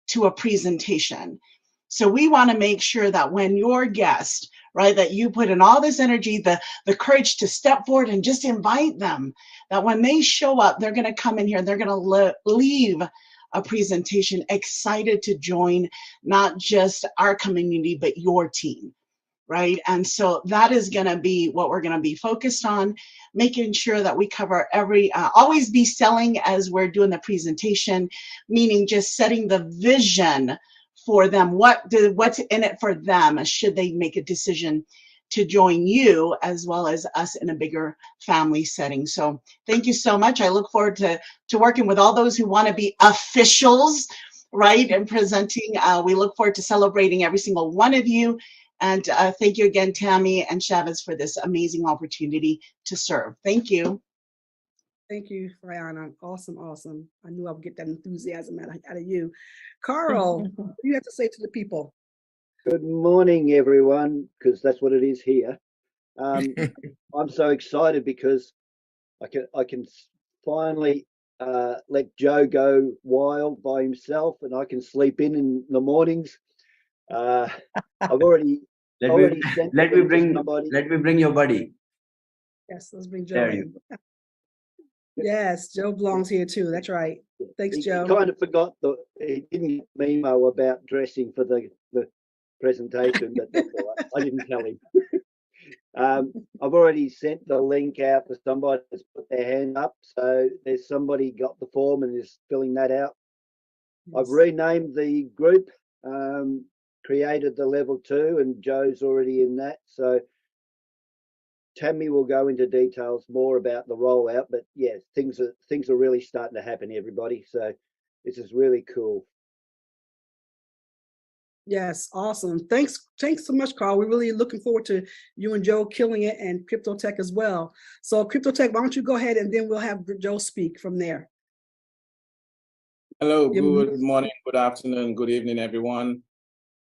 to a presentation. So we want to make sure that when your guest, right, that you put in all this energy, the courage to step forward and just invite them, that when they show up, they're going to come in here, they're going to leave a presentation excited to join not just our community, but your team. Right. And so that is going to be what we're going to be focused on, making sure that we cover always be selling as we're doing the presentation, meaning just setting the vision for them. What's in it for them should they make a decision to join you as well as us in a bigger family setting. So thank you so much. I look forward to working with all those who want to be officials, right, and presenting. We look forward to celebrating every single one of you. And thank you again, Tami and ShaveZ, for this amazing opportunity to serve. Thank you. Thank you, Fiana. Awesome, awesome. I knew I would get that enthusiasm out of you. Carl, what do you have to say to the people? Good morning, everyone, because that's what it is here. I'm so excited because I can finally let Joe go wild by himself, and I can sleep in the mornings. I've already sent. Let me bring your buddy. Yes, let's bring Joe in. Yes, Joe belongs here too. That's right. Thanks, Joe. He kind of forgot he didn't memo about dressing for the presentation, but that's all right. I didn't tell him. I've already sent the link out to somebody that's put their hand up. So there's somebody got the form and is filling that out. Yes. I've renamed the group, created the level 2, and Joe's already in that. So Tami will go into details more about the rollout, but yeah, things are really starting to happen, everybody. So this is really cool. Yes, awesome. Thanks so much, Carl. We're really looking forward to you and Joe killing it, and Crypto Tech as well. So Crypto Tech, why don't you go ahead and then we'll have Joe speak from there. Hello, good morning, good afternoon, good evening, everyone.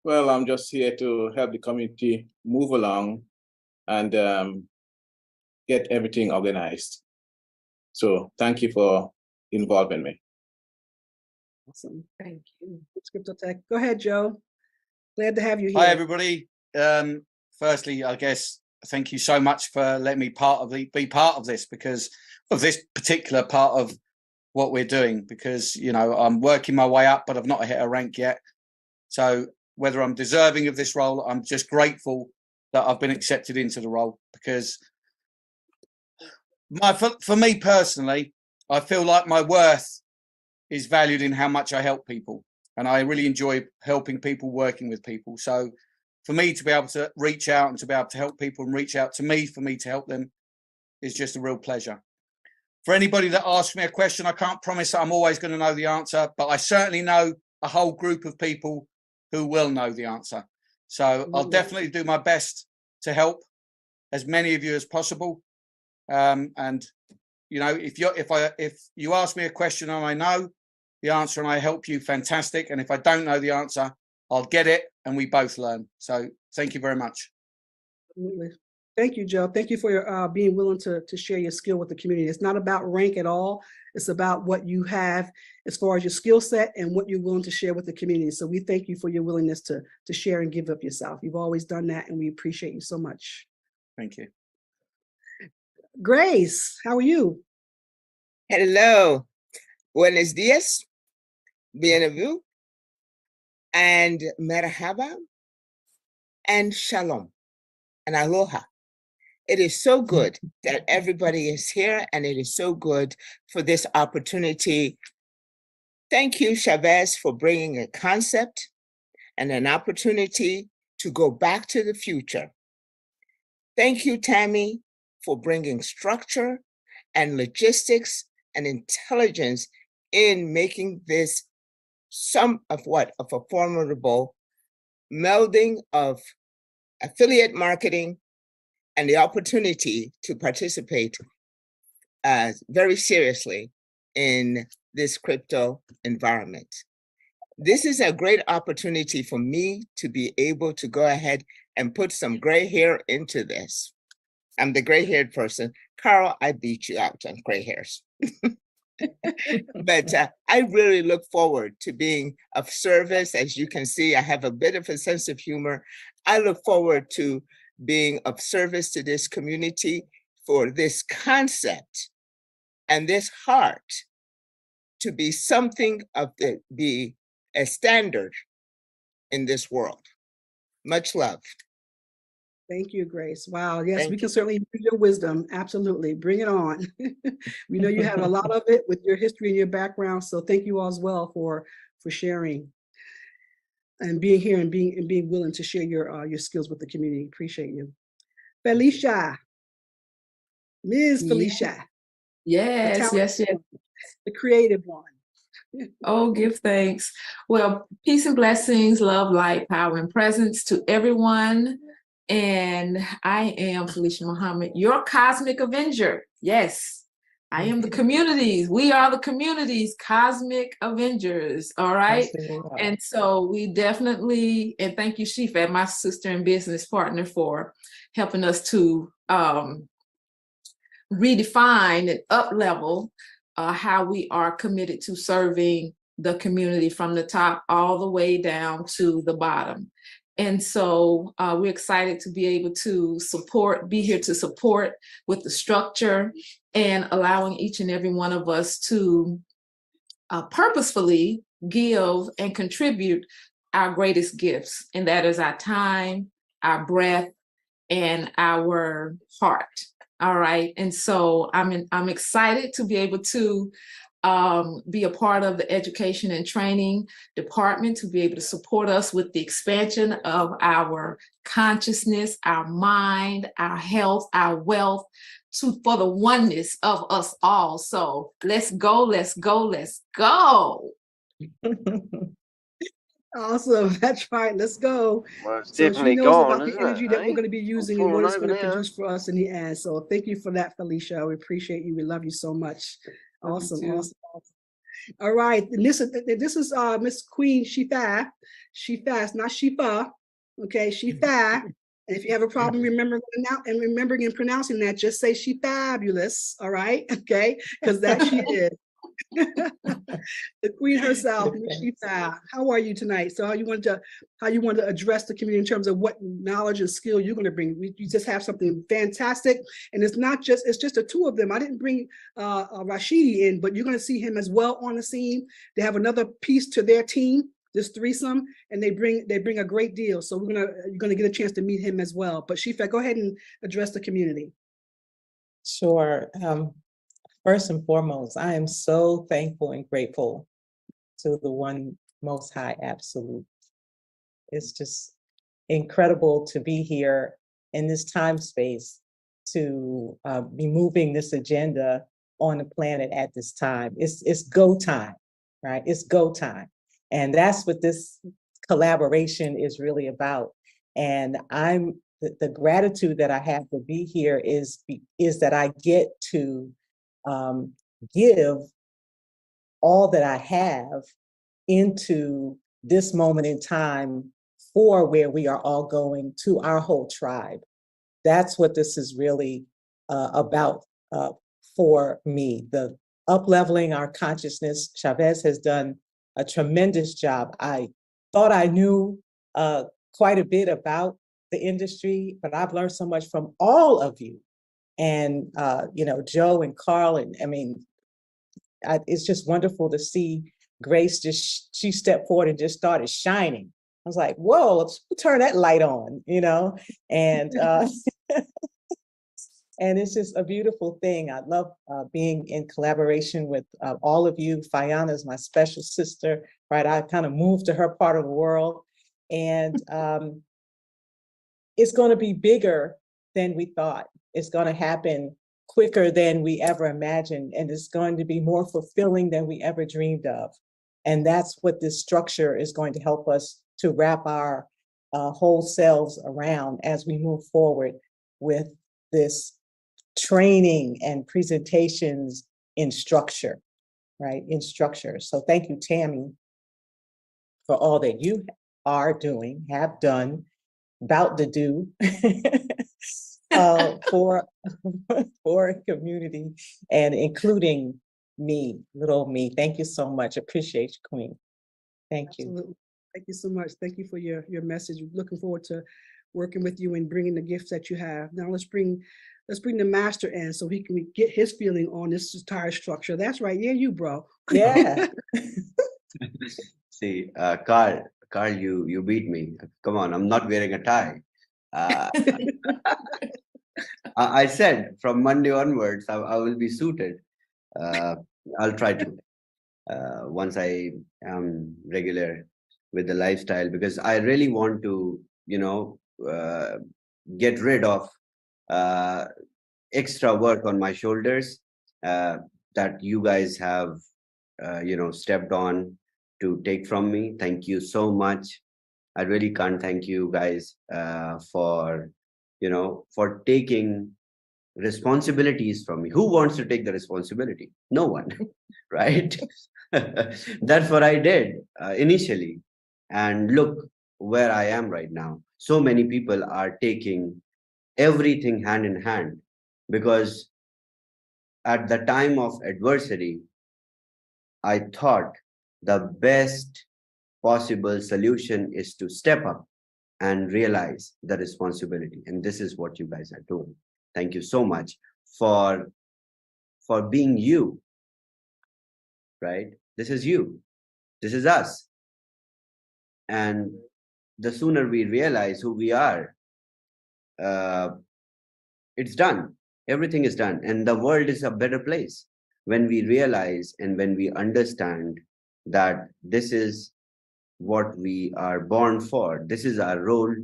Well, I'm just here to help the community move along and get everything organized. So thank you for involving me. Awesome. Thank you. Crypto Tech. Go ahead, Joe. Glad to have you here. Hi, everybody. Firstly, I guess thank you so much for letting me be part of this, because of this particular part of what we're doing, because, you know, I'm working my way up, but I've not hit a rank yet. So whether I'm deserving of this role, I'm just grateful that I've been accepted into the role, because for me personally, I feel like my worth is valued in how much I help people. And I really enjoy helping people, working with people. So for me to be able to reach out and to be able to help people and reach out to me, for me to help them, is just a real pleasure. For anybody that asks me a question, I can't promise that I'm always going to know the answer, but I certainly know a whole group of people who will know the answer. So I'll definitely do my best to help as many of you as possible. And you know, if you ask me a question and I know the answer and I help you, fantastic. And if I don't know the answer, I'll get it and we both learn. So thank you very much. Absolutely. Thank you, Joe. Thank you for your being willing to share your skill with the community. It's not about rank at all. It's about what you have as far as your skill set and what you're willing to share with the community. So we thank you for your willingness to share and give up yourself. You've always done that, and we appreciate you so much. Thank you. Grace, how are you? Hello. Buenos dias. Bienvenue. And merhaba. And shalom. And aloha. It is so good that everybody is here, and it is so good for this opportunity. Thank you, ShaveZ, for bringing a concept and an opportunity to go back to the future. Thank you, Tami, for bringing structure and logistics and intelligence in making this some of a formidable melding of affiliate marketing and the opportunity to participate very seriously in this crypto environment. This is a great opportunity for me to be able to go ahead and put some gray hair into this. I'm the gray-haired person. Carl, I beat you out on gray hairs. But I really look forward to being of service. As you can see, I have a bit of a sense of humor. I look forward to being of service to this community for this concept and this heart to be something of be a standard in this world. Much love. Thank you, Grace. Wow. Yes, we can certainly use your wisdom. Absolutely. Bring it on. We know you have a lot of it with your history and your background. So thank you all as well for sharing and being here and being willing to share your skills with the community. Appreciate you. Felicia. Ms. Felicia. Yes, yes. The creative one. Oh, give thanks. Well, peace and blessings, love, light, power, and presence to everyone. And I am Felicia Muhammad, your cosmic Avenger. Yes, I am the communities. We are the communities, cosmic Avengers. All right. And so we definitely, and thank you, Shif, my sister and business partner, for helping us to redefine and up-level how we are committed to serving the community from the top all the way down to the bottom. And so we're excited to be able to be here to support with the structure and allowing each and every one of us to purposefully give and contribute our greatest gifts. And that is our time, our breath, and our heart. All right. And so I'm excited to be able to be a part of the education and training department, to be able to support us with the expansion of our consciousness, our mind, our health, our wealth, for the oneness of us all. So let's go, let's go, let's go. Awesome. That's right. Let's go. Well, it's so definitely she knows gone, about the energy that we're going to be using and what it's going to produce for us in the end. So thank you for that, Felicia. We appreciate you. We love you so much. Awesome. Awesome. All right. And this is Miss Queen Shifa. Shifa, not Shifa. Okay, Shifa. If you have a problem remembering and pronouncing that, just say she fabulous, all right? Okay, because that she is. The queen herself, she fab. How are you tonight? So how you want to address the community in terms of what knowledge and skill you're going to bring? You just have something fantastic, and it's just the two of them. I didn't bring Rashidi in, but you're going to see him as well on the scene. They have another piece to their team, this threesome, and they bring a great deal. So you're gonna get a chance to meet him as well. But Shifa, go ahead and address the community. Sure. First and foremost, I am so thankful and grateful to the One Most High Absolute. It's just incredible to be here in this time space to be moving this agenda on the planet at this time. It's go time, right? It's go time. And that's what this collaboration is really about. And the gratitude that I have to be here is that I get to give all that I have into this moment in time for where we are all going, to our whole tribe. That's what this is really about for me. The up-leveling our consciousness. ShaveZ has done a tremendous job. I thought I knew quite a bit about the industry, but I've learned so much from all of you. And, Joe and Carl, and I mean, it's just wonderful to see Grace she stepped forward and just started shining. I was like, whoa, let's turn that light on, and and it's just a beautiful thing. I love being in collaboration with all of you. Fayana is my special sister, right? I kind of moved to her part of the world, and it's going to be bigger than we thought. It's going to happen quicker than we ever imagined, and it's going to be more fulfilling than we ever dreamed of. And that's what this structure is going to help us to wrap our whole selves around as we move forward with this training and presentations in structure, right? In structure. So thank you, Tami, for all that you are doing, have done, about to do for community and including me, little me. Thank you so much. Appreciate you, Queen. Thank you. Absolutely. Thank you so much. Thank you for your message. Looking forward to working with you and bringing the gifts that you have. Now let's bring the master in so he can get his feeling on this entire structure. That's right. Yeah, you, bro. Yeah. See, Carl, you beat me. Come on, I'm not wearing a tie. I said from Monday onwards, I will be suited. I'll try to once I am regular with the lifestyle, because I really want to, get rid of extra work on my shoulders that you guys have, stepped on to take from me. Thank you so much. I really can't thank you guys for taking responsibilities from me. Who wants to take the responsibility? No one, right? That's what I did initially. And look where I am right now. So many people are taking everything hand in hand, because at the time of adversity, I thought the best possible solution is to step up and realize the responsibility. And this is what you guys are doing. Thank you so much for being you, right? This is you. This is us. And the sooner we realize who we are, it's done. Everything is done. And the world is a better place when we realize and when we understand that this is what we are born for. This is our role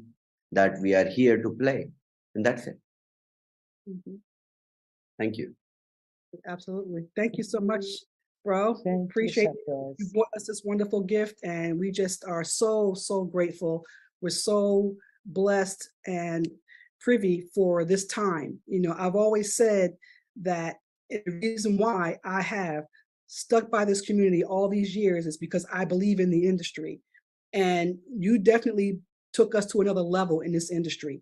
that we are here to play. And that's it. Mm-hmm. Thank you. Absolutely. Thank you so much, bro. Appreciate it. You brought us this wonderful gift, and we just are so, so grateful. We're so blessed and privy for this time. I've always said that the reason why I have stuck by this community all these years is because I believe in the industry. And you definitely took us to another level in this industry.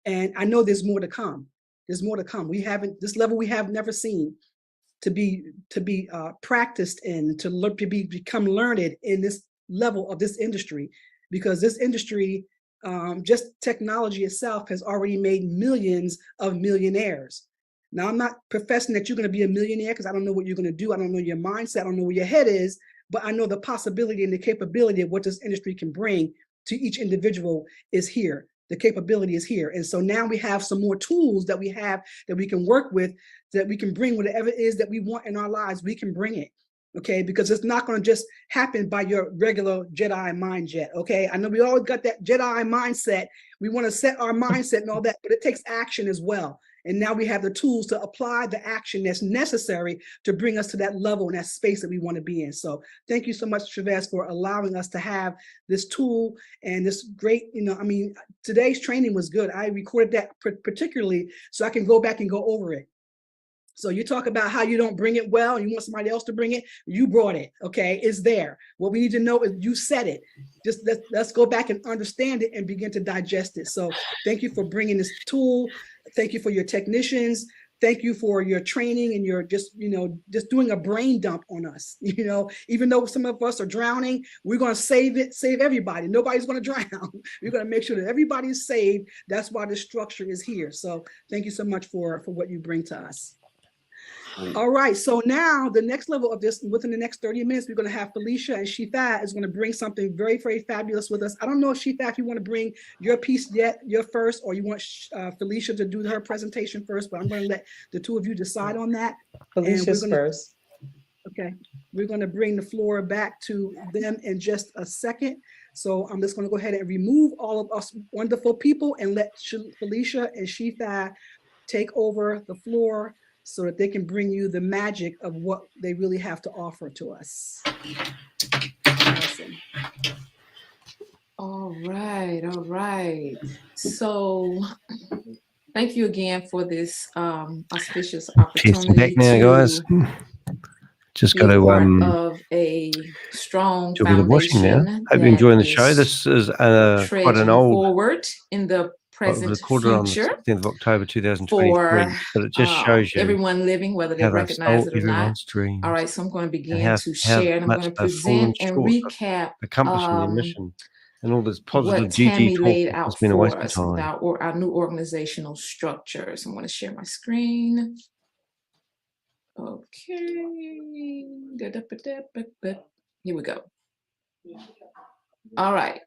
And I know there's more to come. There's more to come. We haven't, this level we have never seen to be practiced in, to become learned in this level of this industry, because this industry, just technology itself has already made millions of millionaires. Now, I'm not professing that you're going to be a millionaire because I don't know what you're going to do. I don't know your mindset. I don't know where your head is, but I know the possibility and the capability of what this industry can bring to each individual is here. The capability is here. And so now we have some more tools that we have that we can work with, that we can bring whatever it is that we want in our lives, we can bring it. Okay, because it's not going to just happen by your regular Jedi mind jet. Okay, I know we all got that Jedi mindset. We want to set our mindset and all that, but it takes action as well. And now we have the tools to apply the action that's necessary to bring us to that level and that space that we want to be in. So thank you so much, ShaveZ, for allowing us to have this tool and this great, I mean, today's training was good. I recorded that particularly so I can go back and go over it. So you talk about how you don't bring it well and you want somebody else to bring it. You brought it, okay? It's there. What we need to know is you said it. Just let's go back and understand it and begin to digest it. So thank you for bringing this tool. Thank you for your technicians. Thank you for your training and your just doing a brain dump on us. Even though some of us are drowning, we're going to save everybody. Nobody's going to drown. We're going to make sure that everybody is saved. That's why the structure is here. So thank you so much for what you bring to us. All right, so now the next level of this, within the next 30 minutes, we're going to have Felicia, and Shifa is going to bring something very, very fabulous with us. I don't know if Shifa, if you want to bring your piece yet, your first, or you want Felicia to do her presentation first, but I'm going to let the two of you decide on that. Felicia's first. Okay, we're going to bring the floor back to them in just a second. So I'm just going to go ahead and remove all of us wonderful people and let Felicia and Shifa take over the floor, so that they can bring you the magic of what they really have to offer to us. Awesome. All right. So thank you again for this auspicious opportunity back now, guys. Just got to of a strong do a bit of washing now. Hope you're enjoying the show. This is quite an old forward in the present recorded on the future 16th of October 2023, but it just shows you everyone living, whether they how they recognize stole it or not. everyone's dreams. All right, so I'm going to begin how to share, and I'm much going to they've fallen present and short of recap accomplishing their mission. And all this positive what GG Tami talk laid has out been a waste for of us with time. our new organizational structures. I'm going to share my screen. Okay. Here we go. All right.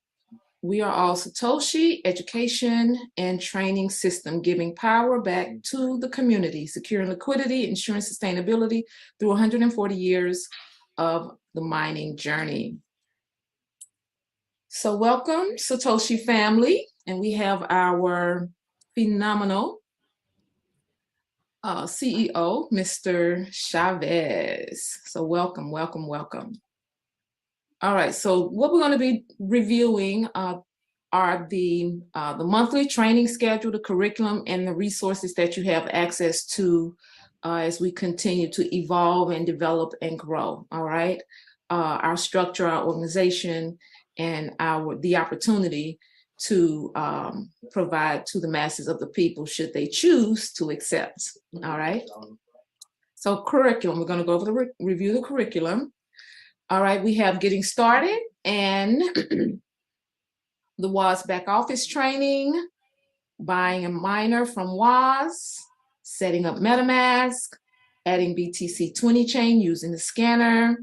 We are all SATOSHI, education and training system, giving power back to the community, securing liquidity, ensuring sustainability through 140 years of the mining journey. So welcome, SATOSHI family. And we have our phenomenal CEO, Mr. ShaveZ. So welcome. All right, so what we're going to be reviewing are the monthly training schedule, the curriculum, and the resources that you have access to as we continue to evolve and develop and grow. All right, our structure, our organization, and the opportunity to provide to the masses of the people should they choose to accept. All right. So curriculum, we're going to go over the review the curriculum. All right, we have getting started and the WAS back office training, buying a miner from WAS, setting up Metamask, adding BTC 20 chain using the scanner,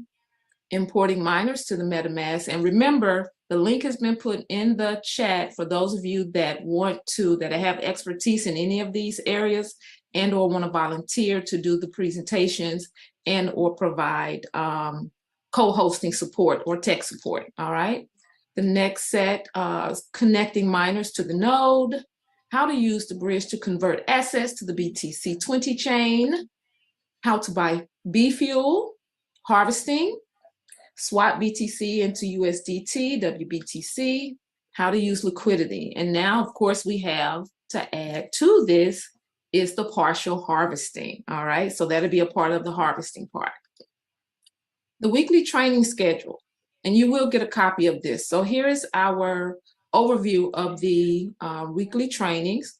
importing miners to the Metamask. And remember, the link has been put in the chat for those of you that that have expertise in any of these areas and or want to volunteer to do the presentations and or provide co-hosting support or tech support. All right. The next set is connecting miners to the node, how to use the bridge to convert assets to the BTC 20 chain, how to buy B fuel, harvesting, swap BTC into USDT, WBTC, how to use liquidity. And now, of course, we have to add to this is the partial harvesting. All right. So that'll be a part of the harvesting part. The weekly training schedule, and you will get a copy of this. So here is our overview of the weekly trainings.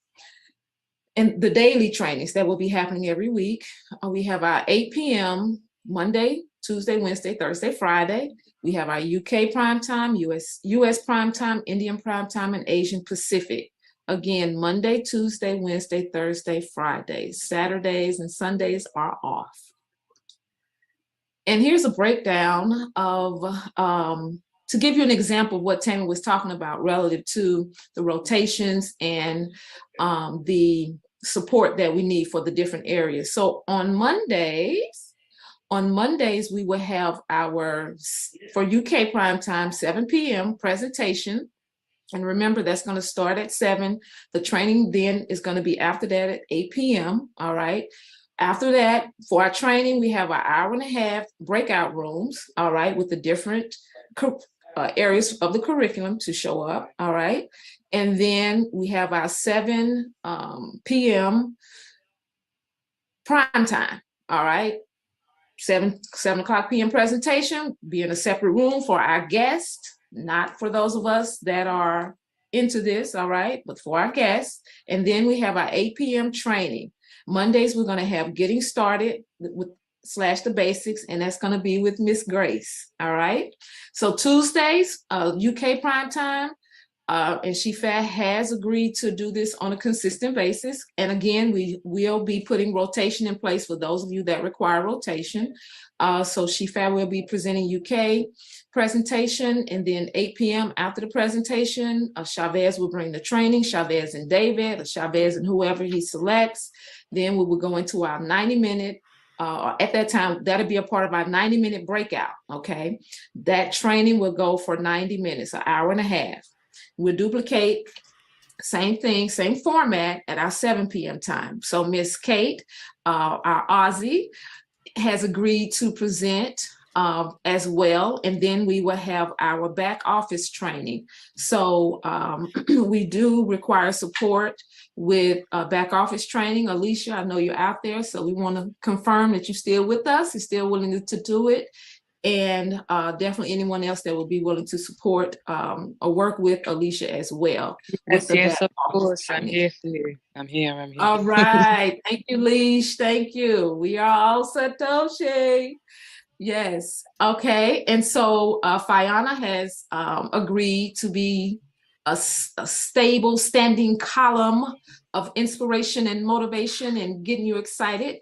and the daily trainings that will be happening every week. We have our 8 p.m. Monday, Tuesday, Wednesday, Thursday, Friday. We have our UK prime time, US prime time, Indian prime time, and Asian Pacific. Again, Monday, Tuesday, Wednesday, Thursday, Fridays. Saturdays and Sundays are off. And here's a breakdown of, to give you an example of what Tami was talking about relative to the rotations and the support that we need for the different areas. So on Mondays, we will have our, for UK prime time, 7 p.m. presentation. And remember, that's going to start at 7. The training then is going to be after that at 8 p.m. All right. After that, for our training, we have an hour-and-a-half breakout rooms, all right, with the different areas of the curriculum to show up, all right. And then we have our 7 p.m. prime time, all right. 7 o'clock p.m. presentation, be in a separate room for our guests, not for those of us that are into this, all right, but for our guests. And then we have our 8 p.m. training. Mondays, we're going to have Getting Started with / the Basics, and that's going to be with Miss Grace, all right? So Tuesdays, UK prime time, and SHIFA has agreed to do this on a consistent basis. And again, we will be putting rotation in place for those of you that require rotation. So SHIFA will be presenting UK presentation, and then 8 p.m. after the presentation, ShaveZ will bring the training, ShaveZ and David, or ShaveZ and whoever he selects. Then we will go into our 90-minute, at that time, that'll be a part of our 90-minute breakout, okay? That training will go for 90 minutes, an hour and a half. We'll duplicate, same thing, same format at our 7 p.m. time. So Miss Kate, our Aussie, has agreed to present as well. And then we will have our back office training. So we do require support with back office training. Alicia, I know you're out there, so we want to confirm that you're still with us, you're still willing to do it. And definitely anyone else that will be willing to support or work with Alicia as well. Yes, of course. I'm here for you. I'm here. All right. Thank you, Leash. Thank you. We are all Satoshi. Yes. Okay. And so Fiona has agreed to be a stable standing column of inspiration and motivation and getting you excited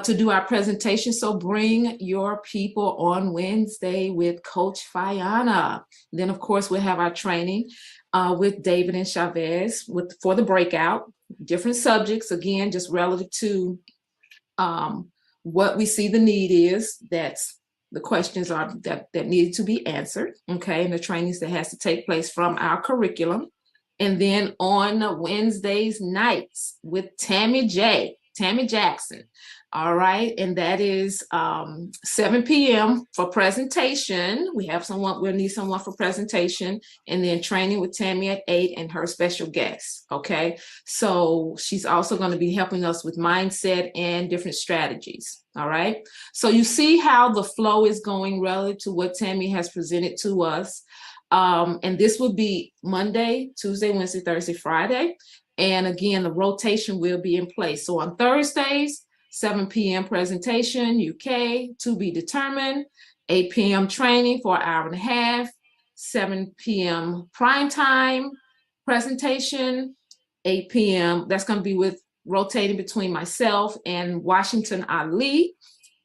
to do our presentation. So bring your people on Wednesday with Coach Fiona. Then of course we'll have our training with David and ShaveZ for the breakout, different subjects, again, just relative to what we see the need is. That's the questions are that needed to be answered, okay, and the trainings that has to take place from our curriculum. And then on Wednesdays nights with Tami Jackson, all right, and that is 7 p.m. for presentation. We have someone, we'll need someone for presentation, and then training with Tami at 8 and her special guest, okay? So she's also going to be helping us with mindset and different strategies, all right? So you see how the flow is going relative to what Tami has presented to us. And this will be Monday, Tuesday, Wednesday, Thursday, Friday. And again, the rotation will be in place. So on Thursdays, 7 p.m. presentation, UK, to be determined, 8 p.m. training for an hour and a half, 7 p.m. prime time presentation, 8 p.m. That's going to be with rotating between myself and Washington Ali.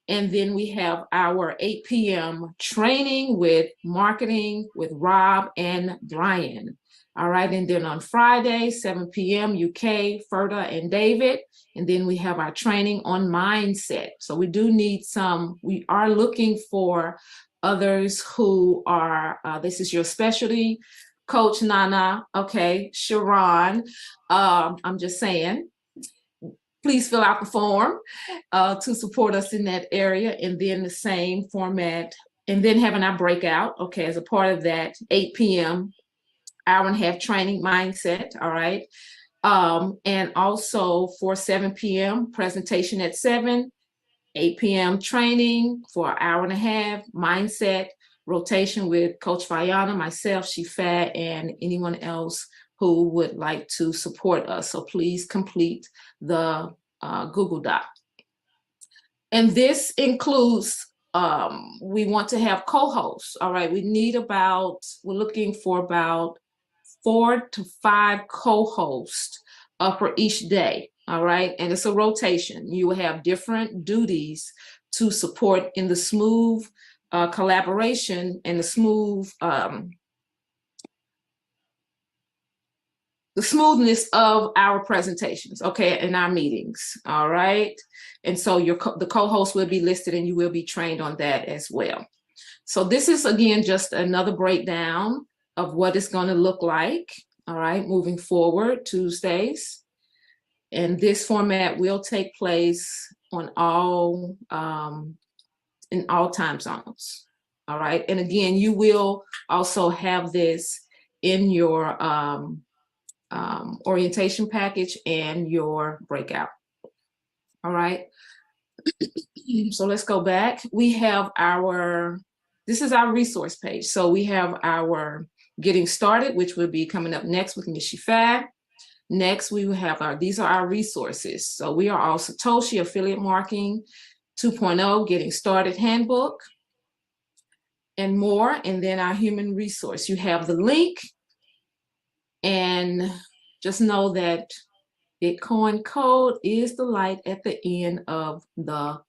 And then we have our 8 p.m. training with marketing with Rob and Brian. All right, and then on Friday, 7 p.m. UK, Ferda and David. And then we have our training on mindset. So we do need we are looking for others who are, this is your specialty, Coach Nana, okay, Sharon, I'm just saying, please fill out the form to support us in that area. And then the same format, and then having our breakout, okay, as a part of that 8 p.m. hour and a half training mindset, all right. And also for 7 p.m. presentation at 7, 8 p.m. training for an hour and a half, mindset, rotation with Coach Fiona, myself, Shifa, and anyone else who would like to support us. So please complete the Google Doc. And this includes, we want to have co-hosts. All right, we're looking for about 4 to 5 co-hosts for each day. All right, and it's a rotation. You will have different duties to support in the smooth collaboration and the smoothness of our presentations, okay, in our meetings, all right? And so the co-host will be listed and you will be trained on that as well. So this is, again, just another breakdown of what it's gonna look like, all right, moving forward Tuesdays. And this format will take place on in all time zones, all right? And again, you will also have this in your orientation package and your breakout. All right. So let's go back. We have this is our resource page. So we have our getting started, which will be coming up next with Ms. Shifat. Next, we will have these are our resources. So we are all SATOSHI affiliate marketing 2.0 getting started handbook and more. And then our human resource. You have the link. And just know that Bitcoin code is the light at the end of the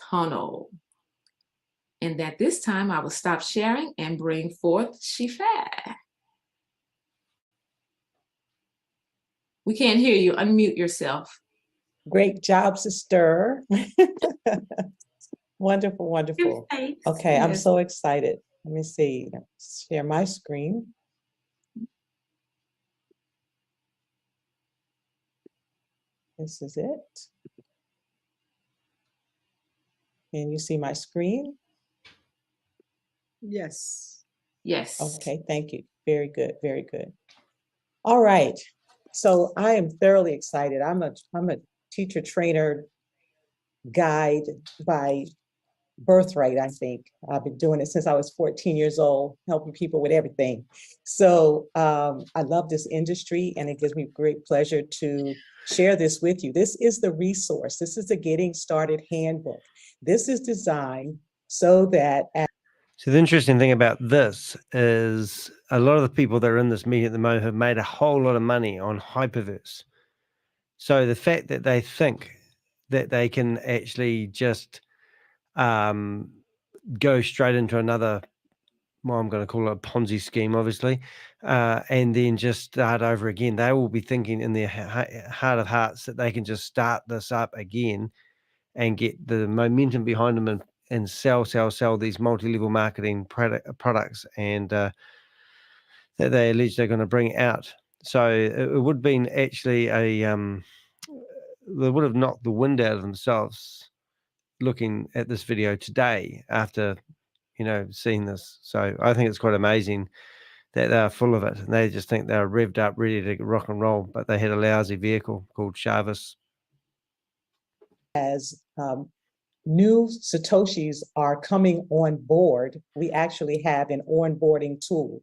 tunnel. And that this time I will stop sharing and bring forth Shifat. We can't hear you. Unmute yourself. Great job, sister. Wonderful, wonderful. Okay, I'm so excited. Let me see. Share my screen. This is it. Can you see my screen? Yes. Yes. Okay, thank you. Very good, very good. All right. So I am thoroughly excited. I'm a teacher trainer guide by birthright, I think. I've been doing it since I was 14 years old, helping people with everything. So I love this industry and it gives me great pleasure to share this with you. This is the resource. This is the Getting Started Handbook. This is designed so that So the interesting thing about this is a lot of the people that are in this meeting at the moment have made a whole lot of money on Hyperverse. So the fact that they think that they can actually just go straight into another, well, I'm going to call it a Ponzi scheme, obviously, and then just start over again. They will be thinking in their heart of hearts that they can just start this up again and get the momentum behind them and sell these multi-level marketing products and that they allege they're going to bring out. So it would have been actually they would have knocked the wind out of themselves looking at this video today after, seeing this. So I think it's quite amazing that they're full of it. And they just think they're revved up, ready to rock and roll, but they had a lousy vehicle called ShaveZ. as new Satoshis are coming on board, we actually have an onboarding tool,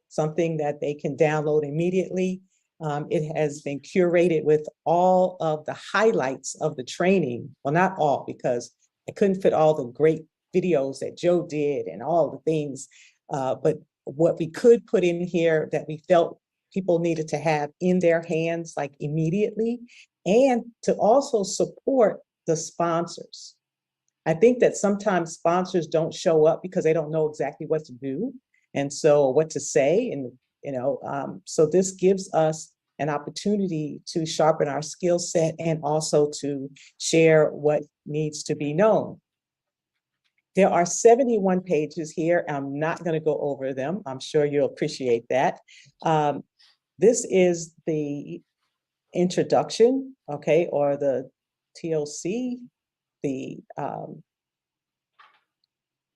something that they can download immediately. It has been curated with all of the highlights of the training. Well, not all, because I couldn't fit all the great videos that Joe did and all the things, but what we could put in here that we felt people needed to have in their hands, like immediately, and to also support the sponsors. I think that sometimes sponsors don't show up because they don't know exactly what to do and so what to say. And, so this gives us an opportunity to sharpen our skill set and also to share what needs to be known. There are 71 pages here. I'm not going to go over them. I'm sure you'll appreciate that. This is the introduction, okay, or the TOC, the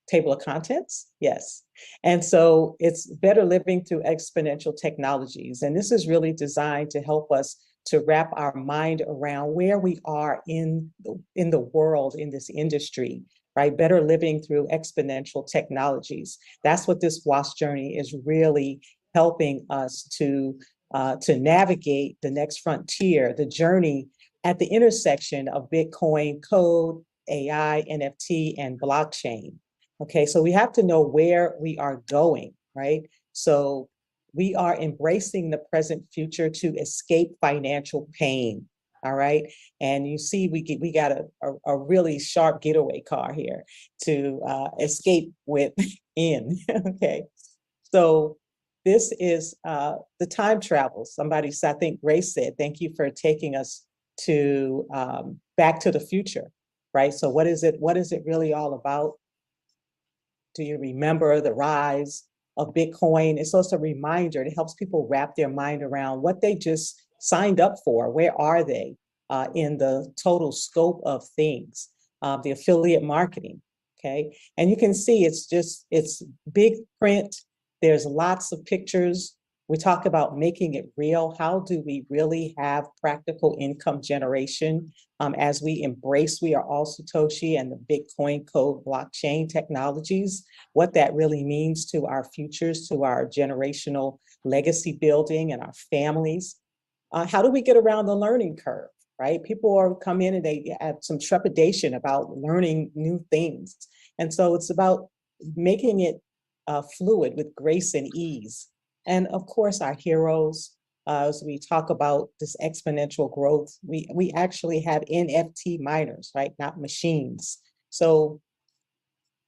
table of contents, yes. And so it's better living through exponential technologies. And this is really designed to help us to wrap our mind around where we are in the world, in this industry, right? Better living through exponential technologies. That's what this WASP journey is really helping us to to navigate the next frontier, the journey at the intersection of Bitcoin, code, AI, NFT, and blockchain. Okay, so we have to know where we are going, right? So we are embracing the present future to escape financial pain. All right. And you see, we got a really sharp getaway car here to escape with in. Okay. So this is the time travel. Somebody, I think Grace said, thank you for taking us to Back to the Future, right? So what is it really all about? Do you remember the rise of Bitcoin? It's also a reminder. It helps people wrap their mind around what they just signed up for. Where are they in the total scope of things? The affiliate marketing, okay? And you can see it's big print. There's lots of pictures. We talk about making it real. How do we really have practical income generation as we embrace, we are all Satoshi and the Bitcoin code blockchain technologies, what that really means to our futures, to our generational legacy building and our families. How do we get around the learning curve, right? People come in and they have some trepidation about learning new things. And so it's about making it fluid with grace and ease. And of course, our heroes, as we talk about this exponential growth, we actually have NFT miners, right? Not machines. So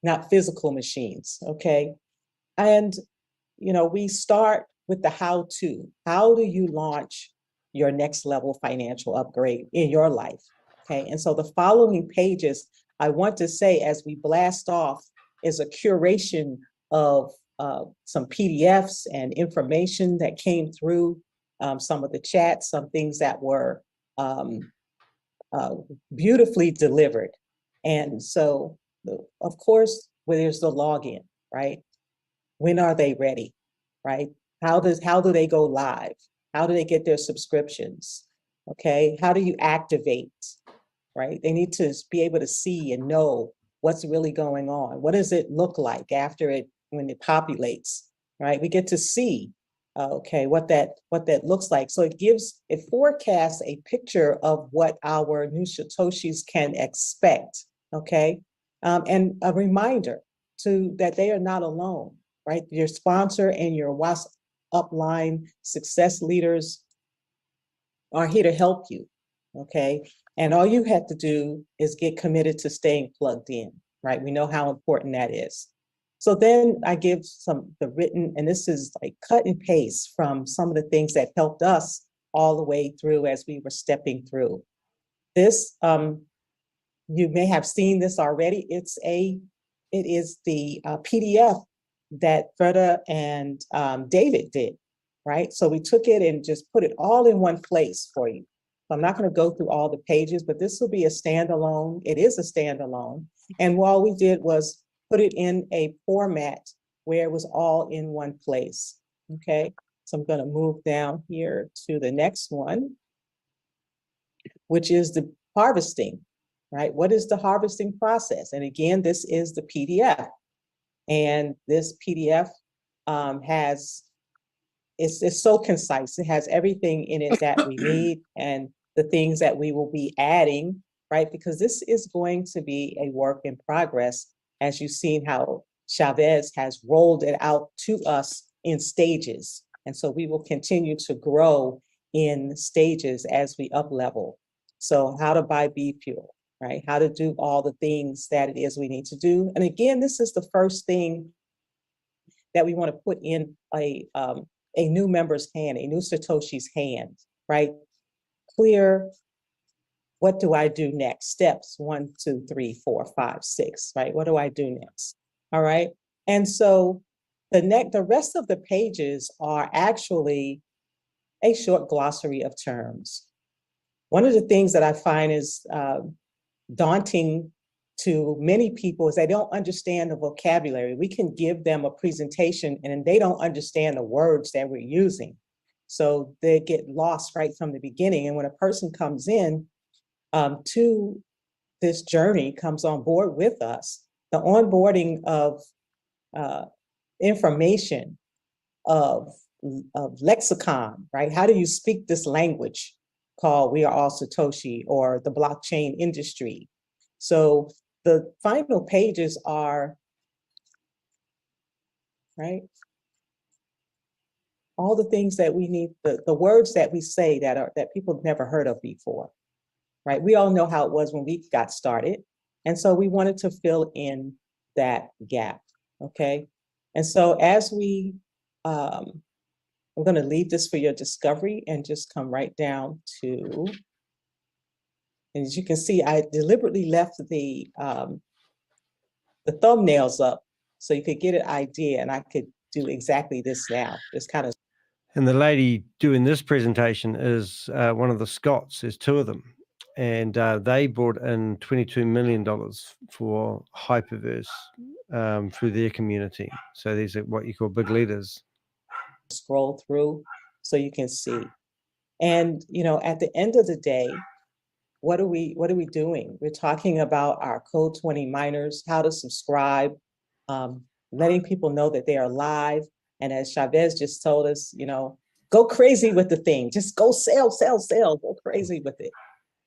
not physical machines, okay? And, you know, we start with the how-to. How do you launch your next level financial upgrade in your life, okay? And so the following pages, I want to say as we blast off, is a curation of some PDFs and information that came through, some of the chats, some things that were beautifully delivered. And so, of course, there's the login, right? When are they ready, right? How do they go live? How do they get their subscriptions? Okay, how do you activate, right? They need to be able to see and know what's really going on. What does it look like when it populates, right? We get to see, okay, what that looks like. So it forecasts a picture of what our new Satoshis can expect, okay? And a reminder that they are not alone, right? Your sponsor and your WhatsApp upline success leaders are here to help you, okay? And all you have to do is get committed to staying plugged in, right? We know how important that is. So then I give the written, and this is like cut and paste from some of the things that helped us all the way through as we were stepping through. This, you may have seen this already. It is the PDF that Freda and David did, right? So we took it and just put it all in one place for you. So I'm not going to go through all the pages, but this will be a standalone. It is a standalone. And all we did was put it in a format where it was all in one place, okay? So I'm gonna move down here to the next one, which is the harvesting, right? What is the harvesting process? And again, this is the PDF. And this PDF it's so concise. It has everything in it that we need and the things that we will be adding, right? Because this is going to be a work in progress, as you've seen how ShaveZ has rolled it out to us in stages. And so we will continue to grow in stages as we up level. So how to buy B fuel, right? How to do all the things that it is we need to do. And again, this is the first thing that we want to put in a new member's hand, a new Satoshi's hand, right? Clear, what do I do next? Steps 1, 2, 3, 4, 5, 6, right? What do I do next? All right. And so the rest of the pages are actually a short glossary of terms. One of the things that I find is daunting to many people is they don't understand the vocabulary. We can give them a presentation and they don't understand the words that we're using. So they get lost right from the beginning. And when a person comes in to this journey, comes on board with us, the onboarding of information, of lexicon, right? How do you speak this language called We Are All Satoshi or the blockchain industry? So the final pages are, right? All the things that we need, the words that we say that people have never heard of before, right? We all know how it was when we got started. And so we wanted to fill in that gap, okay? And so as we, I'm gonna leave this for your discovery and just come right down to, and as you can see, I deliberately left the thumbnails up so you could get an idea, and I could do exactly this now, just kind of. And the lady doing this presentation is one of the Scots. There's two of them. And they brought in $22 million for Hyperverse through their community. So these are what you call big leaders. Scroll through so you can see. And, you know, at the end of the day, what are we doing? We're talking about our Code 20 miners, how to subscribe, letting people know that they are live. And as ShaveZ just told us, you know, go crazy with the thing. Just go sell, go crazy with it,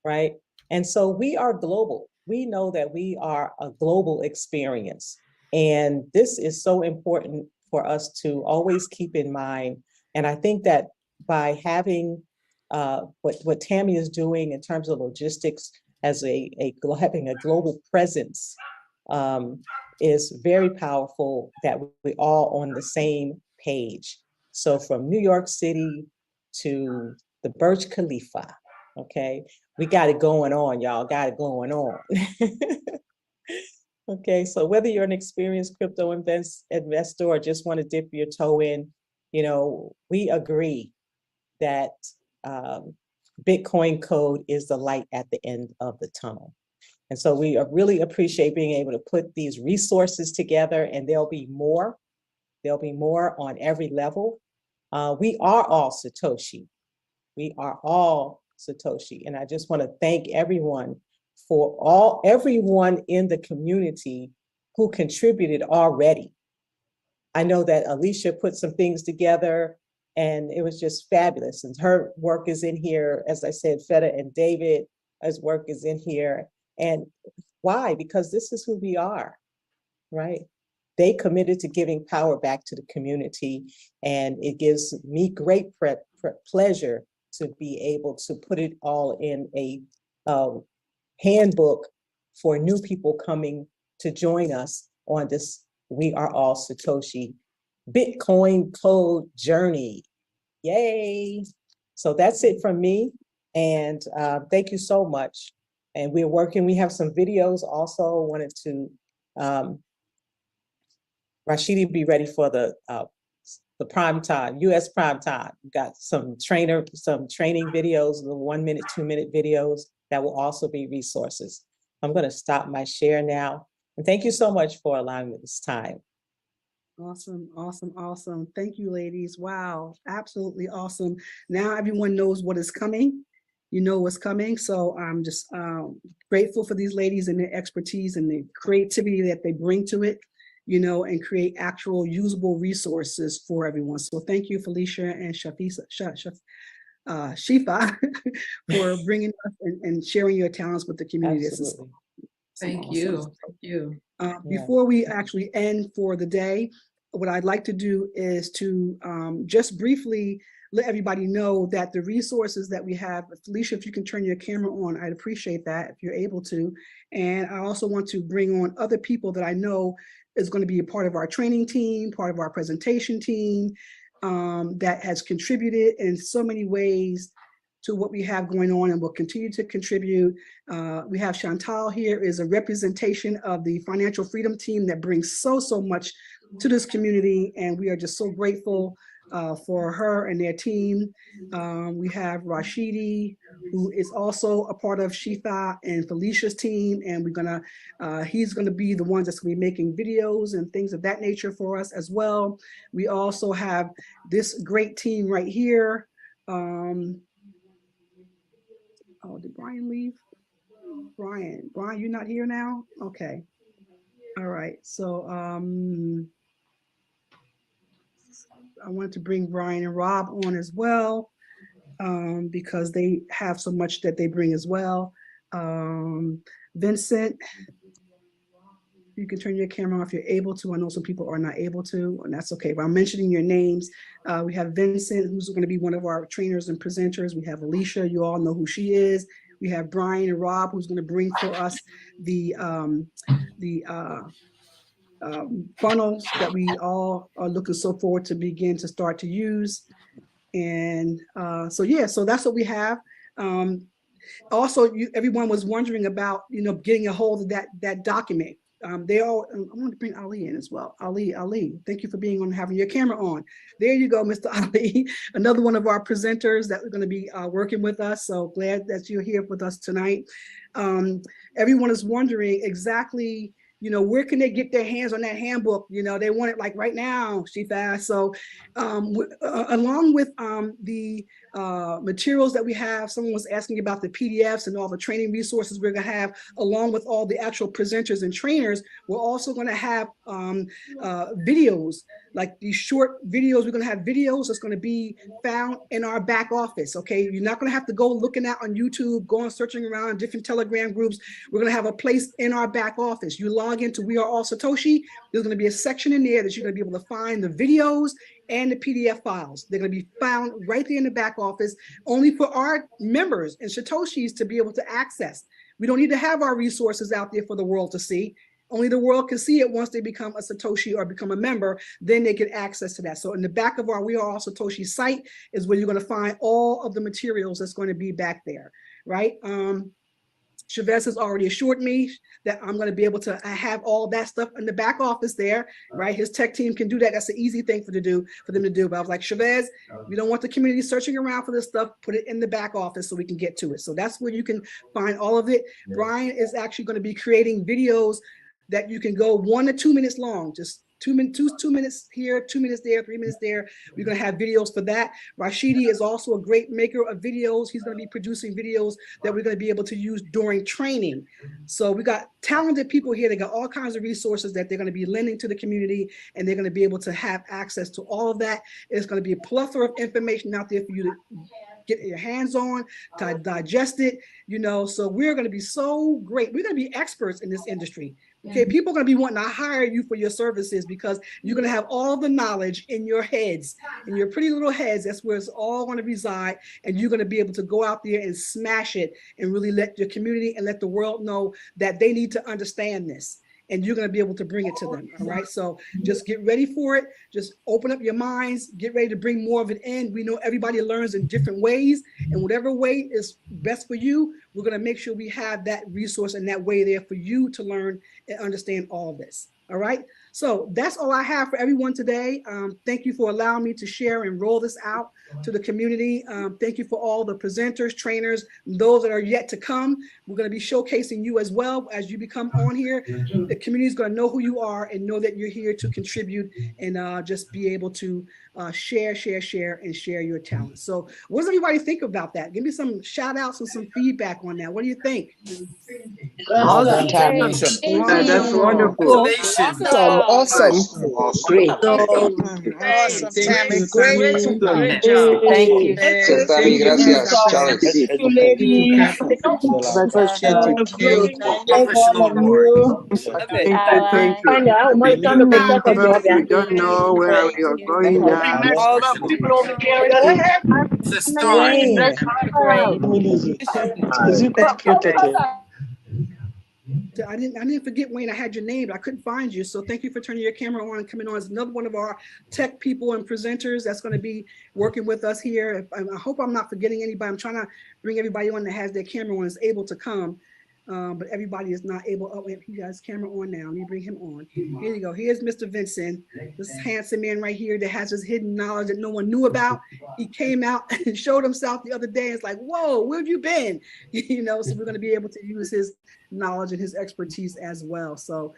right? And so we are global. We know that we are a global experience. And this is so important for us to always keep in mind. And I think that by having what Tami is doing in terms of logistics as having a global presence is very powerful, that we're all on the same page. So from New York City to the Burj Khalifa, okay? We got it going on, y'all, got it going on. Okay, so whether you're an experienced crypto investor or just want to dip your toe in, you know, we agree that Bitcoin code is the light at the end of the tunnel. And so we really appreciate being able to put these resources together, and there'll be more on every level. We are all Satoshi. We are all Satoshi. And I just want to thank everyone everyone in the community who contributed already. I know that Alicia put some things together and it was just fabulous. And her work is in here. As I said, Feta and David, his work is in here. And why? Because this is who we are, right? They committed to giving power back to the community. And it gives me great pleasure to be able to put it all in a handbook for new people coming to join us on this We Are All Satoshi Bitcoin code journey. Yay. So that's it from me. And thank you so much. And we're working, we have some videos also. Wanted to, Rashidi be ready for the prime time, US prime time. We've got some training videos, the 1 minute, 2 minute videos that will also be resources. I'm going to stop my share now. And thank you so much for allowing me this time. Awesome, awesome, awesome. Thank you, ladies. Wow, absolutely awesome. Now everyone knows what is coming. You know what's coming. So I'm just grateful for these ladies and their expertise and the creativity that they bring to it, you know, and create actual usable resources for everyone. So thank you, Felicia and Shifa, for bringing us and sharing your talents with the community. Absolutely. Thank you. Thank you. Before we actually end for the day, what I'd like to do is to just briefly let everybody know that the resources that we have, Felicia, if you can turn your camera on, I'd appreciate that if you're able to. And I also want to bring on other people that I know is going to be a part of our training team, part of our presentation team, that has contributed in so many ways to what we have going on and will continue to contribute. We have Chantal here, is a representation of the financial freedom team that brings so much to this community. And we are just so grateful for her and their team. We have Rashidi, who is also a part of Shifa and Felicia's team. And he's gonna be the one that's gonna be making videos and things of that nature for us as well. We also have this great team right here. Oh, did Brian leave? Brian, you're not here now? Okay. All right. So I wanted to bring Brian and Rob on as well, because they have so much that they bring as well. Vincent, you can turn your camera off if you're able to. I know some people are not able to, and that's okay, but I'm mentioning your names. We have Vincent, who's going to be one of our trainers and presenters. We have Alicia, you all know who she is. We have Brian and Rob, who's going to bring for us the funnels that we all are looking so forward to begin to start to use. And so that's what we have. Also, everyone was wondering about, getting a hold of that document. I want to bring Ali in as well. Ali, thank you for being on, having your camera on. There you go, Mr. Ali, another one of our presenters that we're going to be working with us. So glad that you're here with us tonight. Everyone is wondering exactly, where can they get their hands on that handbook? They want it like right now, Shifa. So along with the materials that we have, someone was asking about the PDFs and all the training resources we're gonna have, along with all the actual presenters and trainers. We're also gonna have videos, like these short videos. We're gonna have videos that's gonna be found in our back office, okay? You're not gonna have to go looking out on YouTube, going searching around different Telegram groups. We're gonna have a place in our back office. You log into We Are All Satoshi, there's gonna be a section in there that you're gonna be able to find the videos and the PDF files. They're gonna be found right there in the back office, only for our members and Satoshis to be able to access. We don't need to have our resources out there for the world to see. Only the world can see it once they become a Satoshi or become a member, then they get access to that. So in the back of our We Are All Satoshi site is where you're gonna find all of the materials that's gonna be back there, right? ShaveZ has already assured me that I'm going to be able to have all that stuff in the back office there, right? His tech team can do that. That's an easy thing for them to do. But I was like, ShaveZ, we don't want the community searching around for this stuff. Put it in the back office so we can get to it. So that's where you can find all of it. Yeah. Brian is actually going to be creating videos that you can go 1 to 2 minutes long, just 2 minutes here, 2 minutes there, 3 minutes there. We're going to have videos for that. Rashidi is also a great maker of videos. He's going to be producing videos that we're going to be able to use during training. So we got talented people here. They got all kinds of resources that they're going to be lending to the community, and they're going to be able to have access to all of that. It's going to be a plethora of information out there for you to get your hands on, to digest it, so we're going to be so great. We're going to be experts in this industry. Okay, people are going to be wanting to hire you for your services because you're going to have all the knowledge in your heads, in your pretty little heads. That's where it's all going to reside. And you're going to be able to go out there and smash it and really let your community and let the world know that they need to understand this. And you're going to be able to bring it to them. All right. So just get ready for it. Just open up your minds. Get ready to bring more of it in. We know everybody learns in different ways, and whatever way is best for you, we're going to make sure we have that resource and that way there for you to learn and understand all of this. All right. So that's all I have for everyone today. Thank you for allowing me to share and roll this out to the community. Thank you for all the presenters, trainers, those that are yet to come. We're going to be showcasing you as well as you become on here. The community is going to know who you are and know that you're here to contribute and just be able to share, and share your talent. So what does everybody think about that? Give me some shout outs and some feedback on that. What do you think? Awesome, Tami. That's wonderful. Awesome. Great. Awesome, Tami. Great. Thank you. Tami, gracias. Challenge. We don't know where we are going now. It's a story. I didn't forget, Wayne, I had your name, but I couldn't find you. So thank you for turning your camera on and coming on as another one of our tech people and presenters that's going to be working with us here. I hope I'm not forgetting anybody. I'm trying to bring everybody on that has their camera on, is able to come. But everybody is not able. Oh, he got his camera on now. Let me bring him on. Here you go. Here's Mr. Vincent, this handsome man right here that has his hidden knowledge that no one knew about. He came out and showed himself the other day. It's like, whoa, where have you been? So we're going to be able to use his knowledge and his expertise as well. So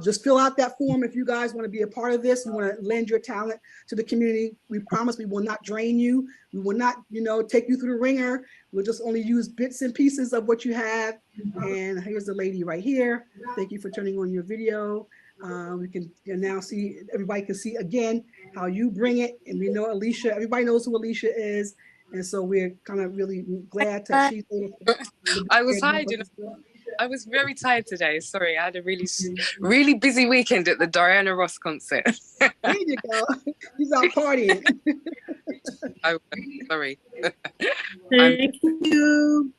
just fill out that form if you guys want to be a part of this. You want to lend your talent to the community. We promise we will not drain you. We will not, take you through the ringer. We'll just only use bits and pieces of what you have. And here's the lady right here. Thank you for turning on your video. We can now see, everybody can see again how you bring it. And we know Alicia, everybody knows who Alicia is. And so we're kind of really glad that she's able to I was hiding. I was very tired today. Sorry, I had a really busy weekend at the Diana Ross concert. There you go. He's out partying. Oh, sorry. Thank you.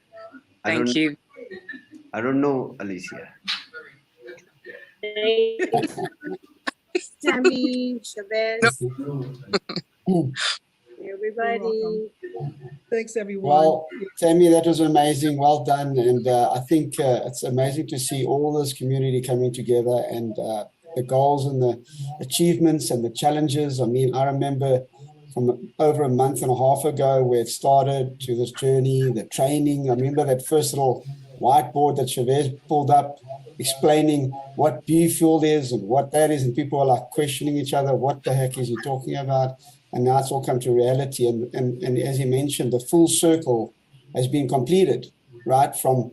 Thank you. I don't know, Alicia. Tami ShaveZ. Everybody. Thanks, everyone. Well, Tami, that was amazing. Well done. And I think it's amazing to see all this community coming together and the goals and the achievements and the challenges. I mean, I remember from over a month and a half ago where it started to this journey, the training. I remember that first little whiteboard that ShaveZ pulled up explaining what biofuel is and what that is. And people are like questioning each other. What the heck is he talking about? And now it's all come to reality. And as you mentioned, the full circle has been completed, right? From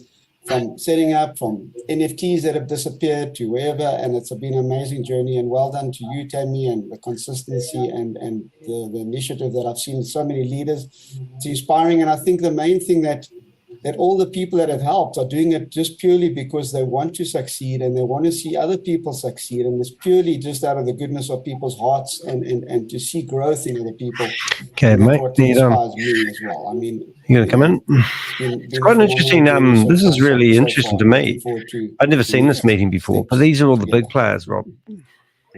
setting up, from NFTs that have disappeared to wherever. And it's been an amazing journey. And well done to you, Tami, and the consistency and the initiative that I've seen so many leaders. It's inspiring. And I think the main thing that all the people that have helped are doing it just purely because they want to succeed and they want to see other people succeed. And it's purely just out of the goodness of people's hearts and to see growth in other people. Okay, mate. What inspires me as well. I mean, you gonna come in? It's quite an interesting. This is really interesting to me. I've never seen this meeting before, but these are all the big players, Rob.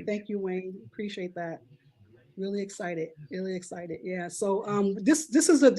Thank you, Wayne. Appreciate that. Really excited. Really excited. Yeah. So this is an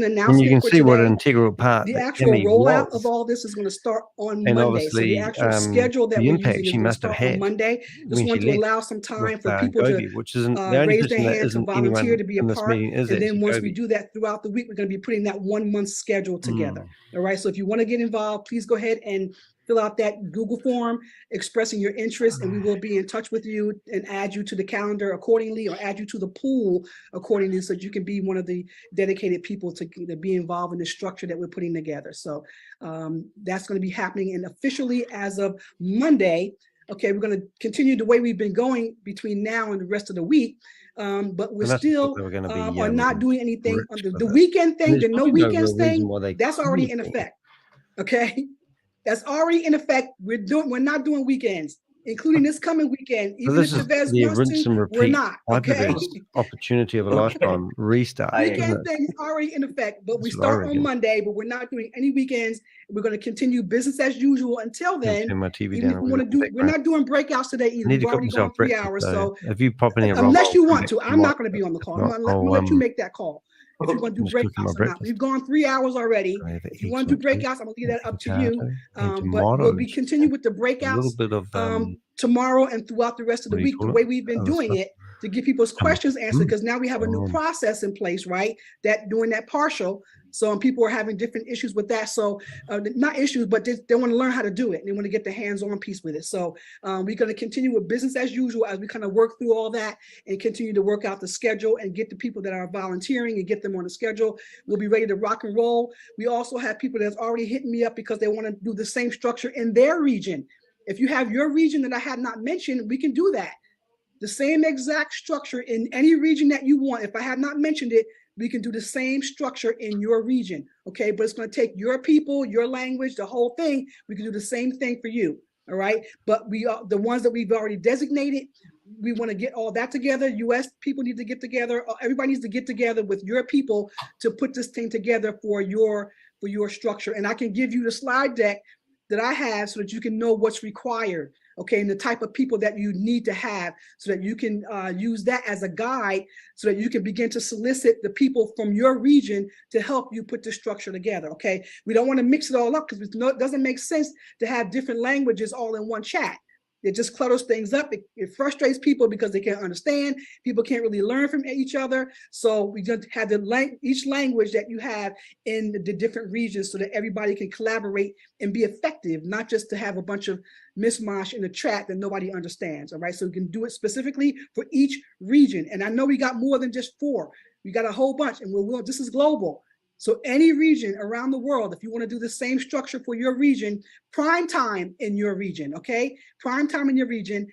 announcement. And you can for see today. what an integral part The that actual Tami rollout was. of all this is going to start on And Monday. So the obviously, actual schedule that the we're impact using she is going to must have start on had Monday. Just when want she to left allow some time with, for people Gobi, to which isn't the only raise their person that hand to isn't volunteer anyone to be a in this part. meeting, is And then actually once Gobi. we do that throughout the week, we're going to be putting that 1 month schedule together. All right. So if you want to get involved, please go ahead and fill out that Google form expressing your interest, and we will be in touch with you and add you to the calendar accordingly, or add you to the pool accordingly, so that you can be one of the dedicated people to be involved in the structure that we're putting together. So that's going to be happening, and officially as of Monday. Okay, we're going to continue the way we've been going between now and the rest of the week. But we're still are not doing anything under the weekend thing, the no weekends thing. That's already in effect. Okay. That's already in effect. We're not doing weekends, including this coming weekend. Even if ShaveZ the wants rinse to, and we're repeat not. type of Okay. this opportunity of a lifetime restart. Weekend thing is already in effect, but we start on Monday, but we're not doing any weekends. We're going to continue business as usual until then. Turn my TV Even down. if we want to do, we're not doing breakouts today either. I need We've to cook already gone myself 3 breakfast. hours. So So if you pop any unless you want to, I'm not going to be on the call. I'm going to let you make that call. If you want to do breakouts or not. We've gone 3 hours already. If you want to do breakouts, I'm going to leave that up to you. But we'll be continue with the breakouts a little bit of tomorrow and throughout the rest of the week, the way we've been doing it, to get people's questions answered, because now we have a new process in place, right? That doing that partial. So people are having different issues with that. So not issues, but they want to learn how to do it. And they want to get the hands-on piece with it. So we're going to continue with business as usual as we kind of work through all that and continue to work out the schedule and get the people that are volunteering and get them on the schedule. We'll be ready to rock and roll. We also have people that's already hitting me up because they want to do the same structure in their region. If you have your region that I had not mentioned, we can do that. The same exact structure in any region that you want. If I have not mentioned it, we can do the same structure in your region. Okay, but it's going to take your people, your language, the whole thing. We can do the same thing for you. All right. But we are the ones that we've already designated. We want to get all that together. US people need to get together. Everybody needs to get together with your people to put this thing together for your structure. And I can give you the slide deck that I have so that you can know what's required. Okay, and the type of people that you need to have so that you can use that as a guide so that you can begin to solicit the people from your region to help you put this structure together. Okay, we don't want to mix it all up because it doesn't make sense to have different languages all in one chat. It just clutters things up. It frustrates people because they can't understand. People can't really learn from each other. So we just have each language that you have in the different regions so that everybody can collaborate and be effective, not just to have a bunch of mishmash in the chat that nobody understands. All right, so we can do it specifically for each region. And I know we got more than just 4. We got a whole bunch, and this is global. So any region around the world, if you want to do the same structure for your region, prime time in your region, okay? Prime time in your region.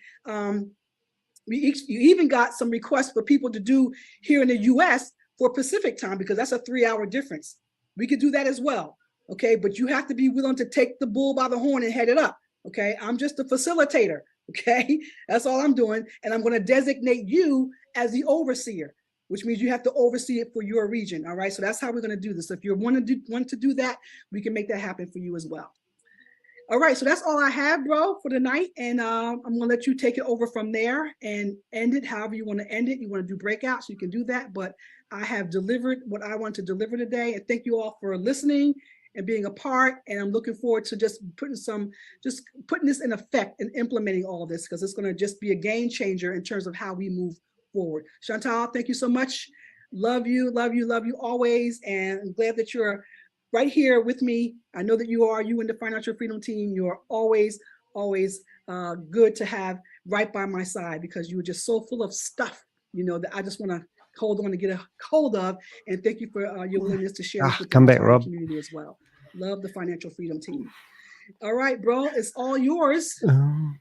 You even got some requests for people to do here in the US for Pacific time, because that's a 3-hour difference. We could do that as well, okay? But you have to be willing to take the bull by the horn and head it up, okay? I'm just a facilitator, okay? That's all I'm doing. And I'm going to designate you as the overseer, which means you have to oversee it for your region, all right? So that's how we're going to do this. If you want to do that, we can make that happen for you as well. All right, so that's all I have, bro, for tonight. And I'm going to let you take it over from there and end it however you want to end it. You want to do breakouts, you can do that. But I have delivered what I want to deliver today. And thank you all for listening and being a part. And I'm looking forward to just putting this in effect and implementing all of this, because it's going to just be a game changer in terms of how we move forward. Chantal, thank you so much. Love you, love you, love you always. And I'm glad that you're right here with me. I know that you and the Financial Freedom Team, you are always good to have right by my side, because you were just so full of stuff, that I just want to hold on to get a hold of. And thank you for your willingness to share this with the entire community as well. Love the Financial Freedom Team. All right, bro, it's all yours.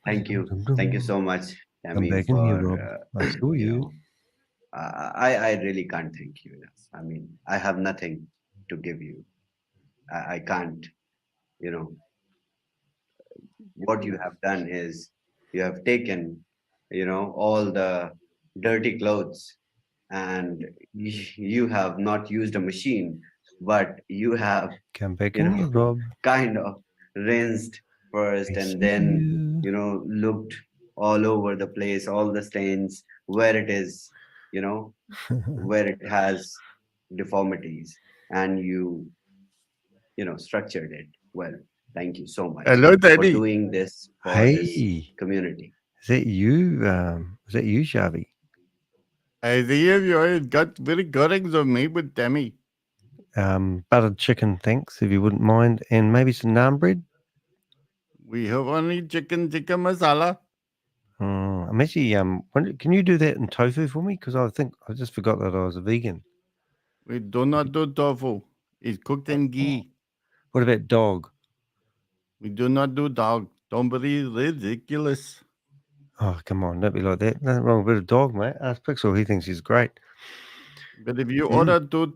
Thank you. Thank you so much, Tami, I saw you. I really can't thank you enough. I mean, I have nothing to give you. I can't, what you have done is you have taken, all the dirty clothes, and you have not used a machine, but you have, kind of rinsed first, and then, looked all over the place, all the stains, where it is, where it has deformities, and you structured it well. Thank you so much Hello, for Daddy. doing this for this community. Is that you, Shavi? I see you got very good eggs of me with Tami. Buttered chicken, thanks, if you wouldn't mind, and maybe some naan bread. We have only chicken tikka masala. I'm actually can you do that in tofu for me? Because I think I just forgot that I was a vegan. We do not do tofu. It's cooked in ghee. What about dog? We do not do dog. Don't be ridiculous. Oh, come on, don't be like that. Nothing wrong with a dog, mate. Ask Pixel, he thinks he's great. But if you order two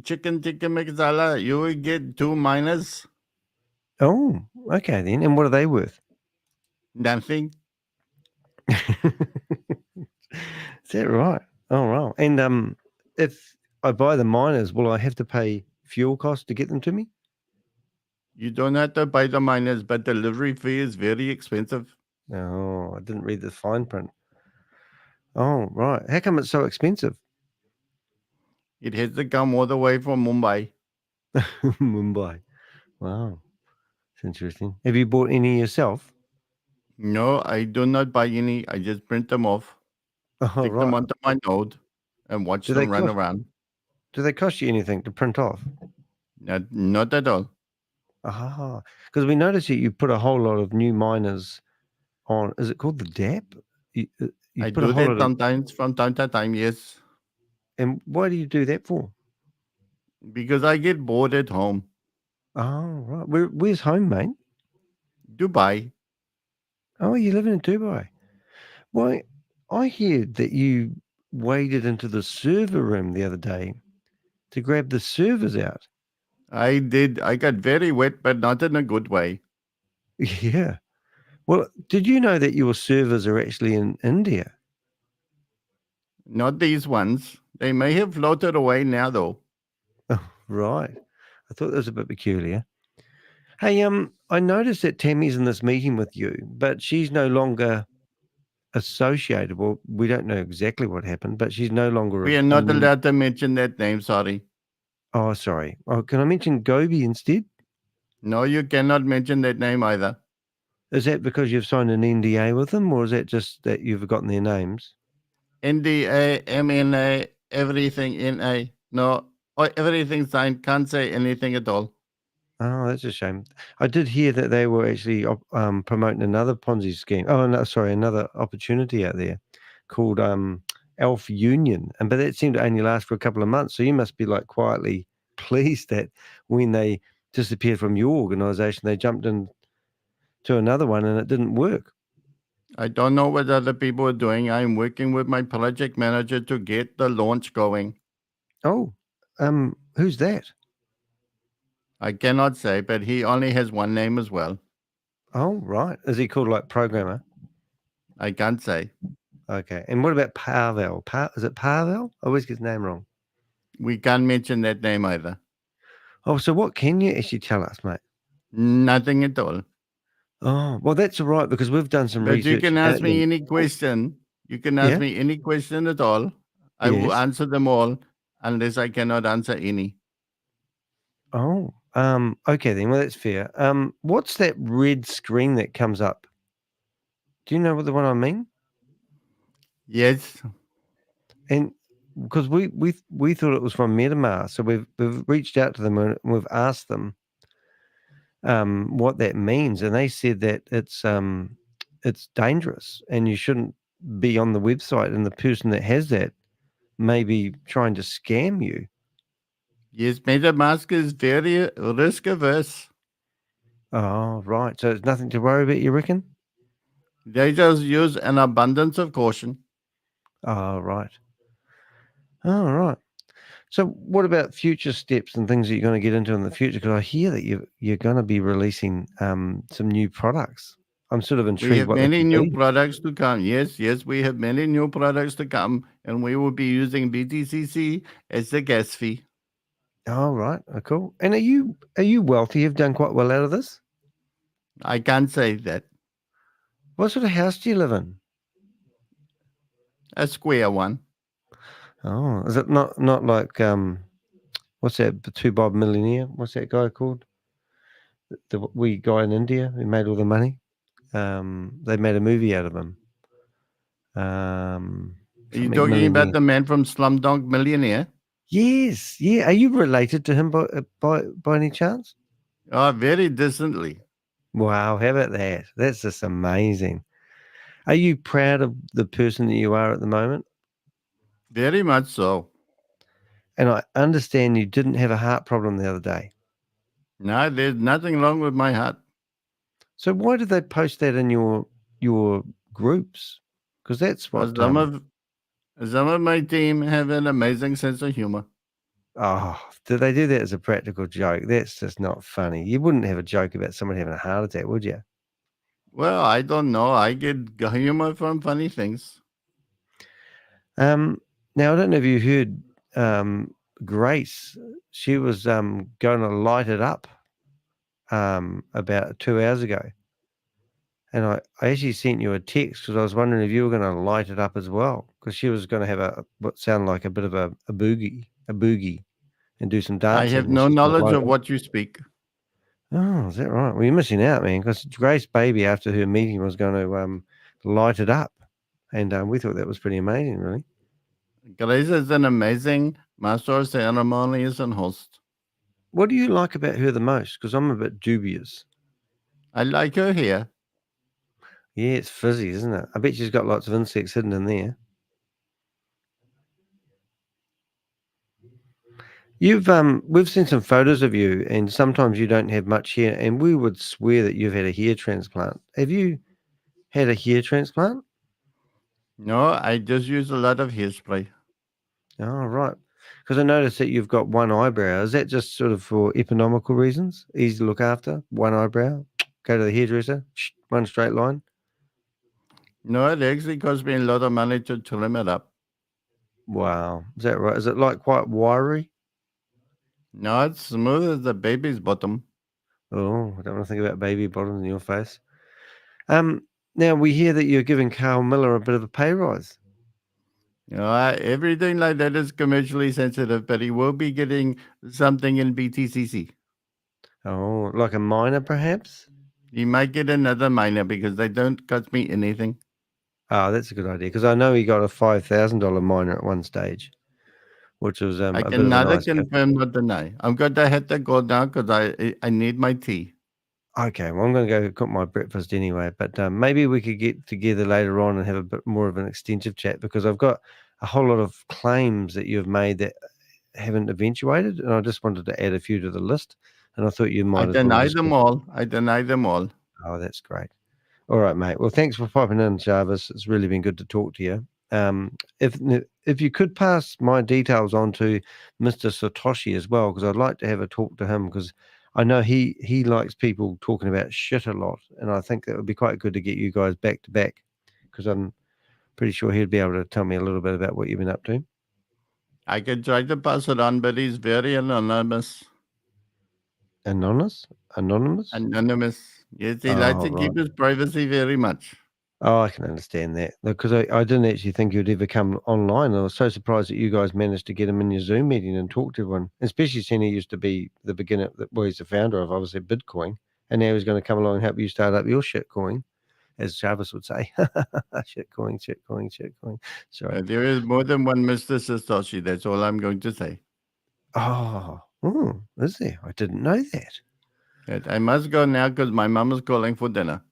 chicken tikka masala, you will get 2 minus. Oh, okay then. And what are they worth? Nothing. Is that right? Oh, wow. And if I buy the miners, will I have to pay fuel costs to get them to me? You don't have to buy the miners, but delivery fee is very expensive. Oh, I didn't read the fine print. Oh, right. How come it's so expensive? It has to come all the way from Mumbai. Mumbai. Wow. It's interesting. Have you bought any yourself? No, I do not buy any. I just print them off, stick them onto my node, and watch them run around. Do they cost you anything to print off? Not at all. Ah, because we noticed that you put a whole lot of new miners on. Is it called the DAP? I do that sometimes from time to time, yes. And why do you do that for? Because I get bored at home. Oh, right. Where's home, mate? Dubai. Oh, you're living in Dubai. Why, I hear that you waded into the server room the other day to grab the servers out. I did. I got very wet, but not in a good way. Yeah. Well, did you know that your servers are actually in India? Not these ones. They may have floated away now, though. Oh, right. I thought that was a bit peculiar. Hey, I noticed that Tami's in this meeting with you, but she's no longer associated. Well, we don't know exactly what happened, but she's no longer. We are not allowed to mention that name, sorry. Oh, sorry. Oh, can I mention Gobi instead? No, you cannot mention that name either. Is that because you've signed an NDA with them, or is that just that you've forgotten their names? NDA, MNA, everything NA. No, everything signed. Can't say anything at all. Oh, that's a shame. I did hear that they were actually promoting another Ponzi scheme. Oh, no, sorry, another opportunity out there called Alpha Union, but that seemed to only last for a couple of months. So you must be like quietly pleased that when they disappeared from your organization, they jumped in to another one and it didn't work. I don't know what other people are doing. I'm working with my project manager to get the launch going. Oh, who's that? I cannot say, but he only has one name as well. Oh, right. Is he called like programmer? I can't say. Okay. And what about Pavel? Is it Pavel? I always get his name wrong. We can't mention that name either. Oh, so what can you actually tell us, mate? Nothing at all. Oh, well, that's all right because we've done some research. But you can ask me any question. You can ask me any question at all. I will answer them all unless I cannot answer any. Oh, okay then. Well, that's fair. What's that red screen that comes up? Do you know what the one I mean? Yes. And because we thought it was from Metamask, so we've reached out to them and we've asked them what that means, and they said that it's dangerous and you shouldn't be on the website, and the person that has that may be trying to scam you. Yes, Metamask is very risk averse. Oh, right. So there's nothing to worry about, you reckon? They just use an abundance of caution. Oh, right. Oh, right. So what about future steps and things that you're going to get into in the future? Because I hear that you're going to be releasing some new products. I'm sort of intrigued. We have many new products to come. Yes, we have many new products to come, and we will be using BTCC as the gas fee. Oh, right. Oh, cool. And are you wealthy? You've done quite well out of this? I can't say that. What sort of house do you live in? A square one. Oh, is it not like what's that? The 2 Bob Millionaire? What's that guy called? The wee guy in India who made all the money. They made a movie out of him. Are you talking about the man from Slumdog Millionaire? Yes. Yeah. Are you related to him by any chance? Oh, very distantly. Wow. How about that? That's just amazing. Are you proud of the person that you are at the moment? Very much so. And I understand you didn't have a heart problem the other day. No, there's nothing wrong with my heart. So why did they post that in your groups? Because that's what some of my team have an amazing sense of humor. Oh, do they do that as a practical joke? That's just not funny. You wouldn't have a joke about someone having a heart attack, would you? Well, I don't know. I get humor from funny things. Now, I don't know if you heard Grace. She was going to light it up about 2 hours ago. And I actually sent you a text because I was wondering if you were going to light it up as well, because she was going to have what sounded like a bit of a boogie, and do some dancing. I have no knowledge of what you speak. Oh, is that right? Well, you're missing out, man, because Grace Baby, after her meeting, was going to light it up. And we thought that was pretty amazing, really. Grace is an amazing master of ceremonies and host. What do you like about her the most? Because I'm a bit dubious. I like her hair. Yeah, it's frizzy, isn't it? I bet she's got lots of insects hidden in there. We've seen some photos of you, and sometimes you don't have much hair, and we would swear that you've had a hair transplant. Have you had a hair transplant? No, I just use a lot of hairspray. Oh, right. Because I noticed that you've got one eyebrow. Is that just sort of for economical reasons? Easy to look after? One eyebrow? Go to the hairdresser? One straight line? No, it actually cost me a lot of money to trim it up. Wow. Is that right? Is it like quite wiry? No, it's smooth as a baby's bottom. Oh, I don't want to think about baby bottoms in your face. Now we hear that you're giving Carl Millar a bit of a pay rise. Everything like that is commercially sensitive, but he will be getting something in BTCC. Oh, like a minor perhaps? He might get another minor because they don't cost me anything. Oh, that's a good idea, because I know he got a $5,000 minor at one stage, which was I a can bit of a neither nice confirm nor deny. I'm going to have to go now because I need my tea. Okay, well, I'm going to go cook my breakfast anyway, but maybe we could get together later on and have a bit more of an extensive chat, because I've got a whole lot of claims that you've made that haven't eventuated, and I just wanted to add a few to the list. And I thought you might I as well deny discuss. them all. I deny them all. Oh, that's great. All right, mate. Well, thanks for popping in, ShaveZ. It's really been good to talk to you. If you could pass my details on to Mr. Satoshi as well, because I'd like to have a talk to him, because I know he likes people talking about shit a lot, and I think that would be quite good to get you guys back to back, because I'm pretty sure he'd be able to tell me a little bit about what you've been up to. I can try to pass it on, but he's very anonymous. Anonymous? Anonymous. Yes, he likes to keep his privacy very much. Oh, I can understand that, because I didn't actually think you'd ever come online. I was so surprised that you guys managed to get him in your Zoom meeting and talk to everyone, especially seeing he used to be the beginner, well, he's the founder of, obviously, Bitcoin, and now he's going to come along and help you start up your shitcoin, as ShaveZ would say. Shitcoin. Sorry. There is more than one Mr. Satoshi. That's all I'm going to say. Oh, is there? I didn't know that. Yes, I must go now because my mom is calling for dinner.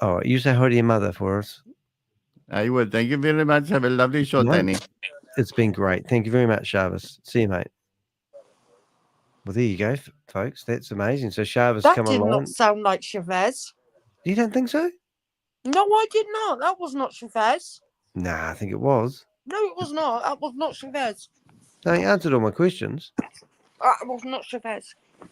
Oh, you say hi to your mother for us. I will. Thank you very much. Have a lovely show, Danny. It's been great. Thank you very much, ShaveZ. See you, mate. Well, there you go, folks. That's amazing. So ShaveZ That come did along. not sound like ShaveZ. You don't think so? No, I did not. That was not ShaveZ. Nah, I think it was. No, it was not. That was not ShaveZ. No, he answered all my questions. That was not ShaveZ.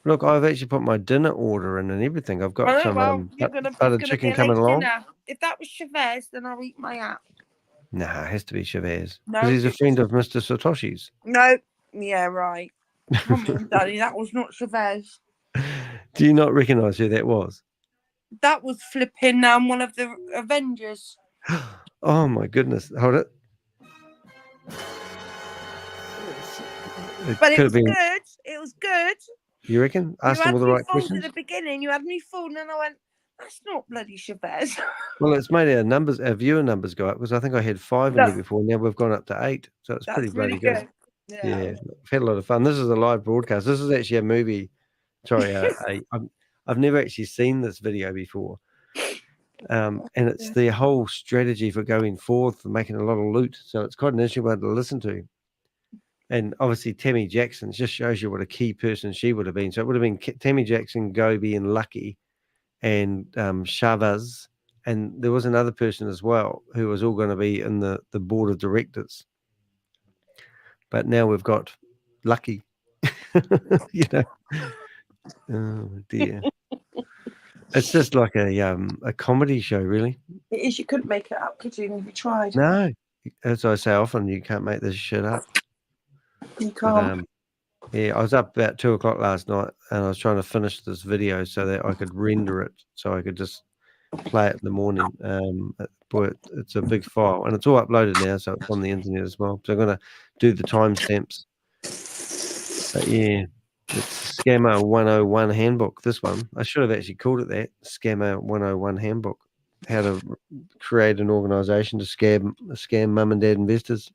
Look, I've actually put my dinner order in and everything. I've got some buttered chicken coming along. If that was ShaveZ, then I'll eat my app. Nah, it has to be ShaveZ. No, because he's a friend of Mr. Satoshi's. No. Yeah, right. Come on, Daddy. That was not ShaveZ. Do you not recognise who that was? That was flipping one of the Avengers. Oh, my goodness. Hold it. But it was good. It was good. You reckon? Asked him all the right questions? At the beginning, you had me fooled, and I went, that's not bloody ShaveZ. Well, it's made our viewer numbers go up, because I think I had 5 in here before. Now we've gone up to 8. So it's pretty bloody really good. Yeah, I've had a lot of fun. This is a live broadcast. This is actually a movie. Sorry, I've never actually seen this video before. And it's the whole strategy for going forth and making a lot of loot. So it's quite an interesting one to listen to. And obviously, Tami Jackson just shows you what a key person she would have been. So it would have been Tami Jackson, Gobi, and Lucky, and ShaveZ. And there was another person as well who was all going to be in the board of directors. But now we've got Lucky. You know. Oh, dear. It's just like a comedy show, really. It is. You couldn't make it up, could you? If you tried. No. As I say often, you can't make this shit up. You can't. But, yeah, I was up about 2 o'clock last night, and I was trying to finish this video so that I could render it, so I could just play it in the morning. Boy, it's a big file, and it's all uploaded now, so it's on the internet as well. So I'm going to do the timestamps. But yeah, it's Scammer 101 Handbook. This one, I should have actually called it that. Scammer 101 Handbook. How to create an organisation to scam mum and dad investors.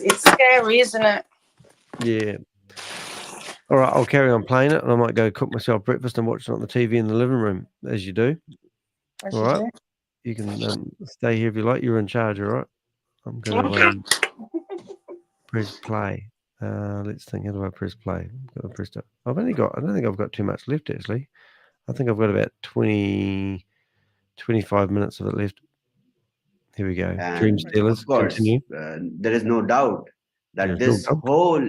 It's scary, isn't it? Yeah. All right, I'll carry on playing it, and I might go cook myself breakfast and watch it on the TV in the living room, as you do. All right. You can stay here if you like. You're in charge, all right? I'm going to press play. Let's think. How do I press play? I don't think I've got too much left, actually. I think I've got about 25 minutes of it left. Here we go. And Dream Stealers. of course, Continue. there is no doubt that this whole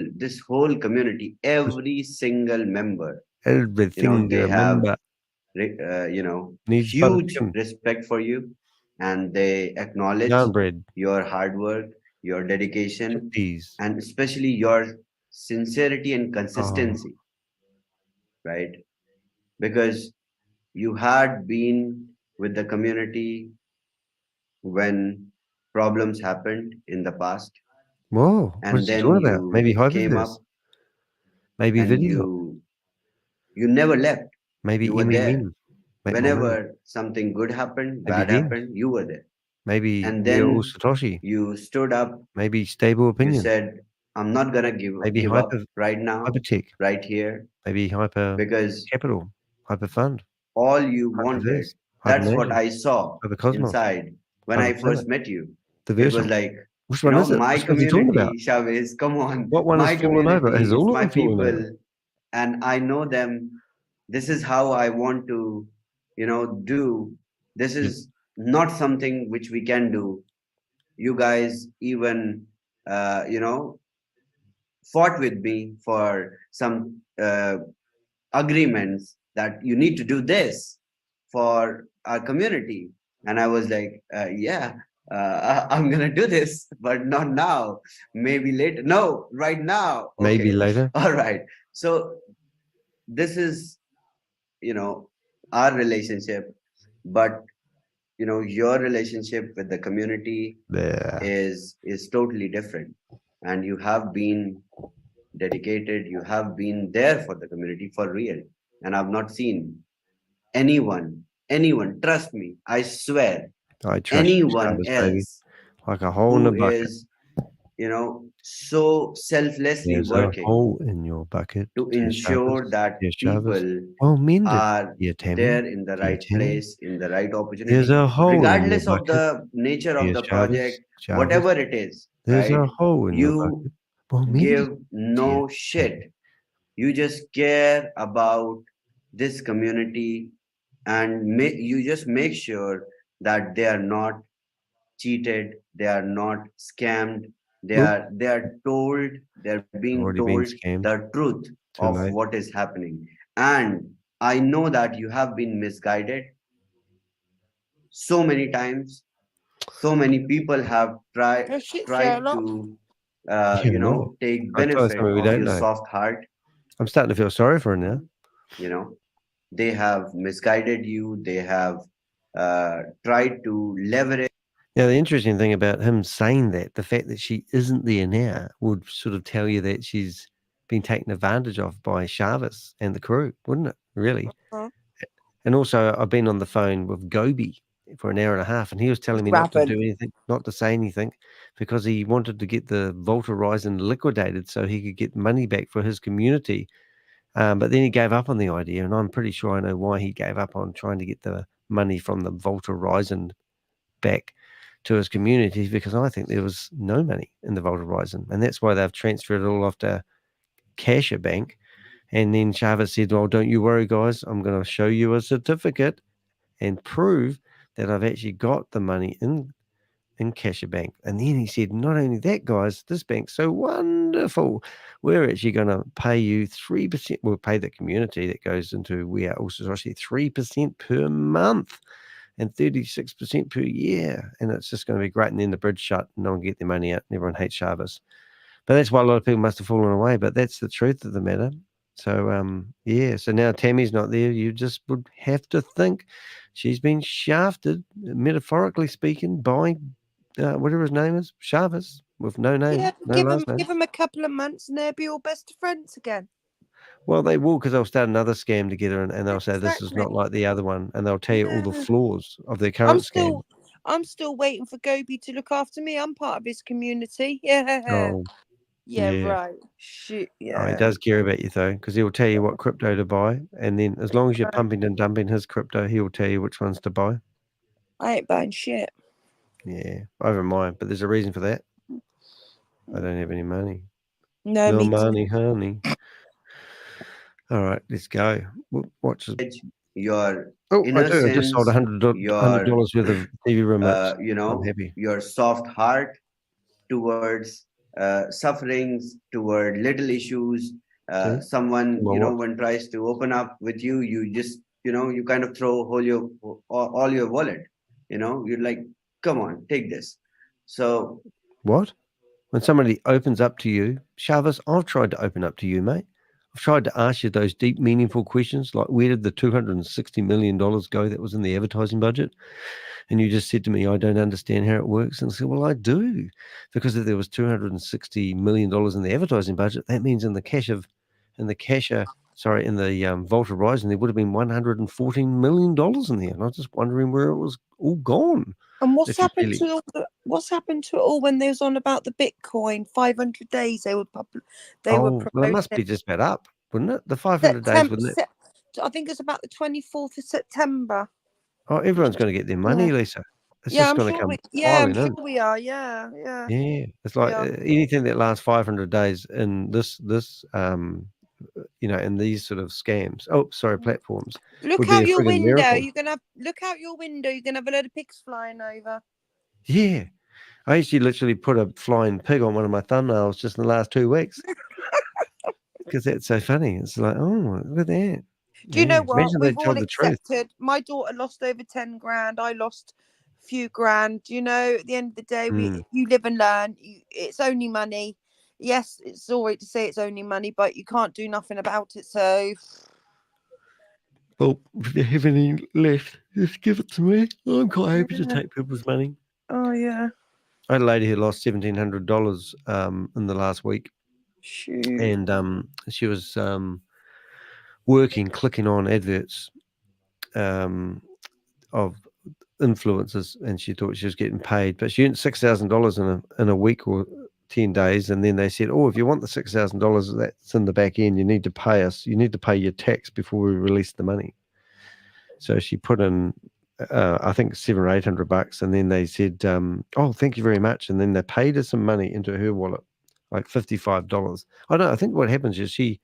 community, every single member, everything they have, Needs huge respect for you, and they acknowledge your hard work, your dedication, and especially your sincerity and consistency, right? Because you had been with the community when problems happened in the past. Whoa, and what's he then talking about? Maybe came up, maybe and video. You never left. Maybe you were there. Maybe Whenever something good happened, bad happened, you were there. Maybe and then Satoshi. You stood up. Maybe stable opinion. You said, "I'm not gonna give up right now, hypertech, right here." Maybe hyper because capital, hyper fund. All you wanted. That's what I saw inside when I first met you. It was like Which one is it? My Which one's he talking about? community, ShaveZ, come on. What one My has fallen over? community Has is all of my them fallen over? people, and I know them. This is how I want to, do. This is not something which we can do. You guys even, fought with me for some agreements that you need to do this for our community. And I was like, yeah, I'm going to do this, but not now. Maybe later. No, right now. Okay. Maybe later. All right. So this is, our relationship, but, your relationship with the community is totally different. And you have been dedicated. You have been there for the community for real. And I've not seen anyone, trust me, I swear, I trust anyone you, else baby. Like a hole in a who bucket. is, so selflessly There's working a hole in your bucket. to ensure that people are Tammy. there in the right Tammy. place, in the right opportunity, There's a hole regardless in your of the nature of the ShaveZ. project, ShaveZ. whatever it is, There's right? a hole in your You bucket. give no shit. You just care about this community, and you just make sure that they are not cheated, they are not scammed, they are told, they're being Already been told scammed. the truth Too of late. what is happening. And I know that you have been misguided so many times. So many people have tried to take benefit of your soft heart. I'm starting to feel sorry for her now. They have misguided you. They have tried to leverage. Now, the interesting thing about him saying that, the fact that she isn't there now, would sort of tell you that she's been taken advantage of by ShaveZ and the crew, wouldn't it? Really. And also, I've been on the phone with Gobi for an hour and a half, and he was telling me not to do anything, not to say anything, because he wanted to get the Vault Horizon liquidated so he could get money back for his community. But then he gave up on the idea, and I'm pretty sure I know why he gave up on trying to get the money from the Vault Horizon back to his community, because I think there was no money in the Vault Horizon, and that's why they've transferred it all off to Cassia Bank. And then ShaveZ said, well, don't you worry, guys, I'm going to show you a certificate and prove that I've actually got the money in Cassia Bank. And then he said, not only that, guys, this bank's so wonderful, we're actually going to pay you 3%. We'll pay the community that goes into We Are Also SATOSHI 3% per month and 36% per year. And it's just going to be great. And then the bridge shut, no one can get their money out, and everyone hates ShaveZ. But that's why a lot of people must have fallen away. But that's the truth of the matter. So, yeah, so now Tammy's not there. You just would have to think she's been shafted, metaphorically speaking, by whatever his name is, ShaveZ, with no name, Yeah, no last name. give them a couple of months and they'll be all best friends again. Well, they will, because they'll start another scam together, and they'll say this is not like the other one, and they'll tell you all the flaws of their current scam. I'm still waiting for Gobi to look after me. I'm part of his community. Yeah. Oh, yeah, yeah. right. Shit, yeah. Oh, he does care about you, though, because he'll tell you what crypto to buy, and then as long as you're pumping and dumping his crypto, he'll tell you which ones to buy. I ain't buying shit. Yeah, over mine, but there's a reason for that. I don't have any money. No money, honey. All right, let's go. Watch this. Your I do. I just sold $100 worth of TV remotes. I'm happy. Your soft heart towards sufferings, toward little issues. Someone, when tries to open up with you, you just, you kind of throw all your wallet. You're like, come on, take this. So what? When somebody opens up to you, ShaveZ, I've tried to open up to you, mate. I've tried to ask you those deep, meaningful questions, like where did the $260 million go that was in the advertising budget? And you just said to me, I don't understand how it works. And I said, well, I do. Because if there was $260 million in the advertising budget, that means in the Vault Horizon, there would have been $114 million in there. And I was just wondering where it was all gone. And what's happened to it all when they was on about the Bitcoin 500 days? They were well, it must be just about up, wouldn't it? The 500 days, wouldn't it? I think it's about the 24th of September. Oh, everyone's going to get their money, Lisa. It's Yeah, just I'm going to sure come we. Yeah, I'm piling sure in. we are. Yeah, yeah. Yeah, it's We like are. anything that lasts 500 days in this in these sort of scams. Oh, sorry, platforms Look would be out a your friggin' window. miracle. You're gonna look out your window. You're gonna have a load of pigs flying over. Yeah, I actually literally put a flying pig on one of my thumbnails just in the last 2 weeks because that's so funny. It's like, oh, look at that. Do you know what? Imagine they We've all told the truth. accepted. My daughter lost over 10 grand. I lost a few grand. You know, at the end of the day, you live and learn. It's only money. Yes, it's all right to say it's only money, but you can't do nothing about it. So, Well, if you have any left, just give it to me. I'm quite happy to take people's money. oh yeah. I had a lady who lost $1,700 in the last week. Shoot. And she was clicking on adverts of influencers, and she thought she was getting paid, but she earned $6,000 in a week or 10 days, and then they said, oh, if you want the $6,000 that's in the back end, you need to pay us. You need to pay your tax before we release the money. So she put in, I think, $700 or $800, and then they said, oh, thank you very much, and then they paid her some money into her wallet, like $55. I think what happens is she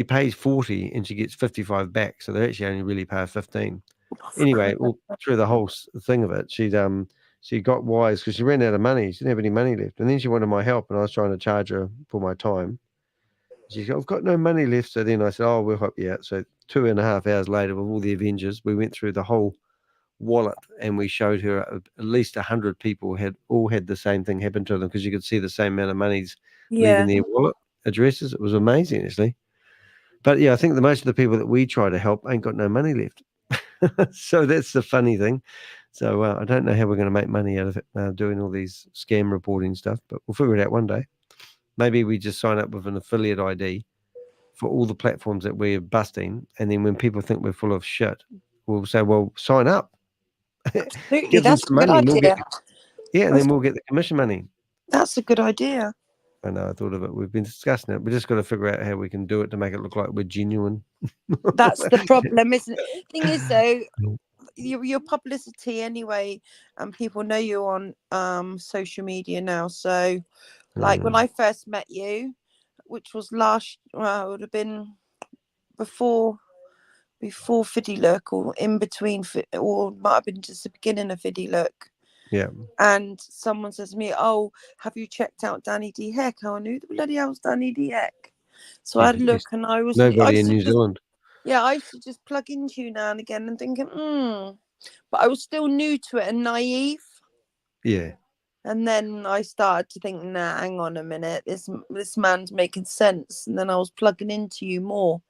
pays 40 and she gets 55 back, so they actually only really pay her 15. Anyway, all through the whole thing of it, she got wise because she ran out of money. She didn't have any money left, and then she wanted my help, and I was trying to charge her for my time. She said, I've got no money left. So then I said, oh, we'll help you out. So 2.5 hours later, with all the Avengers, we went through the whole wallet, and we showed her at least 100 people had the same thing happen to them, because you could see the same amount of monies leaving their wallet addresses. It was amazing, actually. But yeah, I think the most of the people that we try to help ain't got no money left. So that's the funny thing. So I don't know how we're going to make money out of it, doing all these scam reporting stuff, but we'll figure it out one day. Maybe we just sign up with an affiliate ID for all the platforms that we're busting, and then when people think we're full of shit, we'll say, well, sign up. Give them some money, and we'll get, and then we'll get the commission money. That's a good idea. I know, I thought of it. We've been discussing it. We just got to figure out how we can do it to make it look like we're genuine. That's the problem, isn't it? Thing is, though, your publicity anyway, and people know you on social media now. So, like when I first met you, which was it would have been before Fiddy Look, or in between, or might have been just the beginning of Fiddy Look. Yeah. And someone says to me, oh, have you checked out Danny D Heck? Oh, I knew the bloody hell's Danny D Heck. So I had a look, and I was nobody in New Zealand. Yeah, I used to just plug into you now and again and thinking, but I was still new to it and naive. Yeah. And then I started to think, nah, hang on a minute, this man's making sense. And then I was plugging into you more.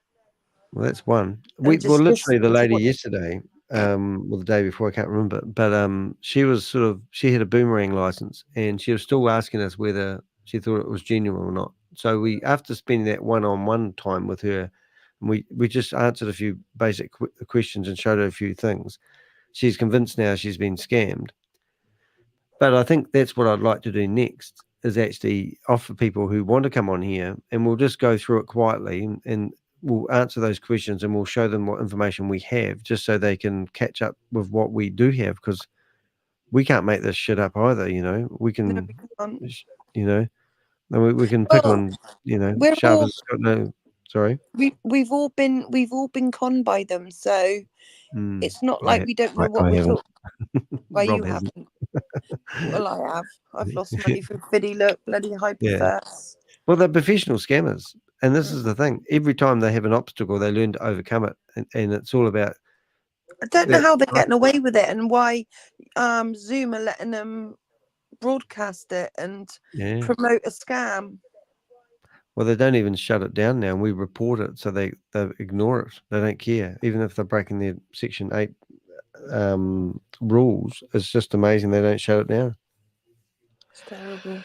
Well, that's one. Literally the lady yesterday, the day before, I can't remember, but she had a Boomerang license, and she was still asking us whether she thought it was genuine or not. So we, after spending that one-on-one time with her, we just answered a few basic questions and showed her a few things. She's convinced now she's been scammed. But I think that's what I'd like to do next, is actually offer people who want to come on here, and we'll just go through it quietly, and we'll answer those questions, and we'll show them what information we have, just so they can catch up with what we do have, because we can't make this shit up either. We can, we can pick on, Sharp got no. Sorry, we've all been conned by them, so it's not like we don't know what we're talking. Well, you haven't. Well, I have. I've lost money from Fiddy Look, bloody Hyperverse. Well, they're professional scammers, and this is the thing. Every time they have an obstacle, they learn to overcome it, and it's all about. I don't know how they're getting away with it, and why Zoom are letting them broadcast it and promote a scam. Well, they don't even shut it down now, and we report it, so they ignore it. They don't care, even if they're breaking their Section 8 rules. It's just amazing they don't shut it down. It's terrible.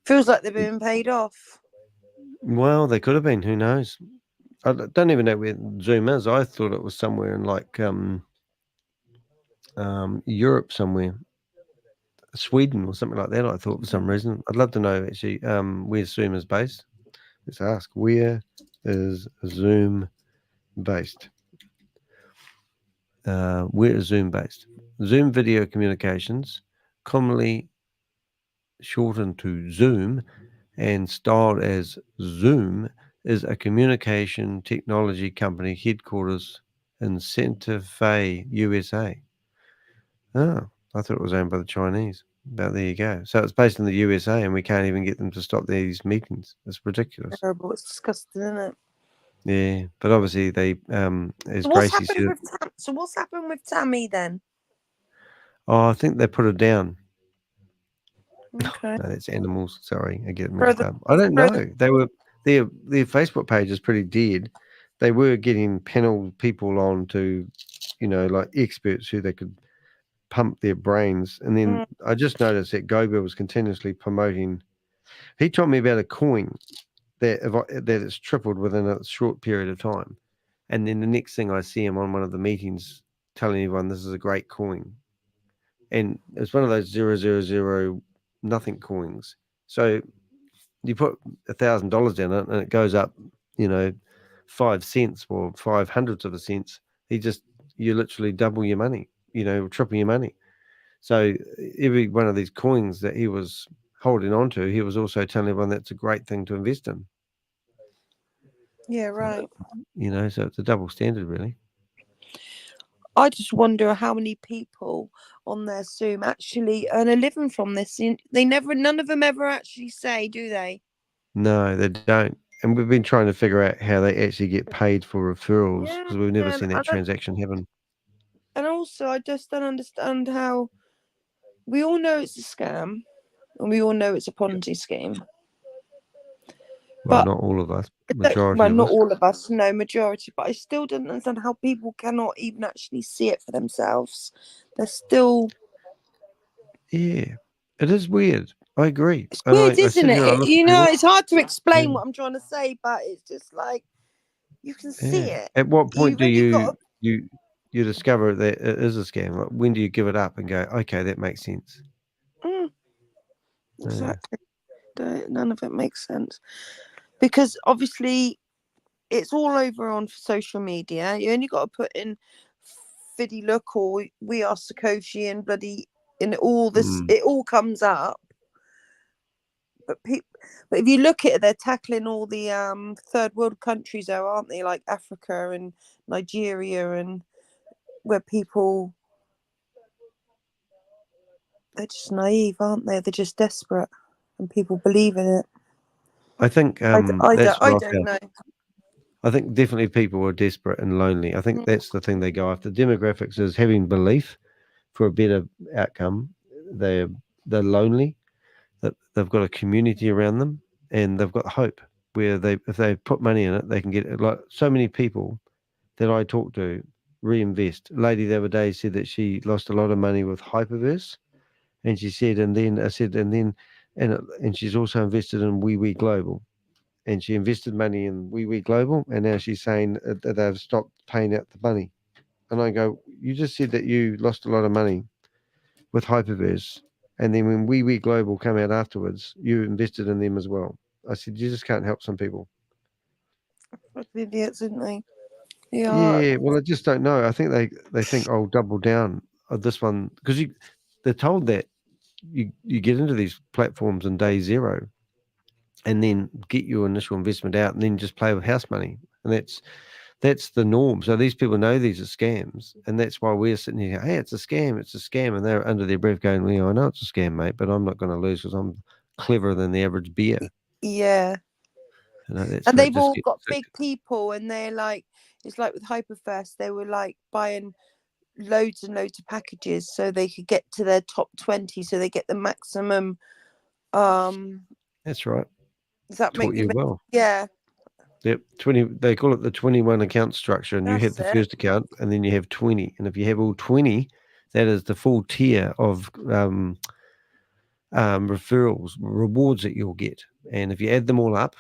Feels like they're being paid off. Well, they could have been. Who knows? I don't even know where Zoom is. I thought it was somewhere in like Europe somewhere. Sweden or something like that, I thought, for some reason. I'd love to know actually where Zoom is based. Let's ask, where is Zoom based? Where is Zoom based? Zoom video communications, commonly shortened to Zoom and styled as Zoom, is a communication technology company headquarters in Santa Fe, USA. Oh, I thought it was owned by the Chinese. But there you go. So it's based in the USA, and we can't even get them to stop these meetings. It's ridiculous. Terrible. It's disgusting, isn't it? Yeah, but obviously they, as So what's Gracie said, what's happened with Tami then? oh, I think they put her down. Okay. No, that's animals. Sorry, I get Throw mixed the- up. I don't throw know. the- They were their Facebook page is pretty dead. They were getting panel people on to, like experts who they could pump their brains. And then I just noticed that Goba was continuously promoting. He told me about a coin that it's tripled within a short period of time. And then the next thing I see him on one of the meetings telling everyone this is a great coin. And it's one of those 000 nothing coins. So you put $1,000 in it and it goes up, 5 cents or 5/100ths of a cent. You literally double your money, triple your money. So every one of these coins that he was holding on to, he was also telling everyone that's a great thing to invest in. Yeah, right. So it's a double standard, really. I just wonder how many people on their Zoom actually earn a living from this. None of them ever actually say, do they? No, they don't. And we've been trying to figure out how they actually get paid for referrals because we've never seen that transaction happen. And also, I just don't understand how we all know it's a scam and we all know it's a Ponzi scheme. Well, But not all of us. Majority well, of not us. all of us, no, majority. But I still don't understand how people cannot even actually see it for themselves. They're still. Yeah, it is weird. I agree. It's weird, isn't it? It's hard to explain what I'm trying to say, but it's just like you can see it. At what point do got you discover that it is a scam? Like, when do you give it up and go, okay, that makes sense? Exactly. None of it makes sense because obviously it's all over on social media. You only got to put in Fiddy Look or We Are SATOSHI and bloody in all this. It all comes up. But if you look at it, they're tackling all the third world countries, though, aren't they? Like Africa and Nigeria, and where people they're just naive, aren't they? They're just desperate, and people believe in it. I think I don't know. I think definitely people are desperate and lonely. I think that's the thing they go after. Demographics is having belief for a better outcome. They're lonely. That they've got a community around them, and they've got hope. Where if they put money in it, they can get it. Like so many people that I talk to reinvest. A lady the other day said that she lost a lot of money with Hyperverse, and she said, and she's also invested in WeWe Global. And she invested money in WeWe Global, and now she's saying that they've stopped paying out the money. And I go, you just said that you lost a lot of money with Hyperverse, and then when WeWe Global came out afterwards, you invested in them as well. I said, you just can't help some people. Idiots, isn't they? Yeah, well, I just don't know. I think they think, oh, double down on this one, because they're told that you get into these platforms in day zero, and then get your initial investment out, and then just play with house money, and that's the norm. So these people know these are scams, and that's why we're sitting here, hey, it's a scam, and they're under their breath going, well, I know it's a scam, mate, but I'm not going to lose because I'm cleverer than the average bear. Yeah. And they've all got big people, and they're like, it's like with Hyperverse, they were like buying loads and loads of packages so they could get to their top 20, so they get the maximum. That's right. Does that make you well? Yeah. Yep, 20. They call it the 21 account structure, and you have the first account, and then you have 20, and if you have all 20, that is the full tier of referrals, rewards that you'll get. And if you add them all up,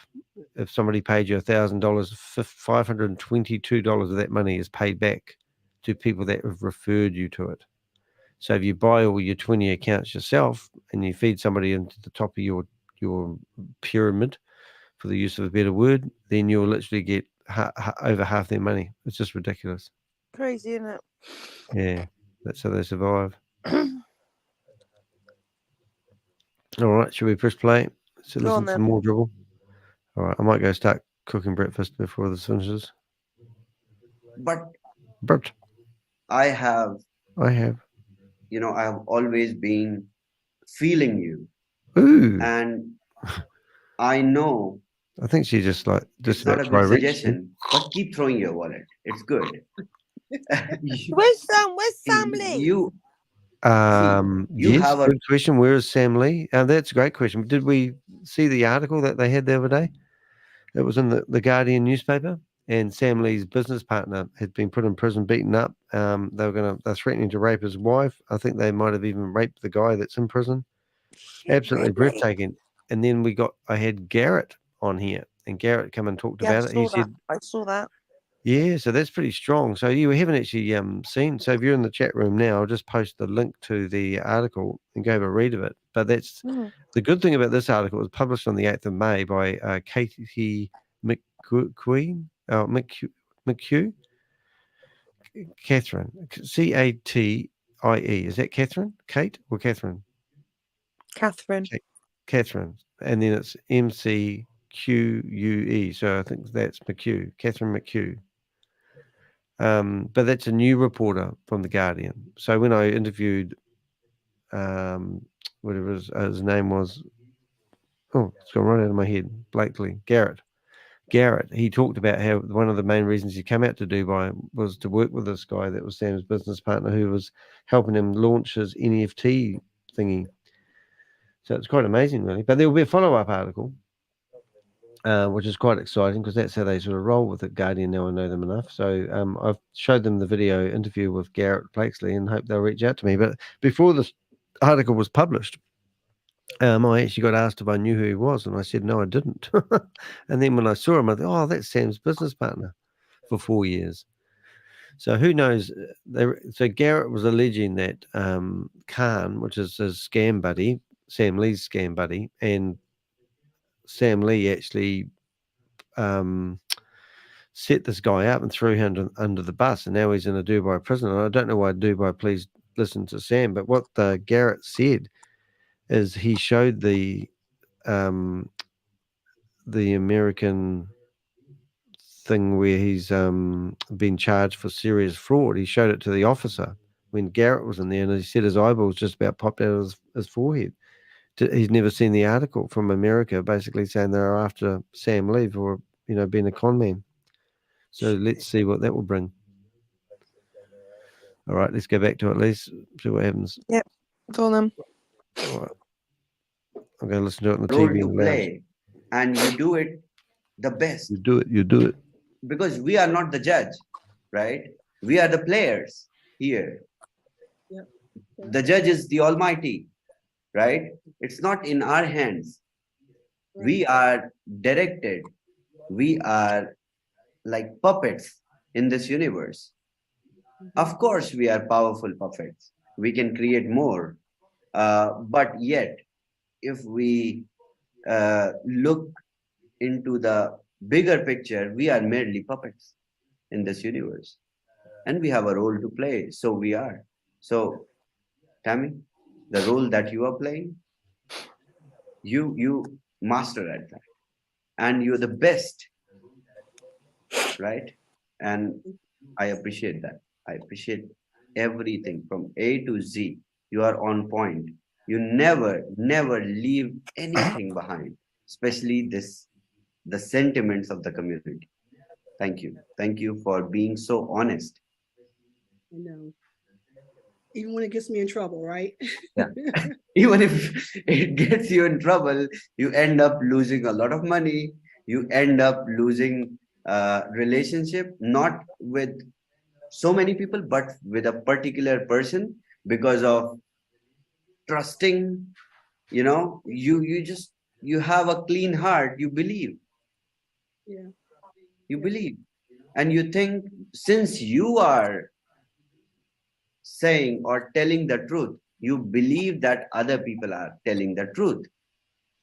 if somebody paid you $1,000, $522 of that money is paid back to people that have referred you to it. So if you buy all your 20 accounts yourself and you feed somebody into the top of your pyramid, for the use of a better word, then you'll literally get over half their money. It's just ridiculous. Crazy, isn't it? Yeah. That's how they survive. All right, should we press play? So Go on listen to then. more dribble. All right, I might go start cooking breakfast before this finishes. But I I have, you know, I have always been feeling you. Ooh. And I know I think she just like it's just not a about good to reach me. suggestion, but keep throwing your wallet. It's good. Where's Sam Lee? You you Yes, have a good question. Where is Sam Lee? That's a great question. Did we see the article that they had the other day? It was in the Guardian newspaper, and Sam Lee's business partner had been put in prison, beaten up. They're threatening to rape his wife. I think they might have even raped the guy that's in prison. Absolutely breathtaking. And then I had Garrett on here, and Garrett come and talked about it. He said, I saw that. yeah, so that's pretty strong. So you haven't actually seen. So if you're in the chat room now, I'll just post the link to the article and go have a read of it. But that's the good thing about this article. It was published on the 8th of May by Katie McQueen, McHugh, Catherine, Catie. Is that Catherine? Kate or Catherine? Catherine. Catherine, and then it's MCQUE. So I think that's McHugh, Catherine McHugh. But that's a new reporter from the Guardian. So when I interviewed, whatever his name was, it's gone right out of my head. Garrett. He talked about how one of the main reasons he came out to Dubai was to work with this guy that was Sam's business partner, who was helping him launch his NFT thingy. So it's quite amazing, really. But there will be a follow-up article, which is quite exciting because that's how they sort of roll with it. Guardian, now I know them enough. So I've showed them the video interview with Garrett Blakesley and hope they'll reach out to me. But before this article was published, I actually got asked if I knew who he was, and I said, no, I didn't. And then when I saw him, I thought, oh, that's Sam's business partner for 4 years. So who knows? So Garrett was alleging that Khan, which is his scam buddy, Sam Lee's scam buddy, and Sam Lee actually set this guy up and threw him under the bus, and now he's in a Dubai prison. And I don't know why Dubai, please listen to Sam, but what Garrett said is he showed the American thing where he's been charged for serious fraud. He showed it to the officer when Garrett was in there, and he said his eyeballs just about popped out of his forehead. He's never seen the article from America basically saying they're after Sam Lee for, being a con man. So let's see what that will bring. All right, let's go back to it, Liz. See what happens. Yep, go on then. All right. I'm going to listen to it on the role TV. to play, and you do it the best. You do it. Because we are not the judge, right? We are the players here. Yep. The judge is the Almighty, right? It's not in our hands. We are directed. We are like puppets in this universe. Of course, we are powerful puppets. We can create more. But yet, if we look into the bigger picture, we are merely puppets in this universe. And we have a role to play. So we are. So, Tami, the role that you are playing, you master at that. And you're the best, right? And I appreciate that. I appreciate everything from A to Z. You are on point. You never leave anything behind, especially the sentiments of the community. Thank you. Thank you for being so honest. I know. Even when it gets me in trouble, right? Yeah. Even if it gets you in trouble, you end up losing a lot of money. You end up losing relationship, not with so many people, but with a particular person because of trusting. You have a clean heart. You believe. Yeah. You believe. And you think, since you are saying or telling the truth, you believe that other people are telling the truth.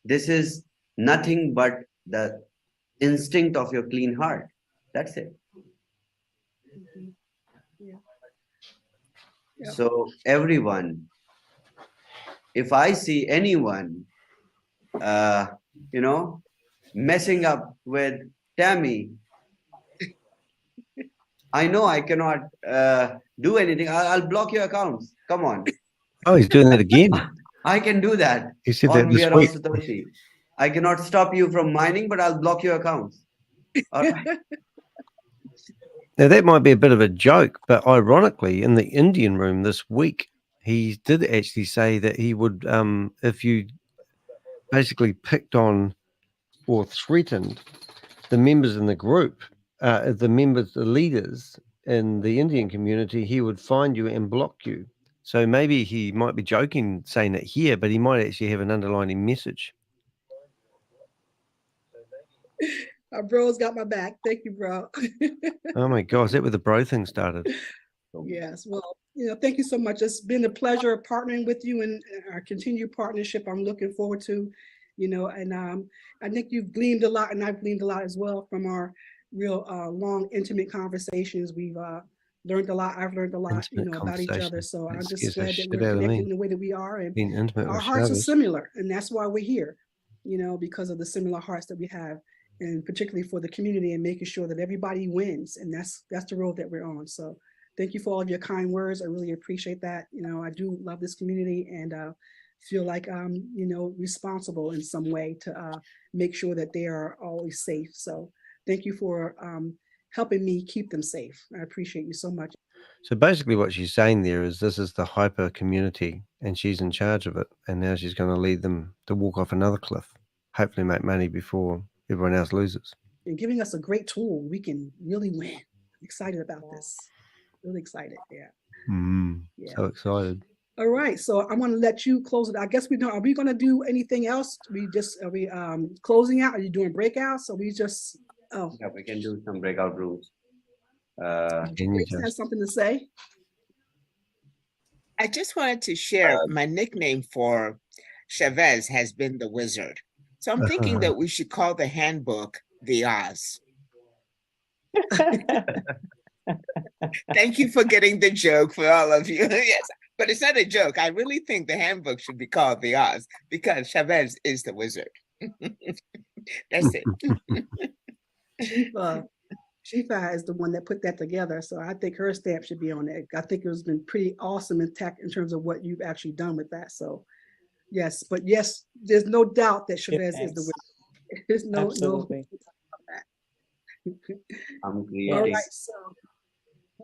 This is nothing but the instinct of your clean heart. That's it. So everyone, if I see anyone, messing up with Tami, I know I cannot do anything. I'll block your accounts. Come on. Oh, he's doing that again. I can do that. He said that On this We Are All week. Satoshi. I cannot stop you from mining, but I'll block your accounts. All right. Now, that might be a bit of a joke, but ironically, in the Indian room this week, he did actually say that he would, if you basically picked on or threatened the members in the group, the leaders in the Indian community, he would find you and block you. So maybe he might be joking saying it here, but he might actually have an underlining message. Our bro's got my back. Thank you, bro. Oh my gosh, is that where the bro thing started? Yes, well, thank you so much. It's been a pleasure partnering with you and our continued partnership. I'm looking forward to, and I think you've gleaned a lot, and I've gleaned a lot as well from our real long, intimate conversations. We've learned a lot. I've learned a lot, about each other. So I'm just glad that we're connected in the way that we are, and our hearts are similar, and that's why we're here, because of the similar hearts that we have. And particularly for the community and making sure that everybody wins. And that's the road that we're on. So thank you for all of your kind words. I really appreciate that. I do love this community and feel like I'm, responsible in some way to make sure that they are always safe. So thank you for helping me keep them safe. I appreciate you so much. So basically what she's saying there is this is the hyper community and she's in charge of it. And now she's going to lead them to walk off another cliff, hopefully make money before everyone else loses. And giving us a great tool, we can really win. I'm excited about this. Really excited. Yeah. So excited. All right. So I want to let you close it. I guess we don't. Are we going to do anything else? Are we closing out? Are you doing breakouts? Or we just? Oh. Yeah, we can do some breakout rooms. Grace has something to say. I just wanted to share my nickname for ShaveZ has been the wizard. So I'm thinking that we should call the handbook the Oz. Thank you for getting the joke for all of you. Yes, but it's not a joke. I really think the handbook should be called the Oz because ShaveZ is the wizard. That's it. Shifa is the one that put that together. So I think her stamp should be on it. I think it has been pretty awesome in terms of what you've actually done with that. So yes, but yes, there's no doubt that ShaveZ is the winner. There's no Absolutely. I'm creating. All right, so.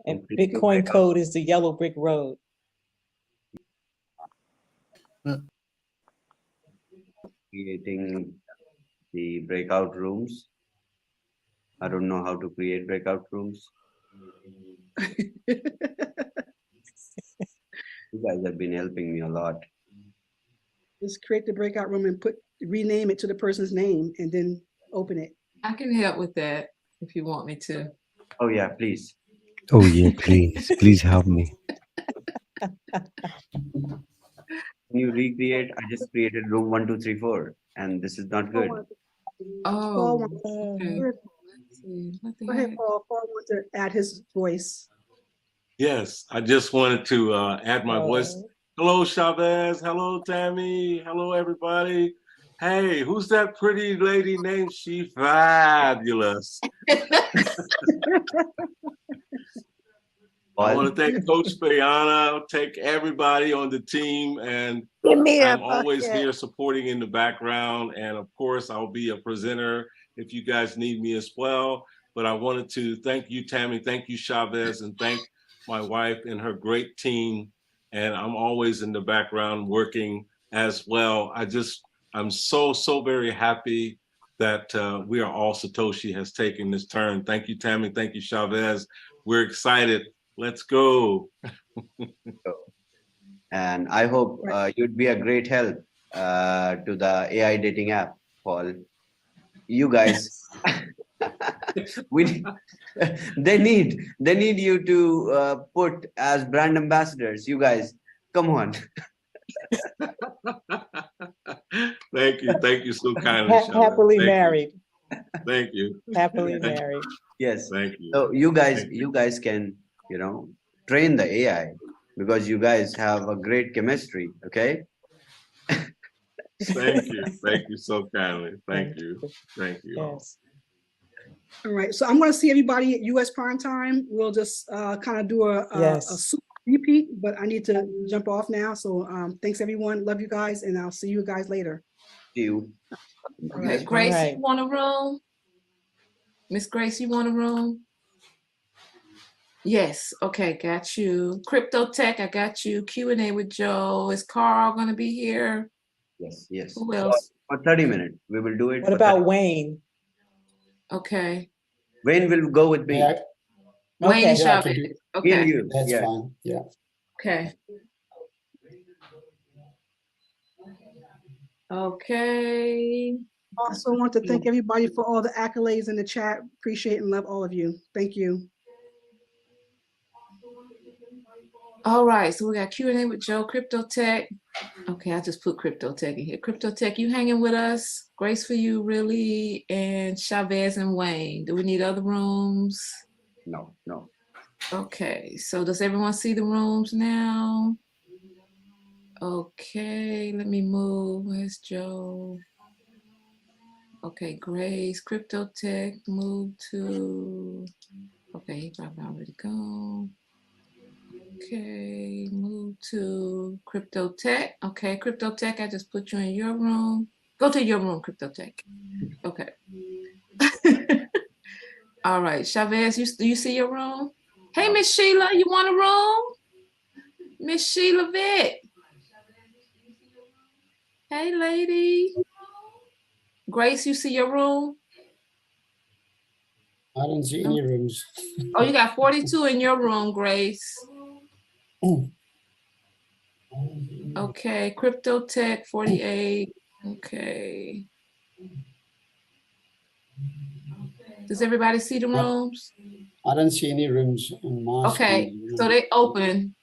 And Bitcoin code is the yellow brick road. Creating the breakout rooms. I don't know how to create breakout rooms. You guys have been helping me a lot. Just create the breakout room and rename it to the person's name and then open it. I can help with that if you want me to. Oh yeah, please. Oh yeah, please. Please help me. Can you recreate? I just created room 1, 2, 3, 4, and this is not good. Oh, Go ahead, Paul. Paul wants to add his voice. Yes, I just wanted to add my voice. Hello, ShaveZ. Hello, Tami. Hello, everybody. Hey, who's that pretty lady named Shifabulous? I want to thank Coach Bayana, thank everybody on the team, and I'm always here supporting in the background. And of course, I'll be a presenter if you guys need me as well. But I wanted to thank you, Tami, thank you, ShaveZ, and thank my wife and her great team. And I'm always in the background working as well. I'm so very happy that We Are All Satoshi has taken this turn. Thank you, Tami. Thank you, ShaveZ. We're excited. Let's go. And I hope you'd be a great help to the AI dating app, Paul. You guys, they need you to put as brand ambassadors. You guys, come on. Thank you so kindly. Happily married. Thank you. Happily married. Yes. Thank you. So you guys can, train the AI because you guys have a great chemistry. Okay. Thank you. Thank you so kindly. Thank you. Thank you all. All right, so I'm going to see everybody at US prime time. We'll just kind of do a super repeat, but I need to jump off now. So thanks everyone. Love you guys, and I'll see you guys later. See you. Okay, Grace, you want a room? Miss Grace, you want a room? Yes. Okay, got you. Crypto Tech, I got you. Q&A with Joe. Is Carl going to be here? Yes, yes. Who else? For 30 minutes. We will do it. What about Wayne? Okay. Wayne will go with me. Wayne and Yeah, Chavez. Okay. Me and you. That's Yeah. fine. Yeah. Okay. Okay. Also want to thank everybody for all the accolades in the chat. Appreciate and love all of you. Thank you. All right, so we got Q&A with Joe, Crypto Tech. Okay, I just put Crypto Tech in here. Crypto Tech, you hanging with us? Grace for you, really, and ShaveZ and Wayne. Do we need other rooms? No, no. Okay, so does everyone see the rooms now? Okay, let me move. Where's Joe? Okay, Grace, Crypto Tech, move to, okay, he probably already gone. Okay, move to Crypto Tech. Okay, Crypto Tech, I just put you in your room. Go to your room, Crypto Tech. Okay. All right, ShaveZ, do you see your room? Hey, Miss Sheila, you want a room? Miss Sheila Vitt. Hey, lady. Grace, you see your room? I don't see any rooms. Oh, you got 42 in your room, Grace. Okay, Crypto Tech 48. Okay. Does everybody see the rooms? I don't see any rooms on my Okay, screen. so they open.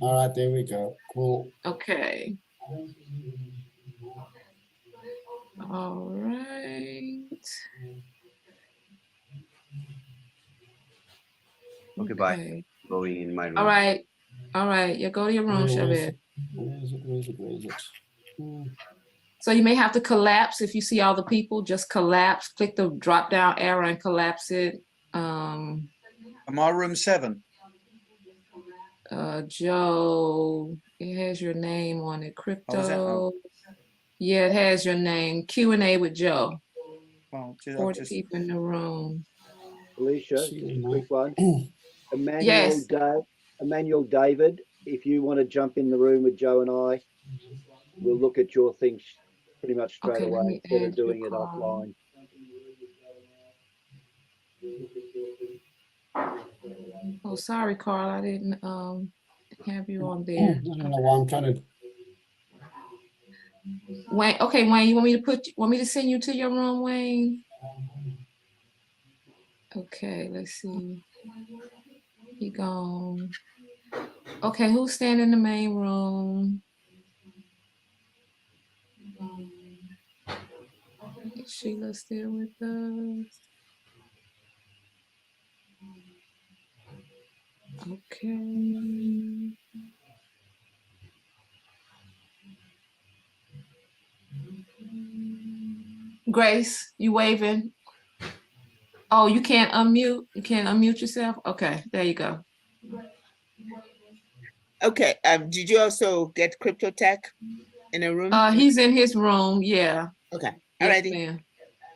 All right, there we go. Cool. Okay. All right. Okay, bye. Going in my room. All right. All right. You go to your room, ShaveZ. Where is it? So you may have to collapse if you see all the people. Just collapse. Click the drop down arrow and collapse it. Am I room 7? Joe, it has your name on it. Crypto. Oh, is that? Oh. Yeah, it has your name. Q&A with Joe. Oh, 40 people in the room. Felicia, just a quick one. Yes. Emmanuel David, if you want to jump in the room with Joe and I, we'll look at your things pretty much straight Okay, let away me instead add of doing your it offline. Oh, sorry, Carl. I didn't have you on there. I don't know why I'm trying to. Wayne, okay, Wayne, you want me to send you to your room, Wayne? Okay, let's see. He gone. Okay, who's staying in the main room? Is Sheila still with us? Okay. Grace, you waving? Oh, you can't unmute? You can't unmute yourself? Okay, there you go. Okay, did you also get Crypto Tech in a room? He's in his room, yeah. Okay, Yes, alrighty. ma'am.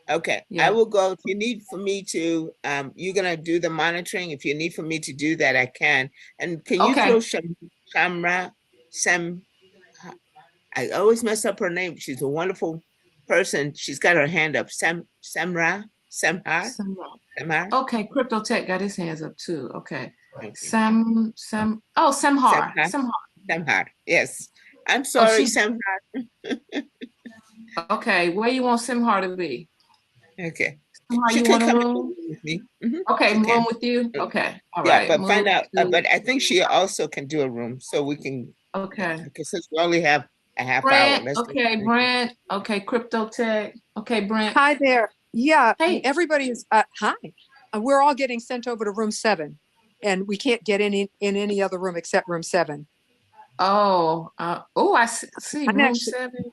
Okay, Yeah. I will go. If you need for me to, you're gonna do the monitoring. If you need for me to do that, I can. And can you throw Shamra, I always mess up her name. She's a wonderful person. She's got her hand up. Samhar. Okay, Crypto Tech got his hands up too. Okay. Samhar. Yes. I'm sorry, Samhar. Okay, where you want Samhar to be? Okay. Samhar, She you can want a come room? with me. Okay, room with you? Okay. All Yeah, right. but find out. to- But I think she also can do a room, so we can. Okay. Okay, since we only have a half Brent, hour. Let's okay, Brent. Okay, Crypto Tech. Okay, Brent. Hi there. Yeah. Hey. Everybody is. Hi. We're all getting sent over to room 7. and we can't get in any other room except room 7. Oh, I see. I'm Room actually- 7.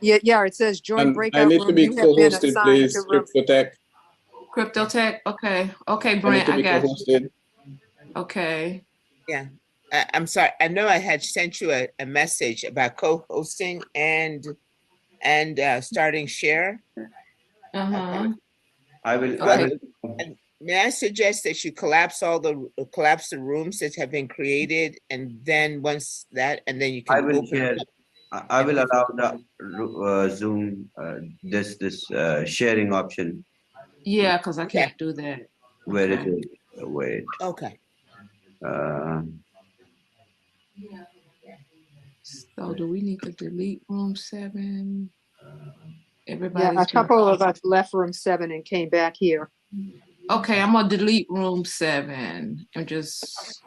Yeah, it says join And breakout I need room. to be You have been co-hosted, assigned please. to room. Crypto Tech. Crypto Tech. Okay, I Brent, need to I be got you. co-hosted. Okay. Yeah. I'm sorry. I know I had sent you a message about co-hosting and starting share. Uh-huh. I will. And may I suggest that you collapse the rooms that have been created, and then once that, and then you can I will open share. up. I will allow the Zoom this sharing option. Yeah, because I can't do that. Where is Okay. it? Wait. Okay. So do we need to delete room 7? Yeah, Everybody's a couple of us left room 7 and came back here. Okay, I'm gonna delete room 7 and just.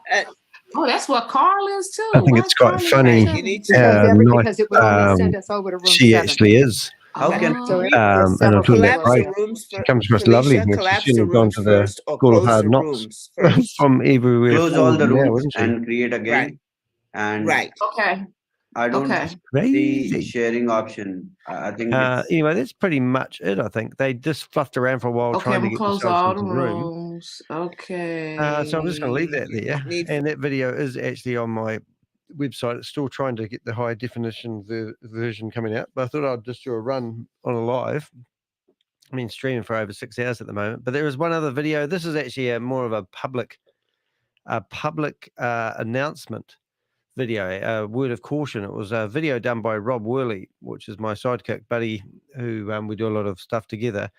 Oh, that's what Carl is too. I think it's quite funny. Because it would only send us over to room she 7. actually is. How can and I'm talking about Grace. She comes across lovely here. She shouldn't have gone to the School of Hard Knocks from everywhere. Close all the now, rooms wouldn't she? and create again. And Okay. I don't Okay. see sharing option. I think it's, Anyway, that's pretty much it. I think they just fluffed around for a while Okay, trying I'm to gonna get close themselves all into the the room. rooms. Okay. So I'm just going to leave that there. And that video is actually on my website. It's still trying to get the high definition version coming out, but I thought I'd just do a run on a live. I mean, streaming for over 6 hours at the moment. But there is one other video. This is actually more of a public announcement video, a word of caution. It was a video done by Rob Worley, which is my sidekick buddy, who we do a lot of stuff together.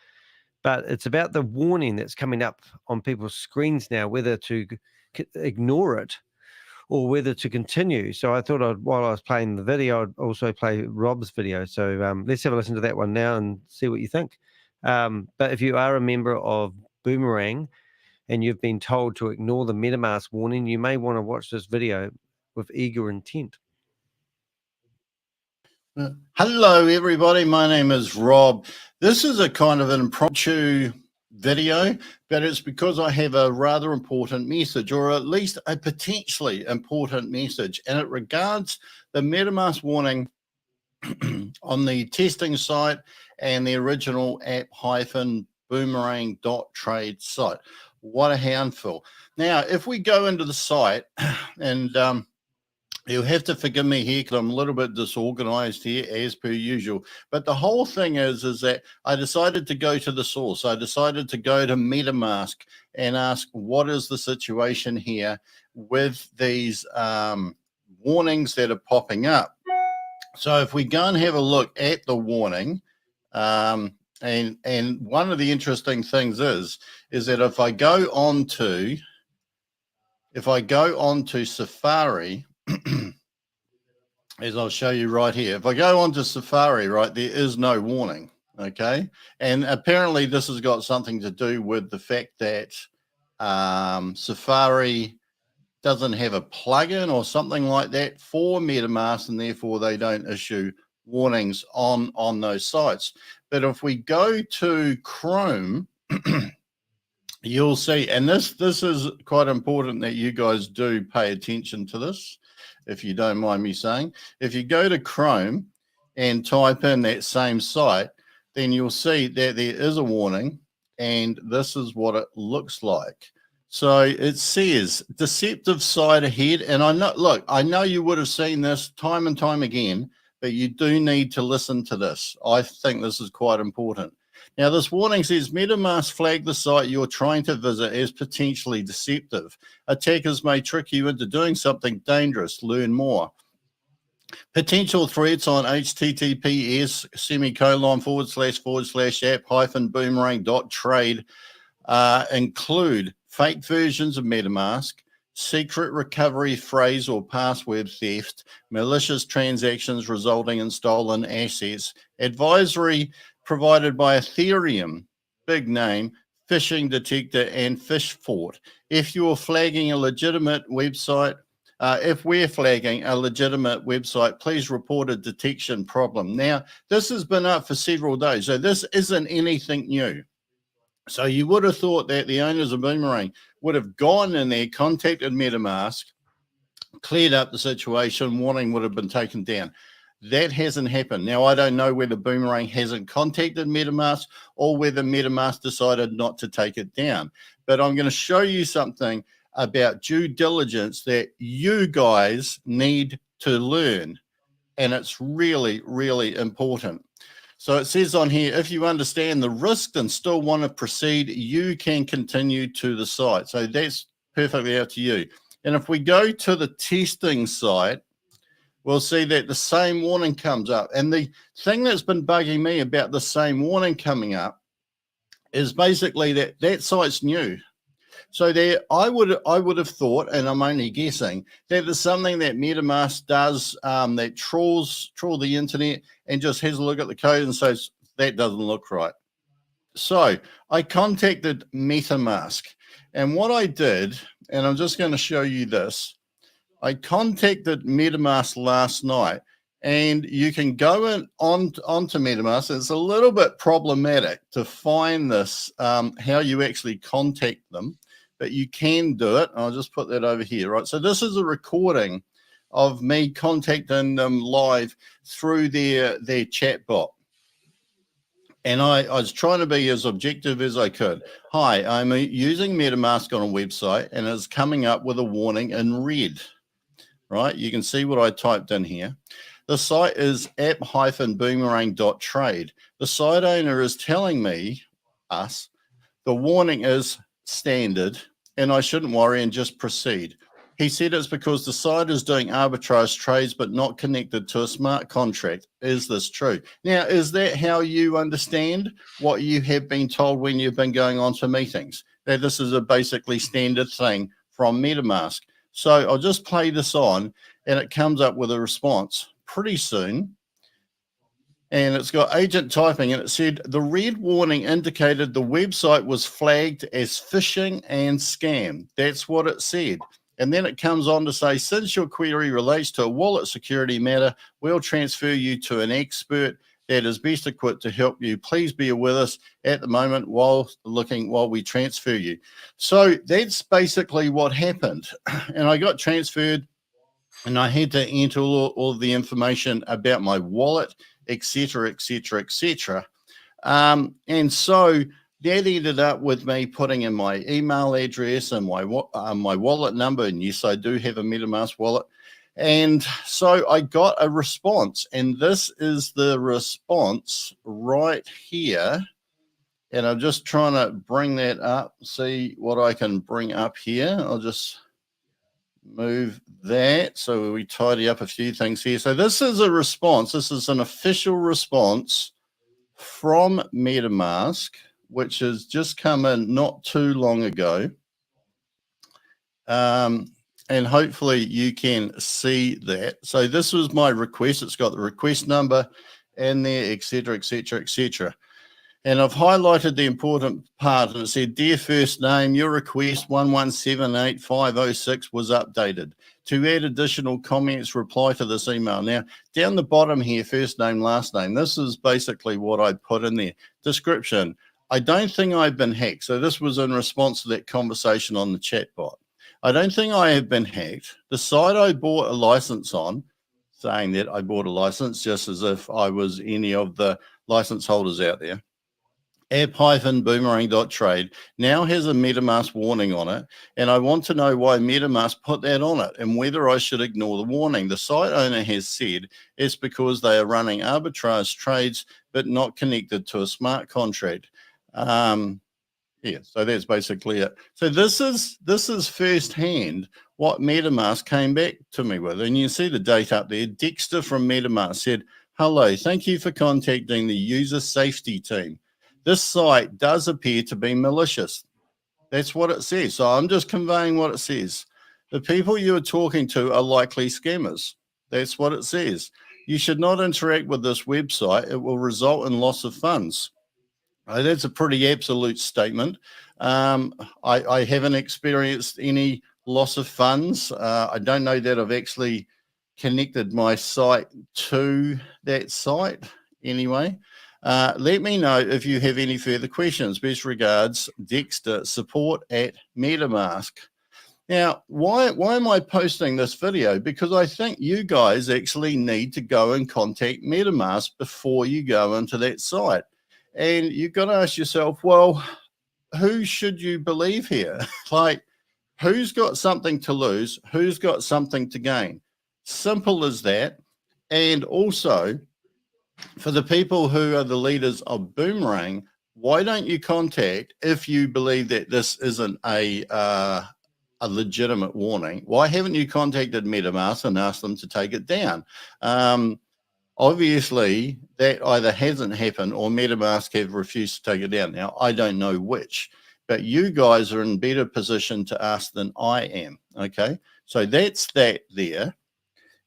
But it's about the warning that's coming up on people's screens now, whether to ignore it or whether to continue. So I thought while I was playing the video, I'd also play Rob's video. So let's have a listen to that one now and see what you think. But if you are a member of Boomerang and you've been told to ignore the MetaMask warning, you may want to watch this video with eager intent. Hello, everybody. My name is Rob. This is a kind of an impromptu video, but it's because I have a rather important message, or at least a potentially important message, and it regards the MetaMask warning on the testing site and the original app-boomerang.trade site. What a handful. Now, if we go into the site, and you'll have to forgive me here because I'm a little bit disorganized here as per usual. But the whole thing is that I decided to go to the source. I decided to go to MetaMask and ask, what is the situation here with these warnings that are popping up? So if we go and have a look at the warning, and one of the interesting things is that if I go on to Safari, as I'll show you right here, if I go on to Safari, right, there is no warning, okay? And apparently this has got something to do with the fact that Safari doesn't have a plugin or something like that for MetaMask, and therefore they don't issue warnings on those sites. But if we go to Chrome, you'll see, and this is quite important that you guys do pay attention to this, if you don't mind me saying. If you go to Chrome and type in that same site, then you'll see that there is a warning, and this is what it looks like. So it says deceptive site ahead, and I know you would have seen this time and time again, but you do need to listen to this. I think this is quite important. Now, this warning says MetaMask flagged the site you're trying to visit as potentially deceptive. Attackers may trick you into doing something dangerous. Learn more. Potential threats on https://app-boomerang.trade include fake versions of MetaMask, secret recovery phrase or password theft, malicious transactions resulting in stolen assets, advisory provided by Ethereum, big name, phishing detector, and Fishfort. If you're flagging a legitimate website, if we're flagging a legitimate website, please report a detection problem. Now, this has been up for several days, so this isn't anything new. So you would have thought that the owners of Boomerang would have gone in there, contacted MetaMask, cleared up the situation, warning would have been taken down. That hasn't happened. Now, I don't know whether Boomerang hasn't contacted MetaMask or whether MetaMask decided not to take it down. But I'm going to show you something about due diligence that you guys need to learn. And it's really, really important. So it says on here, if you understand the risk and still want to proceed, you can continue to the site. So that's perfectly up to you. And if we go to the testing site, we'll see that the same warning comes up. And the thing that's been bugging me about the same warning coming up is basically that site's new. So there, I would have thought, and I'm only guessing, that there's something that MetaMask does that trawl the internet and just has a look at the code and says, that doesn't look right. So I contacted MetaMask. And what I did, and I'm just going to show you this, I contacted MetaMask last night, and you can go onto MetaMask. It's a little bit problematic to find this, how you actually contact them, but you can do it. I'll just put that over here, right? So this is a recording of me contacting them live through their chatbot. And I was trying to be as objective as I could. Hi, I'm using MetaMask on a website, and it's coming up with a warning in red. Right, you can see what I typed in here. The site is app-boomerang.trade. The site owner is telling us, the warning is standard and I shouldn't worry and just proceed. He said it's because the site is doing arbitrage trades but not connected to a smart contract. Is this true? Now, is that how you understand what you have been told when you've been going on to meetings? That this is a basically standard thing from MetaMask. So I'll just play this on, and it comes up with a response pretty soon. And it's got agent typing, and it said the red warning indicated the website was flagged as phishing and scam. That's what it said. And then it comes on to say, since your query relates to a wallet security matter, we'll transfer you to an expert that is best equipped to help you. Please be with us at the moment while we transfer you. So that's basically what happened. And I got transferred, and I had to enter all the information about my wallet, etc., etc., etc. And so that ended up with me putting in my email address and my wallet number. And yes, I do have a MetaMask wallet. And so I got a response, and this is the response right here. And I'm just trying to bring that up, see what I can bring up here. I'll just move that so we tidy up a few things here. So this is a response. This is an official response from MetaMask, which has just come in not too long ago. And hopefully you can see that. So this was my request. It's got the request number in there, etc., etc., etc. And I've highlighted the important part, and it said, dear first name, your request 1178506 was updated. To add additional comments, reply to this email. Now, down the bottom here, first name, last name, this is basically what I put in there. Description, I don't think I've been hacked. So this was in response to that conversation on the chatbot. I don't think I have been hacked. The site I bought a license on, saying that I bought a license just as if I was any of the license holders out there, app-boomerang.trade now has a MetaMask warning on it, and I want to know why MetaMask put that on it and whether I should ignore the warning. The site owner has said it's because they are running arbitrage trades but not connected to a smart contract. Yeah, so that's basically it. So this is firsthand what MetaMask came back to me with. And you see the date up there. Dexter from MetaMask said, hello, thank you for contacting the user safety team. This site does appear to be malicious. That's what it says. So I'm just conveying what it says. The people you are talking to are likely scammers. That's what it says. You should not interact with this website. It will result in loss of funds. That's a pretty absolute statement. I haven't experienced any loss of funds. I don't know that I've actually connected my site to that site anyway. Let me know if you have any further questions. Best regards, Dexter, support@Metamask. Now, why am I posting this video? Because I think you guys actually need to go and contact Metamask before you go into that site. And you've got to ask yourself, well, who should you believe here? Like, who's got something to lose? Who's got something to gain? Simple as that. And also, for the people who are the leaders of Boomerang, why don't you contact, if you believe that this isn't a legitimate warning, why haven't you contacted Metamask and asked them to take it down? Obviously, that either hasn't happened or Metamask have refused to take it down. Now, I don't know which, but you guys are in better position to ask than I am, okay? So that's that there.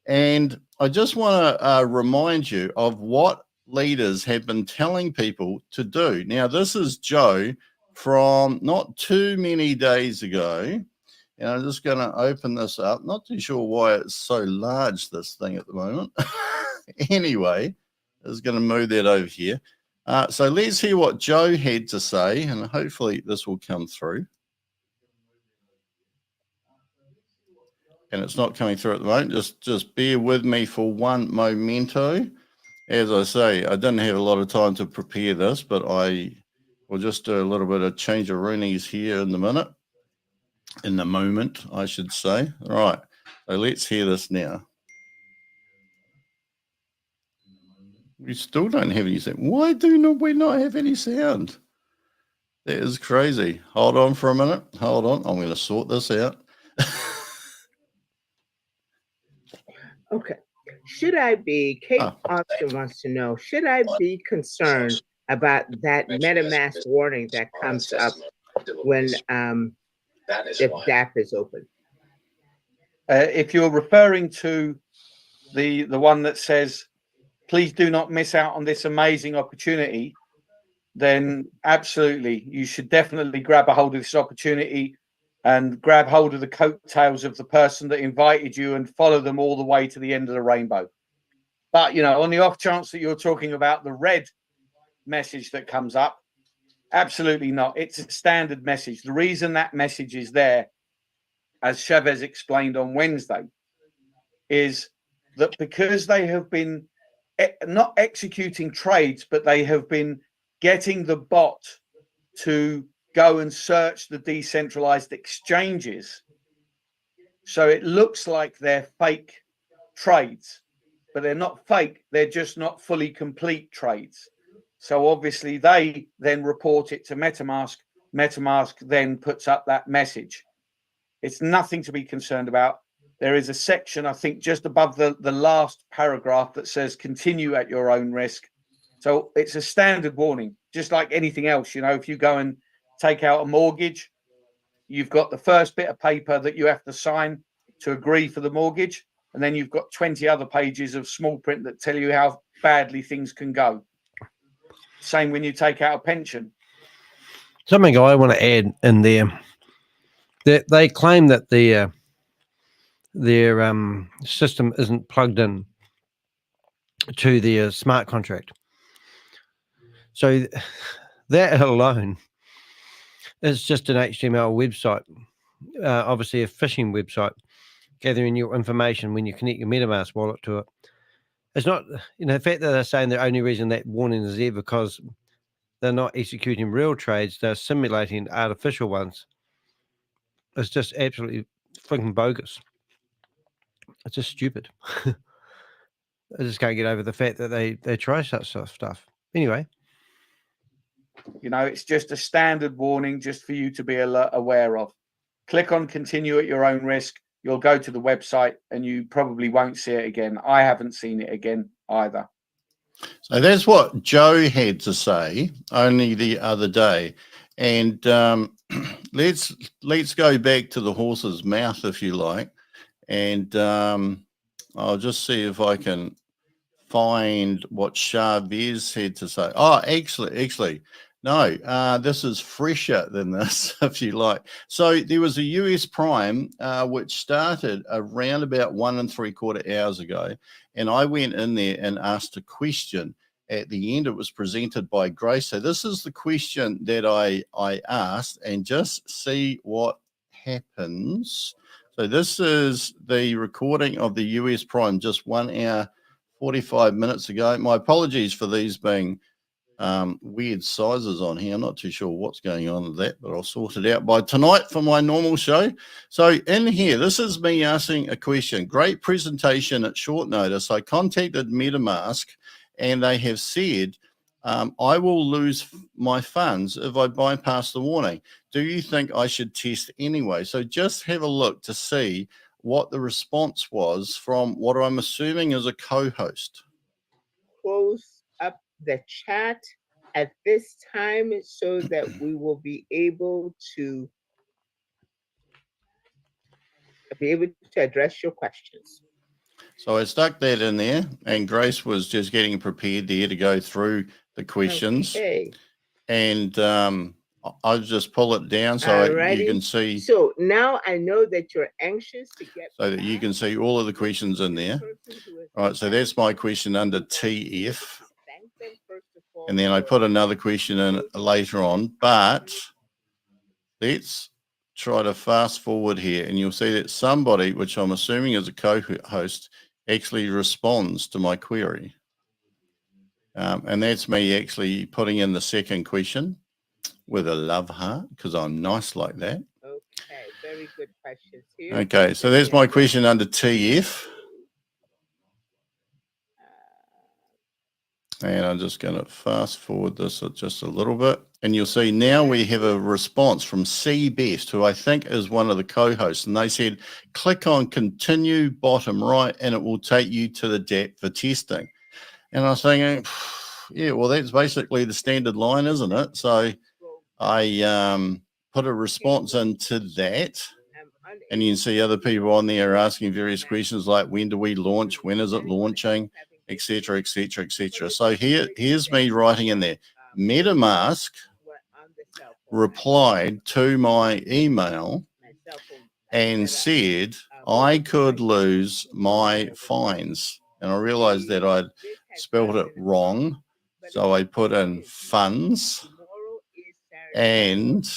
And I just want to remind you of what leaders have been telling people to do. Now, this is Joe from not too many days ago. And I'm just going to open this up. Not too sure why it's so large, this thing at the moment. Anyway, I'm just going to move that over here. So let's hear what Joe had to say, and hopefully this will come through. And it's not coming through at the moment. Just bear with me for one momento. As I say, I didn't have a lot of time to prepare this, but I will just do a little bit of change of roonies here in the minute. In the moment, I should say. All right, so let's hear this now. We still don't have any sound. Why do we not have any sound? That is crazy. Hold on for a minute. Hold on. I'm going to sort this out. Okay. Should I be, Kate Austin wants to know, should I be concerned about that MetaMask warning that comes up when if DApp is open? If you're referring to the one that says, please do not miss out on this amazing opportunity, then absolutely, you should definitely grab a hold of this opportunity and grab hold of the coattails of the person that invited you and follow them all the way to the end of the rainbow. But, you know, on the off chance that you're talking about the red message that comes up, absolutely not. It's a standard message. The reason that message is there, as ShaveZ explained on Wednesday, is that because they have been not executing trades, but they have been getting the bot to go and search the decentralized exchanges. So it looks like they're fake trades, but they're not fake. They're just not fully complete trades. So obviously they then report it to Metamask. Metamask then puts up that message. It's nothing to be concerned about. There is a section, I think, just above the last paragraph that says continue at your own risk. So it's a standard warning, just like anything else. You know, if you go and take out a mortgage, you've got the first bit of paper that you have to sign to agree for the mortgage. And then you've got 20 other pages of small print that tell you how badly things can go. Same when you take out a pension. Something I want to add in there. They claim that their system isn't plugged in to their smart contract. So that alone is just an HTML website, obviously a phishing website, gathering your information when you connect your MetaMask wallet to it. It's not, you know, the fact that they're saying the only reason that warning is there because they're not executing real trades, they're simulating artificial ones. It's just absolutely freaking bogus. It's just stupid. I just can't get over the fact that they try such stuff. Anyway. You know, it's just a standard warning just for you to be aware of. Click on continue at your own risk. You'll go to the website and you probably won't see it again. I haven't seen it again either. So that's what Joe had to say only the other day. And let's go back to the horse's mouth, if you like. And I'll just see if I can find what ShaveZ had to say. Oh, actually, no, this is fresher than this, if you like. So there was a US Prime, which started around about 1 3/4 hours ago. And I went in there and asked a question. at the end, it was presented by Grace. So this is the question that I asked, and just see what happens. So this is the recording of the US Prime just 1 hour, 45 minutes ago. My apologies for these being weird sizes on here. I'm not too sure what's going on with that, but I'll sort it out by tonight for my normal show. So in here, this is me asking a question. Great presentation at short notice. I contacted Metamask and they have said, I will lose my funds if I bypass the warning. Do you think I should test anyway? So just have a look to see what the response was from what I'm assuming is a co-host. Close up the chat at this time so that we will be able to address your questions. So I stuck that in there, and Grace was just getting prepared there to go through the questions. Okay. And I'll just pull it down so you can see. So now I know that you're anxious to get so that you can see all of the questions in there. All right, so that's my question under TF. And then I put another question in later on, but let's try to fast forward here, and you'll see that somebody, which I'm assuming is a co-host, actually responds to my query. And that's me actually putting in the second question with a love heart, because I'm nice like that. Okay, very good questions here. Okay, so there's my question under TF. And I'm just going to fast forward this just a little bit. And you'll see now we have a response from C Best, who I think is one of the co-hosts. And they said, click on continue bottom right, and it will take you to the DApp for testing. And I was thinking, yeah, well, that's basically the standard line, isn't it? So I put a response into that. And you can see other people on there asking various questions like, when do we launch? When is it launching? Etc., etc., etc. So here's me writing in there. Metamask replied to my email and said I could lose my fines. And I realized that I'd spelled it wrong. So I put in funds and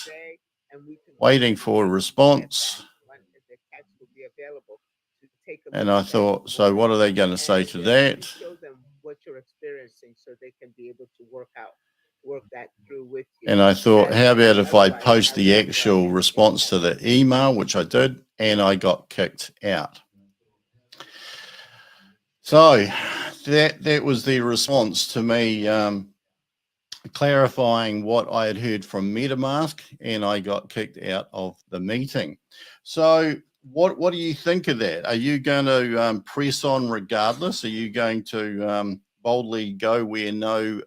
waiting for a response. And I thought, so what are they going to say to that? Show them what you're experiencing so they can be able to work that through with you. And I thought, how about if I post the actual response to the email, which I did, and I got kicked out. So that was the response to me clarifying what I had heard from Metamask, and I got kicked out of the meeting. So what do you think of that? Are you going to press on regardless? Are you going to boldly go where no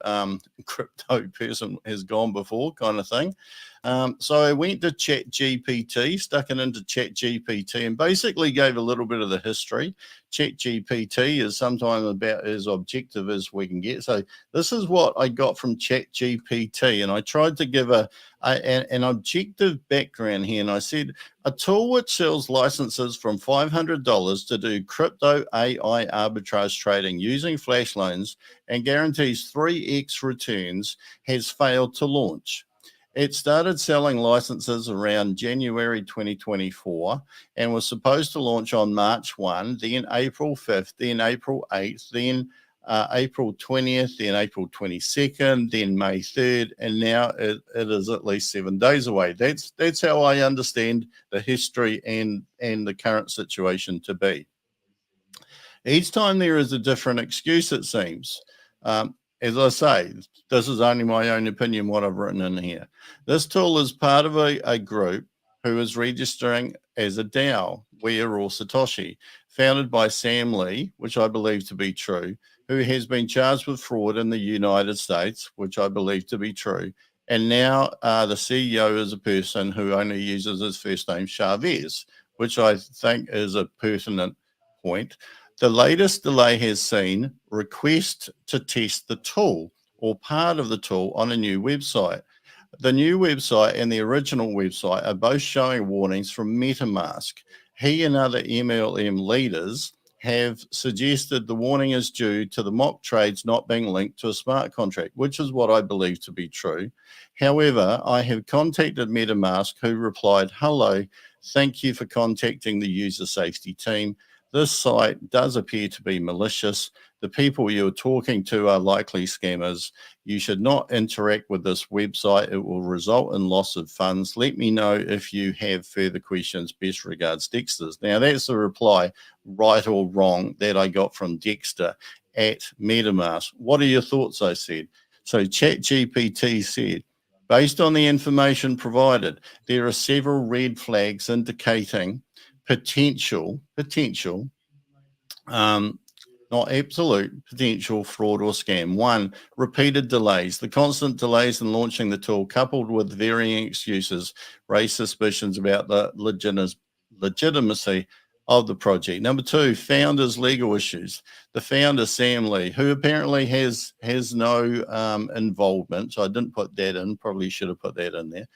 crypto person has gone before, kind of thing? So I went to ChatGPT, stuck it into ChatGPT, and basically gave a little bit of the history. ChatGPT is sometimes about as objective as we can get. So this is what I got from ChatGPT, and I tried to give an objective background here. And I said, a tool which sells licenses from $500 to do crypto AI arbitrage trading using flash loans and guarantees 3x returns has failed to launch. It started selling licenses around January 2024 and was supposed to launch on March 1, then April 5th, then April 8th, then April 20th, then April 22nd, then May 3rd, and now it is at least 7 days away. That's how I understand the history and the current situation to be. Each time there is a different excuse, it seems. As I say, this is only my own opinion, what I've written in here. This tool is part of a group who is registering as a DAO, We Are All Satoshi, founded by Sam Lee, which I believe to be true, who has been charged with fraud in the United States, which I believe to be true. And now the CEO is a person who only uses his first name, ShaveZ, which I think is a pertinent point. The latest delay has seen request to test the tool or part of the tool on a new website. The new website and the original website are both showing warnings from Metamask. He and other MLM leaders have suggested the warning is due to the mock trades not being linked to a smart contract, which is what I believe to be true. However, I have contacted MetaMask, who replied, "Hello, thank you for contacting the user safety team. This site does appear to be malicious. The people you're talking to are likely scammers. You should not interact with this website. It will result in loss of funds. Let me know if you have further questions. Best regards, Dexter's." Now, that's the reply, right or wrong, that I got from Dexter at MetaMask. What are your thoughts, I said. So ChatGPT said, based on the information provided, there are several red flags indicating potential, not absolute, potential fraud or scam. 1, repeated delays. The constant delays in launching the tool, coupled with varying excuses, raise suspicions about the legitimacy of the project. Number 2, founders' legal issues. The founder, Sam Lee, who apparently has no involvement, so I didn't put that in, probably should have put that in there.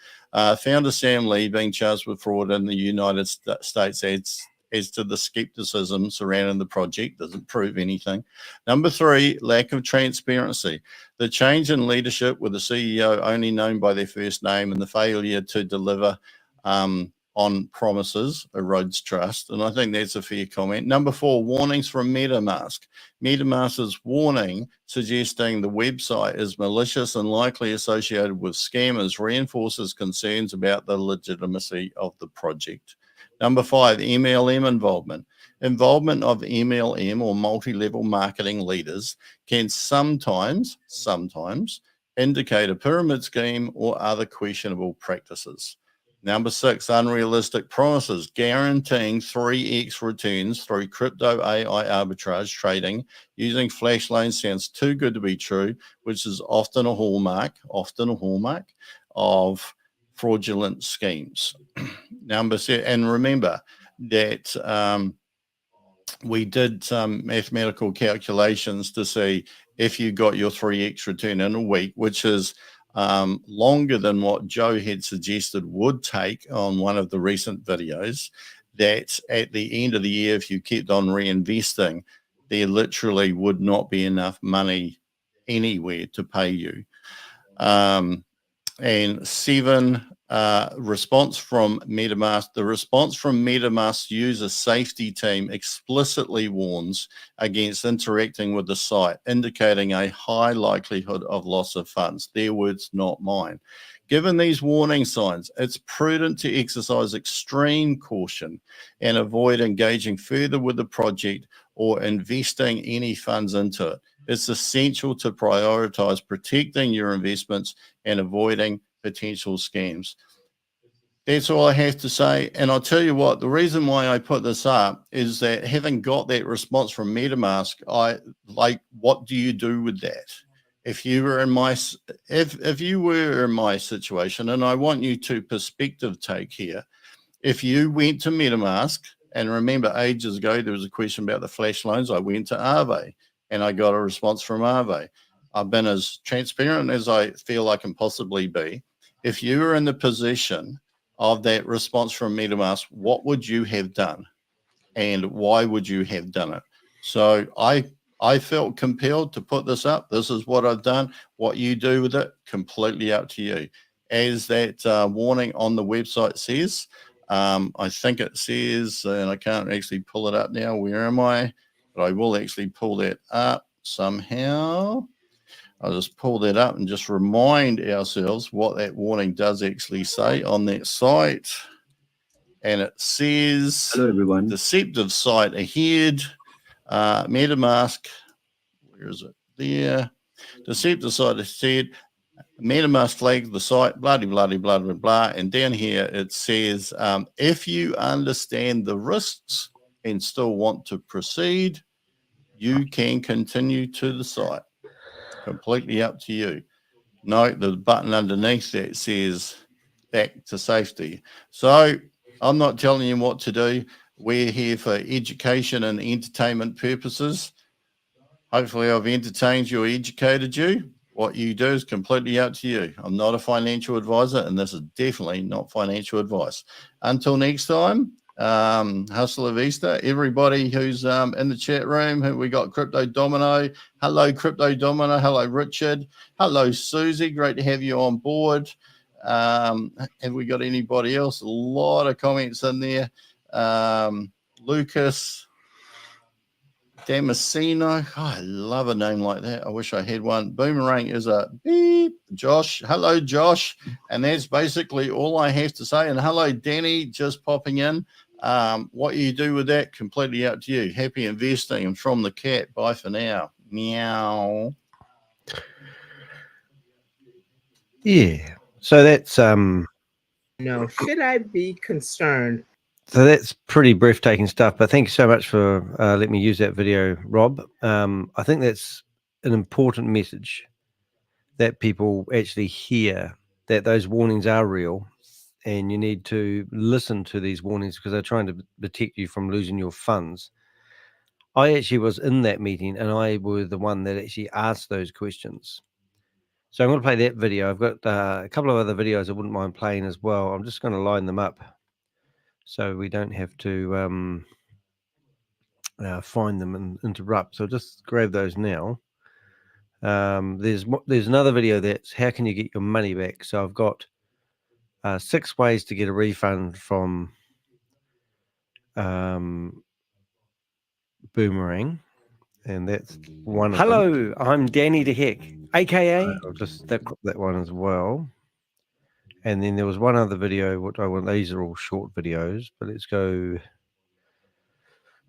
Founder Sam Lee being charged with fraud in the United States as to the skepticism surrounding the project, doesn't prove anything. Number 3, lack of transparency. The change in leadership with the CEO only known by their first name and the failure to deliver on promises erodes trust. And I think that's a fair comment. Number 4, warnings from MetaMask. MetaMask's warning suggesting the website is malicious and likely associated with scammers reinforces concerns about the legitimacy of the project. Number 5, MLM involvement. Involvement of MLM or multi-level marketing leaders can sometimes indicate a pyramid scheme or other questionable practices. Number 6, unrealistic promises. Guaranteeing 3x returns through crypto AI arbitrage trading using flash loans sounds too good to be true, which is often a hallmark of fraudulent schemes. Number 7, and remember that we did some mathematical calculations to see if you got your 3x return in a week, which is longer than what Joe had suggested would take on one of the recent videos, that at the end of the year, if you kept on reinvesting, there literally would not be enough money anywhere to pay you. And 7, response from MetaMask. The response from MetaMask's user safety team explicitly warns against interacting with the site, indicating a high likelihood of loss of funds. Their words, not mine. Given these warning signs, it's prudent to exercise extreme caution and avoid engaging further with the project or investing any funds into it. It's essential to prioritize protecting your investments and avoiding potential scams. That's all I have to say. And I'll tell you what, the reason why I put this up is that having got that response from MetaMask, what do you do with that? If you were in my situation, and I want you to perspective take here, if you went to MetaMask, and remember ages ago there was a question about the flash loans, I went to Aave and I got a response from Aave. I've been as transparent as I feel I can possibly be. If you were in the position of that response from MetaMask, what would you have done? And why would you have done it? So I felt compelled to put this up. This is what I've done. What you do with it, completely up to you. As that warning on the website says, I think it says, and I can't actually pull it up now, where am I? But I will actually pull that up somehow. I'll just pull that up and just remind ourselves what that warning does actually say on that site. And it says, hello everyone, deceptive site ahead, MetaMask, where is it? There, deceptive site ahead, MetaMask flagged the site, blah, blah, blah, blah, blah, blah. And down here it says, if you understand the risks and still want to proceed, you can continue to the site. Completely up to you. Note the button underneath that says back to safety. So I'm not telling you what to do. We're here for education and entertainment purposes. Hopefully I've entertained you or educated you. What you do is completely up to you. I'm not a financial advisor, and this is definitely not financial advice. Until next time, Hustler Vista, everybody who's in the chat room. Who we got? Crypto Domino. Hello, Crypto Domino. Hello, Richard. Hello, Susie. Great to have you on board. Have we got anybody else? A lot of comments in there. Lucas Damasceno. Oh, I love a name like that. I wish I had one. Boomerang is a beep. Josh. Hello, Josh. And that's basically all I have to say. And hello, Danny, just popping in. What you do with that, completely up to you. Happy investing. And from the cat. Bye for now. Meow. Yeah. So that's Now, should I be concerned? So that's pretty breathtaking stuff. But thank you so much for letting me use that video, Rob. I think that's an important message that people actually hear, that those warnings are real, and you need to listen to these warnings because they're trying to protect you from losing your funds. I actually was in that meeting, and I was the one that actually asked those questions. So I'm going to play that video. I've got a couple of other videos I wouldn't mind playing as well. I'm just going to line them up so we don't have to find them and interrupt. So just grab those now. There's another video that's how can you get your money back. So I've got 6 ways to get a refund from Boomerang, and that's one. Hello, I'm Danny the Heck, aka I'll just that one as well. And then there was one other video. What I want, these are all short videos, but let's go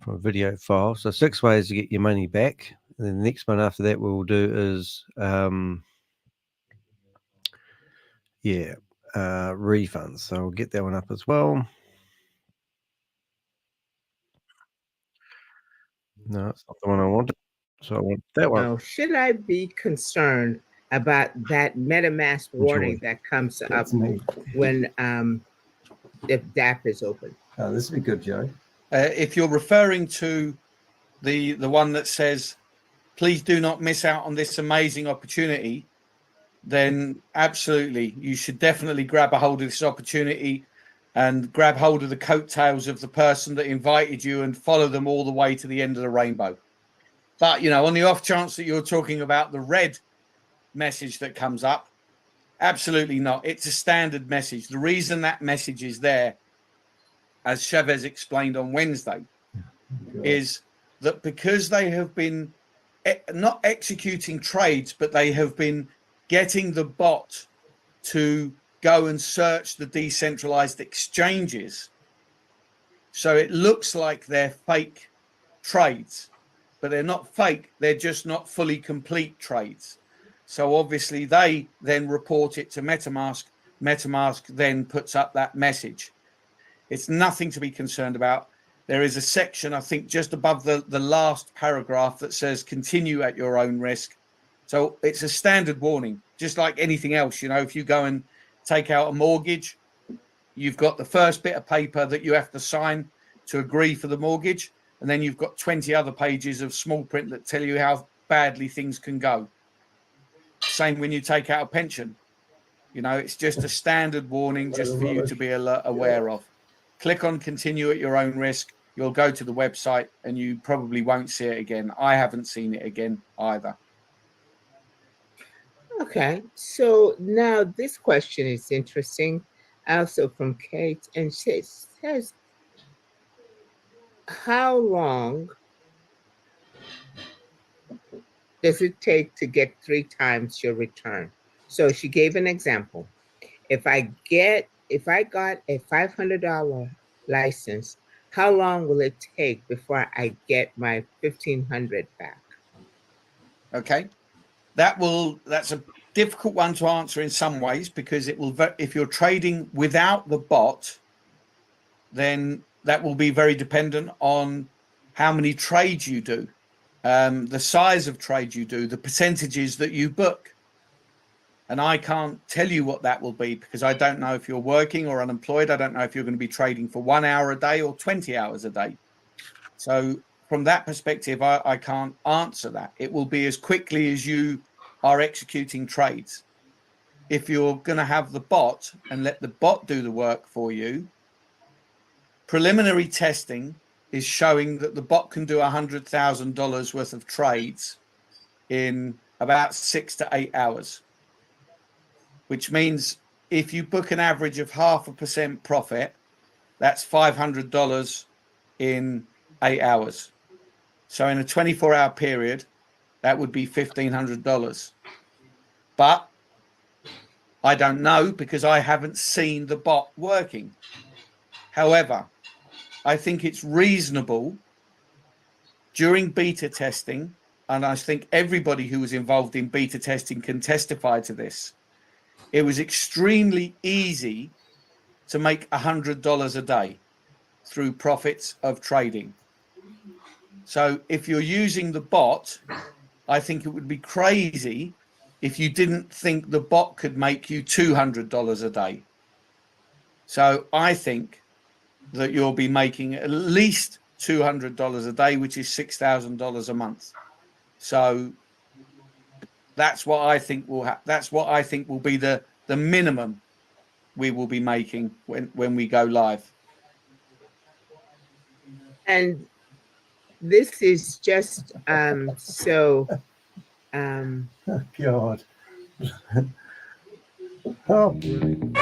from a video file. So 6 ways to get your money back. And then the next one after that we'll do is refunds. So I'll get that one up as well. No, it's not the one I wanted. So I want that one. Now, should I be concerned about that MetaMask warning that comes up when the DApp is open? Oh, this would be good, Joe. If you're referring to the one that says, please do not miss out on this amazing opportunity, then absolutely, you should definitely grab a hold of this opportunity and grab hold of the coattails of the person that invited you and follow them all the way to the end of the rainbow. But, you know, on the off chance that you're talking about the red message that comes up, absolutely not. It's a standard message. The reason that message is there, as ShaveZ explained on Wednesday, is that because they have been not executing trades, but they have been getting the bot to go and search the decentralized exchanges. So it looks like they're fake trades, but they're not fake. They're just not fully complete trades. So obviously they then report it to Metamask. Metamask then puts up that message. It's nothing to be concerned about. There is a section, I think, just above the last paragraph that says continue at your own risk. So it's a standard warning, just like anything else. You know, if you go and take out a mortgage, you've got the first bit of paper that you have to sign to agree for the mortgage. And then you've got 20 other pages of small print that tell you how badly things can go. Same when you take out a pension. You know, it's just a standard warning just for you to be aware of. Click on continue at your own risk. You'll go to the website and you probably won't see it again. I haven't seen it again either. Okay, so now this question is interesting. Also from Kate, and she says, how long does it take to get 3 times your return? So she gave an example. If I got a $500 license, how long will it take before I get my $1,500 back? Okay, that's a difficult one to answer in some ways, because it will, if you're trading without the bot, then that will be very dependent on how many trades you do, the size of trades you do, the percentages that you book. And I can't tell you what that will be because I don't know if you're working or unemployed. I don't know if you're going to be trading for 1 hour a day or 20 hours a day. So from that perspective, I can't answer that. It will be as quickly as you are executing trades. If you're going to have the bot and let the bot do the work for you, preliminary testing is showing that the bot can do $100,000 worth of trades in about 6 to 8 hours, which means if you book an average of 0.5% profit, that's $500 in 8 hours. So in a 24-hour period, that would be $1,500. But I don't know because I haven't seen the bot working. However, I think it's reasonable during beta testing, and I think everybody who was involved in beta testing can testify to this. It was extremely easy to make $100 a day through profits of trading. So if you're using the bot, I think it would be crazy if you didn't think the bot could make you $200 a day. So I think that you'll be making at least $200 a day, which is $6,000 a month. So that's what I think will that's what I think will be the minimum we will be making when we go live. And this is just so oh God. Oh, brilliant.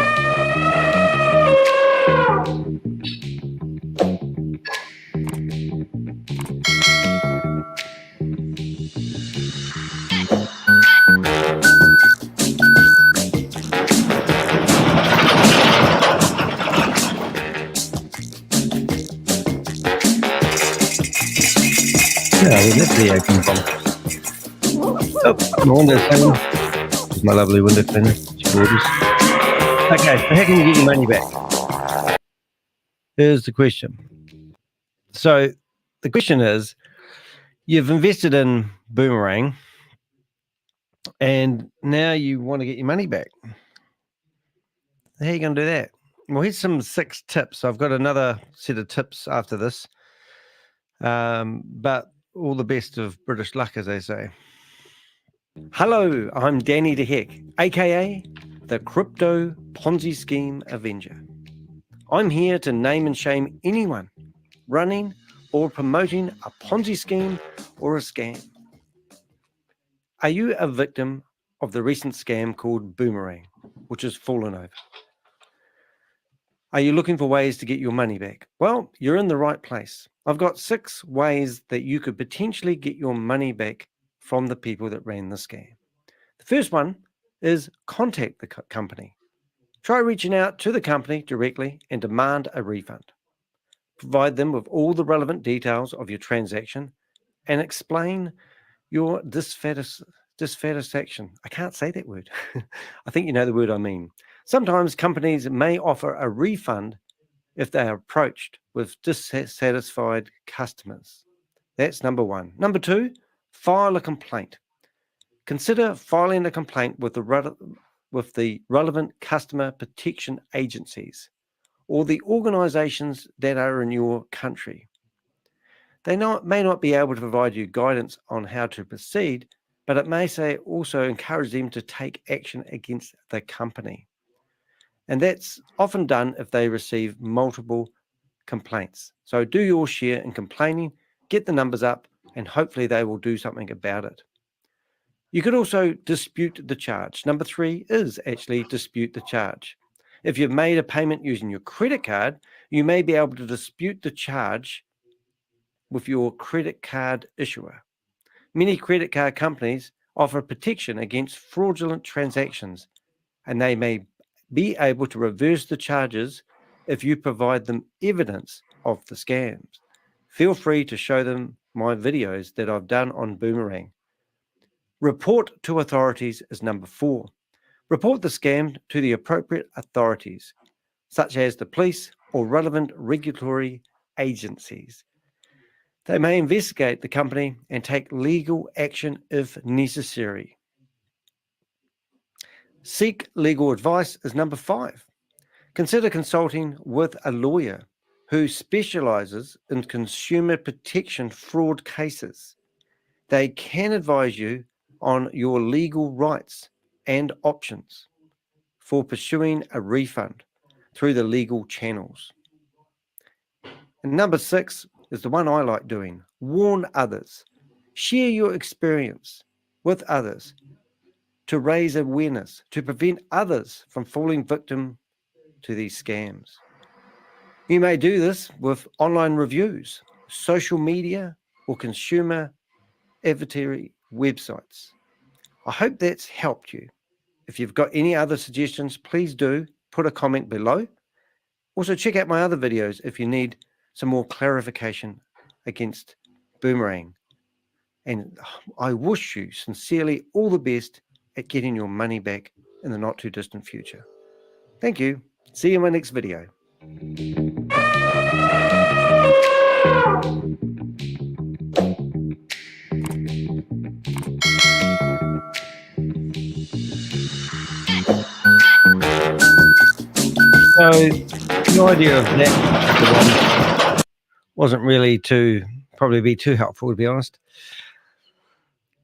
Yeah, well, that's the open box. Oh, my window's clean. This is my lovely window cleaner. She's gorgeous. Okay, so how can you get your money back? Here's the question. So the question is, you've invested in Boomerang and now you want to get your money back. How are you going to do that? Well, here's some 6 tips. I've got another set of tips after this. But all the best of British luck, as they say. Hello, I'm Danny the Heck, aka the Crypto Ponzi Scheme Avenger. I'm here to name and shame anyone running or promoting a Ponzi scheme or a scam. Are you a victim of the recent scam called Boomerang, which has fallen over? Are you looking for ways to get your money back? Well, you're in the right place. I've got 6 ways that you could potentially get your money back from the people that ran the scam. The first one is contact the company. Try reaching out to the company directly and demand a refund. Provide them with all the relevant details of your transaction and explain your dissatisfaction. I can't say that word. I think you know the word I mean. Sometimes companies may offer a refund if they are approached with dissatisfied customers. That's number 1. Number 2, file a complaint. Consider filing a complaint with the relevant customer protection agencies or the organizations that are in your country. They may not be able to provide you guidance on how to proceed, but it may also encourage them to take action against the company. And that's often done if they receive multiple complaints. So do your share in complaining, get the numbers up, and hopefully they will do something about it. You could also dispute the charge. Number 3 is actually dispute the charge. If you've made a payment using your credit card, you may be able to dispute the charge with your credit card issuer. Many credit card companies offer protection against fraudulent transactions, and they may be able to reverse the charges if you provide them evidence of the scams. Feel free to show them my videos that I've done on Boomerang. Report to authorities is number 4. Report the scam to the appropriate authorities, such as the police or relevant regulatory agencies. They may investigate the company and take legal action if necessary. Seek legal advice is number 5. Consider consulting with a lawyer who specializes in consumer protection fraud cases. They can advise you on your legal rights and options for pursuing a refund through the legal channels. And number 6 is the one I like doing. Warn others. Share your experience with others to raise awareness, to prevent others from falling victim to these scams. You may do this with online reviews, social media, or consumer advertising websites. I hope that's helped you. If you've got any other suggestions, please do put a comment below. Also, check out my other videos if you need some more clarification against Boomerang. And I wish you sincerely all the best at getting your money back in the not too distant future. Thank you. See you in my next video. So the idea of that wasn't really to probably be too helpful, to be honest,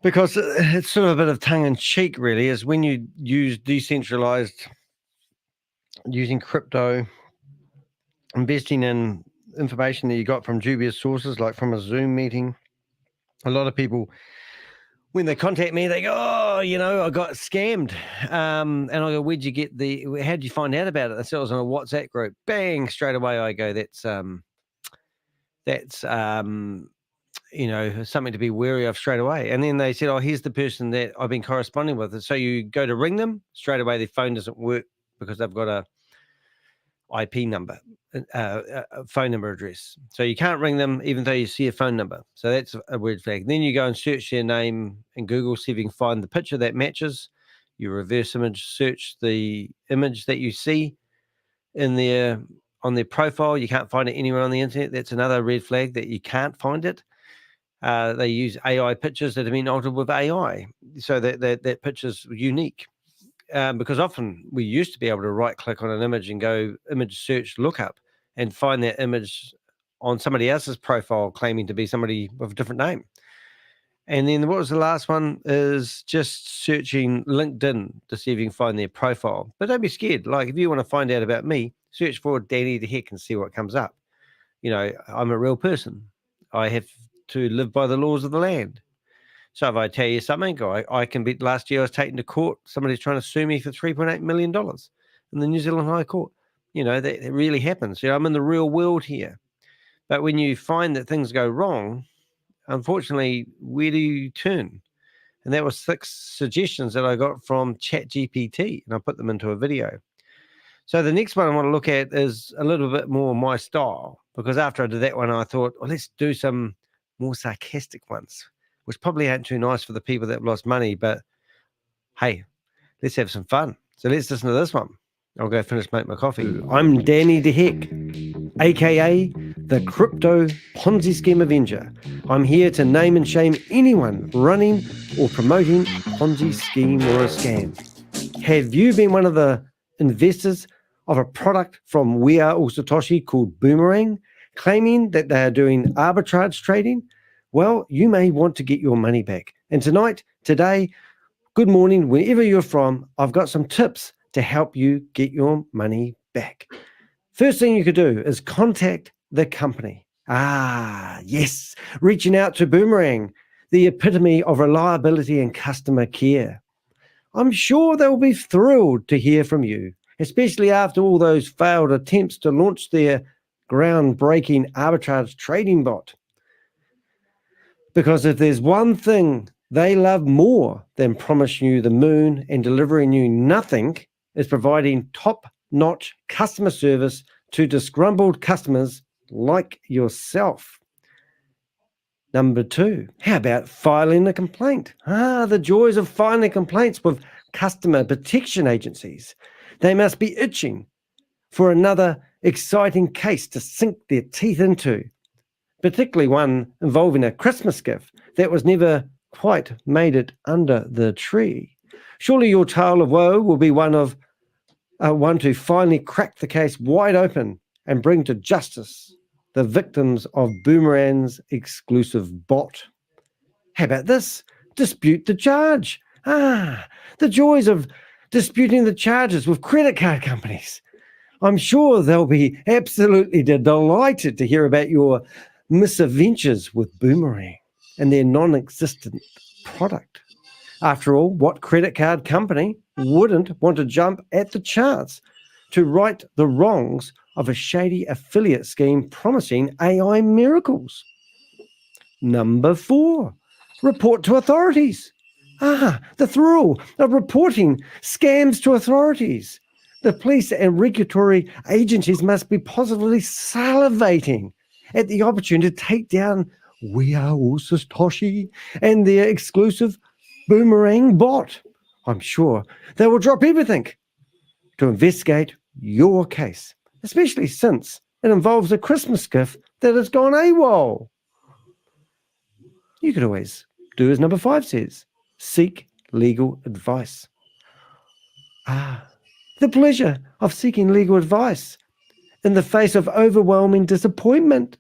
because it's sort of a bit of tongue-in-cheek, really, is when you use decentralized, using crypto, investing in information that you got from dubious sources, like from a Zoom meeting. A lot of people, when they contact me, they go, "Oh, you know, I got scammed," and I go, "Where'd you get how'd you find out about it?" They said, "I was on a WhatsApp group." Bang, straight away I go, that's you know, something to be wary of straight away. And then they said, "Oh, here's the person that I've been corresponding with." And so you go to ring them, straight away their phone doesn't work because they've got a IP number, a phone number address. So you can't ring them even though you see a phone number. So that's a red flag. Then you go and search their name in Google, see if you can find the picture that matches. You reverse image search the image that you see in their on their profile. You can't find it anywhere on the internet. That's another red flag that you can't find it. They use AI pictures that have been altered with AI, so that picture's unique. Because often we used to be able to right click on an image and go image search lookup and find that image on somebody else's profile claiming to be somebody with a different name. And then what was the last one is just searching LinkedIn to see if you can find their profile. But don't be scared. Like if you want to find out about me, search for Danny the Heck and see what comes up. You know, I'm a real person. I have to live by the laws of the land. So if I tell you something, I can be, last year I was taken to court. Somebody's trying to sue me for $3.8 million in the New Zealand High Court. You know, that really happens. You know, I'm in the real world here. But when you find that things go wrong, unfortunately, where do you turn? And that was 6 suggestions that I got from ChatGPT, and I put them into a video. So the next one I want to look at is a little bit more my style, because after I did that one, I thought, well, let's do some more sarcastic ones, which probably ain't too nice for the people that have lost money, but hey, let's have some fun. So let's listen to this one. I'll go finish making my coffee. I'm Danny the Heck, aka the Crypto Ponzi Scheme Avenger. I'm here to name and shame anyone running or promoting a Ponzi scheme or a scam. Have you been one of the investors of a product from We Are All Satoshi called Boomerang, claiming that they are doing arbitrage trading? Well, you may want to get your money back. And tonight, today, good morning, wherever you're from, I've got some tips to help you get your money back. First thing you could do is contact the company. Yes, reaching out to Boomerang, the epitome of reliability and customer care. I'm sure they'll be thrilled to hear from you, especially after all those failed attempts to launch their groundbreaking arbitrage trading bot. Because if there's one thing they love more than promising you the moon and delivering you nothing, is providing top-notch customer service to disgruntled customers like yourself. Number 2, how about filing a complaint? The joys of filing complaints with customer protection agencies. They must be itching for another exciting case to sink their teeth into, particularly one involving a Christmas gift that was never quite made it under the tree. Surely your tale of woe will be one to finally crack the case wide open and bring to justice the victims of Boomerang's exclusive bot. How about this? Dispute the charge. The joys of disputing the charges with credit card companies. I'm sure they'll be absolutely delighted to hear about your misadventures with Boomerang and their non-existent product. After all, what credit card company wouldn't want to jump at the chance to right the wrongs of a shady affiliate scheme promising AI miracles? Number 4, report to authorities. The thrill of reporting scams to authorities. The police and regulatory agencies must be positively salivating at the opportunity to take down We Are All SATOSHI and their exclusive Boomerang bot. I'm sure they will drop everything to investigate your case, especially since it involves a Christmas gift that has gone AWOL. You could always do as number 5 says, seek legal advice. The pleasure of seeking legal advice in the face of overwhelming disappointment.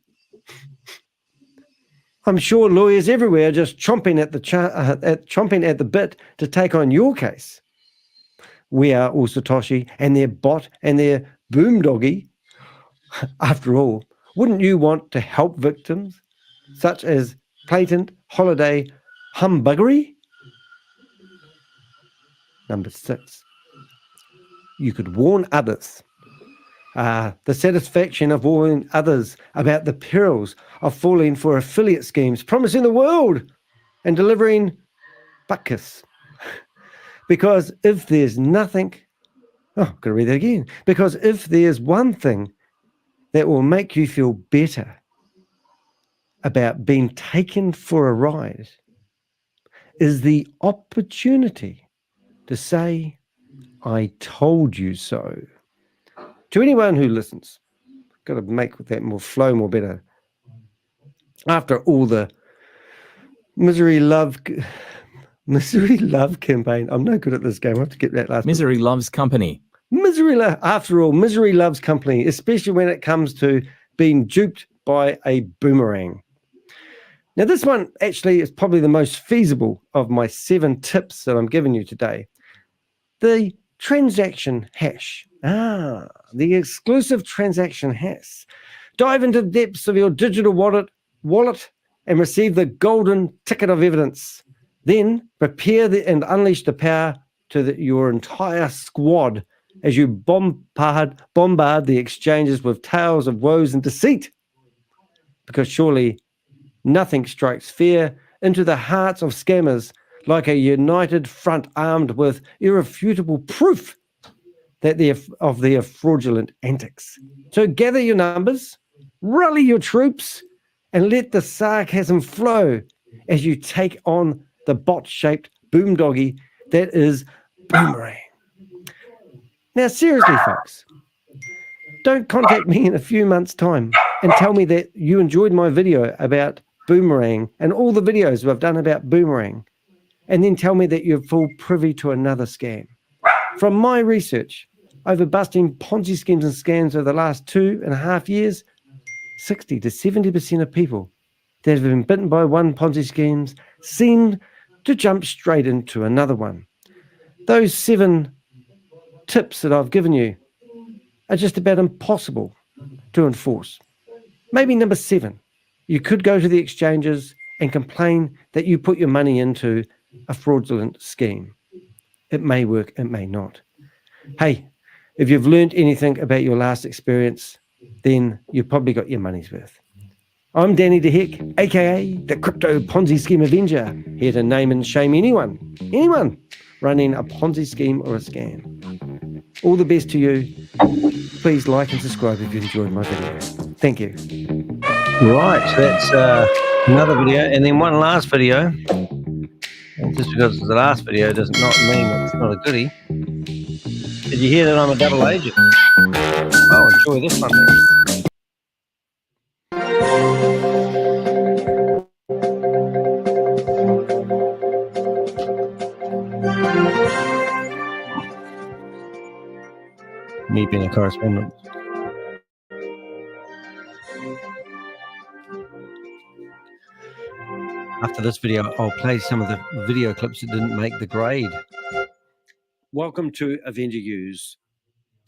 I'm sure lawyers everywhere are just chomping at the bit to take on your case. We Are All SATOSHI and their bot and their boomdoggy. After all, wouldn't you want to help victims such as patent holiday humbuggery? Number 6. You could warn others. The satisfaction of warning others about the perils of falling for affiliate schemes, promising the world and delivering buckus. Because if there's nothing, got to read that again. Because if there's one thing that will make you feel better about being taken for a ride, is the opportunity to say, I told you so. To anyone who listens, got to make that more flow more better. After all the misery love campaign, I'm no good at this game. I have to get that last. Misery loves company. After all, misery loves company, especially when it comes to being duped by a boomerang. Now, this one actually is probably the most feasible of my 7 tips that I'm giving you today. The transaction hash. The exclusive transaction hash. Dive into the depths of your digital wallet and receive the golden ticket of evidence. Then prepare and unleash the power to your entire squad as you bombard the exchanges with tales of woes and deceit. Because surely nothing strikes fear into the hearts of scammers like a united front armed with irrefutable proof that of their fraudulent antics. So gather your numbers, rally your troops, and let the sarcasm flow as you take on the bot-shaped boomdoggy that is Boomerang. Now, seriously, folks, don't contact me in a few months' time and tell me that you enjoyed my video about Boomerang and all the videos I've done about Boomerang, and then tell me that you're full privy to another scam. From my research over busting Ponzi schemes and scams over the last 2.5 years, 60 to 70% of people that have been bitten by one Ponzi scheme seem to jump straight into another one. Those 7 tips that I've given you are just about impossible to enforce. Maybe number 7, you could go to the exchanges and complain that you put your money into a fraudulent scheme. It may work, it may not. Hey, if you've learned anything about your last experience, then you've probably got your money's worth. I'm Danny DeHick, aka the Crypto Ponzi Scheme Avenger, here to name and shame anyone running a Ponzi scheme or a scam. All the best to you. Please like and subscribe if you enjoyed my video. Thank you. Right, so that's another video, and then one last video. And just because it's the last video does not mean it's not a goodie. Did you hear that I'm a double agent? Oh, enjoy this one then. Me being a correspondent. After this video, I'll play some of the video clips that didn't make the grade. Welcome to Avenger Use.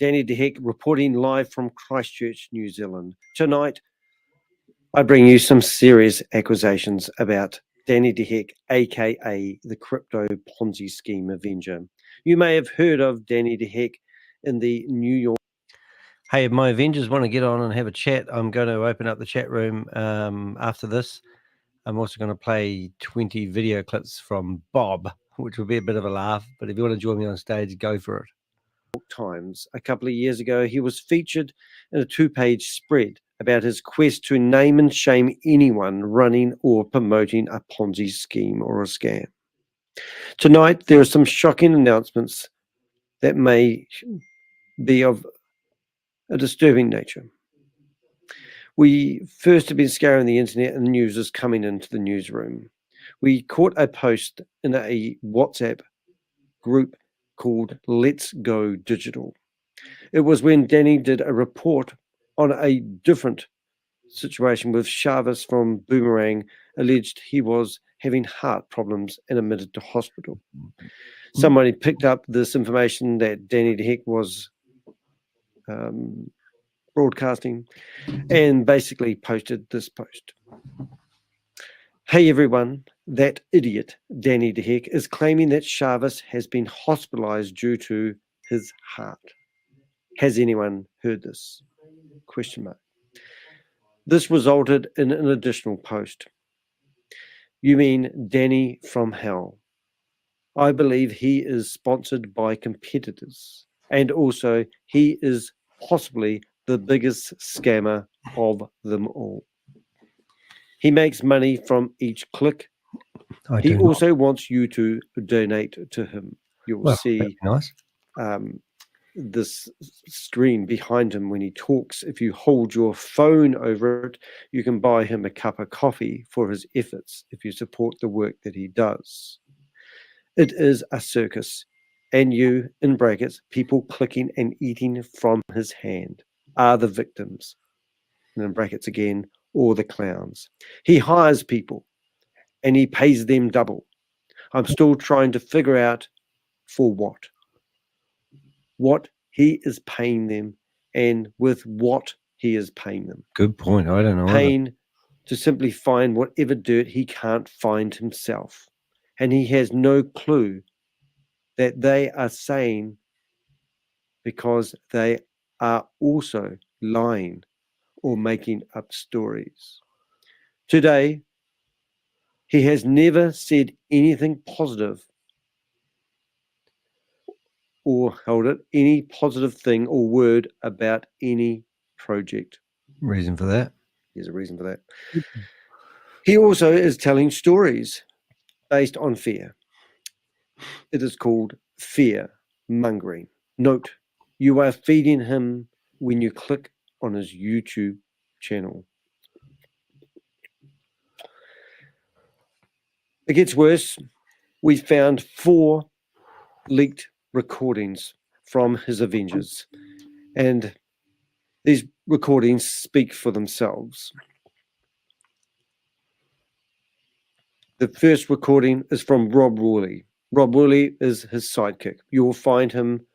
Danny DeHeck reporting live from Christchurch, New Zealand. Tonight, I bring you some serious accusations about Danny DeHeck, aka the Crypto Ponzi Scheme Avenger. You may have heard of Danny DeHeck in the New York. Hey, if my Avengers want to get on and have a chat, I'm going to open up the chat room after this. I'm also going to play 20 video clips from Bob, which will be a bit of a laugh, but if you want to join me on stage, go for it. Times a couple of years ago, he was featured in a 2-page spread about his quest to name and shame anyone running or promoting a Ponzi scheme or a scam. Tonight, there are some shocking announcements that may be of a disturbing nature. We first have been scouring the internet and the news is coming into the newsroom. We caught a post in a WhatsApp group called Let's Go Digital. It was when Danny did a report on a different situation with ShaveZ from Boomerang, alleged he was having heart problems and admitted to hospital. Somebody picked up this information that Danny DeHeck was broadcasting and basically posted this post. Hey everyone, that idiot Danny DeHeck is claiming that ShaveZ has been hospitalized due to his heart. Has anyone heard this? Question mark. This resulted in an additional post. You mean Danny from hell? I believe he is sponsored by competitors, and also he is possibly the biggest scammer of them all. He makes money from each click. He also wants you to donate to him. You'll see nice. This screen behind him when he talks. If you hold your phone over it, you can buy him a cup of coffee for his efforts if you support the work that he does. It is a circus, and you, in brackets, people clicking and eating from his hand, are the victims, and in brackets again, or the clowns. He hires people, and he pays them double. I'm still trying to figure out for what he is paying them and with what he is paying them. Good point. I don't know. Paying to simply find whatever dirt he can't find himself. And he has no clue that they are saying because they are also lying or making up stories. Today, he has never said anything positive or held it, any positive thing or word about any project. Reason for that? There's a reason for that. He also is telling stories based on fear. It is called fear mongering. Note, you are feeding him when you click on his YouTube channel. It gets worse. We found 4 leaked recordings from his Avengers, and these recordings speak for themselves. The first recording is from Rob Worley. Rob Worley is his sidekick. You will find him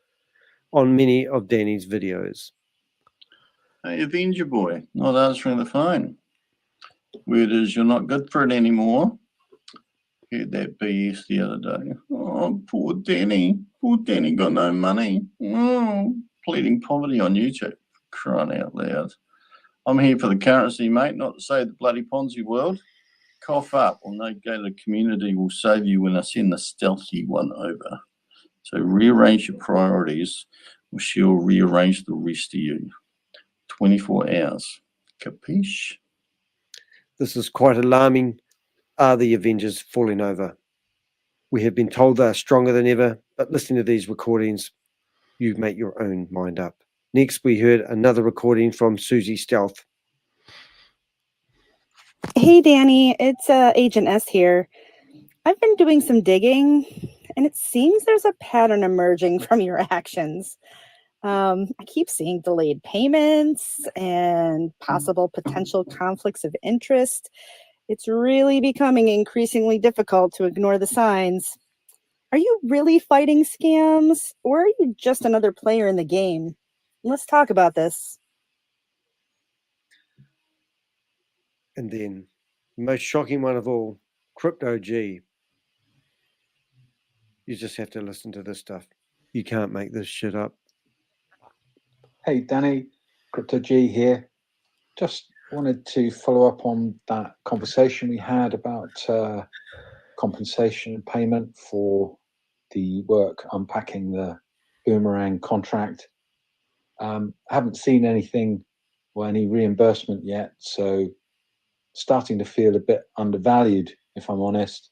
on many of Danny's videos. Hey, Avenger boy, not answering the phone. Word is you're not good for it anymore. Heard that BS the other day. Oh, poor Danny. Poor Danny got no money. Oh, pleading poverty on YouTube. Crying out loud. I'm here for the currency, mate, not to save the bloody Ponzi world. Cough up, or no gated community will save you when I send the stealthy one over. So rearrange your priorities, or she'll rearrange the rest of you. 24 hours. Capiche? This is quite alarming. Are the Avengers falling over? We have been told they are stronger than ever, but listening to these recordings, you make your own mind up. Next, we heard another recording from Susie Stealth. Hey, Danny, it's Agent S here. I've been doing some digging, and it seems there's a pattern emerging from your actions. I keep seeing delayed payments and possible potential conflicts of interest. It's really becoming increasingly difficult to ignore the signs. Are you really fighting scams, or are you just another player in the game? Let's talk about this. And then, the most shocking one of all, Crypto G. You just have to listen to this stuff. You can't make this shit up. Hey, Danny, Crypto G here. Just wanted to follow up on that conversation we had about compensation payment for the work unpacking the Boomerang contract. Haven't seen anything or any reimbursement yet, so starting to feel a bit undervalued, if I'm honest.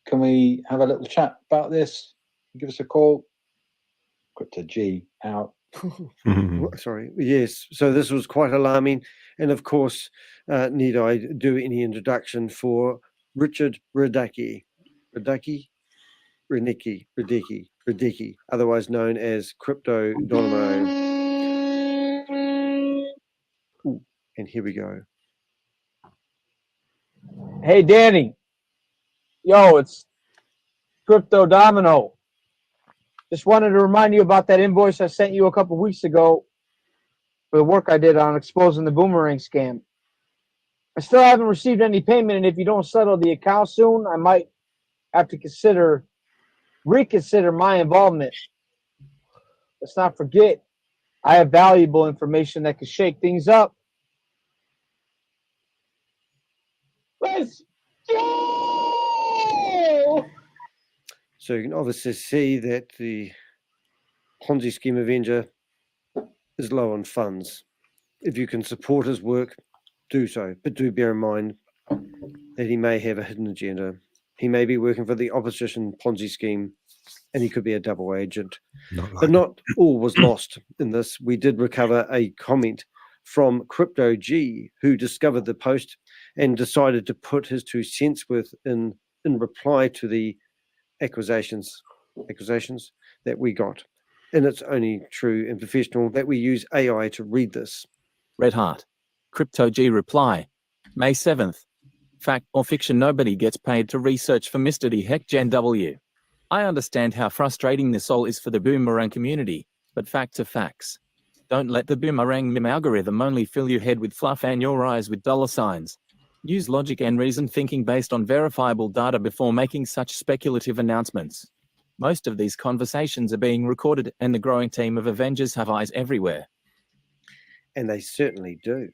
Can we have a little chat about this? Give us a call. Crypto G out. Sorry. Yes. So this was quite alarming. And of course, need I do any introduction for Richard Radicki, otherwise known as Crypto Dynamo. Ooh, and here we go. Hey, Danny. Yo, it's Crypto Domino. Just wanted to remind you about that invoice I sent you a couple weeks ago for the work I did on exposing the Boomerang scam. I still haven't received any payment, and if you don't settle the account soon, I might have to reconsider my involvement. Let's not forget, I have valuable information that could shake things up. Let's go! So you can obviously see that the Ponzi Scheme Avenger is low on funds. If you can support his work, do so. But do bear in mind that he may have a hidden agenda. He may be working for the opposition Ponzi scheme, and he could be a double agent. But not all was lost in this. We did recover a comment from Crypto G, who discovered the post and decided to put his 2 cents worth in reply to the accusations that we got. And it's only true and professional that we use AI to read this. Red Heart. Crypto G reply. May 7th. Fact or fiction, nobody gets paid to research for Mr. D. Heck Gen W. I understand how frustrating this all is for the Boomerang community, but facts are facts. Don't let the Boomerang meme algorithm only fill your head with fluff and your eyes with dollar signs. Use logic and reason thinking based on verifiable data before making such speculative announcements. Most of these conversations are being recorded, and the growing team of Avengers have eyes everywhere. And they certainly do.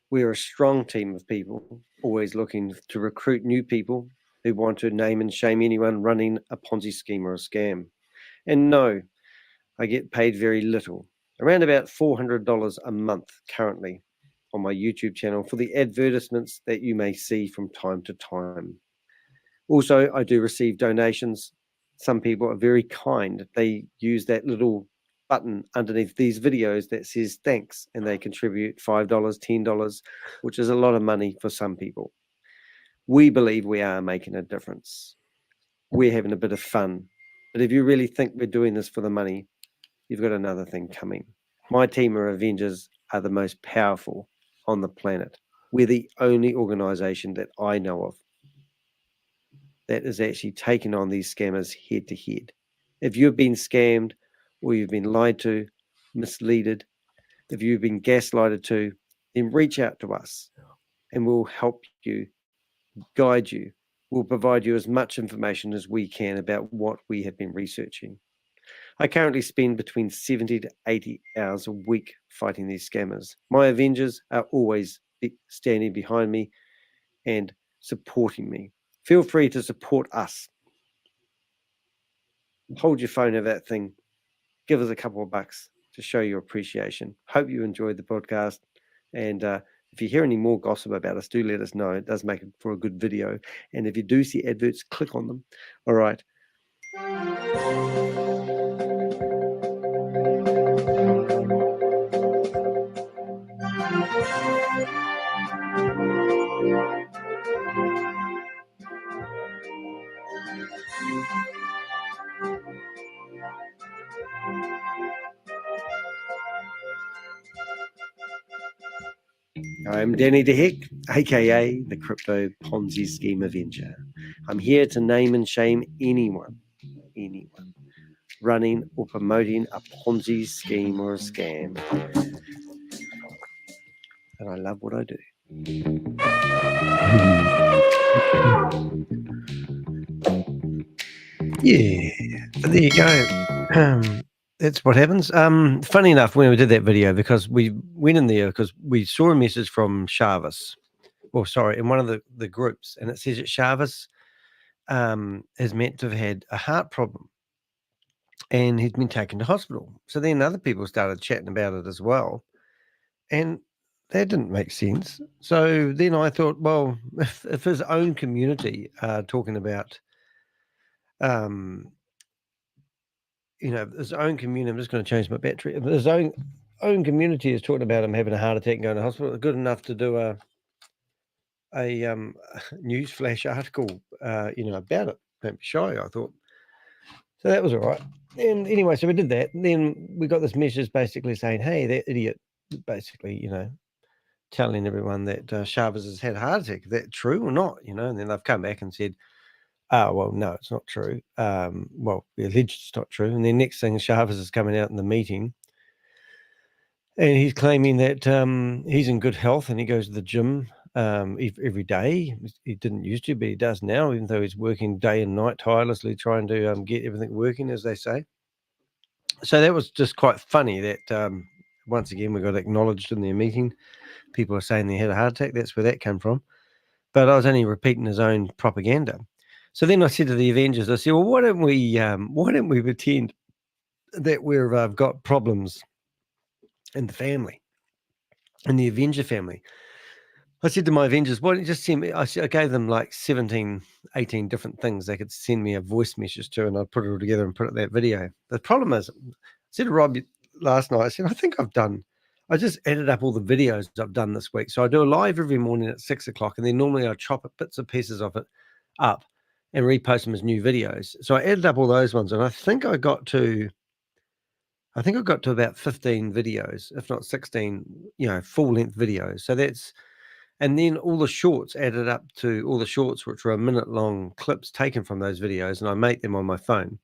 We're a strong team of people, always looking to recruit new people who want to name and shame anyone running a Ponzi scheme or a scam. And no, I get paid very little, around about $400 a month currently on my YouTube channel for the advertisements that you may see from time to time. Also, I do receive donations. Some people are very kind. They use that little button underneath these videos that says thanks, and they contribute $5, $10, which is a lot of money for some people. We believe we are making a difference. We're having a bit of fun. But if you really think we're doing this for the money, you've got another thing coming. My team of Avengers are the most powerful on the planet. We're the only organization that I know of that is actually taking on these scammers head to head. If you've been scammed or you've been lied to, misleaded, if you've been gaslighted to, then reach out to us and we'll help you, guide you. We'll provide you as much information as we can about what we have been researching. I currently spend between 70 to 80 hours a week fighting these scammers. My Avengers are always standing behind me and supporting me. Feel free to support us. Hold your phone over that thing. Give us a couple of bucks to show your appreciation. Hope you enjoyed the podcast. And if you hear any more gossip about us, do let us know. It does make it for a good video. And if you do see adverts, click on them. All right. I'm Danny DeHeck, aka the Crypto Ponzi Scheme Avenger. I'm here to name and shame anyone running or promoting a Ponzi scheme or a scam. And I love what I do. Yeah, there you go. That's what happens. Funny enough, when we did that video, because we went in there because we saw a message from ShaveZ, in one of the groups, and it says that ShaveZ is meant to have had a heart problem, and he'd been taken to hospital. So then other people started chatting about it as well, and that didn't make sense. So then I thought, well, if his own community are talking about, his own community, I'm just going to change my battery. If his own community is talking about him having a heart attack and going to hospital, good enough to do a news flash article, about it. Don't be shy, I thought. So that was all right. And anyway, so we did that. And then we got this message basically saying, hey, that idiot, basically, telling everyone that ShaveZ has had a heart attack. Is that true or not? And then they've come back and said, oh, well, no, it's not true. Well, we alleged it's not true. And then next thing, ShaveZ is coming out in the meeting, and he's claiming that he's in good health and he goes to the gym every day. He didn't used to, but he does now, even though he's working day and night tirelessly trying to get everything working, as they say. So that was just quite funny that once again we got acknowledged in their meeting. People are saying they had a heart attack. That's where that came from. But I was only repeating his own propaganda. So then I said to the Avengers, I said, well, why don't we pretend that we've got problems in the family, in the Avenger family? I said to my Avengers, why don't you just send me, I gave them like 17, 18 different things they could send me a voice message to, and I'd put it all together and put it in that video. The problem is, I said to Rob last night, I said, I just added up all the videos I've done this week. So I do a live every morning at 6 o'clock, and then normally I chop bits and pieces of it up and repost them as new videos. So I added up all those ones, and I think I got to about 15 videos, if not 16, full-length videos. So that's, and then all the shorts added up to all the shorts, which were a minute-long clips taken from those videos, and I make them on my phone.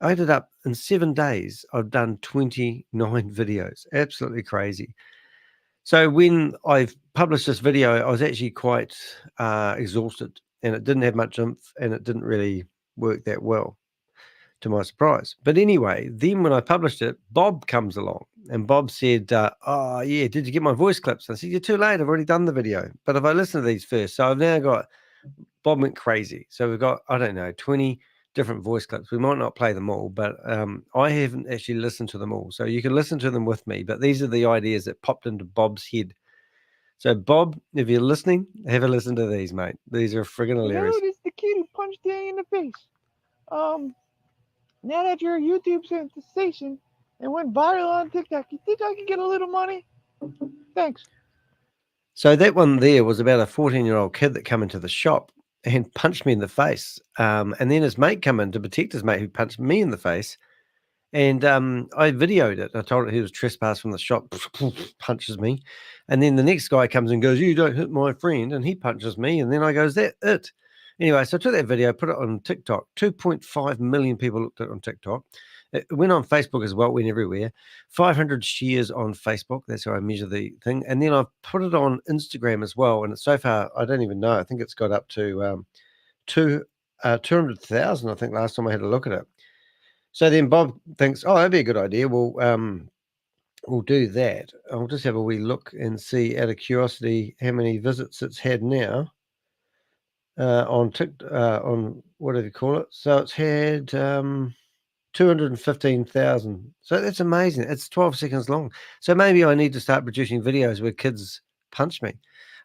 I added up in 7 days, I've done 29 videos. Absolutely crazy. So when I've published this video, I was actually quite exhausted, and it didn't have much oomph, and it didn't really work that well, to my surprise. But anyway, then when I published it, Bob comes along, and Bob said, oh, yeah, did you get my voice clips? I said, you're too late. I've already done the video. But if I listen to these first, so I've now got, Bob went crazy. So we've got, 20 different voice clips. We might not play them all, but I haven't actually listened to them all. So you can listen to them with me, but these are the ideas that popped into Bob's head. So Bob, if you're listening, have a listen to these, mate. These are friggin' hilarious. It's the kid who punched Danny in the face. Now that you're a YouTube sensation and went viral on TikTok, you think I can get a little money? Thanks. So that one there was about a 14-year-old kid that came into the shop and punched me in the face. And then his mate come in to protect his mate who punched me in the face. And I videoed it. I told him he was trespassed from the shop, punches me. And then the next guy comes and goes, you don't hit my friend. And he punches me. And then I go, is that it? Anyway, so I took that video, put it on TikTok. 2.5 million people looked at it on TikTok. It went on Facebook as well, went everywhere. 500 shares on Facebook. That's how I measure the thing. And then I've put it on Instagram as well. And so far, I don't even know. I think it's got up to 200,000, I think, last time I had a look at it. So then Bob thinks, oh, that'd be a good idea. We'll do that. I'll just have a wee look and see, out of curiosity, how many visits it's had now on what do you call it? So it's had 215,000. So that's amazing. It's 12 seconds long. So maybe I need to start producing videos where kids punch me.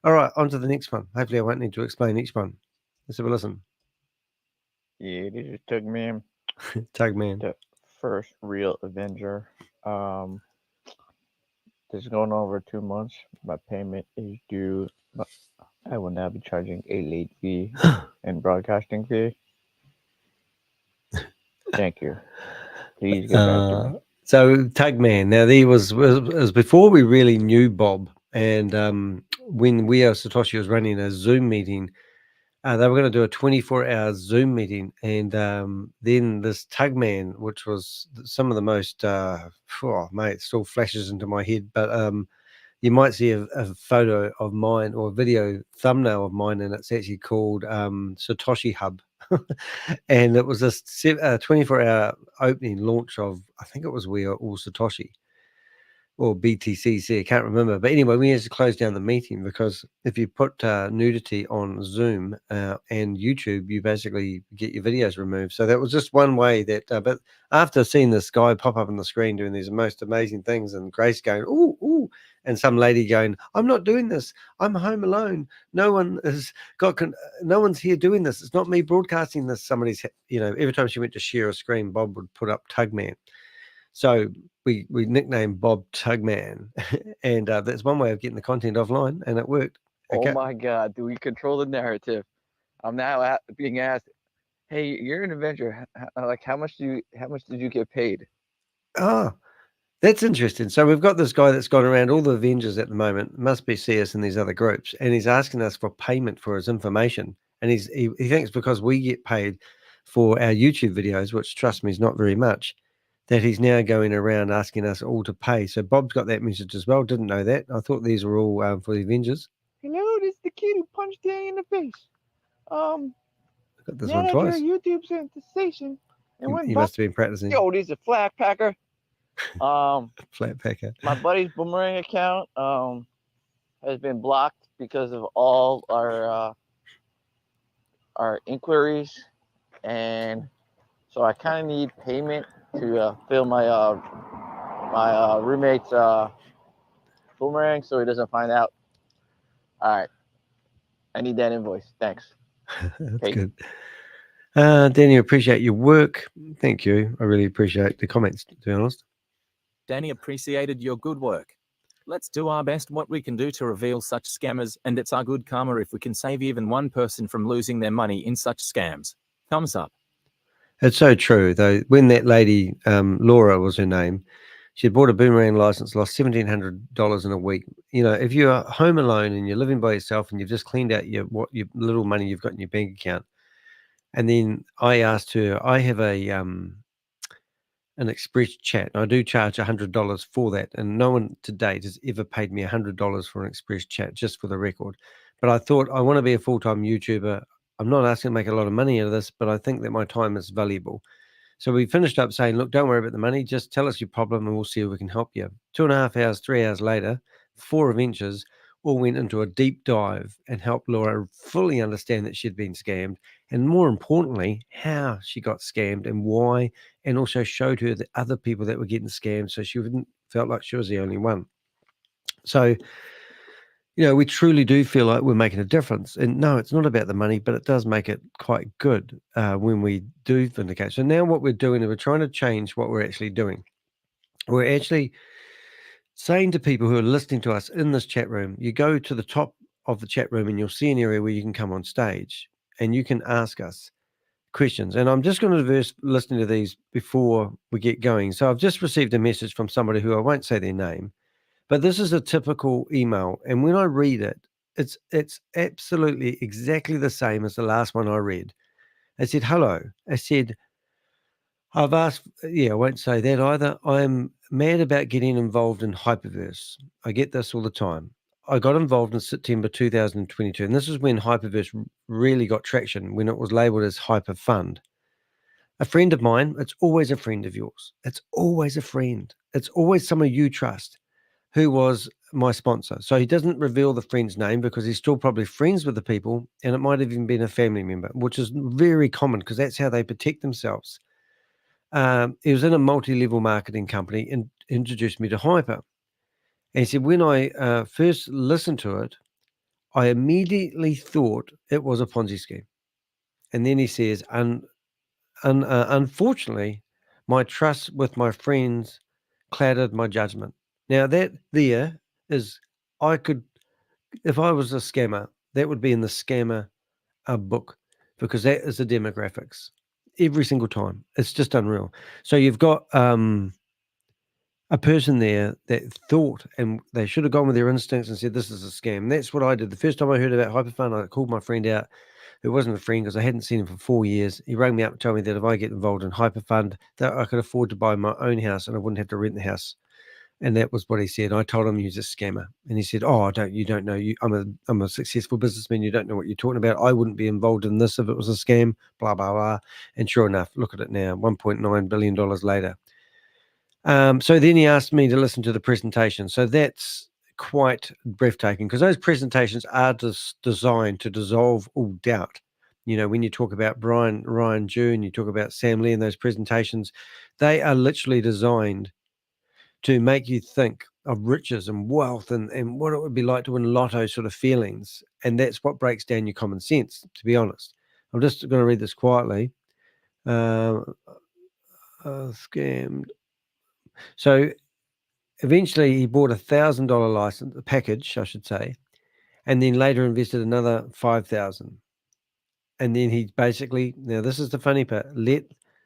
All right, on to the next one. Hopefully I won't need to explain each one. Let's have a listen. Yeah, this is Tugman. Tugman. The first real Avenger. This is going on over 2 months. My payment is due, but I will now be charging a late fee and broadcasting fee. Thank you. Please get back to me. So Tugman, now there was before we really knew Bob, and when SATOSHI was running a Zoom meeting They were going to do a 24-hour Zoom meeting, and then this Tugman, which was some of the most, mate, it still flashes into my head, but you might see a photo of mine or a video thumbnail of mine, and it's actually called SATOSHI Hub. And it was this 24-hour opening launch of, I think it was We Are All Satoshi or BTCC, I can't remember. But anyway, we had to close down the meeting because if you put nudity on Zoom and YouTube, you basically get your videos removed. So that was just one way that, but after seeing this guy pop up on the screen doing these most amazing things, and Grace going, ooh, ooh, and some lady going, I'm not doing this. I'm home alone. No one has no one's here doing this. It's not me broadcasting this. Somebody's, every time she went to share a screen, Bob would put up Tugman. So we nicknamed Bob Tugman, and that's one way of getting the content offline, and it worked. Okay. Oh my God! Do we control the narrative? I'm now being asked, "Hey, you're an Avenger. Like, how much did you get paid?" Oh, that's interesting. So we've got this guy that's gone around all the Avengers at the moment, must be CS in these other groups, and he's asking us for payment for his information, and he thinks because we get paid for our YouTube videos, which trust me is not very much, that he's now going around asking us all to pay. So Bob's got that message as well. Didn't know that. I thought these were all for the Avengers. Hello, this is the kid who punched Danny in the face. Got this one twice. YouTube sensation. He must have been practicing. Yo, this is a flat packer. Flat packer. My buddy's Boomerang account has been blocked because of all our inquiries, and so I kind of need payment to fill my roommate's Boomerang so he doesn't find out. All right, I need that invoice. Thanks. That's good. Danny, appreciate your work. Thank you. I really appreciate the comments, to be honest. Danny appreciated your good work. Let's do our best what we can do to reveal such scammers, and it's our good karma if we can save even one person from losing their money in such scams. Thumbs up. It's so true, though. When that lady, Laura was her name, she had bought a Boomerang license, lost $1,700 in a week. If you're home alone and you're living by yourself and you've just cleaned out your little money you've got in your bank account, and then I asked her, I have an express chat, and I do charge $100 for that, and no one to date has ever paid me $100 for an express chat, just for the record. But I thought, I want to be a full-time YouTuber. I'm not asking to make a lot of money out of this, but I think that my time is valuable. So we finished up saying, look, don't worry about the money. Just tell us your problem and we'll see if we can help you. 2.5 hours, 3 hours later, 4 Avengers all went into a deep dive and helped Laura fully understand that she'd been scammed, and more importantly, how she got scammed and why, and also showed her the other people that were getting scammed so she wouldn't felt like she was the only one. So, we truly do feel like we're making a difference. And no, it's not about the money, but it does make it quite good when we do vindicate. So now what we're doing is we're trying to change what we're actually doing. We're actually saying to people who are listening to us in this chat room, you go to the top of the chat room and you'll see an area where you can come on stage and you can ask us questions. And I'm just going to reverse listening to these before we get going. So I've just received a message from somebody who I won't say their name, but this is a typical email. And when I read it, it's absolutely exactly the same as the last one I read. I said, hello. I said, I've asked, I won't say that either. I'm mad about getting involved in Hyperverse. I get this all the time. I got involved in September 2022, and this is when Hyperverse really got traction, when it was labeled as HyperFund. A friend of mine, it's always a friend of yours. It's always a friend. It's always someone you trust, who was my sponsor. So he doesn't reveal the friend's name because he's still probably friends with the people, and it might have even been a family member, which is very common because that's how they protect themselves. He was in a multi-level marketing company and introduced me to Hyper. And he said, when I first listened to it, I immediately thought it was a Ponzi scheme. And then he says, unfortunately, my trust with my friends clouded my judgment. Now that there is, if I was a scammer, that would be in the scammer book, because that is the demographics. Every single time. It's just unreal. So you've got a person there that thought, and they should have gone with their instincts and said, this is a scam. That's what I did. The first time I heard about HyperFund, I called my friend out, who wasn't a friend because I hadn't seen him for 4 years. He rang me up and told me that if I get involved in HyperFund, that I could afford to buy my own house and I wouldn't have to rent the house. And that was what he said. I told him he was a scammer. And he said, oh, you don't know. I'm a successful businessman. You don't know what you're talking about. I wouldn't be involved in this if it was a scam, blah, blah, blah. And sure enough, look at it now, $1.9 billion later. So then he asked me to listen to the presentation. So that's quite breathtaking because those presentations are designed to dissolve all doubt. You know, when you talk about Ryan June, you talk about Sam Lee in those presentations, they are literally designed to make you think of riches and wealth and what it would be like to win lotto sort of feelings. And that's what breaks down your common sense, to be honest. I'm just going to read this quietly. Scammed. So eventually he bought $1,000 license, a package, I should say, and then later invested another $5,000. And then he basically, now this is the funny part, let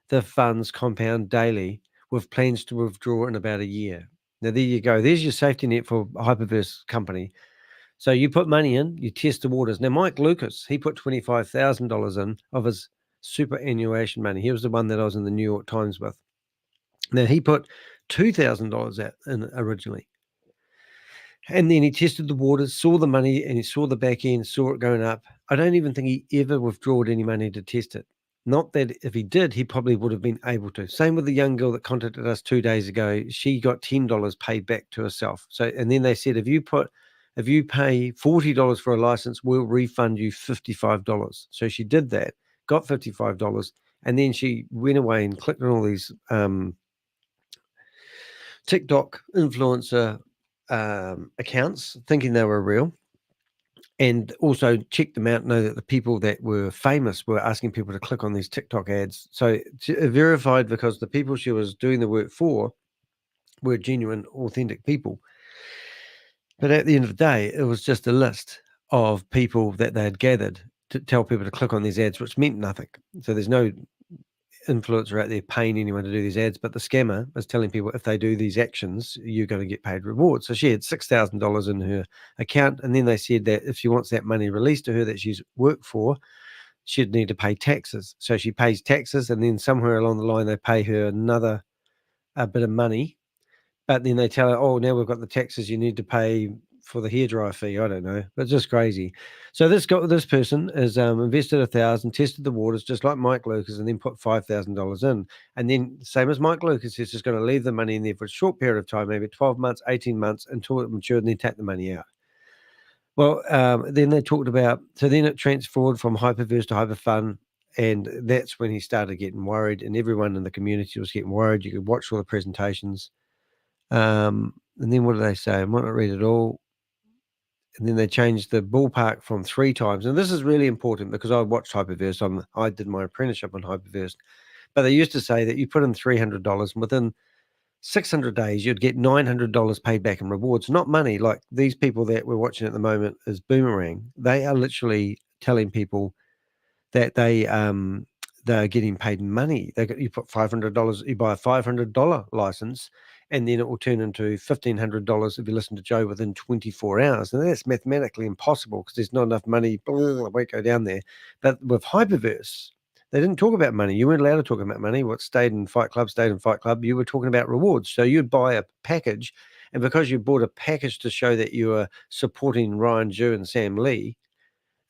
the funds compound daily with plans to withdraw in about a year. Now, there you go. There's your safety net for a Hyperverse company. So you put money in, you test the waters. Now, Mike Lucas, he put $25,000 in of his superannuation money. He was the one that I was in the New York Times with. Now, he put $2,000 out in originally. And then he tested the waters, saw the money, and he saw the back end, saw it going up. I don't even think he ever withdrawed any money to test it. Not that if he did, he probably would have been able to. Same with the young girl that contacted us 2 days ago. She got $10 paid back to herself. So, and then they said, if you pay $40 for a license, we'll refund you $55. So she did that, got $55, and then she went away and clicked on all these TikTok influencer accounts, thinking they were real. And also check them out, know that the people that were famous were asking people to click on these TikTok ads. So verified because the people she was doing the work for were genuine, authentic people. But at the end of the day, it was just a list of people that they had gathered to tell people to click on these ads, which meant nothing. So there's no influencer out there paying anyone to do these ads, but the scammer is telling people if they do these actions, you're going to get paid rewards. So she had $6,000 in her account, and then they said that if she wants that money released to her that she's worked for, she'd need to pay taxes. So she pays taxes, and then somewhere along the line they pay her another bit of money, but then they tell her, oh, now we've got the taxes, you need to pay for the hairdryer fee. I don't know, but it's just crazy. So this person has invested $1,000, tested the waters, just like Mike Lucas, and then put $5,000 in. And then same as Mike Lucas is just going to leave the money in there for a short period of time, maybe 12 months, 18 months until it matured, and then take the money out. Well, then they talked about, so then it transferred from Hyperverse to HyperFund. And that's when he started getting worried, and everyone in the community was getting worried. You could watch all the presentations. And then what do they say? I might not read it all. And then they changed the ballpark from 3 times. And this is really important because I watched Hyperverse. I did my apprenticeship on Hyperverse. But they used to say that you put in $300 and within 600 days, you'd get $900 paid back in rewards, not money. Like these people that we're watching at the moment is Boomerang. They are literally telling people that they're getting paid money. You put $500, you buy a $500 license, and then it will turn into $1,500 if you listen to Joe within 24 hours. And that's mathematically impossible because there's not enough money. It won't go down there. But with Hyperverse, they didn't talk about money. You weren't allowed to talk about money. What stayed in Fight Club, stayed in Fight Club. You were talking about rewards. So you'd buy a package, and because you bought a package to show that you were supporting Ryan Jew and Sam Lee,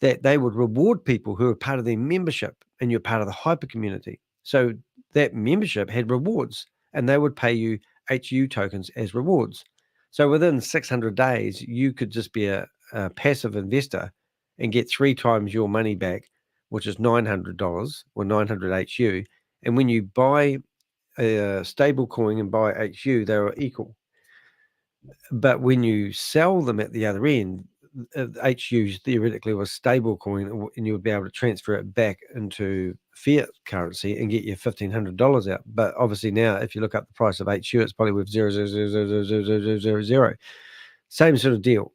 that they would reward people who are part of their membership, and you're part of the hyper community. So that membership had rewards, and they would pay you HU tokens as rewards. So within 600 days, you could just be a passive investor and get 3 times your money back, which is $900 or 900 HU. And when you buy a stable coin and buy HU, they are equal. But when you sell them at the other end, HU theoretically was stable coin, and you would be able to transfer it back into fiat currency and get your $1,500 out. But obviously now, if you look up the price of HU, it's probably worth 0.0000000. Same sort of deal.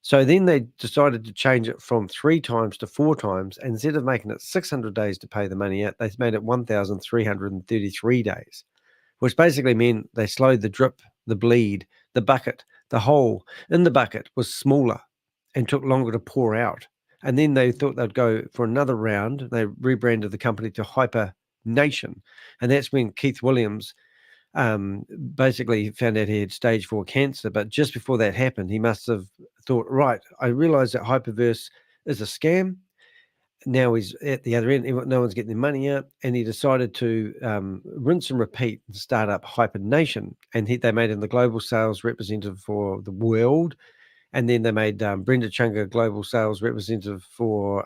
So then they decided to change it from 3 times to 4 times. And instead of making it 600 days to pay the money out, they made it 1,333 days, which basically meant they slowed the drip, the bleed, the bucket, the hole in the bucket was smaller and took longer to pour out. And then they thought they'd go for another round. They rebranded the company to Hyper Nation. And that's when Keith Williams basically found out he had stage 4 cancer. But just before that happened, he must have thought, right, I realized that Hyperverse is a scam. Now he's at the other end. No one's getting their money out. And he decided to rinse and repeat and start up Hyper Nation. And they made him the global sales representative for the world. And then they made Brenda Chunga global sales representative for,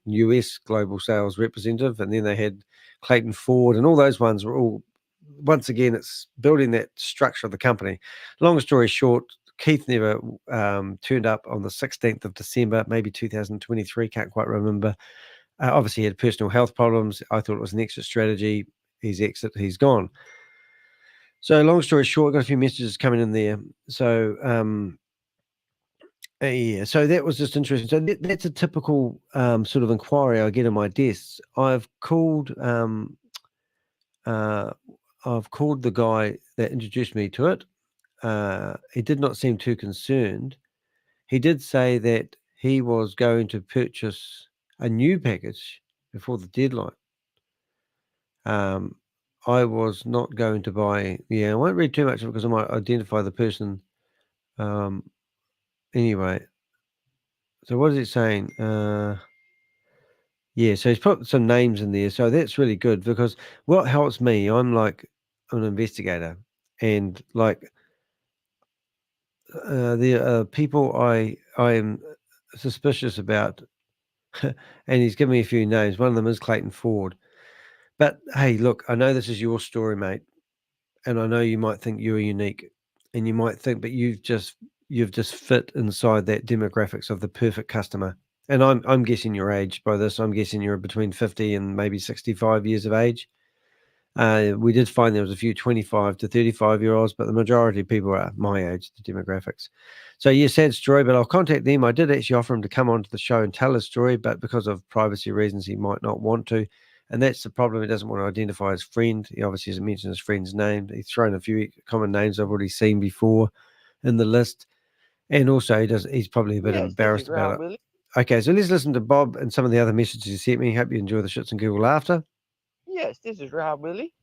US global sales representative. And then they had Clayton Ford, and all those ones were all, once again, it's building that structure of the company. Long story short, Keith never turned up on the 16th of December, maybe 2023, can't quite remember. Obviously, he had personal health problems. I thought it was an exit strategy. He's gone. So long story short, got a few messages coming in there. So, yeah, so that was just interesting. So that's a typical sort of inquiry I get on my desk. I've called the guy that introduced me to it. He did not seem too concerned. He did say that he was going to purchase a new package before the deadline. I was not going to buy. Yeah, I won't read too much because I might identify the person. Anyway. So what is it saying? Yeah, so he's put some names in there. So that's really good because what helps me, I'm like an investigator, and like the people I am suspicious about, and he's given me a few names. One of them is Clayton Ford. But hey, look, I know this is your story, mate, and I know you might think you're unique, and you might think, but you've just fit inside that demographics of the perfect customer. And I'm guessing your age by this. I'm guessing you're between 50 and maybe 65 years of age. We did find there was a few 25 to 35-year-olds, but the majority of people are my age, the demographics. So, yeah, sad story, but I'll contact them. I did actually offer him to come onto the show and tell his story, but because of privacy reasons, he might not want to. And that's the problem. He doesn't want to identify his friend. He obviously hasn't mentioned his friend's name. He's thrown a few common names I've already seen before in the list. And also, he's probably a bit embarrassed about it. Willie. Okay, so let's listen to Bob and some of the other messages he sent me. Hope you enjoy the shits and Google laughter. Yes, this is Rob Willie.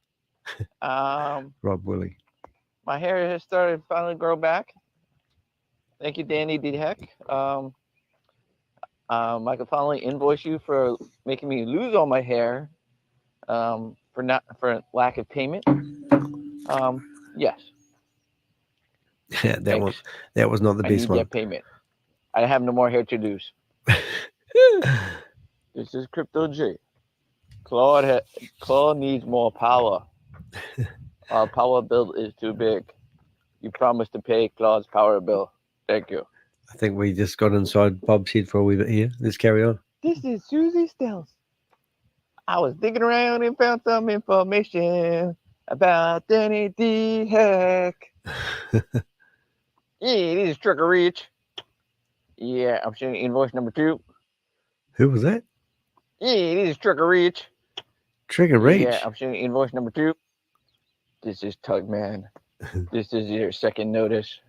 Rob Willie. My hair has started finally grow back. Thank you, Danny D. Heck. I can finally invoice you for making me lose all my hair for lack of payment. Yes. Yeah, that was not the best one. I need that payment. I have no more hair to lose. This is Crypto J. Claude needs more power. Our power bill is too big. You promised to pay Claude's power bill. Thank you. I think we just got inside Bob's head for a wee bit here. Let's carry on. This is Susie Stills. I was digging around and found some information about Danny D. Heck. Yeah, this is Trigger Reach. Yeah, I'm showing invoice number 2. Who was that? Yeah, this is Trigger Reach. Trigger Reach? Yeah, I'm showing invoice number 2. This is Tugman. This is your second notice.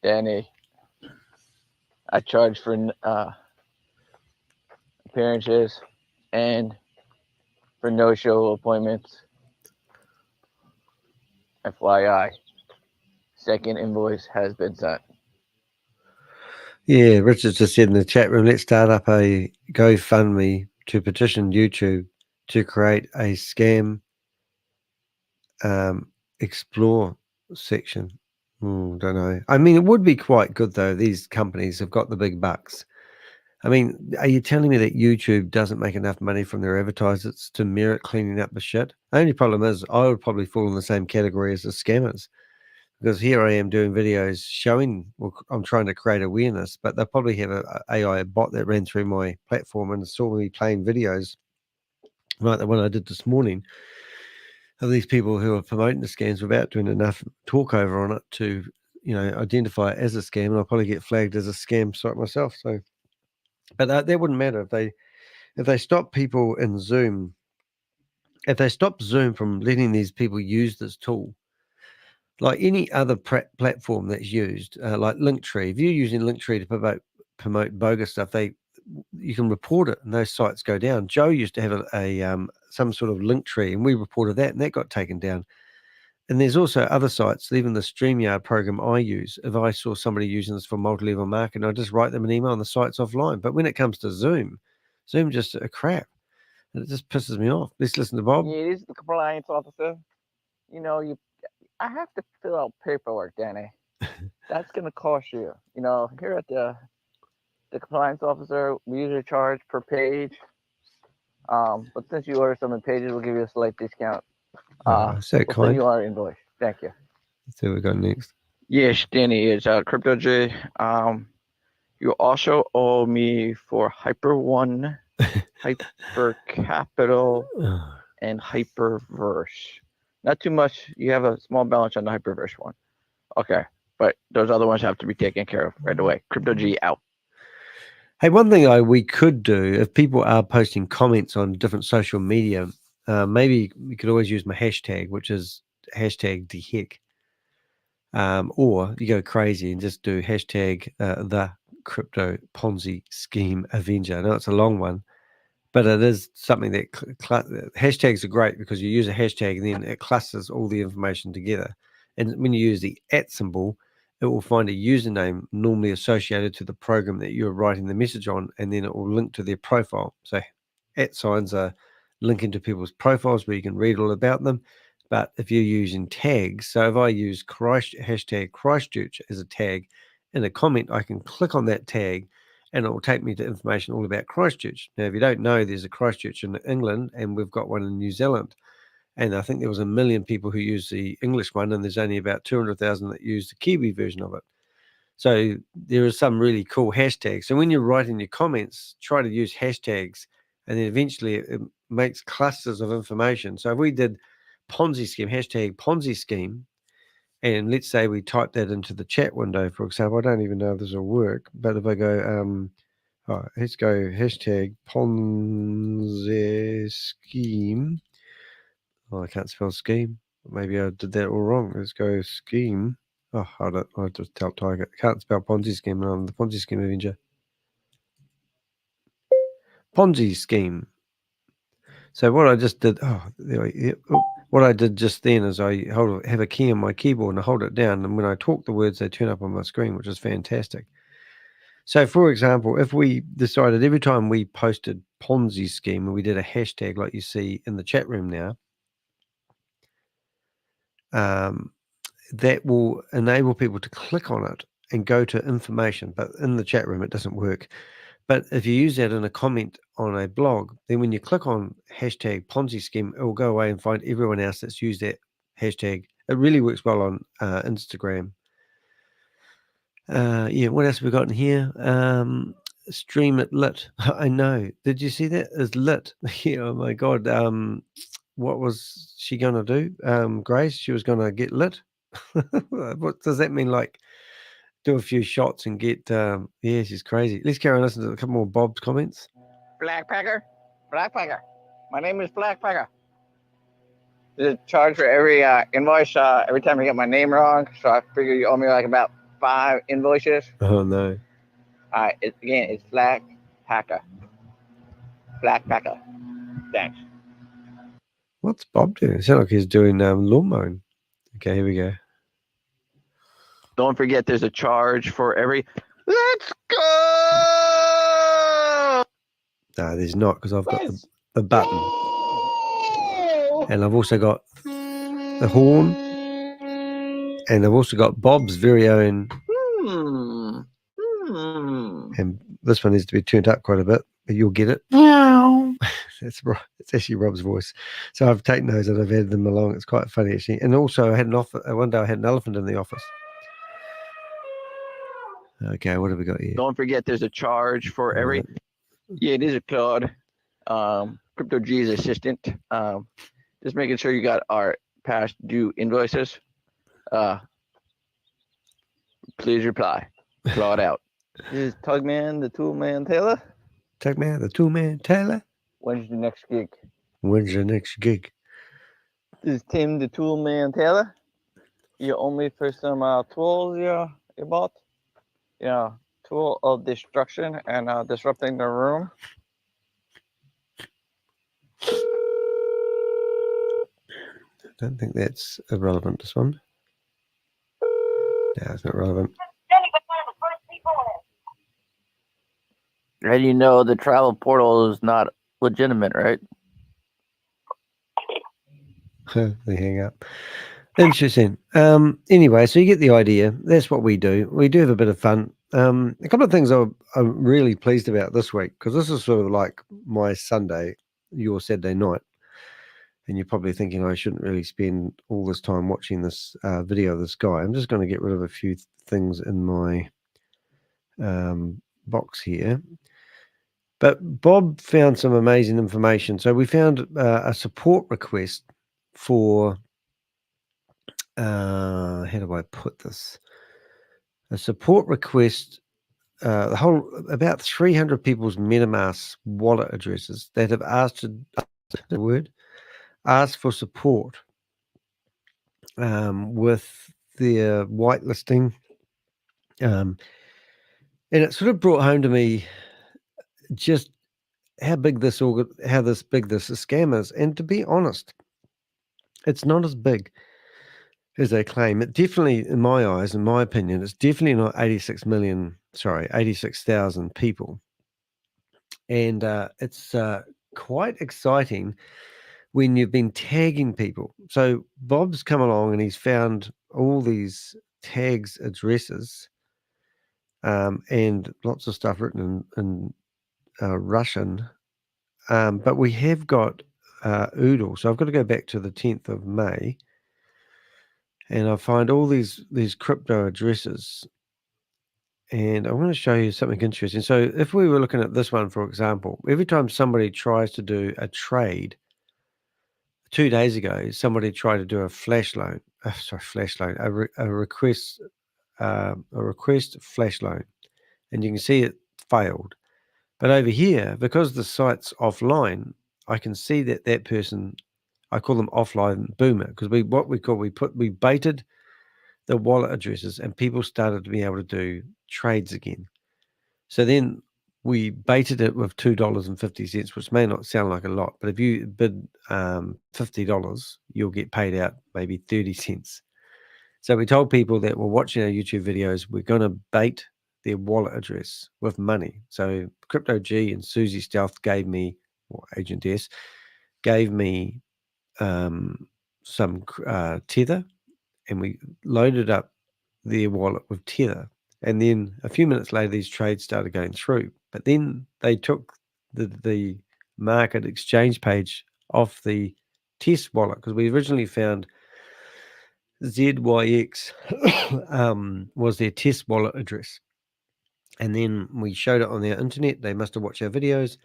Danny, I charge for appearances and for no-show appointments. FYI, second invoice has been sent. Yeah, Richard just said in the chat room, let's start up a GoFundMe to petition YouTube to create a scam explore section. Don't know. I mean, it would be quite good, though. These companies have got the big bucks. I mean, are you telling me that YouTube doesn't make enough money from their advertisers to merit cleaning up the shit? The only problem is I would probably fall in the same category as the scammers. Because here I am doing videos showing, well, I'm trying to create awareness, but they'll probably have an AI bot that ran through my platform and saw me playing videos like the one I did this morning of these people who are promoting the scams without doing enough talk over on it to, identify it as a scam. And I'll probably get flagged as a scam site myself. So, but that wouldn't matter if they stop people in Zoom, if they stop Zoom from letting these people use this tool. Like any other platform that's used, like Linktree, if you're using Linktree to promote promote bogus stuff, you can report it and those sites go down. Joe used to have some sort of link tree, and we reported that, and that got taken down. And there's also other sites, even the StreamYard program I use. If I saw somebody using this for multi-level marketing, I just write them an email and the site's offline. But when it comes to Zoom just a crap. And it just pisses me off. Let's listen to Bob. Yeah, this is the compliance officer. You know, I have to fill out paperwork, Danny. That's going to cost you. You know, here at the compliance officer, we usually charge per page. But since you order some pages, we'll give you a slight discount. So We'll kind. send you our invoice. Thank you. Let's see what we got next. Yes, Danny, it's Crypto J. You also owe me for Hyper One, Hyper Capital, and Hyperverse. Not too much. You have a small balance on the Hyperverse one. Okay, but those other ones have to be taken care of right away. Crypto G out. Hey, one thing we could do, if people are posting comments on different social media, maybe we could always use my hashtag, which is hashtag #DHeck. Or you go crazy and just do hashtag the Crypto Ponzi Scheme Avenger. I know it's a long one, but it is something that hashtags are great because you use a hashtag and then it clusters all the information together. And when you use the @ symbol, it will find a username normally associated to the program that you're writing the message on, and then it will link to their profile. So @ signs are linking to people's profiles where you can read all about them. But if you're using tags, so if I use hashtag Christchurch as a tag in a comment, I can click on that tag and it will take me to information all about Christchurch. Now, if you don't know, there's a Christchurch in England and we've got one in New Zealand. And I think there was 1 million people who use the English one, and there's only about 200,000 that use the Kiwi version of it. So there are some really cool hashtags. So when you're writing your comments, try to use hashtags, and then eventually it makes clusters of information. So if we did Ponzi scheme, hashtag Ponzi scheme, and let's say we type that into the chat window, for example, I don't even know if this will work, but if I go, let's go hashtag Ponzi scheme. Oh, I can't spell scheme. Maybe I did that all wrong. Let's go scheme. Oh, hold it. I just tell Tiger. I can't spell Ponzi scheme. I'm the Ponzi Scheme Avenger. Ponzi scheme. So what I just did, what I did just then is I have a key on my keyboard and I hold it down, and when I talk the words, they turn up on my screen, which is fantastic. So, for example, if we decided every time we posted Ponzi scheme and we did a hashtag like you see in the chat room now, that will enable people to click on it and go to information. But in the chat room, it doesn't work. But if you use that in a comment on a blog, then when you click on hashtag Ponzi scheme, it will go away and find everyone else that's used that hashtag. It really works well on Instagram. Yeah, what else have we got in here? Stream it lit. I know. Did you see that? It's lit. Yeah, oh my God. What was she going to do? Grace, she was going to get lit. What does that mean? Like, do a few shots and get, yeah, she's crazy. Let's carry on listening to a couple more Bob's comments. Blackpacker. My name is Blackpacker. There's a charge for every invoice every time you get my name wrong. So I figure you owe me like about 5 invoices. Oh, no. It's Blackpacker. Thanks. What's Bob doing? It sounds like he's doing lawn mowing. Okay, here we go. Don't forget there's a charge for every... Let's go! No, there's not, because I've got the button. And I've also got the horn. And I've also got Bob's very own. And this one needs to be turned up quite a bit, but you'll get it. It's actually Rob's voice. So I've taken those and I've added them along. It's quite funny, actually. And also, one day I had an elephant in the office. Okay, what have we got here? Don't forget there's a charge for every... Yeah, it is a Claude. Crypto G's assistant. Just making sure you got our past due invoices. Please reply. Claude out. This is Tugman, the Toolman Taylor. Tugman, the Toolman Taylor. When's the next gig? When's the next gig? This is Tim, the Toolman Taylor. You owe me for some tools you bought. Yeah, tool of destruction and disrupting the room. I don't think that's irrelevant, this one. No, it's not relevant. And you know the travel portal is not legitimate, right? They hang up. Interesting. Anyway, so you get the idea. That's what we do. We do have a bit of fun. A couple of things I'm really pleased about this week, because this is sort of like my Sunday, your Saturday night. And you're probably thinking I shouldn't really spend all this time watching this video of this guy. I'm just going to get rid of a few things in my box here. But Bob found some amazing information. So we found a support request for, how do I put this? A support request, about 300 people's Metamask wallet addresses that have asked for support with their whitelisting. And it sort of brought home to me just how big this scam is. And to be honest, it's not as big as they claim. It definitely, in my eyes, in my opinion, it's definitely not 86,000 people. And it's quite exciting when you've been tagging people. So Bob's come along and he's found all these tags, addresses, and lots of stuff written in Russian. But we have got Oodle. So I've got to go back to the 10th of May. And I find all these crypto addresses. And I want to show you something interesting. So if we were looking at this one, for example, every time somebody tries to do a trade, 2 days ago, somebody tried to do a flash loan. A request flash loan, and you can see it failed. But over here, because the site's offline, I can see that person. I call them offline boomer, because we baited the wallet addresses, and people started to be able to do trades again. So then we baited it with $2.50, which may not sound like a lot, but if you bid $50, you'll get paid out maybe 30 cents. So we told people that were watching our YouTube videos, we're going to bait their wallet address with money. So Crypto G and Susie Stealth gave me, or Agent S, gave me some Tether, and we loaded up their wallet with Tether. And then a few minutes later, these trades started going through. But then they took the market exchange page off the test wallet, because we originally found ZYX was their test wallet address. And then we showed it on their internet. They must have watched our videos,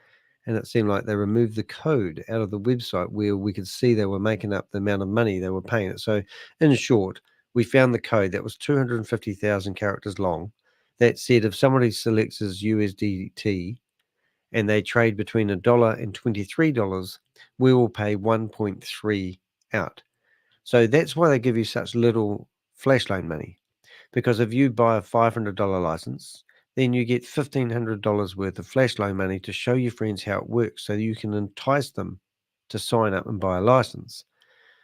and it seemed like they removed the code out of the website where we could see they were making up the amount of money they were paying it. So in short, we found the code that was 250,000 characters long that said if somebody selects as USDT and they trade between $1 and $23, we will pay 1.3 out. So that's why they give you such little flash loan money, because if you buy a $500 license, then you get $1,500 worth of flash loan money to show your friends how it works, so you can entice them to sign up and buy a license.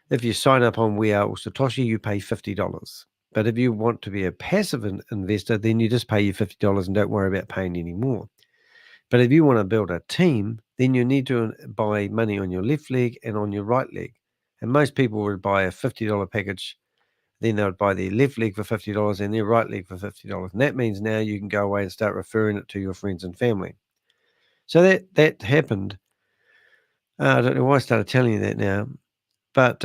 If you sign up on We Are or Satoshi, you pay $50. But if you want to be a passive investor, then you just pay your $50 and don't worry about paying any more. But if you want to build a team, then you need to buy money on your left leg and on your right leg. And most people would buy a $50 package. Then they would buy their left leg for $50 and their right leg for $50. And that means now you can go away and start referring it to your friends and family. So that happened. I don't know why I started telling you that now. But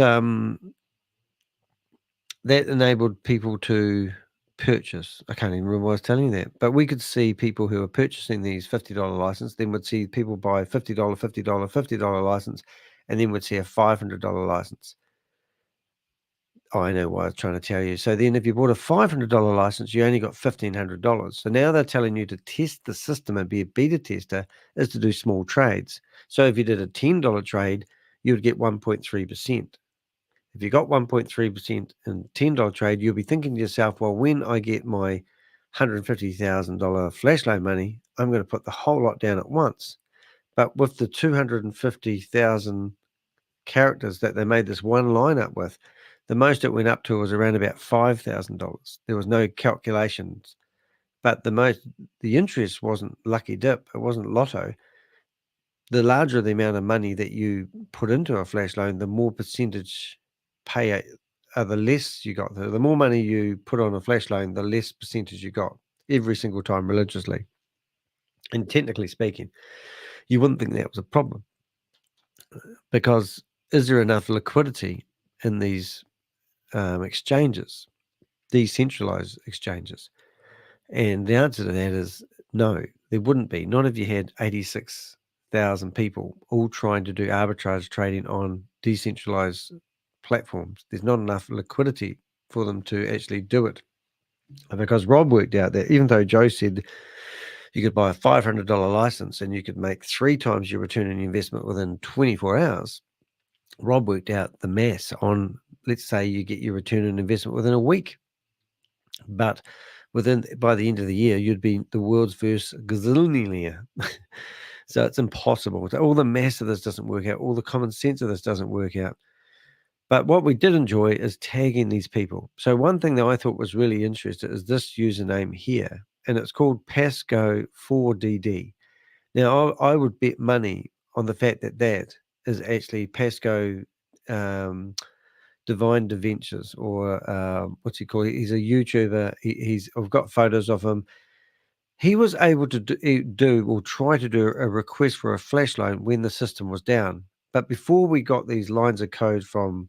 that enabled people to purchase. I can't even remember why I was telling you that. But we could see people who are purchasing these $50 license, then would see people buy a $50 license, and then would see a $500 license. Oh, I know why I was trying to tell you. So then if you bought a $500 license, you only got $1,500. So now they're telling you to test the system and be a beta tester is to do small trades. So if you did a $10 trade, you would get 1.3%. If you got 1.3% in $10 trade, you'll be thinking to yourself, well, when I get my $150,000 flash loan money, I'm going to put the whole lot down at once. But with the 250,000 characters that they made this one line up with, the most it went up to was around about $5,000. There was no calculations, but the interest wasn't lucky dip. It wasn't lotto. The larger the amount of money that you put into a flash loan, the more percentage pay, the less you got. The more money you put on a flash loan, the less percentage you got every single time religiously. And technically speaking, you wouldn't think that was a problem, because is there enough liquidity in these exchanges, decentralized exchanges? And the answer to that is no, there wouldn't be. Not if you had 86,000 people all trying to do arbitrage trading on decentralized platforms. There's not enough liquidity for them to actually do it. Because Rob worked out that even though Joe said you could buy a $500 license and you could make 3 times your return on investment within 24 hours, Rob worked out the maths on, let's say you get your return on investment within a week. But by the end of the year, you'd be the world's first gazillionaire. So it's impossible. So all the maths of this doesn't work out. All the common sense of this doesn't work out. But what we did enjoy is tagging these people. So one thing that I thought was really interesting is this username here, and it's called Pasco4DD. Now, I would bet money on the fact that that is actually Pasco Divine Adventures, or what's he called? He's a YouTuber. I've got photos of him. He was able to do or try to do a request for a flash loan when the system was down. But before we got these lines of code from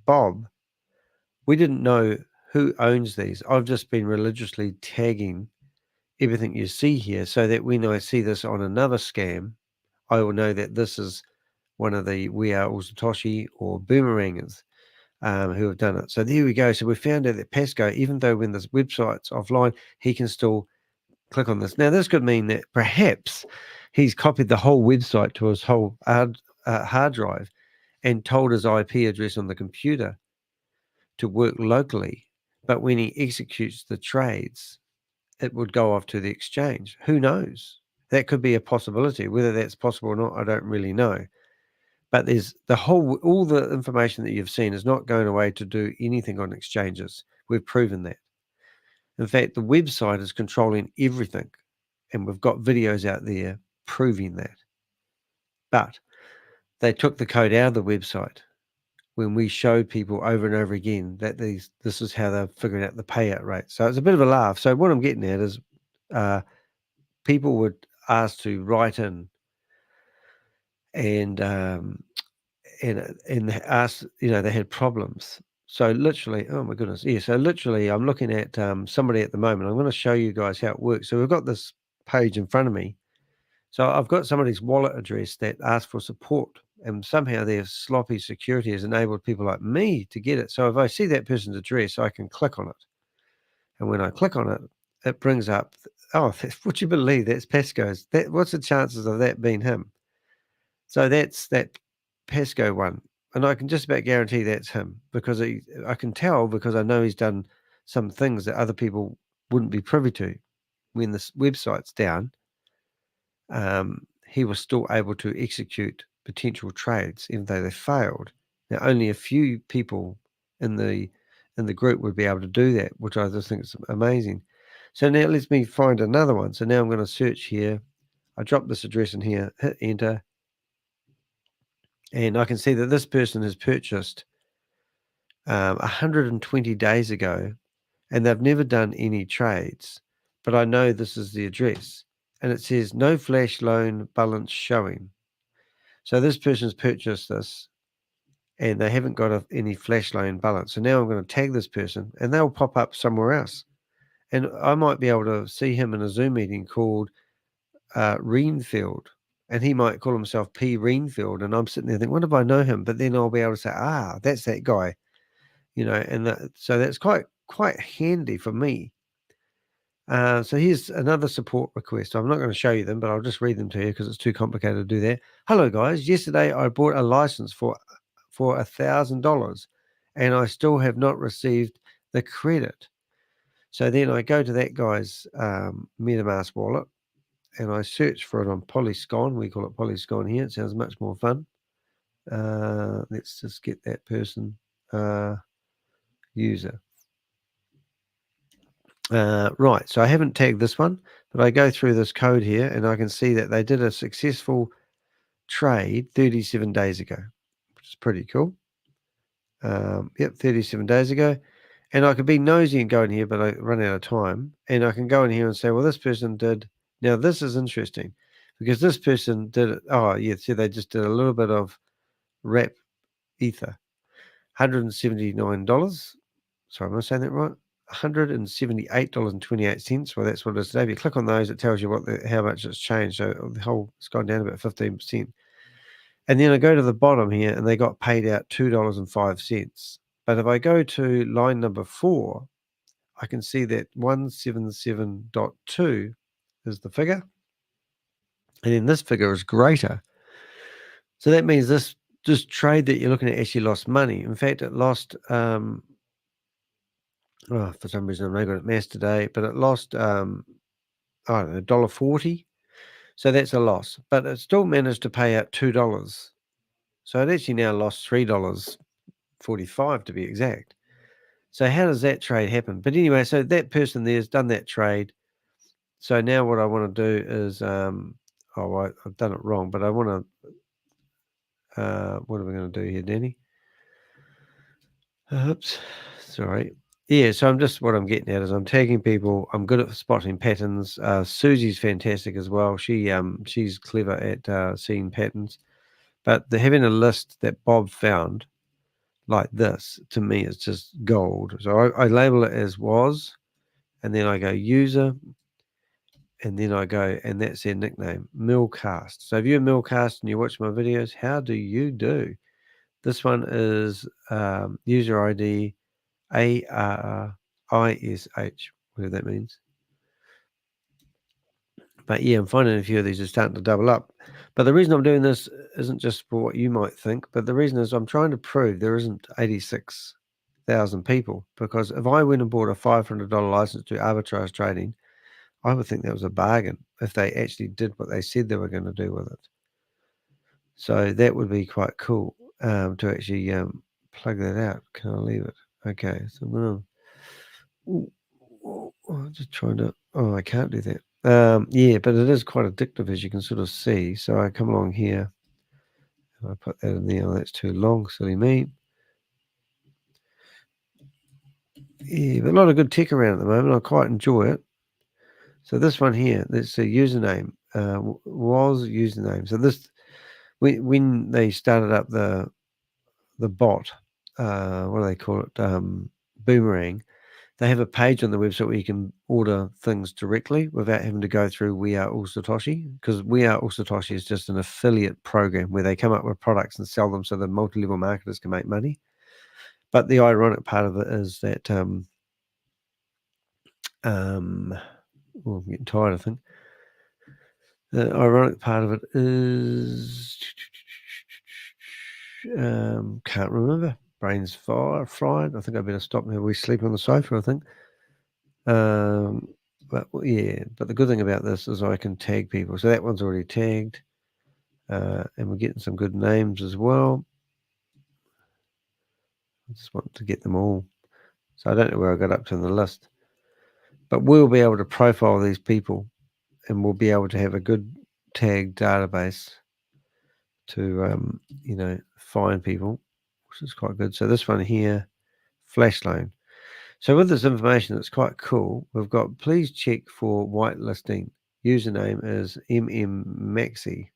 Bob, we didn't know who owns these. I've just been religiously tagging everything you see here so that when I see this on another scam, I will know that this is one of the We Are All SATOSHI or Boomerangers who have done it. So there we go. So we found out that Pasco, even though when this website's offline, he can still click on this. Now, this could mean that perhaps he's copied the whole website to his whole hard drive and told his IP address on the computer to work locally. But when he executes the trades, it would go off to the exchange. Who knows? That could be a possibility. Whether that's possible or not, I don't really know. But there's all the information that you've seen is not going away to do anything on exchanges. We've proven that. In fact, the website is controlling everything. And we've got videos out there proving that. But they took the code out of the website when we showed people over and over again that this is how they're figuring out the payout rate. So it's a bit of a laugh. So what I'm getting at is people were asked to write in and asked, they had problems. So literally, oh my goodness, yeah. So literally, I'm looking at somebody at the moment. I'm going to show you guys how it works. So we've got this page in front of me. So I've got somebody's wallet address that asked for support, and somehow their sloppy security has enabled people like me to get it. So if I see that person's address, I can click on it. And when I click on it, it brings up, would you believe that's Pasco's? What's the chances of that being him? So that's that Pasco one. And I can just about guarantee that's him, because I can tell, because I know he's done some things that other people wouldn't be privy to. When this website's down, he was still able to execute potential trades, even though they failed. Now, only a few people in the group would be able to do that, which I just think is amazing. So now let me find another one. So now I'm going to search here. I drop this address in here, hit enter, and I can see that this person has purchased 120 days ago, and they've never done any trades, but I know this is the address, and it says no flash loan balance showing. So this person's purchased this, and they haven't got any flash loan balance. So now I'm going to tag this person, and they'll pop up somewhere else. And I might be able to see him in a Zoom meeting called Reenfield, and he might call himself P. Reenfield, and I'm sitting there thinking, what if I know him? But then I'll be able to say, that's that guy, and so that's quite handy for me. So here's another support request. I'm not going to show you them, but I'll just read them to you because it's too complicated to do that. Hello, guys. Yesterday, I bought a license for $1,000, and I still have not received the credit. So then I go to that guy's MetaMask wallet and I search for it on Polyscon. We call it Polyscon here. It sounds much more fun. Let's just get that person user. Right, so I haven't tagged this one, but I go through this code here and I can see that they did a successful trade 37 days ago, which is pretty cool. Yep, 37 days ago. And I could be nosy and go in here, but I run out of time. And I can go in here and say, well, this person did. Now, this is interesting because this person did it. Oh, yeah, see, they just did a little bit of wrap ether. $179. Sorry, am I saying that right? $178.28. Well, that's what it is today. If you click on those, it tells you how much it's changed. So it's gone down about 15%. And then I go to the bottom here, and they got paid out $2.05. But if I go to line number 4, I can see that 177.2 is the figure. And then this figure is greater. So that means this trade that you're looking at actually lost money. In fact, it lost, for some reason I'm not good at maths today, but it lost, I don't know, $1.40. So that's a loss. But it still managed to pay out $2. So it actually now lost $3.45 to be exact. So how does that trade happen? But anyway, so that person there has done that trade. So now what I want to do is, I've done it wrong, but I want to, what are we going to do here, Danny? Oops, sorry. Yeah, so what I'm getting at is I'm tagging people. I'm good at spotting patterns. Susie's fantastic as well. She's clever at seeing patterns. But having a list that Bob found like this, to me, is just gold. So I label it as was, and then I go user, and then I go, and that's their nickname, Millcast. So if you're Millcast and you watch my videos, how do you do? This one is user ID ARISH, whatever that means. But yeah, I'm finding a few of these are starting to double up. But the reason I'm doing this isn't just for what you might think, but the reason is I'm trying to prove there isn't 86,000 people. Because if I went and bought a $500 license to arbitrage trading, I would think that was a bargain if they actually did what they said they were going to do with it. So that would be quite cool to actually plug that out. Can I leave it? Okay, so I'm just trying to. Oh, I can't do that. Yeah, but it is quite addictive, as you can sort of see. So I come along here, and I put that in there. Oh, that's too long, silly me. Yeah, but a lot of good tech around at the moment. I quite enjoy it. So this one here, that's a username. Was username. So this, when they started up the bot, what do they call it? Boomerang. They have a page on the website where you can order things directly without having to go through We Are All Satoshi, because We Are All Satoshi is just an affiliate program where they come up with products and sell them so the multi-level marketers can make money. But the ironic part of it is that, well, I'm getting tired, I think. The ironic part of it is, can't remember. Brain's fried. I think I better stop now. We sleep on the sofa, I think. But yeah, but the good thing about this is I can tag people. So that one's already tagged, and we're getting some good names as well. I just want to get them all. So I don't know where I got up to in the list, but we'll be able to profile these people, and we'll be able to have a good tag database to find people, which is quite good. So this one here, flash loan. So with this information, it's quite cool. We've got, please check for whitelisting. Username is MMMaxi.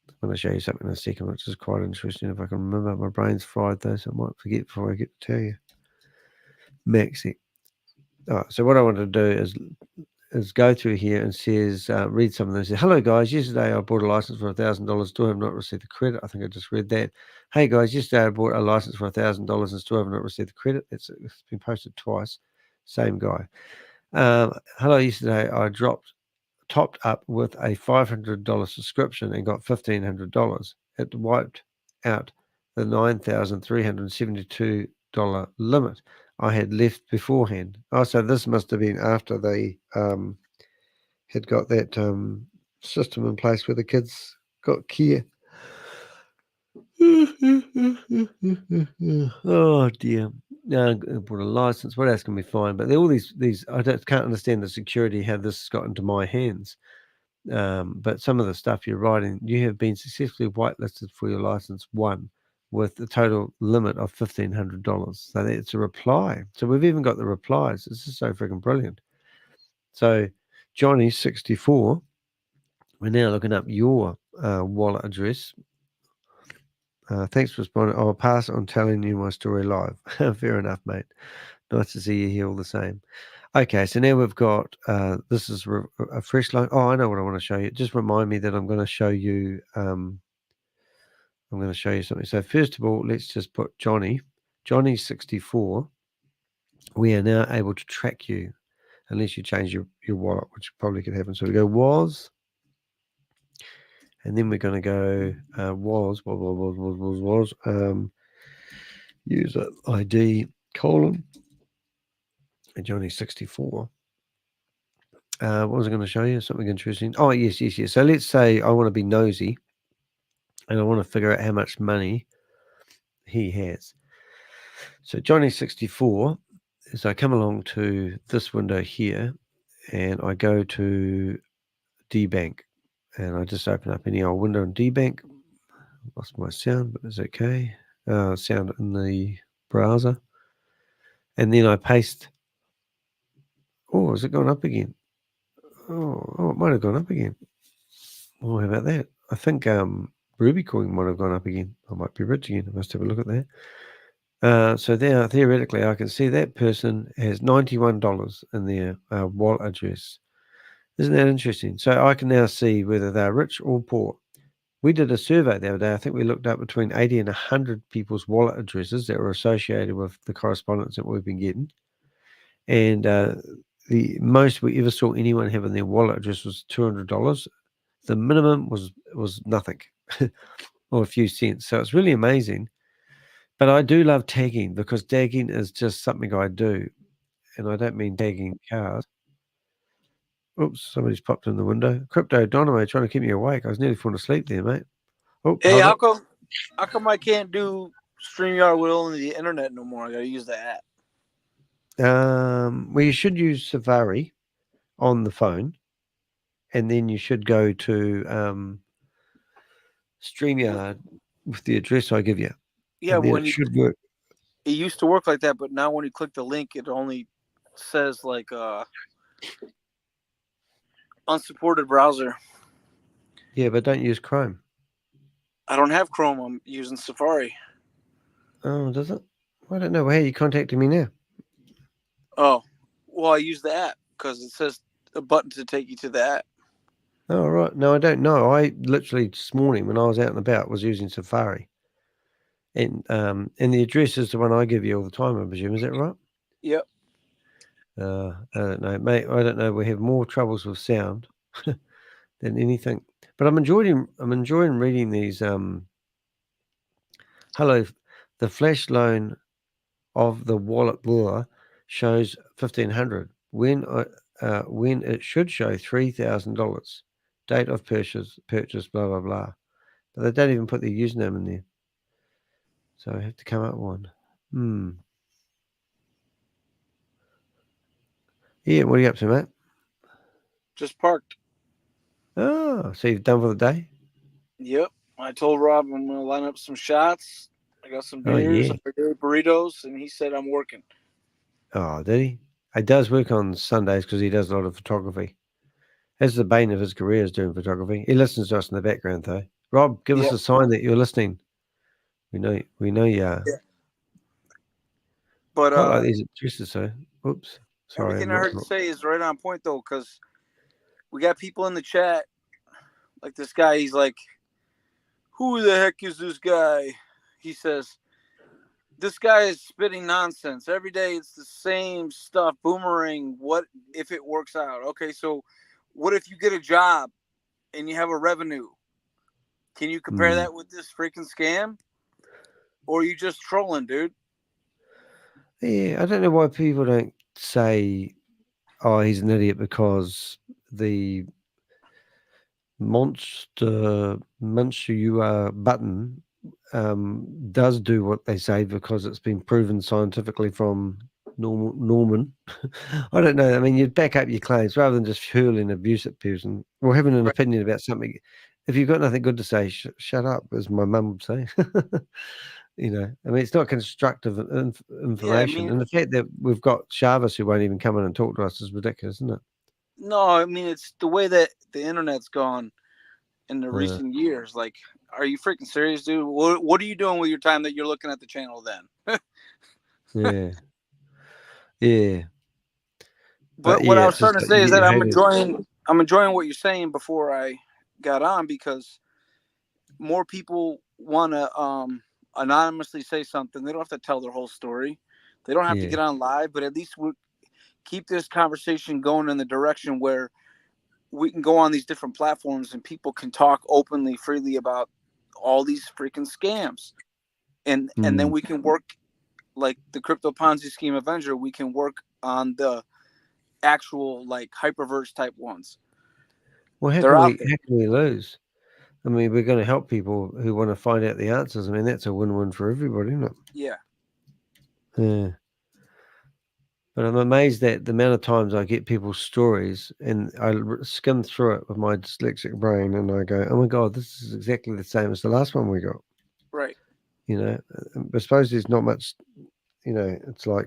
I'm going to show you something in a second, which is quite interesting. If I can remember, my brain's fried though, so I might forget before I get to tell you. Maxi. All right, so what I want to do is go through here and says, read some of them. Says, hello guys, yesterday I bought a license for $1,000, still have not received the credit. I think I just read that. Hey guys, yesterday I bought a license for $1,000 and still have not received the credit. It's been posted twice. Same guy. Hello, yesterday I topped up with a $500 subscription and got $1,500. It wiped out the $9,372 limit. I had left beforehand. Oh, so this must have been after they had got that system in place where the kids got care. Oh dear. Bought a license. What else can we find? But all these can't understand the security how this got into my hands. But some of the stuff you're writing, you have been successfully whitelisted for your license 1 with a total limit of $1,500. So it's a reply. So we've even got the replies. This is so freaking brilliant. So Johnny 64, we're now looking up your wallet address. Thanks for responding. I'll pass on telling you my story live. Fair enough, mate. Nice to see you here all the same. Okay, so now we've got, this is a fresh line. Oh, I know what I want to show you. Just remind me that I'm going to show you, something. So first of all, let's just put Johnny 64. We are now able to track you unless you change your wallet, which probably could happen. So we go was, and then we're going to go was, user ID colon, and Johnny 64. What was I going to show you? Something interesting. Oh, yes. So let's say I want to be nosy and I want to figure out how much money he has. So Johnny 64 is I come along to this window here and I go to DBank and I just open up any old window in DBank. Lost my sound, but it's okay. Sound in the browser. And then I paste. Oh, has it gone up again? Oh, it might have gone up again. Oh, how about that? I think Ruby coin might have gone up again. I might be rich again. I must have a look at that. So there, theoretically, I can see that person has $91 in their wallet address. Isn't that interesting? So I can now see whether they're rich or poor. We did a survey the other day. I think we looked up between 80 and 100 people's wallet addresses that were associated with the correspondence that we've been getting. And the most we ever saw anyone have in their wallet address was $200. The minimum was nothing or a few cents. So it's really amazing. But I do love tagging because tagging is just something I do. And I don't mean tagging cars. Oops, somebody's popped in the window. Crypto Dynamo trying to keep me awake. I was nearly falling asleep there, mate. Oh, hey, how come I can't do StreamYard with only the internet no more? I gotta use the app. Well, you should use Safari on the phone, and then you should go to StreamYard with the address I give you. Yeah, when it should work. It used to work like that, but now when you click the link, it only says like unsupported browser. Yeah, but don't use Chrome. I don't have Chrome. I'm using Safari. Oh, does it? I don't know. Well, how are you contacting me now? Oh, well, I use the app because it says a button to take you to the app. Oh, right. No, I don't know. I literally this morning when I was out and about was using Safari. And the address is the one I give you all the time, I presume. Is that right? Yep. I don't know, mate. I don't know. We have more troubles with sound than anything. But I'm enjoying reading these. Hello, the flash loan of the wallet blur shows $1,500 when it should show $3,000. Date of purchase, blah blah blah. But they don't even put their username in there. So I have to come up with one. Yeah, what are you up to, mate? Just parked. Oh, so you've done for the day? Yep. I told Rob I'm going to line up some shots. I got some beers, yeah. I got burritos, and he said I'm working. Oh, did he? He does work on Sundays because he does a lot of photography. That's the bane of his career is doing photography. He listens to us in the background, though. Rob, give us a sign that you're listening. We know you are. Yeah. But quite like these addresses, so. Oops. Sorry. Everything I heard you say is right on point, though, because we got people in the chat. Like this guy, he's like, who the heck is this guy? He says, this guy is spitting nonsense. Every day it's the same stuff. Boomerang, what if it works out? Okay, so what if you get a job and you have a revenue? Can you compare that with this freaking scam? Or are you just trolling, dude? Yeah, I don't know why people don't say, "Oh, he's an idiot," because the monster you are button does do what they say because it's been proven scientifically from Norman. I don't know. I mean, you'd back up your claims rather than just hurling abuse at person or having an opinion about something. If you've got nothing good to say, shut up, as my mum would say. You know, I mean, it's not constructive information. mean, And the fact that we've got Shavas who won't even come in and talk to us is ridiculous, isn't it? no, I mean, it's the way that the internet's gone in the recent years. Like, are you freaking serious, dude? What are you doing with your time that you're looking at the channel then? Yeah. Yeah. But what I was trying to say is that I'm enjoying what you're saying before I got on, because more people want to anonymously say something. They don't have to tell their whole story. They don't have to get on live, but at least we keep this conversation going in the direction where we can go on these different platforms and people can talk openly, freely about all these freaking scams. And then we can work like the Crypto Ponzi Scheme Avenger. We can work on the actual like hyperverse type ones. Well, how can we lose? I mean, we're going to help people who want to find out the answers. I mean, that's a win-win for everybody, isn't it? Yeah. Yeah. But I'm amazed at the amount of times I get people's stories and I skim through it with my dyslexic brain and I go, oh my God, this is exactly the same as the last one we got. Right. You know, I suppose there's not much, you know, it's like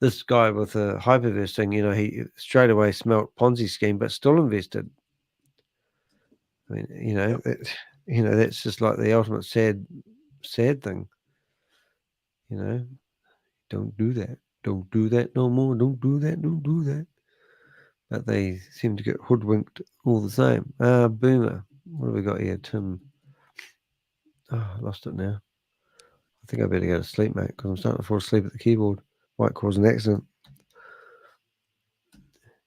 this guy with the hyperverse thing, you know, he straight away smelt Ponzi scheme, but still invested. I mean, you know, that's just like the ultimate sad thing. You know, don't do that. Don't do that no more. Don't do that. Don't do that. But they seem to get hoodwinked all the same. Boomer. What have we got here? Tim. Oh, I lost it now. I think I better go to sleep, mate, because I'm starting to fall asleep at the keyboard. Might cause an accident.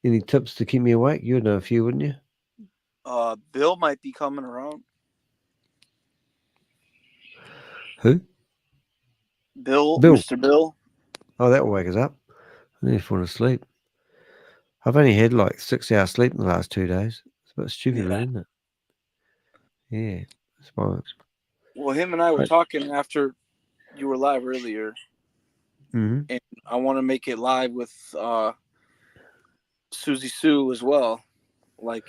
Any tips to keep me awake? You'd know a few, wouldn't you? Bill might be coming around. Who? Bill. Mr. Bill. Oh, that'll wake us up. I need to fall asleep. I've only had like 6 hours sleep in the last 2 days. It's a bit stupid, really, isn't it? Yeah. That's why. Well, him and I were talking after you were live earlier. Mm-hmm. And I want to make it live with Susie Sue as well. Like,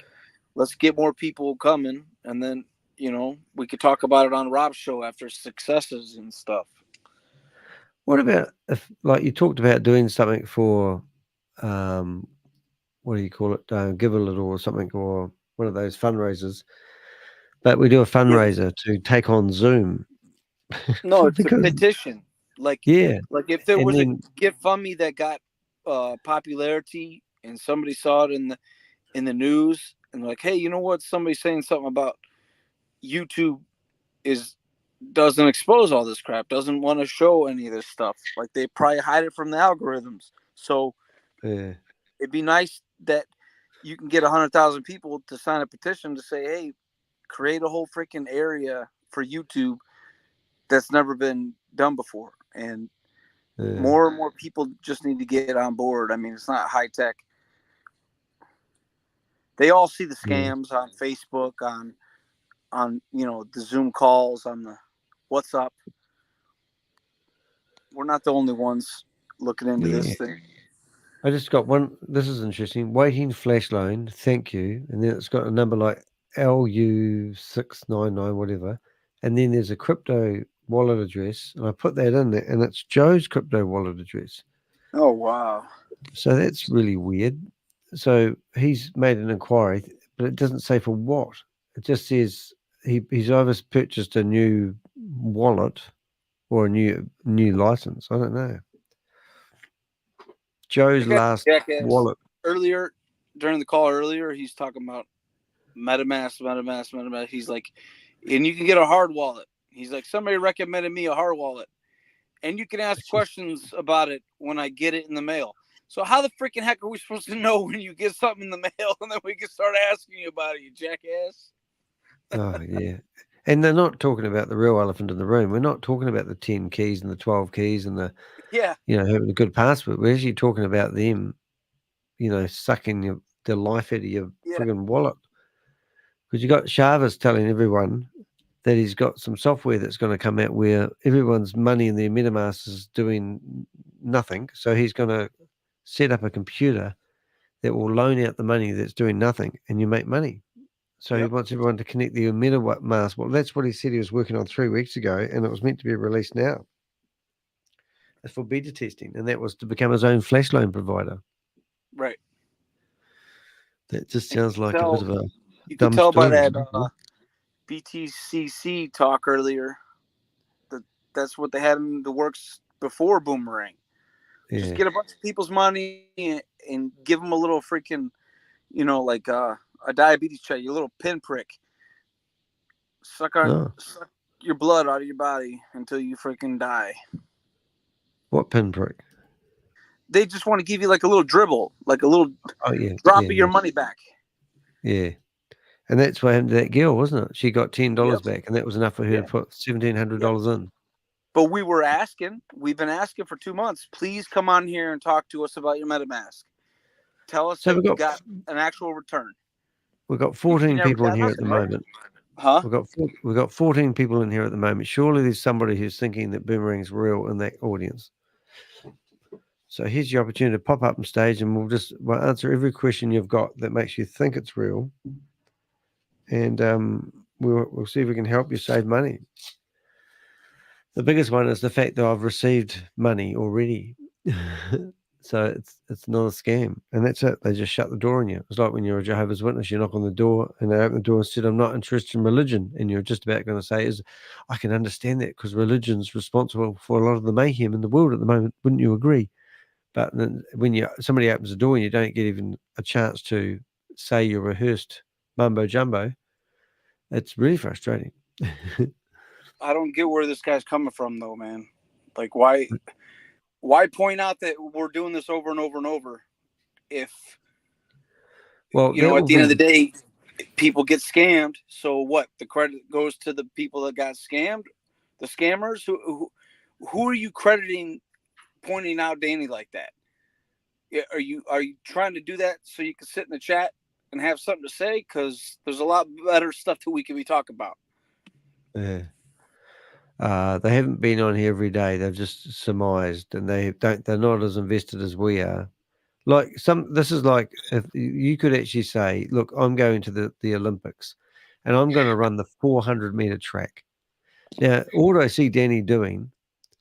let's get more people coming, and then, you know, we could talk about it on Rob's show after successes and stuff. What about if, like, you talked about doing something for, what do you call it? Give a Little or something, or one of those fundraisers. But we do a fundraiser to take on Zoom. No, it's a petition. Like, like if there was a GitFundMe that got popularity and somebody saw it in the news and like, hey, you know what? Somebody's saying something about YouTube doesn't expose all this crap, doesn't want to show any of this stuff. Like, they probably hide it from the algorithms. So it'd be nice that you can get 100,000 people to sign a petition to say, hey, create a whole freaking area for YouTube that's never been done before. And more and more people just need to get on board. I mean, it's not high tech. They all see the scams on Facebook, on you know, the Zoom calls, on the WhatsApp. We're not the only ones looking into this thing. I just got one. This is interesting. Waiting flash loan. Thank you. And then it's got a number like LU699, whatever. And then there's a crypto wallet address. And I put that in there. And it's Joe's crypto wallet address. Oh, wow. So that's really weird. So he's made an inquiry, but it doesn't say for what. It just says he's either purchased a new wallet or a new license. I don't know. Joe's last wallet. Earlier, during the call earlier, he's talking about Metamask. He's like, and you can get a hard wallet. He's like, somebody recommended me a hard wallet. And you can ask questions about it when I get it in the mail. So how the freaking heck are we supposed to know when you get something in the mail and then we can start asking you about it, you jackass? Oh, yeah. And they're not talking about the real elephant in the room. We're not talking about the 10 keys and the 12 keys and the, having a good password. We're actually talking about them, sucking the life out of your friggin' wallet. Because you got ShaveZ telling everyone that he's got some software that's going to come out where everyone's money in their Metamask is doing nothing. So he's going to set up a computer that will loan out the money that's doing nothing, and you make money. So he wants everyone to connect their Metamask. Well, that's what he said he was working on 3 weeks ago, and it was meant to be released now. It's for beta testing, and that was to become his own flash loan provider. Right. That just sounds like a bit of a You dumb could tell by story. that BTCC talk earlier that that's what they had in the works before Boomerang. Just get a bunch of people's money and give them a little freaking, like a diabetes check, your little pinprick. Suck your blood out of your body until you freaking die. What pinprick? They just want to give you like a little dribble, like a little drop of your money back. Yeah. And that's what happened to that girl, wasn't it? She got $10 back, and that was enough for her to put $1,700 in. But we've been asking for 2 months, please come on here and talk to us about your MetaMask. Tell us that you got an actual return. We've got 14 people in here at the moment. Huh? We've got 14 people in here at the moment. Surely there's somebody who's thinking that Boomerang's real in that audience. So here's your opportunity to pop up on stage, and we'll answer every question you've got that makes you think it's real. And we'll see if we can help you save money. The biggest one is the fact that I've received money already. So it's not a scam. And that's it. They just shut the door on you. It's like when you're a Jehovah's Witness, you knock on the door and they open the door and said, I'm not interested in religion. And you're just about going to say, I can understand that because religion's responsible for a lot of the mayhem in the world at the moment. Wouldn't you agree? But then when somebody opens the door and you don't get even a chance to say your rehearsed mumbo jumbo, it's really frustrating. I don't get where this guy's coming from, though, man. Like, why point out that we're doing this over and over and over if, at the end of the day, people get scammed? So what? The credit goes to the people that got scammed, the scammers? Who are you crediting pointing out Danny like that? Are you trying to do that so you can sit in the chat and have something to say? Because there's a lot better stuff that we could be talking about. Yeah. They haven't been on here every day. They've just surmised, and they're not as invested as we are. This is like if you could actually say, look, I'm going to the Olympics and I'm going to run the 400-meter track. Now, all I see Danny doing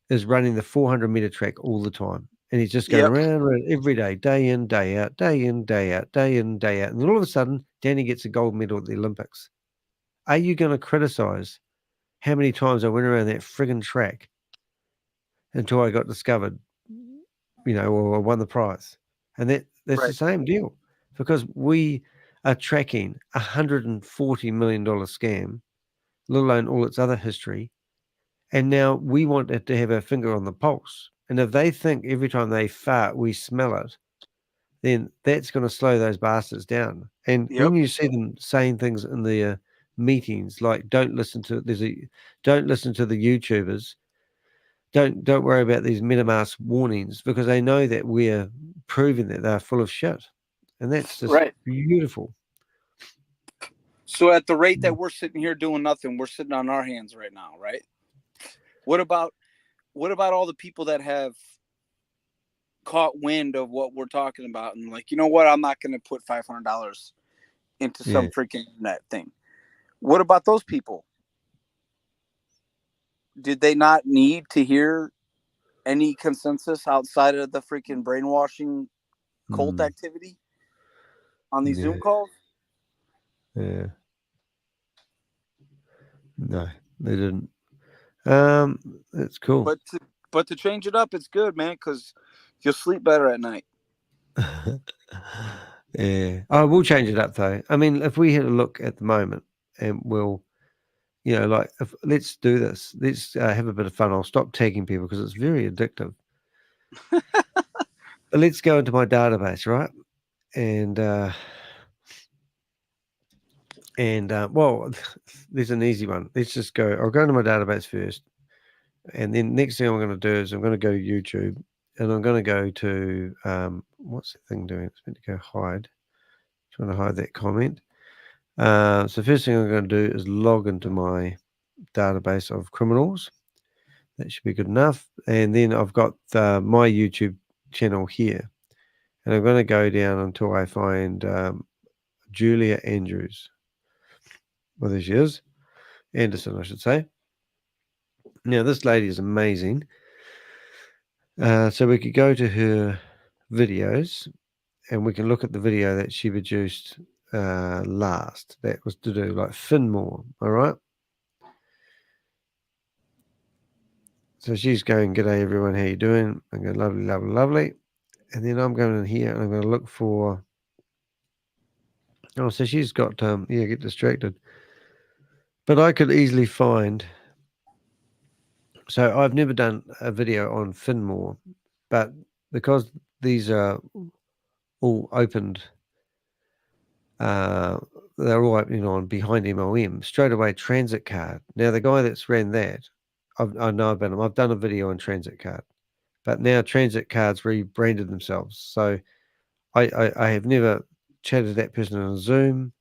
is running the 400-meter track all the time. And he's just going around every day, day in, day out, day in, day out, day in, day out. And then all of a sudden, Danny gets a gold medal at the Olympics. Are you going to criticize how many times I went around that friggin' track until I got discovered, or won the prize? And that's the same deal, because we are tracking $140 million scam, let alone all its other history. And now we want it to have our finger on the pulse. And if they think every time they fart, we smell it, then that's going to slow those bastards down. And when you see them saying things in their meetings, like don't listen to the YouTubers, don't worry about these MetaMask warnings, because they know that we're proving that they're full of shit. And that's just beautiful. So at the rate that we're sitting here doing nothing, we're sitting on our hands right now, right? What about all the people that have caught wind of what we're talking about and like, you know what, I'm not going to put $500 into some freaking internet thing? What about those people? Did they not need to hear any consensus outside of the freaking brainwashing cult activity on these Zoom calls? Yeah. No, they didn't. That's cool. But to change it up, it's good, man, because you'll sleep better at night. Yeah. I will change it up, though. I mean, if we had a look at the moment and we'll, let's do this. Let's have a bit of fun. I'll stop tagging people because it's very addictive. But let's go into my database, right? And And well, there's an easy one. Let's just go. I'll go into my database first, and then next thing I'm going to do is I'm going to go to YouTube, and I'm going to go to what's the thing doing? It's meant to go hide. Trying to hide that comment. So first thing I'm going to do is log into my database of criminals. That should be good enough. And then I've got my YouTube channel here, and I'm going to go down until I find Julia Andrews. Well, there she is. Anderson, I should say. Now, this lady is amazing. So we could go to her videos, and we can look at the video that she produced last. That was to do like Finmore, all right? So she's going, g'day everyone, how you doing? I go, lovely, lovely, lovely. And then I'm going in here, and I'm going to look for... Oh, so she's got, yeah, get distracted. But I could easily find... So I've never done a video on Finmore, but because these are all opened, they're all opening on behind MLM, straight away Transit Card. Now, the guy that's ran that, I know about him. I've done a video on Transit Card, but now Transit Card's rebranded themselves. So I have never chatted to that person on Zoom.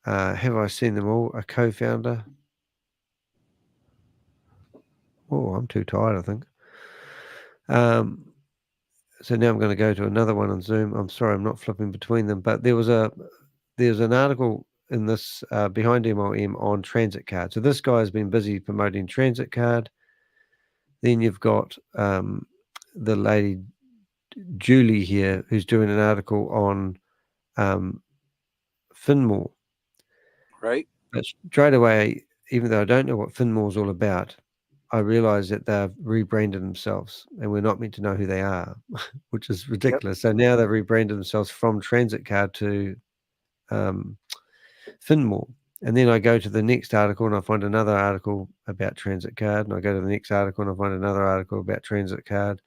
Have I seen them all? A co-founder? Oh, I'm too tired, I think. So now I'm going to go to another one on Zoom. I'm sorry, I'm not flipping between them, but there's an article in this behind MLM on Transit Card. So this guy has been busy promoting Transit Card. Then you've got the lady Julie here, who's doing an article on Finmore. Right. But straight away, even though I don't know what Finmore is all about, I realise that they've rebranded themselves, and we're not meant to know who they are, which is ridiculous. Yep. So now they've rebranded themselves from Transit Card to Finmore. And then I go to the next article and I find another article about Transit Card, and I go to the next article and I find another article about Transit Card.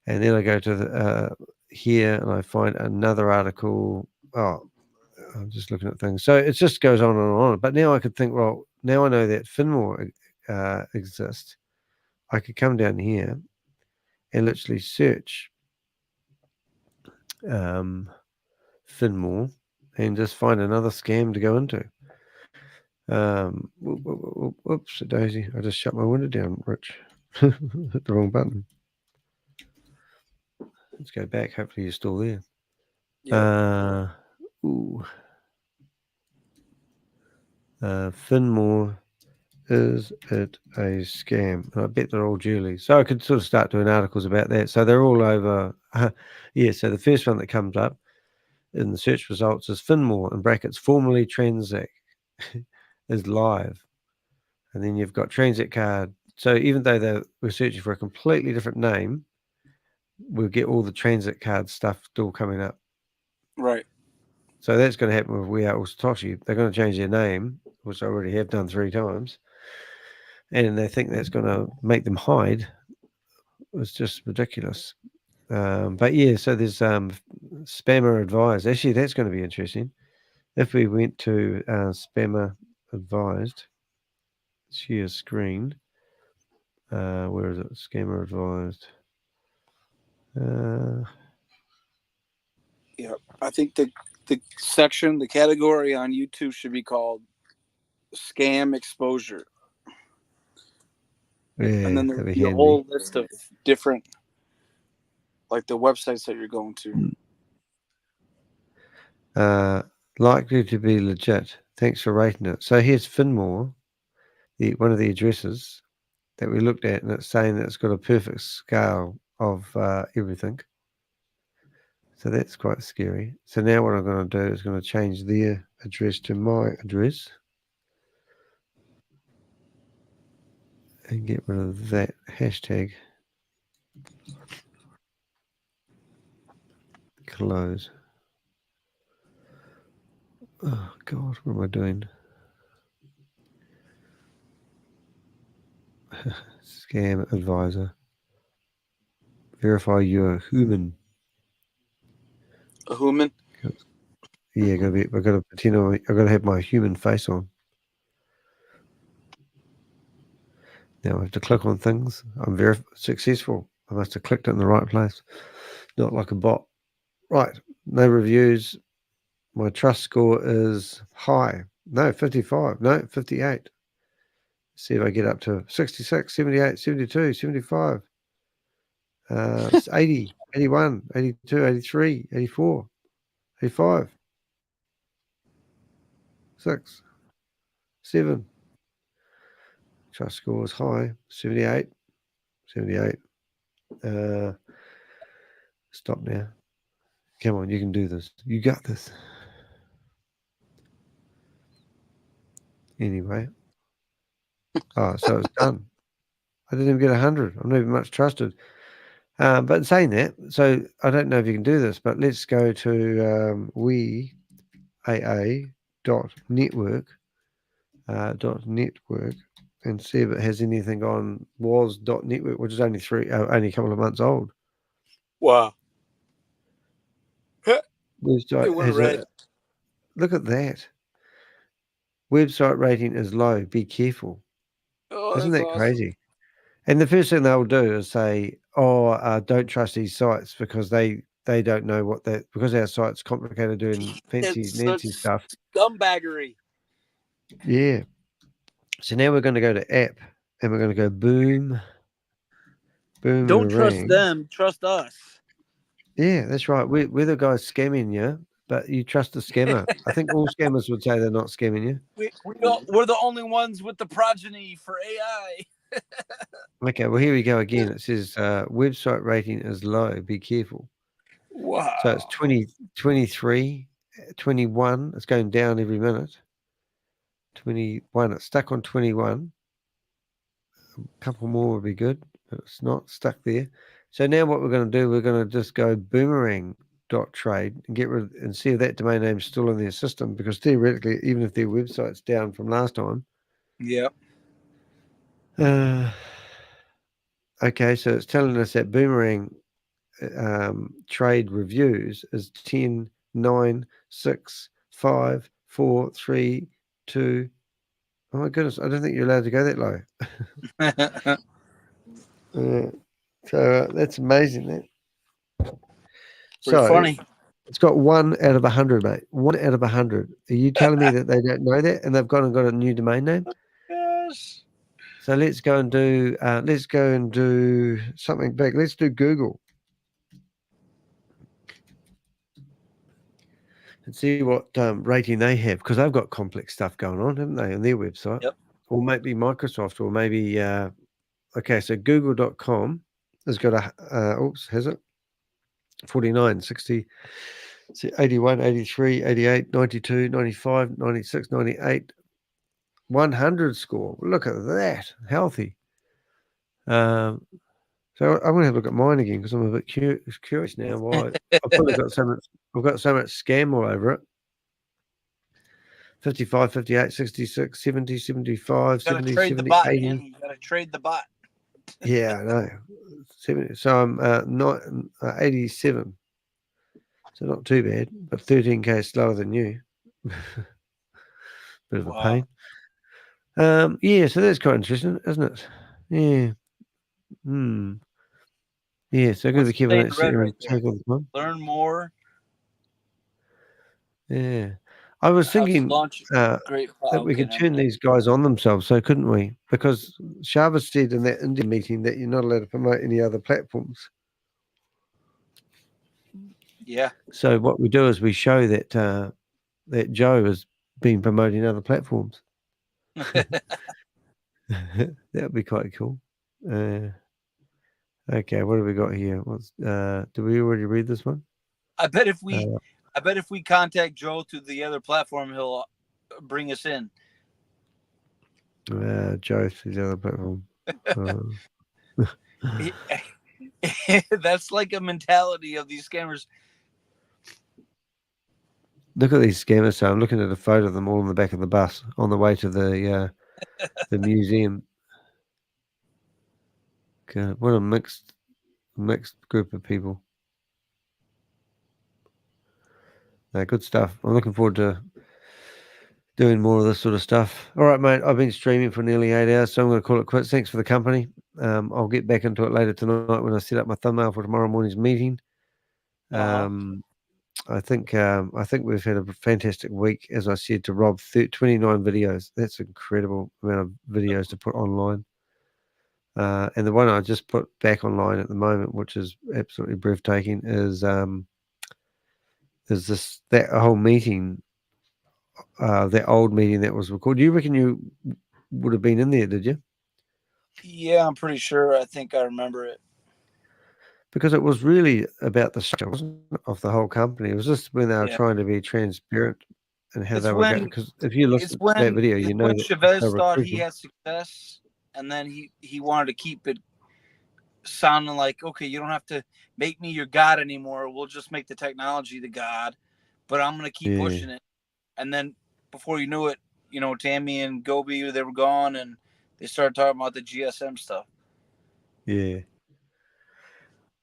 And then I go to the, here and I find another article. Oh, I'm just looking at things. So it just goes on and on. But now I could think, well, now I know that Finmore exists. I could come down here and literally search Finmore and just find another scam to go into. Whoops, daisy. I just shut my window down, Rich. Hit the wrong button. Let's go back. Hopefully you're still there. Yeah. Finmore, is it a scam? And I bet they're all Julie. So I could sort of start doing articles about that. So they're all over. Yeah, so the first one that comes up in the search results is Finmore, in brackets, formerly Transact, is live. And then you've got Transit Card. So even though we're searching for a completely different name, we'll get all the Transit Card stuff still coming up. Right. So that's going to happen with We Are All SATOSHI. They're going to change their name, which I already have done 3 times. And they think that's going to make them hide. It's just ridiculous. But yeah, so there's Spammer Advised. Actually, that's going to be interesting. If we went to Spammer Advised, share screen. Where is it? Scammer Advised. Yeah, I think the section, the category on YouTube should be called Scam Exposure. Yeah, and then there'll be a whole list of different, like the websites that you're going to. Likely to be legit. Thanks for rating it. So here's Finmore, one of the addresses that we looked at, and it's saying that it's got a perfect scale of everything. So that's quite scary. So now what I'm going to do is going to change their address to my address and get rid of that hashtag. Close. Oh God, what am I doing? Scam advisor. Verify you're a human. A human? Yeah, I've got to pretend I've got to have my human face on. Now I have to click on things. I'm very successful. I must have clicked it in the right place, not like a bot. Right, no reviews. My trust score is high. No, 55. No, 58. See if I get up to 66, 78, 72, 75, 80, 81, 82, 83, 84, 85, 6, 7. Trust score is high. 78, 78. Stop now. Come on, you can do this. You got this. Anyway. Oh, so it's done. I didn't even get 100. I'm not even much trusted. But saying that, so I don't know if you can do this, but let's go to weaa.network and see if it has anything on was.network, which is only a couple of months old. Wow. Website has look at that. Website rating is low. Be careful. Oh, Isn't that's that awesome. crazy? And the first thing they'll do is say, don't trust these sites because they don't know what that, because our site's complicated doing fancy It's Nancy such stuff. scumbaggery. Yeah. So now we're going to go to app and we're going to go Boomerang. Don't trust them. Trust us. Yeah, that's right. We're the guys scamming you, but you trust the scammer. I think all scammers would say they're not scamming you. We're the only ones with the progeny for AI. Okay, well, here we go again. It says website rating is low. Be careful. Wow. So it's 20, 23, 21. It's going down every minute. 21. It's stuck on 21. A couple more would be good, but it's not stuck there. So now what we're going to do, we're going to just go boomerang.trade and get rid and see if that domain name's still in their system, because theoretically, even if their website's down from last time. Yep. Okay, so it's telling us that Boomerang trade reviews is 10, 9, 6, 5, 4, 3, 2. Oh my goodness, I don't think you're allowed to go that low. So that's amazing. That. Pretty funny. It's got 1 out of 100, mate. 1 out of 100. Are you telling me that they don't know that and they've gone and got a new domain name? Yes. So let's go and do something big. Let's do Google and see what rating they have, because they've got complex stuff going on, haven't they, on their website? Yep. Or maybe Microsoft, or maybe okay. So Google.com has got a has it 49, 60, 81, 83, 88, 92, 95, 96, 98, 100 score. Look at that, healthy. So I'm going to have a look at mine again, because I'm a bit curious now. Why I've probably got so much. I've got so much scam all over it. 55, 58, 66, 70, 75, 70, 70, 80. You gotta trade the bot. Yeah, I know. 70. So I'm not 87. So not too bad, but 13K slower than you. Bit of a pain. Yeah, so that's quite interesting, isn't it? Yeah. Yeah, so I've got to be careful. Don't sit here and take all the time. Learn more. Yeah. I was thinking that we could turn these guys on themselves, so couldn't we? Because ShaveZ said in that India meeting that you're not allowed to promote any other platforms. Yeah. So what we do is we show that that Joe has been promoting other platforms. That would be quite cool. Okay, what have we got here? Did we already read this one? I bet if we contact Joe to the other platform, he'll bring us in. Joe to the other platform. That's like a mentality of these scammers. Look at these scammers. So I'm looking at a photo of them all in the back of the bus on the way to the museum. God, what a mixed group of people. Good stuff. I'm looking forward to doing more of this sort of stuff. All right, mate. I've been streaming for nearly 8 hours, so I'm going to call it quits. Thanks for the company. I'll get back into it later tonight when I set up my thumbnail for tomorrow morning's meeting. I think we've had a fantastic week, as I said to Rob. 29 videos. That's an incredible amount of videos to put online. And the one I just put back online at the moment, which is absolutely breathtaking, is that whole meeting, that old meeting that was recorded. You reckon you would have been in there? Did you? Yeah, I'm pretty sure. I think I remember it. Because it was really about the structure, wasn't it, of the whole company. It was just when they were trying to be transparent and how they were going. Because if you listen to that video, you know when that ShaveZ thought he had success, and then he wanted to keep it sounding like, okay, you don't have to make me your god anymore. We'll just make the technology the god, but I'm gonna keep pushing it. And then before you knew it, you know, Tami and Gobi, they were gone, and they started talking about the GSM stuff. Yeah.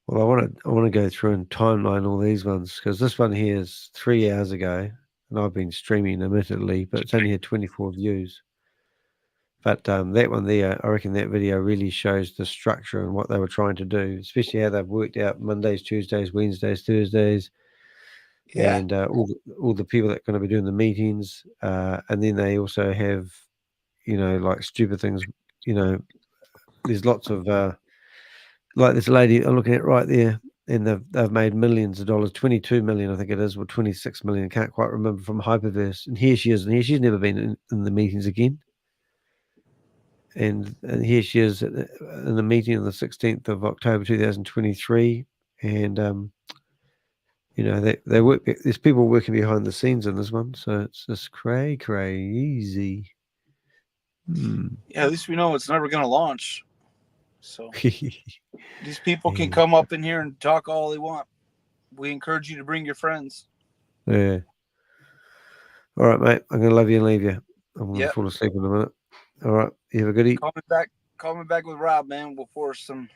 Well, I want to go through and timeline all these ones, because this one here is 3 hours ago, and I've been streaming admittedly, but it's only had 24 views. But that one there, I reckon that video really shows the structure and what they were trying to do, especially how they've worked out Mondays, Tuesdays, Wednesdays, Thursdays, and all the people that are going to be doing the meetings. And then they also have, you know, like stupid things, you know, there's lots of, like this lady I'm looking at right there, and they've made millions of dollars, 22 million, I think it is, or 26 million, can't quite remember, from Hyperverse. And here she is, and here she's never been in the meetings again. And here she is in the meeting on the 16th of October 2023. And, you know, they work, there's people working behind the scenes in this one. So it's just crazy. Yeah, at least we know it's never going to launch. So these people can come up in here and talk all they want. We encourage you to bring your friends. Yeah. All right, mate. I'm going to love you and leave you. I'm going to fall asleep in a minute. All right. You have a goodie. Call me back with Rob, man. We'll pour some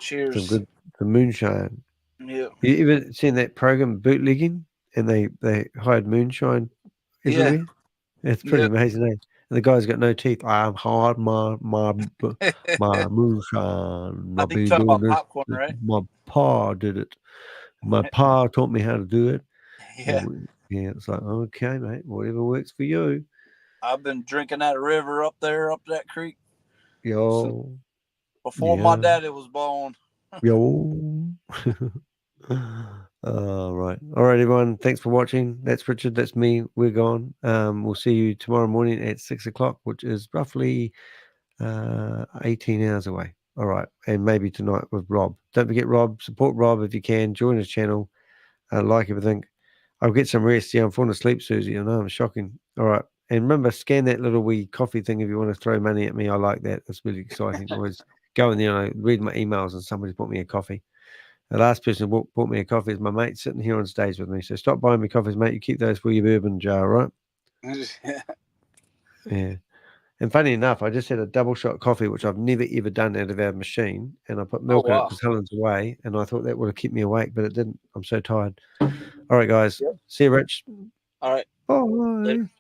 cheers. Some moonshine. Yeah. You ever seen that program Bootlegging? And they hide moonshine everywhere? Yeah. It's pretty amazing, eh? And the guy's got no teeth. I'm hard my moonshine. I think you're talking about popcorn, right? My pa did it. My pa taught me how to do it. Yeah. Yeah, it's like, okay, mate, whatever works for you. I've been drinking that river up there, up that creek. Yo. Before my daddy was born. Yo. Right. All right, everyone. Thanks for watching. That's Richard. That's me. We're gone. We'll see you tomorrow morning at 6 o'clock, which is roughly 18 hours away. All right. And maybe tonight with Rob. Don't forget Rob. Support Rob if you can. Join his channel. Like everything. I'll get some rest. Yeah, I'm falling asleep, Susie. I know, I'm shocking. All right. And remember, scan that little wee coffee thing if you want to throw money at me. I like that. It's really exciting. I always go in there and I read my emails and somebody's bought me a coffee. The last person who bought me a coffee is my mate sitting here on stage with me. So stop buying me coffees, mate. You keep those for your bourbon jar, right? Yeah. And funny enough, I just had a double shot coffee, which I've never, ever done out of our machine. And I put milk in it because Helen's away. And I thought that would have kept me awake, but it didn't. I'm so tired. All right, guys. See you, Rich. All right. Bye.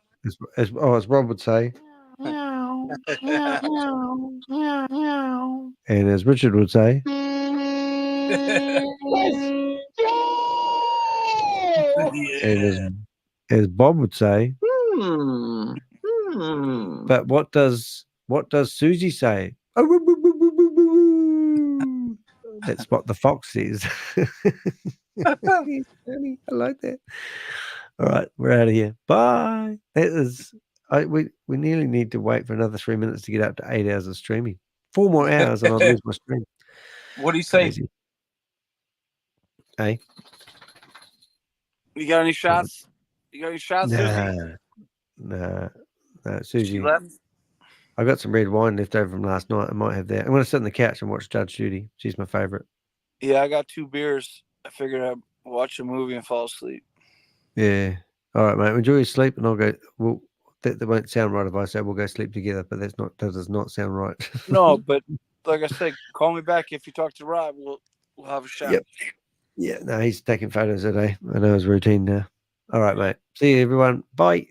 As Rob would say. And as Richard would say. And as Bob would say. But what does Susie say? That's what the fox says. I like that. All right, we're out of here. Bye. That is, we nearly need to wait for another 3 minutes to get up to 8 hours of streaming. 4 more hours and I'll lose my stream. What do you say? Hey, you got any shots? You got any shots, Susie? Nah, Susie. She left? I got some red wine left over from last night. I might have that. I'm going to sit on the couch and watch Judge Judy. She's my favorite. Yeah, I got 2 beers. I figured I'd watch a movie and fall asleep. Yeah. All right, mate. Enjoy your sleep, and I'll go. Well, that won't sound right if I say we'll go sleep together, but that does not sound right. No, but like I said, call me back if you talk to Rob. We'll have a shot. Yep. Yeah. No, he's taking photos today. I know his routine now. All right, mate. See you, everyone. Bye.